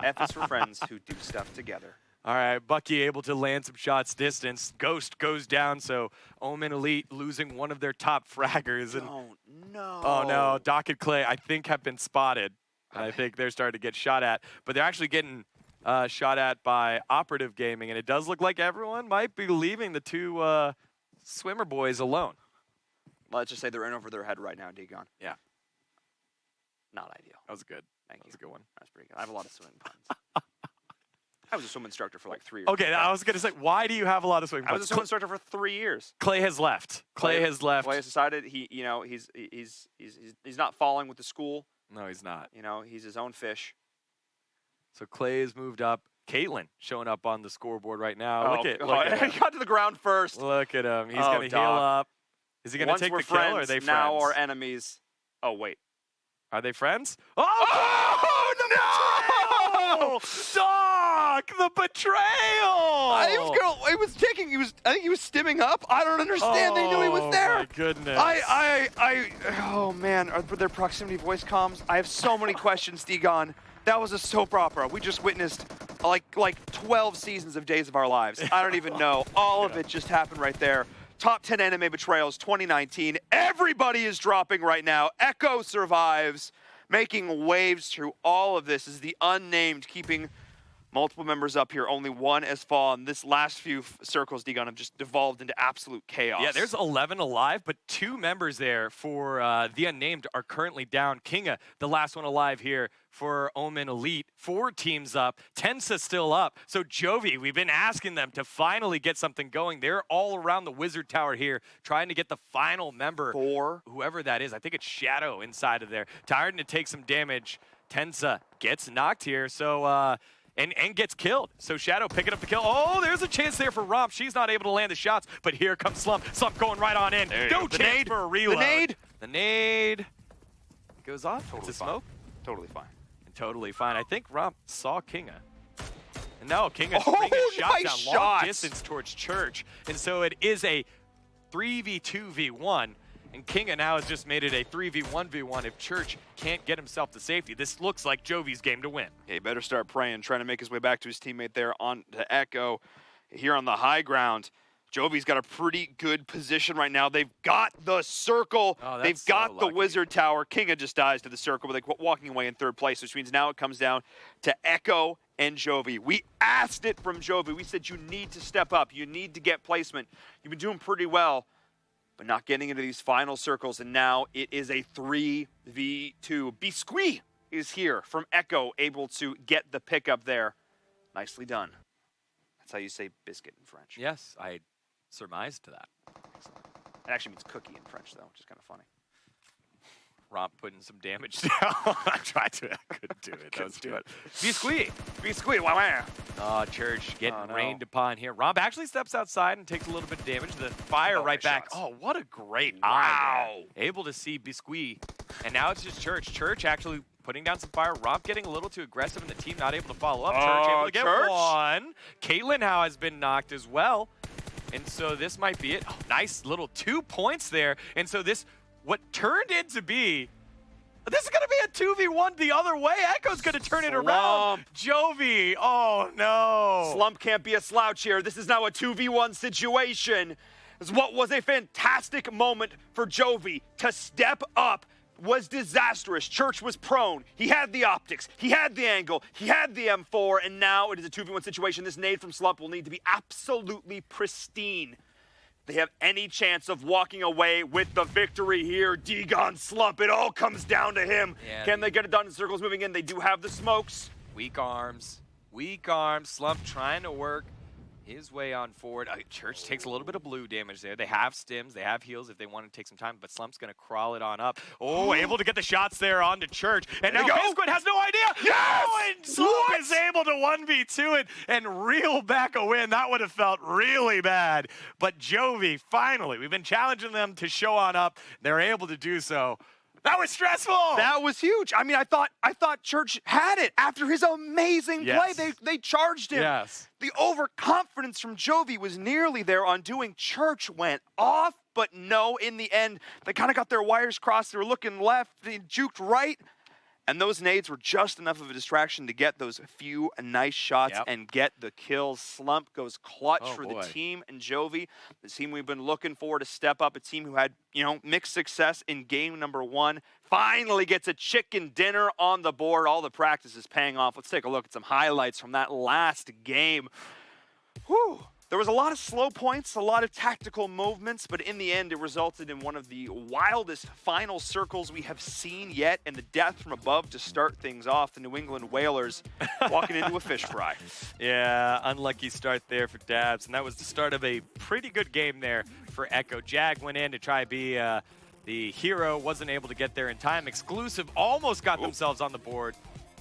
F is for friends who do stuff together. All right, Bucky able to land some shots distance. Ghost goes down, so Omen Elite losing one of their top fraggers. And oh, no. Doc and Clay, I think, have been spotted. And I think they're starting to get shot at. But they're actually getting shot at by Operative Gaming, and it does look like everyone might be leaving the two swimmer boys alone. Let's just say they're in over their head right now, Degon. Yeah. Not ideal. That was good. Thank you. That was a good one. That's pretty good. I have a lot of swimming puns. I was a swim instructor for 3 years. Okay, I was going to say, why do you have a lot of swimming puns? I was a swim instructor for 3 years. Clay has left. Clay has left. Clay has decided he's not following with the school. No, he's not. He's his own fish. So Clay has moved up. Caitlin showing up on the scoreboard right now. Look at him. He got to the ground first. Look at him. He's going to heal up. Is he going to take the kill, or are they friends? Now are enemies. Oh, wait. Are they friends? Oh, no! Doc, the betrayal! I think he was stimming up. I don't understand. They knew he was there. Oh, my goodness. Oh, man. Are there proximity voice comms? I have so many questions, Degon. That was a soap opera. We just witnessed like 12 seasons of Days of Our Lives. I don't even know. All of it just happened right there. Top 10 anime betrayals 2019. Everybody is dropping right now. Echo survives, making waves through all of this. Is the unnamed keeping Multiple members up here, only one has fallen. This last few circles, Degon, have just devolved into absolute chaos. Yeah, there's 11 alive, but 2 members there for the Unnamed are currently down. Kinga, the last one alive here for Omen Elite. 4 teams up. Tensa still up. So Jovi, we've been asking them to finally get something going. They're all around the Wizard Tower here, trying to get the final member. 4. Whoever that is. I think it's Shadow inside of there. Tired to take some damage. Tensa gets knocked here, so and gets killed. So Shadow picking up the kill. Oh, there's a chance there for Romp. She's not able to land the shots, but here comes Slump. Slump going right on in. No chance for a reload. The nade goes off. Totally it's a fine. smoke. Totally fine. And totally fine. I think Romp saw Kinga. And now Kinga's Oh, bringing a shot nice down long shots. distance towards Church. And so it is a 3v2v1. And Kinga now has just made it a 3v1v1 if Church can't get himself to safety. This looks like Jovi's game to win. Yeah, he better start praying, trying to make his way back to his teammate there on to Echo. Here on the high ground, Jovi's got a pretty good position right now. They've got the circle. Oh, They've that's got so the lucky. Wizard Tower. Kinga just dies to the circle, but they're walking away in 3rd place, which means now it comes down to Echo and Jovi. We asked it from Jovi. We said, you need to step up. You need to get placement. You've been doing pretty well, but not getting into these final circles, and now it is a 3v2. Biscuit is here from Echo, able to get the pickup there. Nicely done. That's how you say biscuit in French. Yes, I surmised to that. Excellent. It actually means cookie in French, though, which is kind of funny. Romp putting some damage down. I tried to. I couldn't do it. That was too much. Biscuit. Biscuit, wow, wow. Oh, Church getting Oh, no. rained upon here. Romp actually steps outside and takes a little bit of damage. The fire Oh, right nice back. shots. Oh, what a great Wow. eye there. Able to see Biscuit. And now it's just Church. Church actually putting down some fire. Romp getting a little too aggressive and the team not able to follow up. Church able to get Church? one. Caitlyn now has been knocked as well. And so this might be it. Oh, nice little 2 points there. And so this, what turned into be, this is going to be a 2v1 the other way. Echo's going to turn it around. Jovi, oh no. Slump can't be a slouch here. This is now a 2v1 situation. This is what was a fantastic moment for Jovi to step up. Was disastrous. Church was prone. He had the optics. He had the angle. He had the M4, and now it is a 2v1 situation. This nade from Slump will need to be absolutely pristine. They have any chance of walking away with the victory here. Degon Slump, it all comes down to him. Yeah, Can they get it done in circles moving in? They do have the smokes. Weak arms. Weak arms. Slump trying to work his way on forward. Church takes a little bit of blue damage there. They have stims. They have heals if they want to take some time, but Slump's going to crawl it on up. Oh, able to get the shots there onto Church. And now Biscuit has no idea. Yes! Oh, and Slump is able to 1v2 it and reel back a win. That would have felt really bad. But Jovi, finally, we've been challenging them to show on up. They're able to do so. That was stressful. That was huge. I mean, I thought Church had it after his amazing Yes. play. They charged him. Yes. The overconfidence from Jovi was nearly there on doing. Church went off, but no, in the end, they kind of got their wires crossed. They were looking left, they juked right. And those nades were just enough of a distraction to get those few nice shots and get the kills. Slump goes clutch for the team and Jovi, the team we've been looking for to step up, a team who had, mixed success in game number 1. Finally gets a chicken dinner on the board. All the practice is paying off. Let's take a look at some highlights from that last game. Whew. There was a lot of slow points, a lot of tactical movements, but in the end, it resulted in one of the wildest final circles we have seen yet, and the death from above to start things off. The New England Whalers walking into a fish fry. Yeah, unlucky start there for Dabs, and that was the start of a pretty good game there for Echo. Jag went in to try to be the hero, wasn't able to get there in time. Exclusive almost got themselves on the board,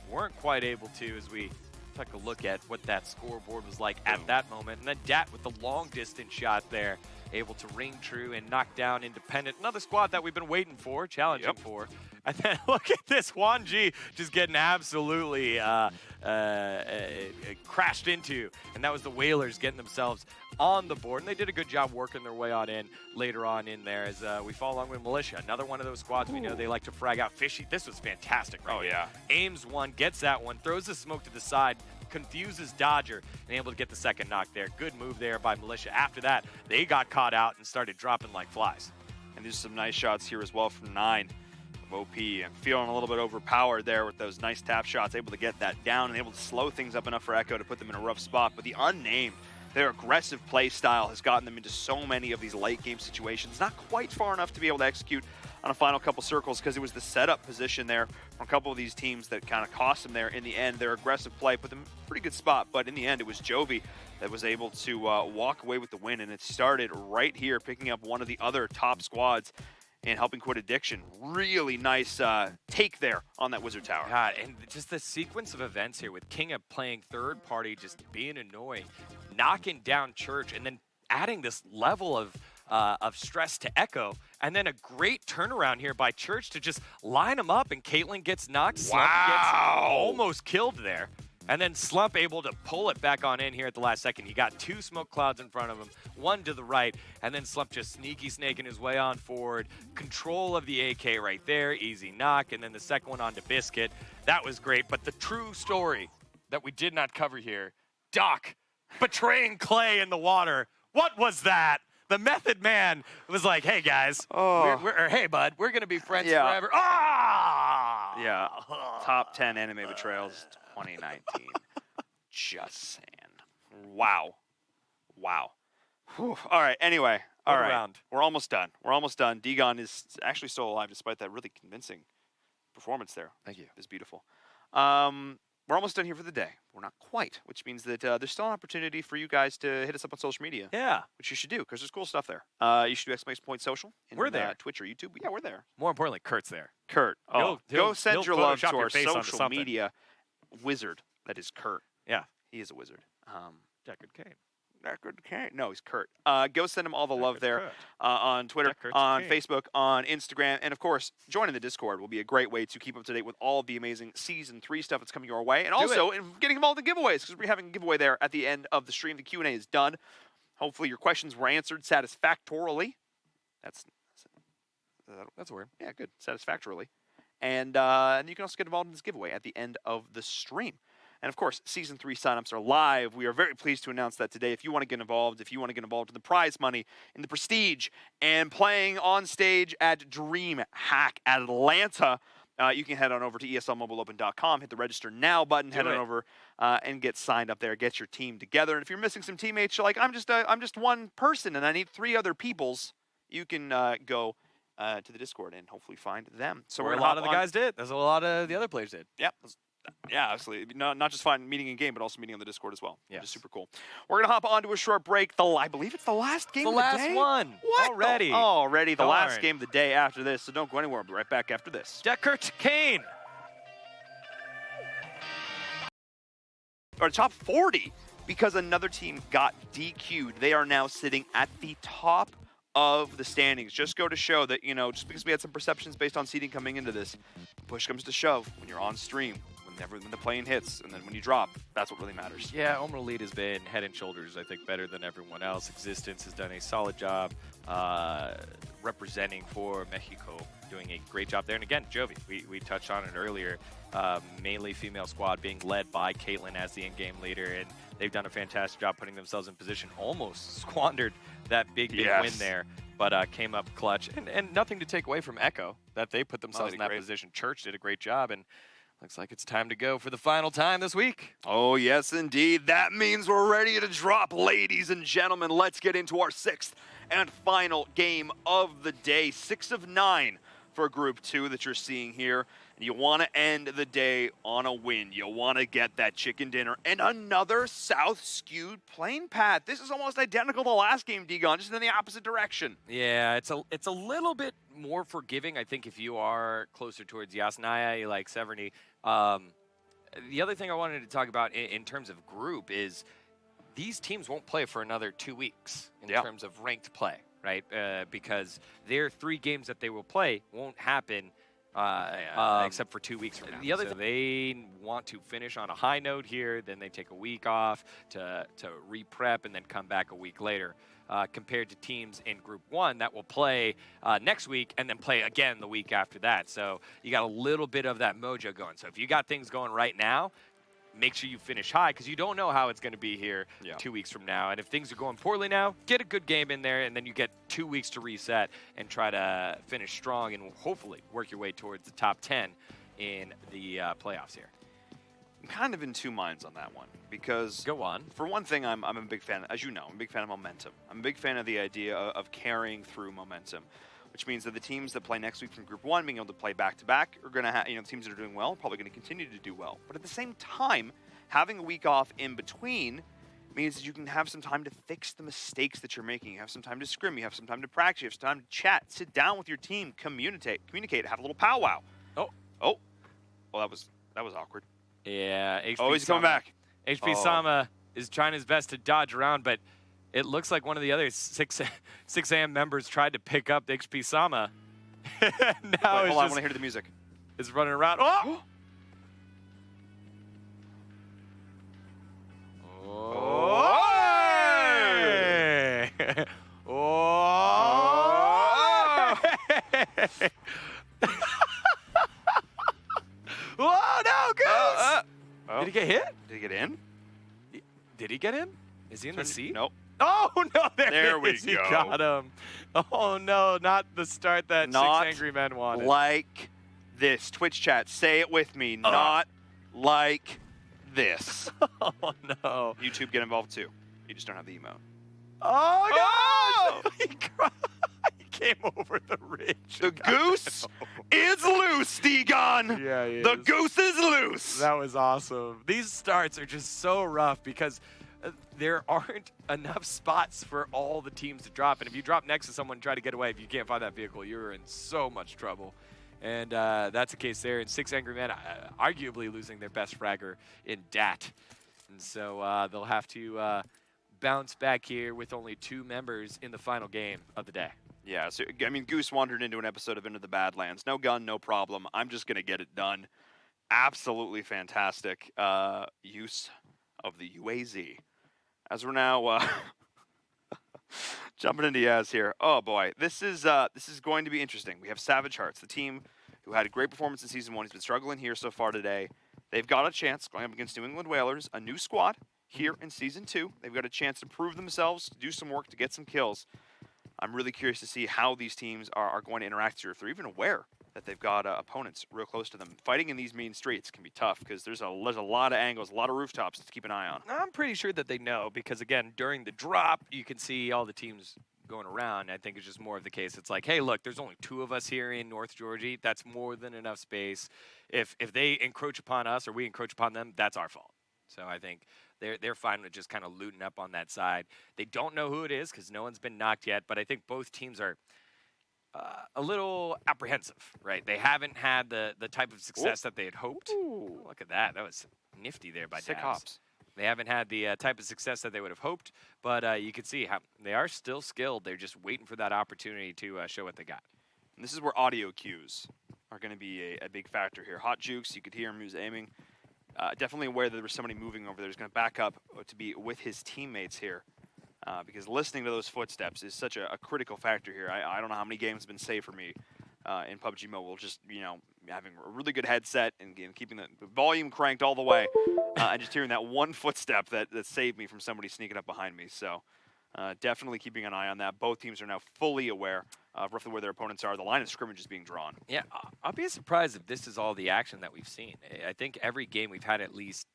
weren't quite able to as we take a look at what that scoreboard was like at that moment. And then Dat with the long distance shot there, able to ring true and knock down Independent. Another squad that we've been waiting for, challenging for. And then look at this, Juan G just getting absolutely crashed into. And that was the Whalers getting themselves on the board. And they did a good job working their way on in later on in there as we follow along with Militia. Another one of those squads we know they like to frag out. Fishy, this was fantastic. Right here. Aims one, gets that one, throws the smoke to the side, confuses Dodger, and able to get the second knock there. Good move there by Militia. After that, they got caught out and started dropping like flies. And there's some nice shots here as well from 9. of OP and feeling a little bit overpowered there with those nice tap shots, able to get that down and able to slow things up enough for Echo to put them in a rough spot. But the unnamed, their aggressive play style has gotten them into so many of these late game situations. Not quite far enough to be able to execute on a final couple circles because it was the setup position there from a couple of these teams that kind of cost them there in the end. Their aggressive play put them in a pretty good spot, but in the end it was Jovi that was able to walk away with the win, and it started right here, picking up one of the other top squads and helping quit Addiction. Really nice take there on that Wizard Tower. God, and just the sequence of events here with Kinga playing third party, just being annoying, knocking down Church, and then adding this level of stress to Echo, and then a great turnaround here by Church to just line them up, and Caitlyn gets knocked. Slump gets almost killed there. And then Slump able to pull it back on in here at the last second. He got 2 smoke clouds in front of him, 1 to the right, and then Slump just sneaky snaking his way on forward. Control of the AK right there, easy knock, and then the second one onto Biscuit. That was great, but the true story that we did not cover here, Doc betraying Clay in the water. What was that? The Method Man was like, hey guys, or hey bud, we're gonna be friends forever. Ah! Yeah, top 10 anime betrayals 2019. Just saying. Wow. Whew. All right, anyway. All right, round. We're almost done. Degon is actually still alive despite that really convincing performance there. Thank you. It's beautiful. We're almost done here for the day. We're not quite, which means that there's still an opportunity for you guys to hit us up on social media. Yeah. Which you should do, because there's cool stuff there. You should do exclamation point social. We're there. Twitch or YouTube. Yeah, we're there. More importantly, Kurt's there. Kurt. Oh, go send your love to Photoshop our your face onto social something. media wizard. That is Kurt. Yeah. He is a wizard. Deckard Kane. Deckard Kane. No, he's Kurt. Go send him all the love there Kurt. on Twitter, Deckard on Kane. Facebook, on Instagram, and of course, joining the Discord will be a great way to keep up to date with all of the amazing Season 3 stuff that's coming your way, and also getting involved in giveaways, because we're having a giveaway there at the end of the stream. The Q&A is done. Hopefully your questions were answered satisfactorily. That's a word. Yeah, good. Satisfactorily. And you can also get involved in this giveaway at the end of the stream. And of course, Season 3 signups are live. We are very pleased to announce that today. If you want to get involved, in the prize money, in the prestige, and playing on stage at DreamHack Atlanta, you can head on over to ESLMobileOpen.com, hit the register now button, head on over and get signed up there, get your team together. And if you're missing some teammates, you're like, I'm just one person and I need 3 other peoples, you can go to the Discord and hopefully find them. So a lot of the guys did. There's a lot of the other players did. Yep. Yeah, absolutely. Not just meeting in game, but also meeting on the Discord as well. Yeah, which is super cool. We're gonna hop onto a short break. I believe it's the last game of the day. The last one. What? Already. The last game of the day after this. So don't go anywhere. We'll be right back after this. Deckard Kane. Or top 40 because another team got DQ'd. They are now sitting at the top of the standings. Just go to show that, just because we had some perceptions based on seeding coming into this, push comes to shove when you're on stream. When the plane hits, and then when you drop, that's what really matters. Yeah, Omen Elite has been head and shoulders, I think, better than everyone else. Existence has done a solid job representing for Mexico, doing a great job there. And again, Jovi, we touched on it earlier, mainly female squad being led by Caitlyn as the in-game leader, and they've done a fantastic job putting themselves in position, almost squandered that big win there, but came up clutch. And nothing to take away from Echo, that they put themselves in that position. Church did a great job, and looks like it's time to go for the final time this week. Oh, yes, indeed. That means we're ready to drop, ladies and gentlemen. Let's get into our 6th and final game of the day. 6 of 9 for Group 2 that you're seeing here. And you want to end the day on a win. You want to get that chicken dinner and another south-skewed plane path. This is almost identical to the last game, Degon, just in the opposite direction. Yeah, it's a little bit more forgiving, I think, if you are closer towards Yasnaya, you like Severny. The other thing I wanted to talk about in terms of group is these teams won't play for another 2 weeks in terms of ranked play, right? Because their 3 games that they will play won't happen except for 2 weeks from now. The other they want to finish on a high note here, then they take a week off to re-prep and then come back a week later. Compared to teams in Group 1 that will play next week and then play again the week after that. So you got a little bit of that mojo going. So if you got things going right now, make sure you finish high because you don't know how it's going to be here 2 weeks from now. And if things are going poorly now, get a good game in there, and then you get 2 weeks to reset and try to finish strong and hopefully work your way towards the top 10 in the playoffs here. I'm kind of in two minds on that one because Go on. For one thing, I'm a big fan, as you know, I'm a big fan of momentum. I'm a big fan of the idea of carrying through momentum, which means that the teams that play next week from Group 1 being able to play back-to-back are going to have, the teams that are doing well are probably going to continue to do well. But at the same time, having a week off in between means that you can have some time to fix the mistakes that you're making. You have some time to scrim, you have some time to practice, you have some time to chat, sit down with your team, communicate, have a little powwow. Oh, well, that was awkward. Yeah, HP oh, he's coming back. HP Sama is trying his best to dodge around, but it looks like one of the other 6 a.m. members tried to pick up HP Sama. Now Wait, hold on, I want to hear the music. Is running around. Oh! Oh! Whoa, no, Goose! Did he get hit? Did he get in? Did he get in? Is he in the seat? Nope. Oh, no, there we is. He go. got him. Oh, no, not the start that Not 6 Angry Men wanted. Like this. Twitch chat, say it with me. Not like this. Oh, no. YouTube, get involved too. You just don't have the emote. Oh, no! He came over the ridge. The goose is loose, Degon. Yeah, he The is. goose is loose. That was awesome. These starts are just so rough because there aren't enough spots for all the teams to drop. And if you drop next to someone and try to get away, if you can't find that vehicle, you're in so much trouble. And that's the case there. And 6 Angry Men arguably losing their best fragger in DAT. And so they'll have to bounce back here with only 2 members in the final game of the day. Yeah, so, I mean, Goose wandered into an episode of Into the Badlands. No gun, no problem. I'm just going to get it done. Absolutely fantastic use of the UAZ. As we're now jumping into Yaz here. Oh, boy. This is going to be interesting. We have Savage Hearts, the team who had a great performance in Season 1. He's been struggling here so far today. They've got a chance going up against New England Whalers, a new squad here in Season 2. They've got a chance to prove themselves, to do some work, to get some kills. I'm really curious to see how these teams are going to interact here, if they're even aware that they've got opponents real close to them. Fighting in these mean streets can be tough because there's a lot of angles, a lot of rooftops to keep an eye on. I'm pretty sure that they know because, again, during the drop, you can see all the teams going around. I think it's just more of the case. It's like, hey, look, there's only 2 of us here in North Georgia. That's more than enough space. If they encroach upon us or we encroach upon them, that's our fault. So I think they're fine with just kind of looting up on that side. They don't know who it is because no one's been knocked yet, but I think both teams are a little apprehensive, right? They haven't had the type of success that they had hoped. Ooh, look at that. That was nifty there by Sick Dabs. hops. They haven't had the type of success that they would have hoped, but you can see how they are still skilled. They're just waiting for that opportunity to show what they got. And this is where audio cues are going to be a big factor here. Hot Jukes, you could hear him, he was aiming. Definitely aware that there was somebody moving over there. He's going to back up to be with his teammates here because listening to those footsteps is such a critical factor here. I don't know how many games have been saved for me in PUBG Mobile. Just, having a really good headset and keeping the volume cranked all the way and just hearing that one footstep that saved me from somebody sneaking up behind me. So definitely keeping an eye on that. Both teams are now fully aware of roughly where their opponents are. The line of scrimmage is being drawn. Yeah, I'll be surprised if this is all the action that we've seen. I think every game we've had at least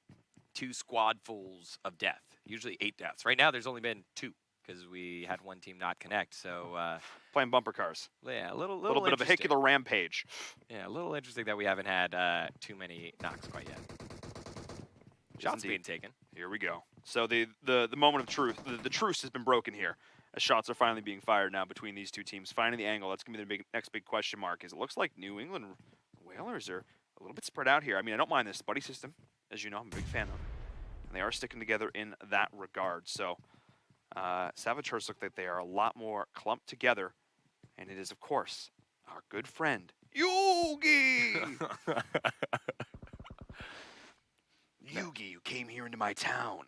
2 squadfuls of death, usually 8 deaths. Right now there's only been 2 because we had one team not connect. So playing bumper cars. Yeah, a little bit of a vehicular rampage. Yeah, a little interesting that we haven't had too many knocks quite yet. Shots being taken. Here we go. So the moment of truth, the truce has been broken here. As shots are finally being fired now between these 2 teams. Finding the angle, that's going to be the next big question mark. Is it looks like New England Whalers are a little bit spread out here. I mean, I don't mind this buddy system. As you know, I'm a big fan of. And they are sticking together in that regard. So Savage Hearts look like they are a lot more clumped together. And it is, of course, our good friend, Yugi! Yugi, you came here into my town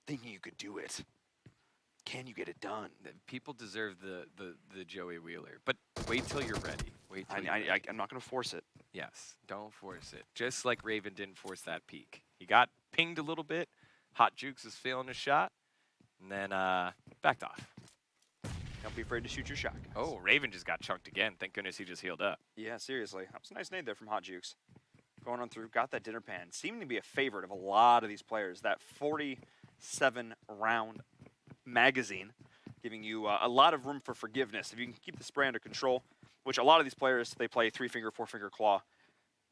thinking you could do it. Can you get it done? People deserve the Joey Wheeler, but wait till you're ready. Wait till I'm not going to force it. Yes, don't force it. Just like Raven didn't force that peak. He got pinged a little bit. Hot Jukes is feeling a shot, and then backed off. Don't be afraid to shoot your shot, guys. Oh, Raven just got chunked again. Thank goodness he just healed up. Yeah, seriously. That was a nice nade there from Hot Jukes. Going on through, got that dinner pan. Seeming to be a favorite of a lot of these players. That 47-round magazine giving you a lot of room for forgiveness. If you can keep the spray under control, which a lot of these players, they play 3-finger, 4-finger claw.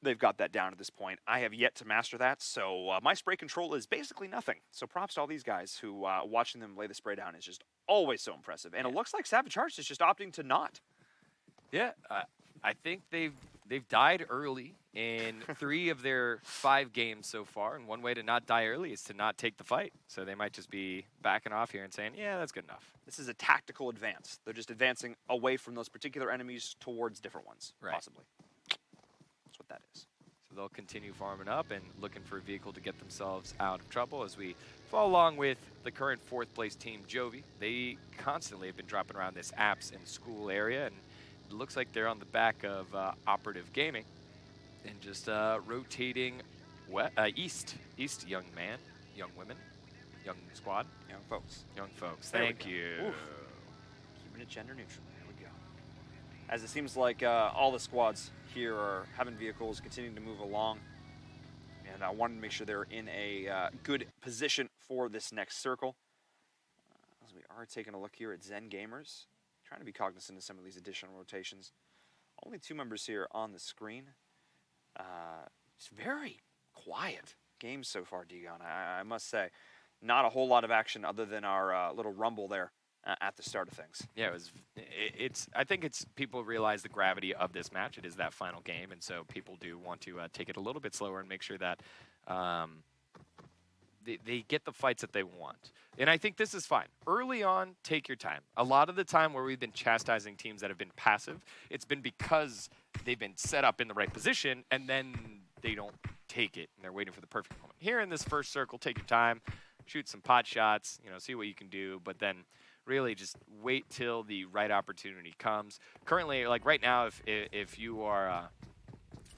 They've got that down at this point. I have yet to master that, so my spray control is basically nothing. So props to all these guys who watching them lay the spray down is just always so impressive. And it looks like Savage Hearts is just opting to not. Yeah, I think they've died early in 3 of their 5 games so far, and one way to not die early is to not take the fight. So they might just be backing off here and saying, yeah, that's good enough. This is a tactical advance. They're just advancing away from those particular enemies towards different ones, possibly. That's what that is. So they'll continue farming up and looking for a vehicle to get themselves out of trouble as we follow along with the current 4th place team, Jovi. They constantly have been dropping around this apps and school area, and it looks like they're on the back of Operative Gaming and just rotating east, young man, young women, young squad. Young folks. Young folks. There we Thank go. you. Oof. Keeping it gender neutral. There we go. As it seems like all the squads here are having vehicles continuing to move along. And I wanted to make sure they're in a good position for this next circle. As we are taking a look here at Zen Gamers. Trying to be cognizant of some of these additional rotations. Only 2 members here on the screen. It's very quiet games so far, Digon, I must say. Not a whole lot of action other than our little rumble there at the start of things. Yeah, I think it's people realize the gravity of this match. It is that final game, and so people do want to take it a little bit slower and make sure that they get the fights that they want. And I think this is fine. Early on, take your time. A lot of the time where we've been chastising teams that have been passive, it's been because they've been set up in the right position, and then they don't take it, and they're waiting for the perfect moment. Here in this first circle, take your time, shoot some pot shots, see what you can do, but then really just wait till the right opportunity comes. Currently, like right now, if you are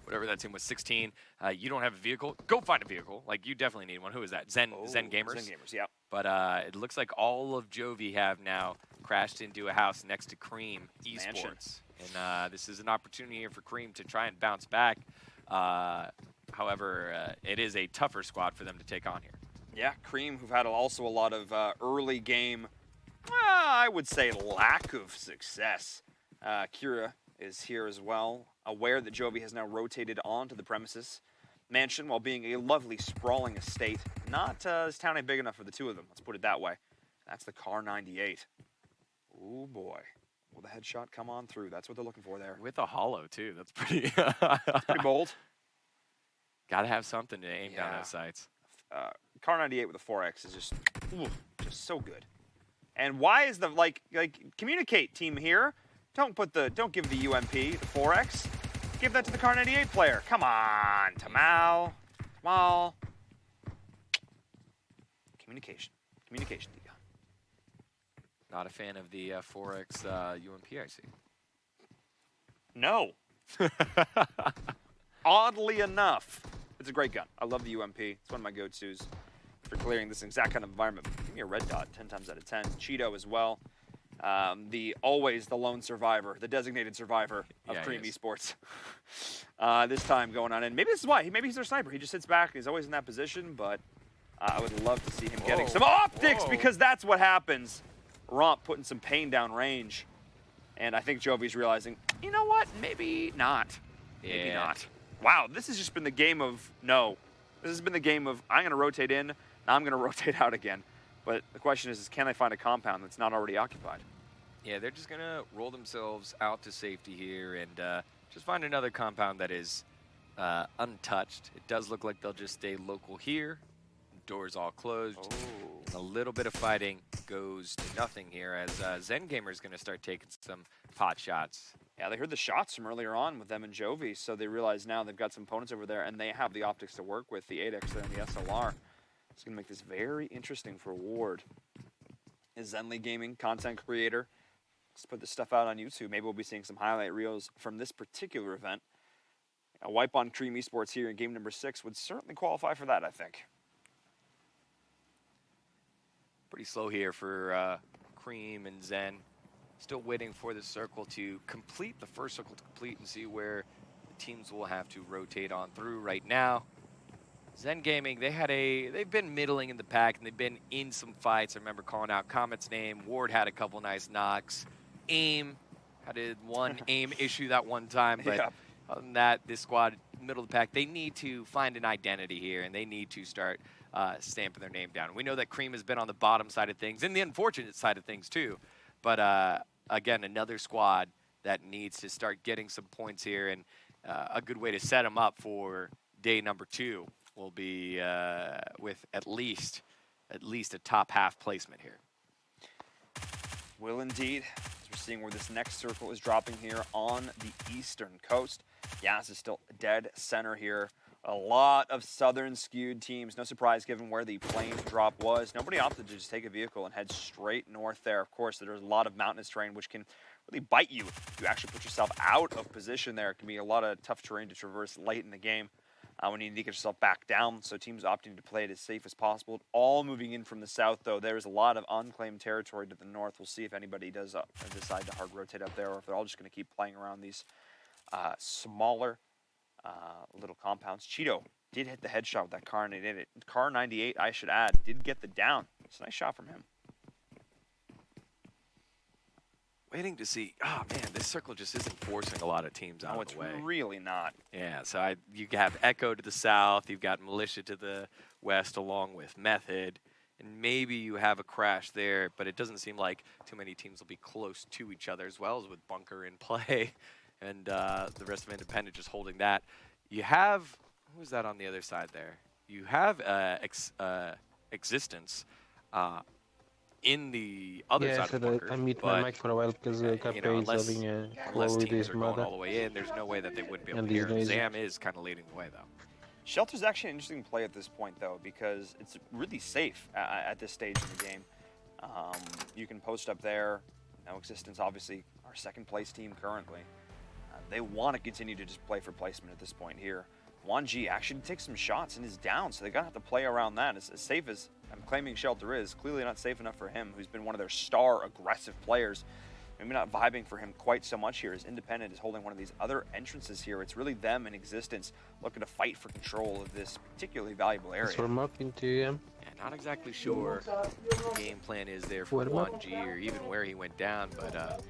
whatever that team was, 16, you don't have a vehicle, go find a vehicle. Like, you definitely need one. Who is that? Zen Gamers? Zen Gamers, yeah. But it looks like all of Jovi have now crashed into a house next to Cream Esports. And this is an opportunity here for Cream to try and bounce back. However, it is a tougher squad for them to take on here. Yeah, Cream, who've had also a lot of early game, I would say, lack of success. Kira is here as well, aware that Jovi has now rotated onto the premises mansion while being a lovely sprawling estate. Not this town ain't big enough for the 2 of them, let's put it that way. That's the Car 98. Ooh boy, will the headshot come on through? That's what they're looking for there. With a hollow too, that's pretty That's pretty bold. Gotta have something to aim down those sights. Car 98 with a 4X is just so good. And why is the like communicate team here? Don't give the UMP the 4X. Give that to the Car 98 player. Come on, Tamal. Communication, Dion. Not a fan of the 4X UMP, I see. No. Oddly enough, it's a great gun. I love the UMP. It's one of my go-tos for clearing this exact kind of environment. Give me a red dot 10 times out of 10. Cheeto as well. Always the lone survivor, the designated survivor of Cream Esports. This time going on, and maybe this is why. Maybe he's their sniper. He just sits back and he's always in that position, but I would love to see him getting some optics because that's what happens. Romp putting some pain down range. And I think Jovi's realizing, you know what? Maybe not. Maybe not. Wow, this has just been the game of no. This has been the game of I'm going to rotate in, now I'm going to rotate out again. But the question is can they find a compound that's not already occupied? Yeah, they're just going to roll themselves out to safety here and just find another compound that is untouched. It does look like they'll just stay local here. Doors all closed. A little bit of fighting goes to nothing here as Zen Gamer is going to start taking some pot shots. Yeah, they heard the shots from earlier on with them and Jovi, so they realize now they've got some opponents over there, and they have the optics to work with, the 8X there and the SLR. It's going to make this very interesting for Ward. Is Zenly Gaming, content creator. Let's put this stuff out on YouTube. Maybe we'll be seeing some highlight reels from this particular event. A wipe on Cream Esports here in game number 6 would certainly qualify for that, I think. Pretty slow here for Cream and Zen. Still waiting for the circle to complete, the first circle to complete, and see where the teams will have to rotate on through right now. Zen Gaming, they've been middling in the pack, and they've been in some fights. I remember calling out Comet's name. Ward had a couple nice knocks. AIM had one AIM issue that one time, but other than that, this squad, middle of the pack, they need to find an identity here, and they need to start stamping their name down. We know that Cream has been on the bottom side of things, and the unfortunate side of things too, but again, another squad that needs to start getting some points here, and a good way to set them up for day number 2 will be with at least a top half placement here. Will indeed. As we're seeing where this next circle is dropping here on the eastern coast. Yas is still dead center here. A lot of southern skewed teams. No surprise given where the plane drop was. Nobody opted to just take a vehicle and head straight north there. Of course, there's a lot of mountainous terrain which can really bite you if you actually put yourself out of position there. It can be a lot of tough terrain to traverse late in the game when you need to get yourself back down. So teams opting to play it as safe as possible. All moving in from the south, though. There's a lot of unclaimed territory to the north. We'll see if anybody does decide to hard rotate up there, or if they're all just going to keep playing around these smaller little compounds. Cheeto did hit the headshot with that Car 98. Car 98, I should add, did get the down. It's a nice shot from him. Waiting to see. Oh man, this circle just isn't forcing a lot of teams out of the way. No, it's really not. Yeah, so you have Echo to the south, you've got Militia to the west, along with Method, and maybe you have a crash there, but it doesn't seem like too many teams will be close to each other, as well as with Bunker in play, and the rest of Independent just holding that. You have, who's that on the other side there? You have Existence in the other side of the bunker. I mute my mic for a while because Cafe is having a unless with teams his are going mother. all the way in, there's no way that they wouldn't be able And to hear these him. days- Zam is kind of leading the way, though. Shelter's actually an interesting play at this point, though, because it's really safe at this stage in the game. You can post up there. No Existence, obviously, our second place team currently. They want to continue to just play for placement at this point here. 1G actually takes some shots and is down, so they're going to have to play around that. As safe as I'm claiming Shelter is, clearly not safe enough for him, who's been one of their star aggressive players. Maybe not vibing for him quite so much here, as Independent is holding one of these other entrances here. It's really them in Existence looking to fight for control of this particularly valuable area. Warm up into him. Yeah, not exactly sure what the game plan is there for Warm up. 1G or even where he went down, but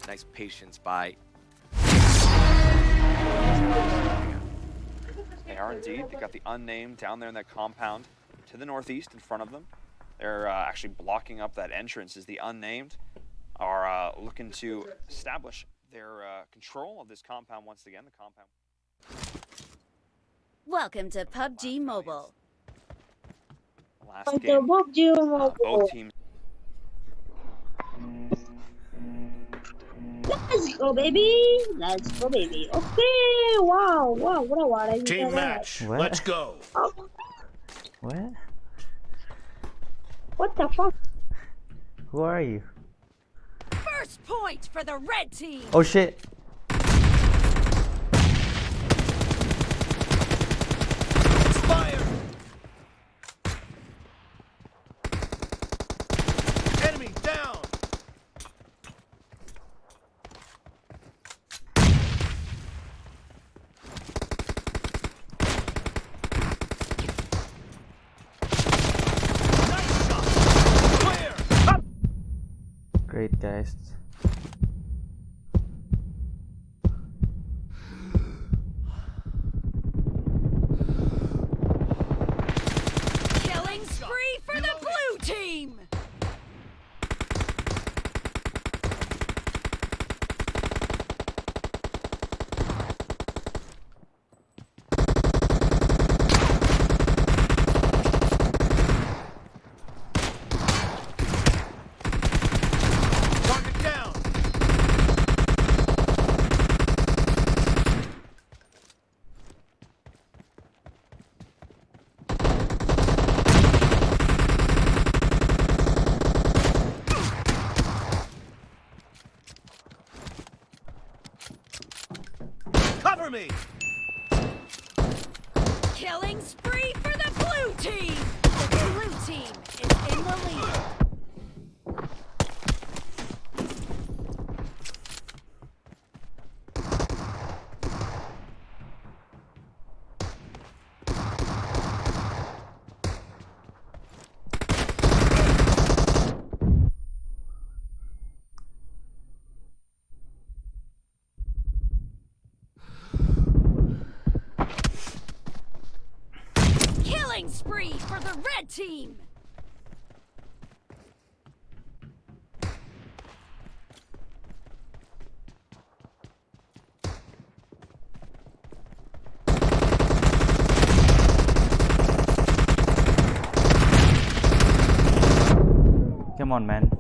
nice patience by. They are indeed. They got the unnamed down there in that compound to the northeast in front of them. They're actually blocking up that entrance as the unnamed are looking to establish their control of this compound once again. The compound. Welcome to PUBG Mobile. Last game, both teams. Let's go, baby. Let's go, baby. Okay. Wow. Wow. What a water. Team match. What? Let's go. What? What the fuck? Who are you? First point for the red team. Oh shit. Fire. Enemy down. Nice shot. Clear. Great guys. Killing spree for the blue team. Target down. Cover me. Killing spree for the blue team. The blue team is in the lead. spree for the red team! Come on, man.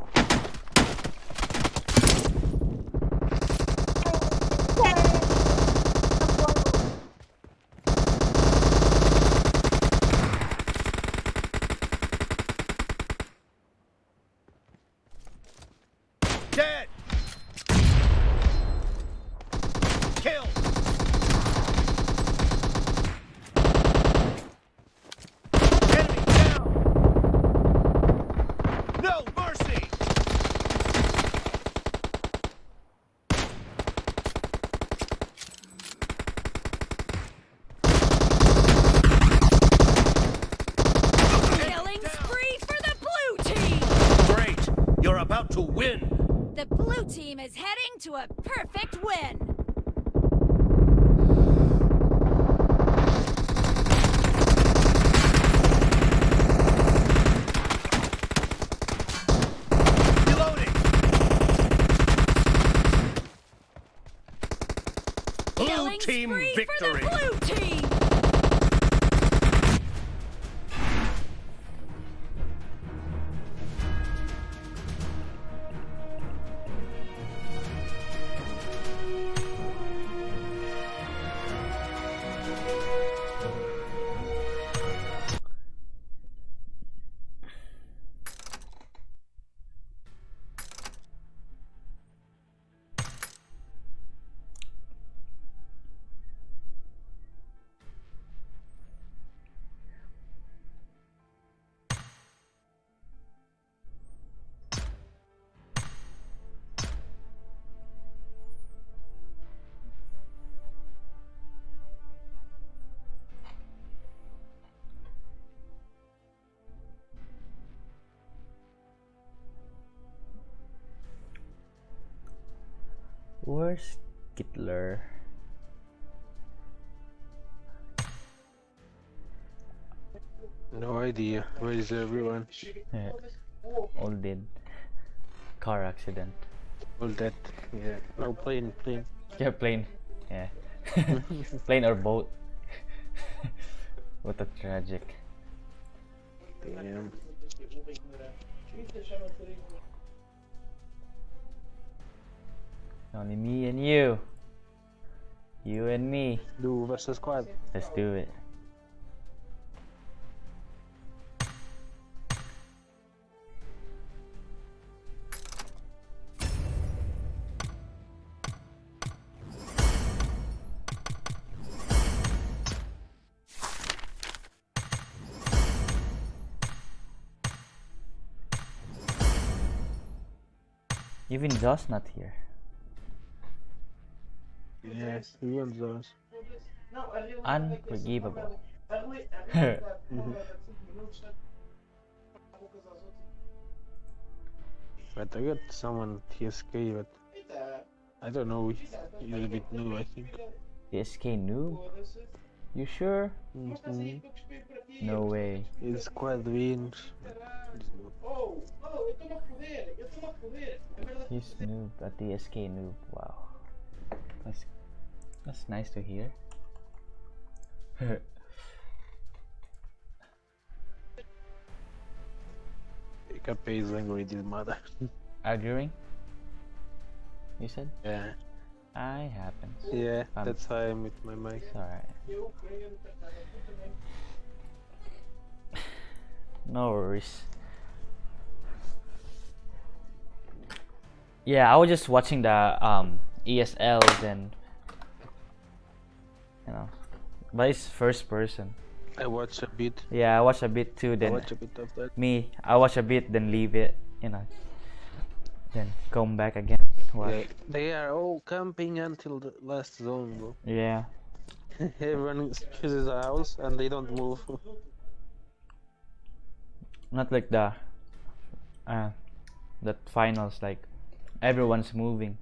Dead! Kill! Enemy down! No mercy! Killing spree for the blue team! Great! You're about to win! The blue team is heading to a perfect win! Reloading! Blue Killing team spree victory! for the blue team! Where's Hitler? No idea. Where is everyone? Yeah. All dead. Car accident. All dead. Yeah. No, plane. Yeah, plane. Yeah. Plane or boat. What a tragic. Damn. Only me and you. You and me. Do versus squad. Let's do it. Even Josh not here. Yes, he wants those. Unforgivable. But I got someone TSK, but I don't know. He's a bit new, I think. TSK noob? You sure? No way. His squad wins. He's noob, a TSK noob. Wow. That's nice to hear. Cape is angry with his mother. Arguing? You said? Yeah. I happens. Yeah, that's why I'm with my mic. It's alright. No worries. Yeah, I was just watching the ESLs and you know, but it's first person. I watch a bit. Yeah, I watch a bit too. Then I watch a bit of that. I watch a bit, then leave it. You know, then come back again. Yeah, they are all camping until the last zone, bro. Yeah. Everyone chooses a house and they don't move. Not like the finals, like everyone's moving.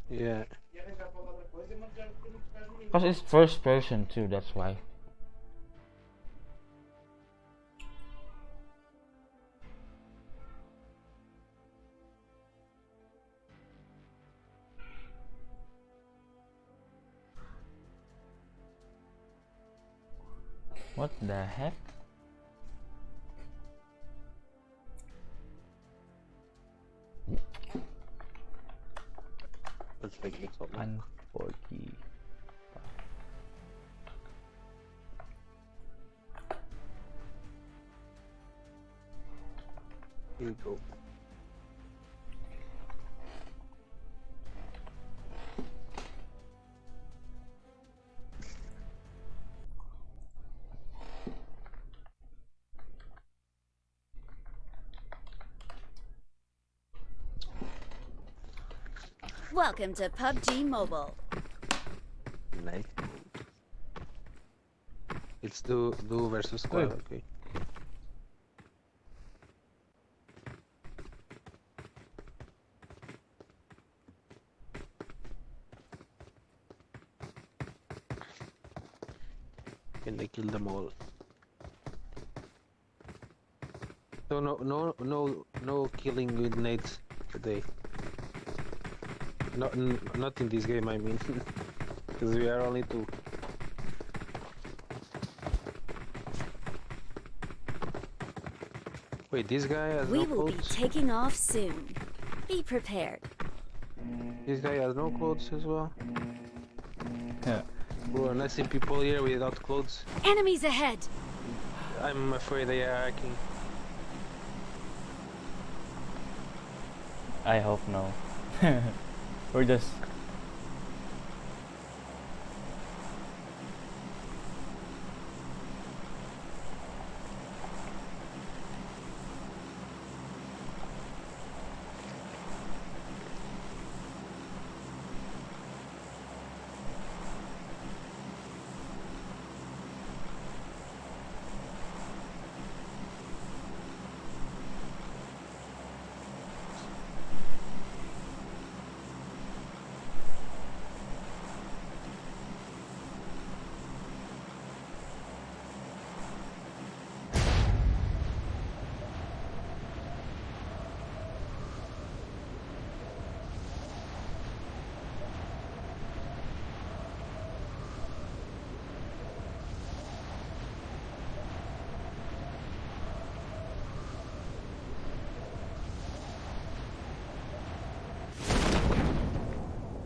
Yeah. Cause it's first person too, that's why. What the heck? Let's take this up. Unforky. Here you go. Welcome to PUBG Mobile. Nice. It's do versus squad, okay. Can they kill them all? So no killing with nades today. Not in this game, I mean, because we are only two. Wait, this guy has We no will be clothes? taking off soon. Be prepared. This guy has no clothes as well? Yeah. Bro, and I see people here without clothes. Enemies ahead. I'm afraid they are hacking. I hope no. We're just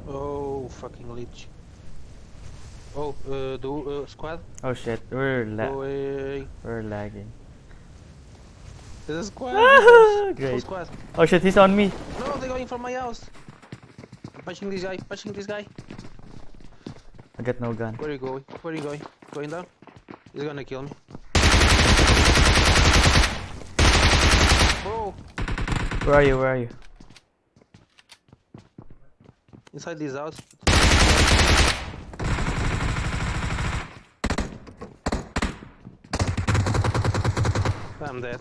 Oh, fucking leech. Oh, squad? oh shit, we're Go away. we're lagging. There's a squad. Ah, Full great. squad. Oh shit, he's on me. No, they're going from my house. I'm punching this guy, I got no gun. Where are you going? Where are you going? Going down? He's gonna kill me. Bro, Where are you? Where are you? inside this house. I'm dead.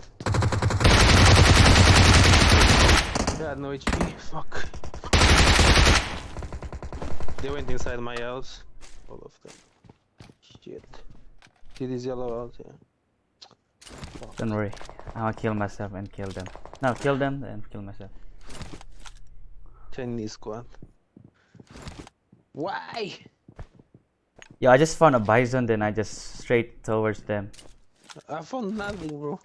God, no HP. Fuck. They went inside my house. All of them. Shit. See this yellow house, yeah. Fuck. Don't worry. I'll kill myself and kill them. No, kill them and kill myself. Chinese squad. Why? Yeah, I just found a bison, then I just straight towards them. I found nothing, bro.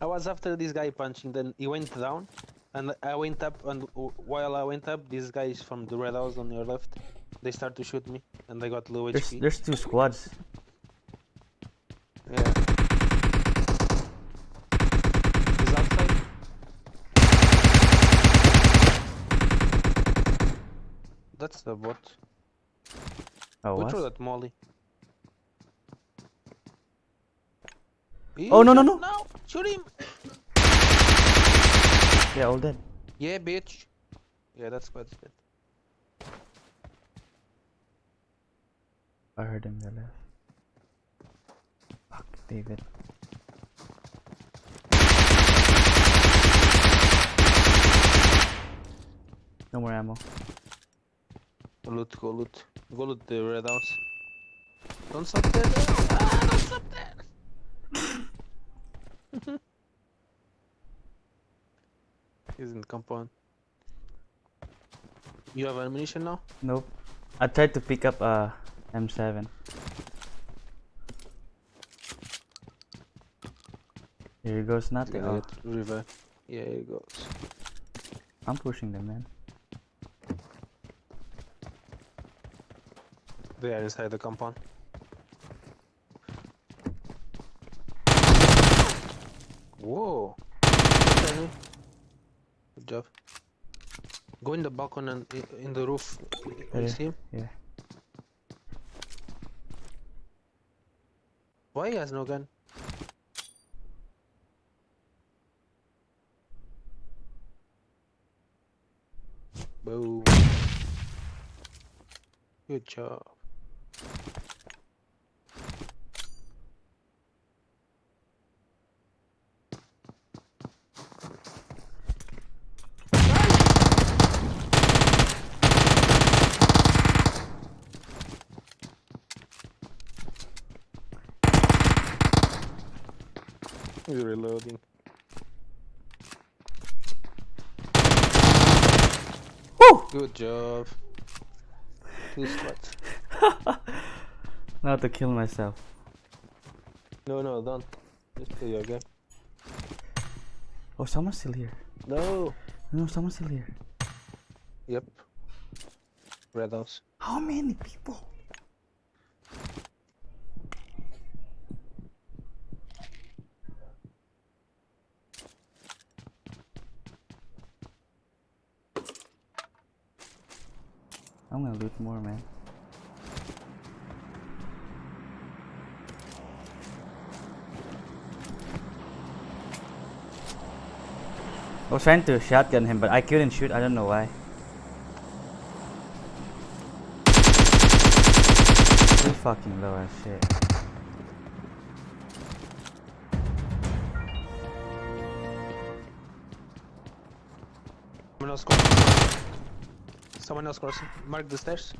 I was after this guy punching, then he went down, and I went up, and while I went up, these guys from the red house on your left, they start to shoot me, and I got low HP. There's two squads. Yeah. He's outside. That's the bot. Oh, Go what? through that molly. Oh, no, no, no. No! Shoot him! Yeah, all dead. Yeah, bitch. Yeah, that's quite dead. I heard him on the left. Fuck, David. No more ammo. Go loot, go loot. Go loot the red house. Don't stop there! Ah, don't stop there! He's in the compound. You have ammunition now? Nope. I tried to pick up a M7. Here goes nothing. Yeah, Oh, river. Yeah, here it goes. I'm pushing them, man. They are inside the compound. Whoa! Okay. Good job. Go in the balcony and in the roof. You see him? Yeah. Why he has no gun? Boom. Good job. He's reloading. Woo! Good job. 2 squads. Not to kill myself. No, don't. Just play your game. Oh, someone's still here. No. No, someone's still here. Yep. Red house. How many people? I'm gonna loot more, man. I was trying to shotgun him, but I couldn't shoot. I don't know why. He's fucking low as shit. Someone else crossing. Someone else crossing. Mark the stairs.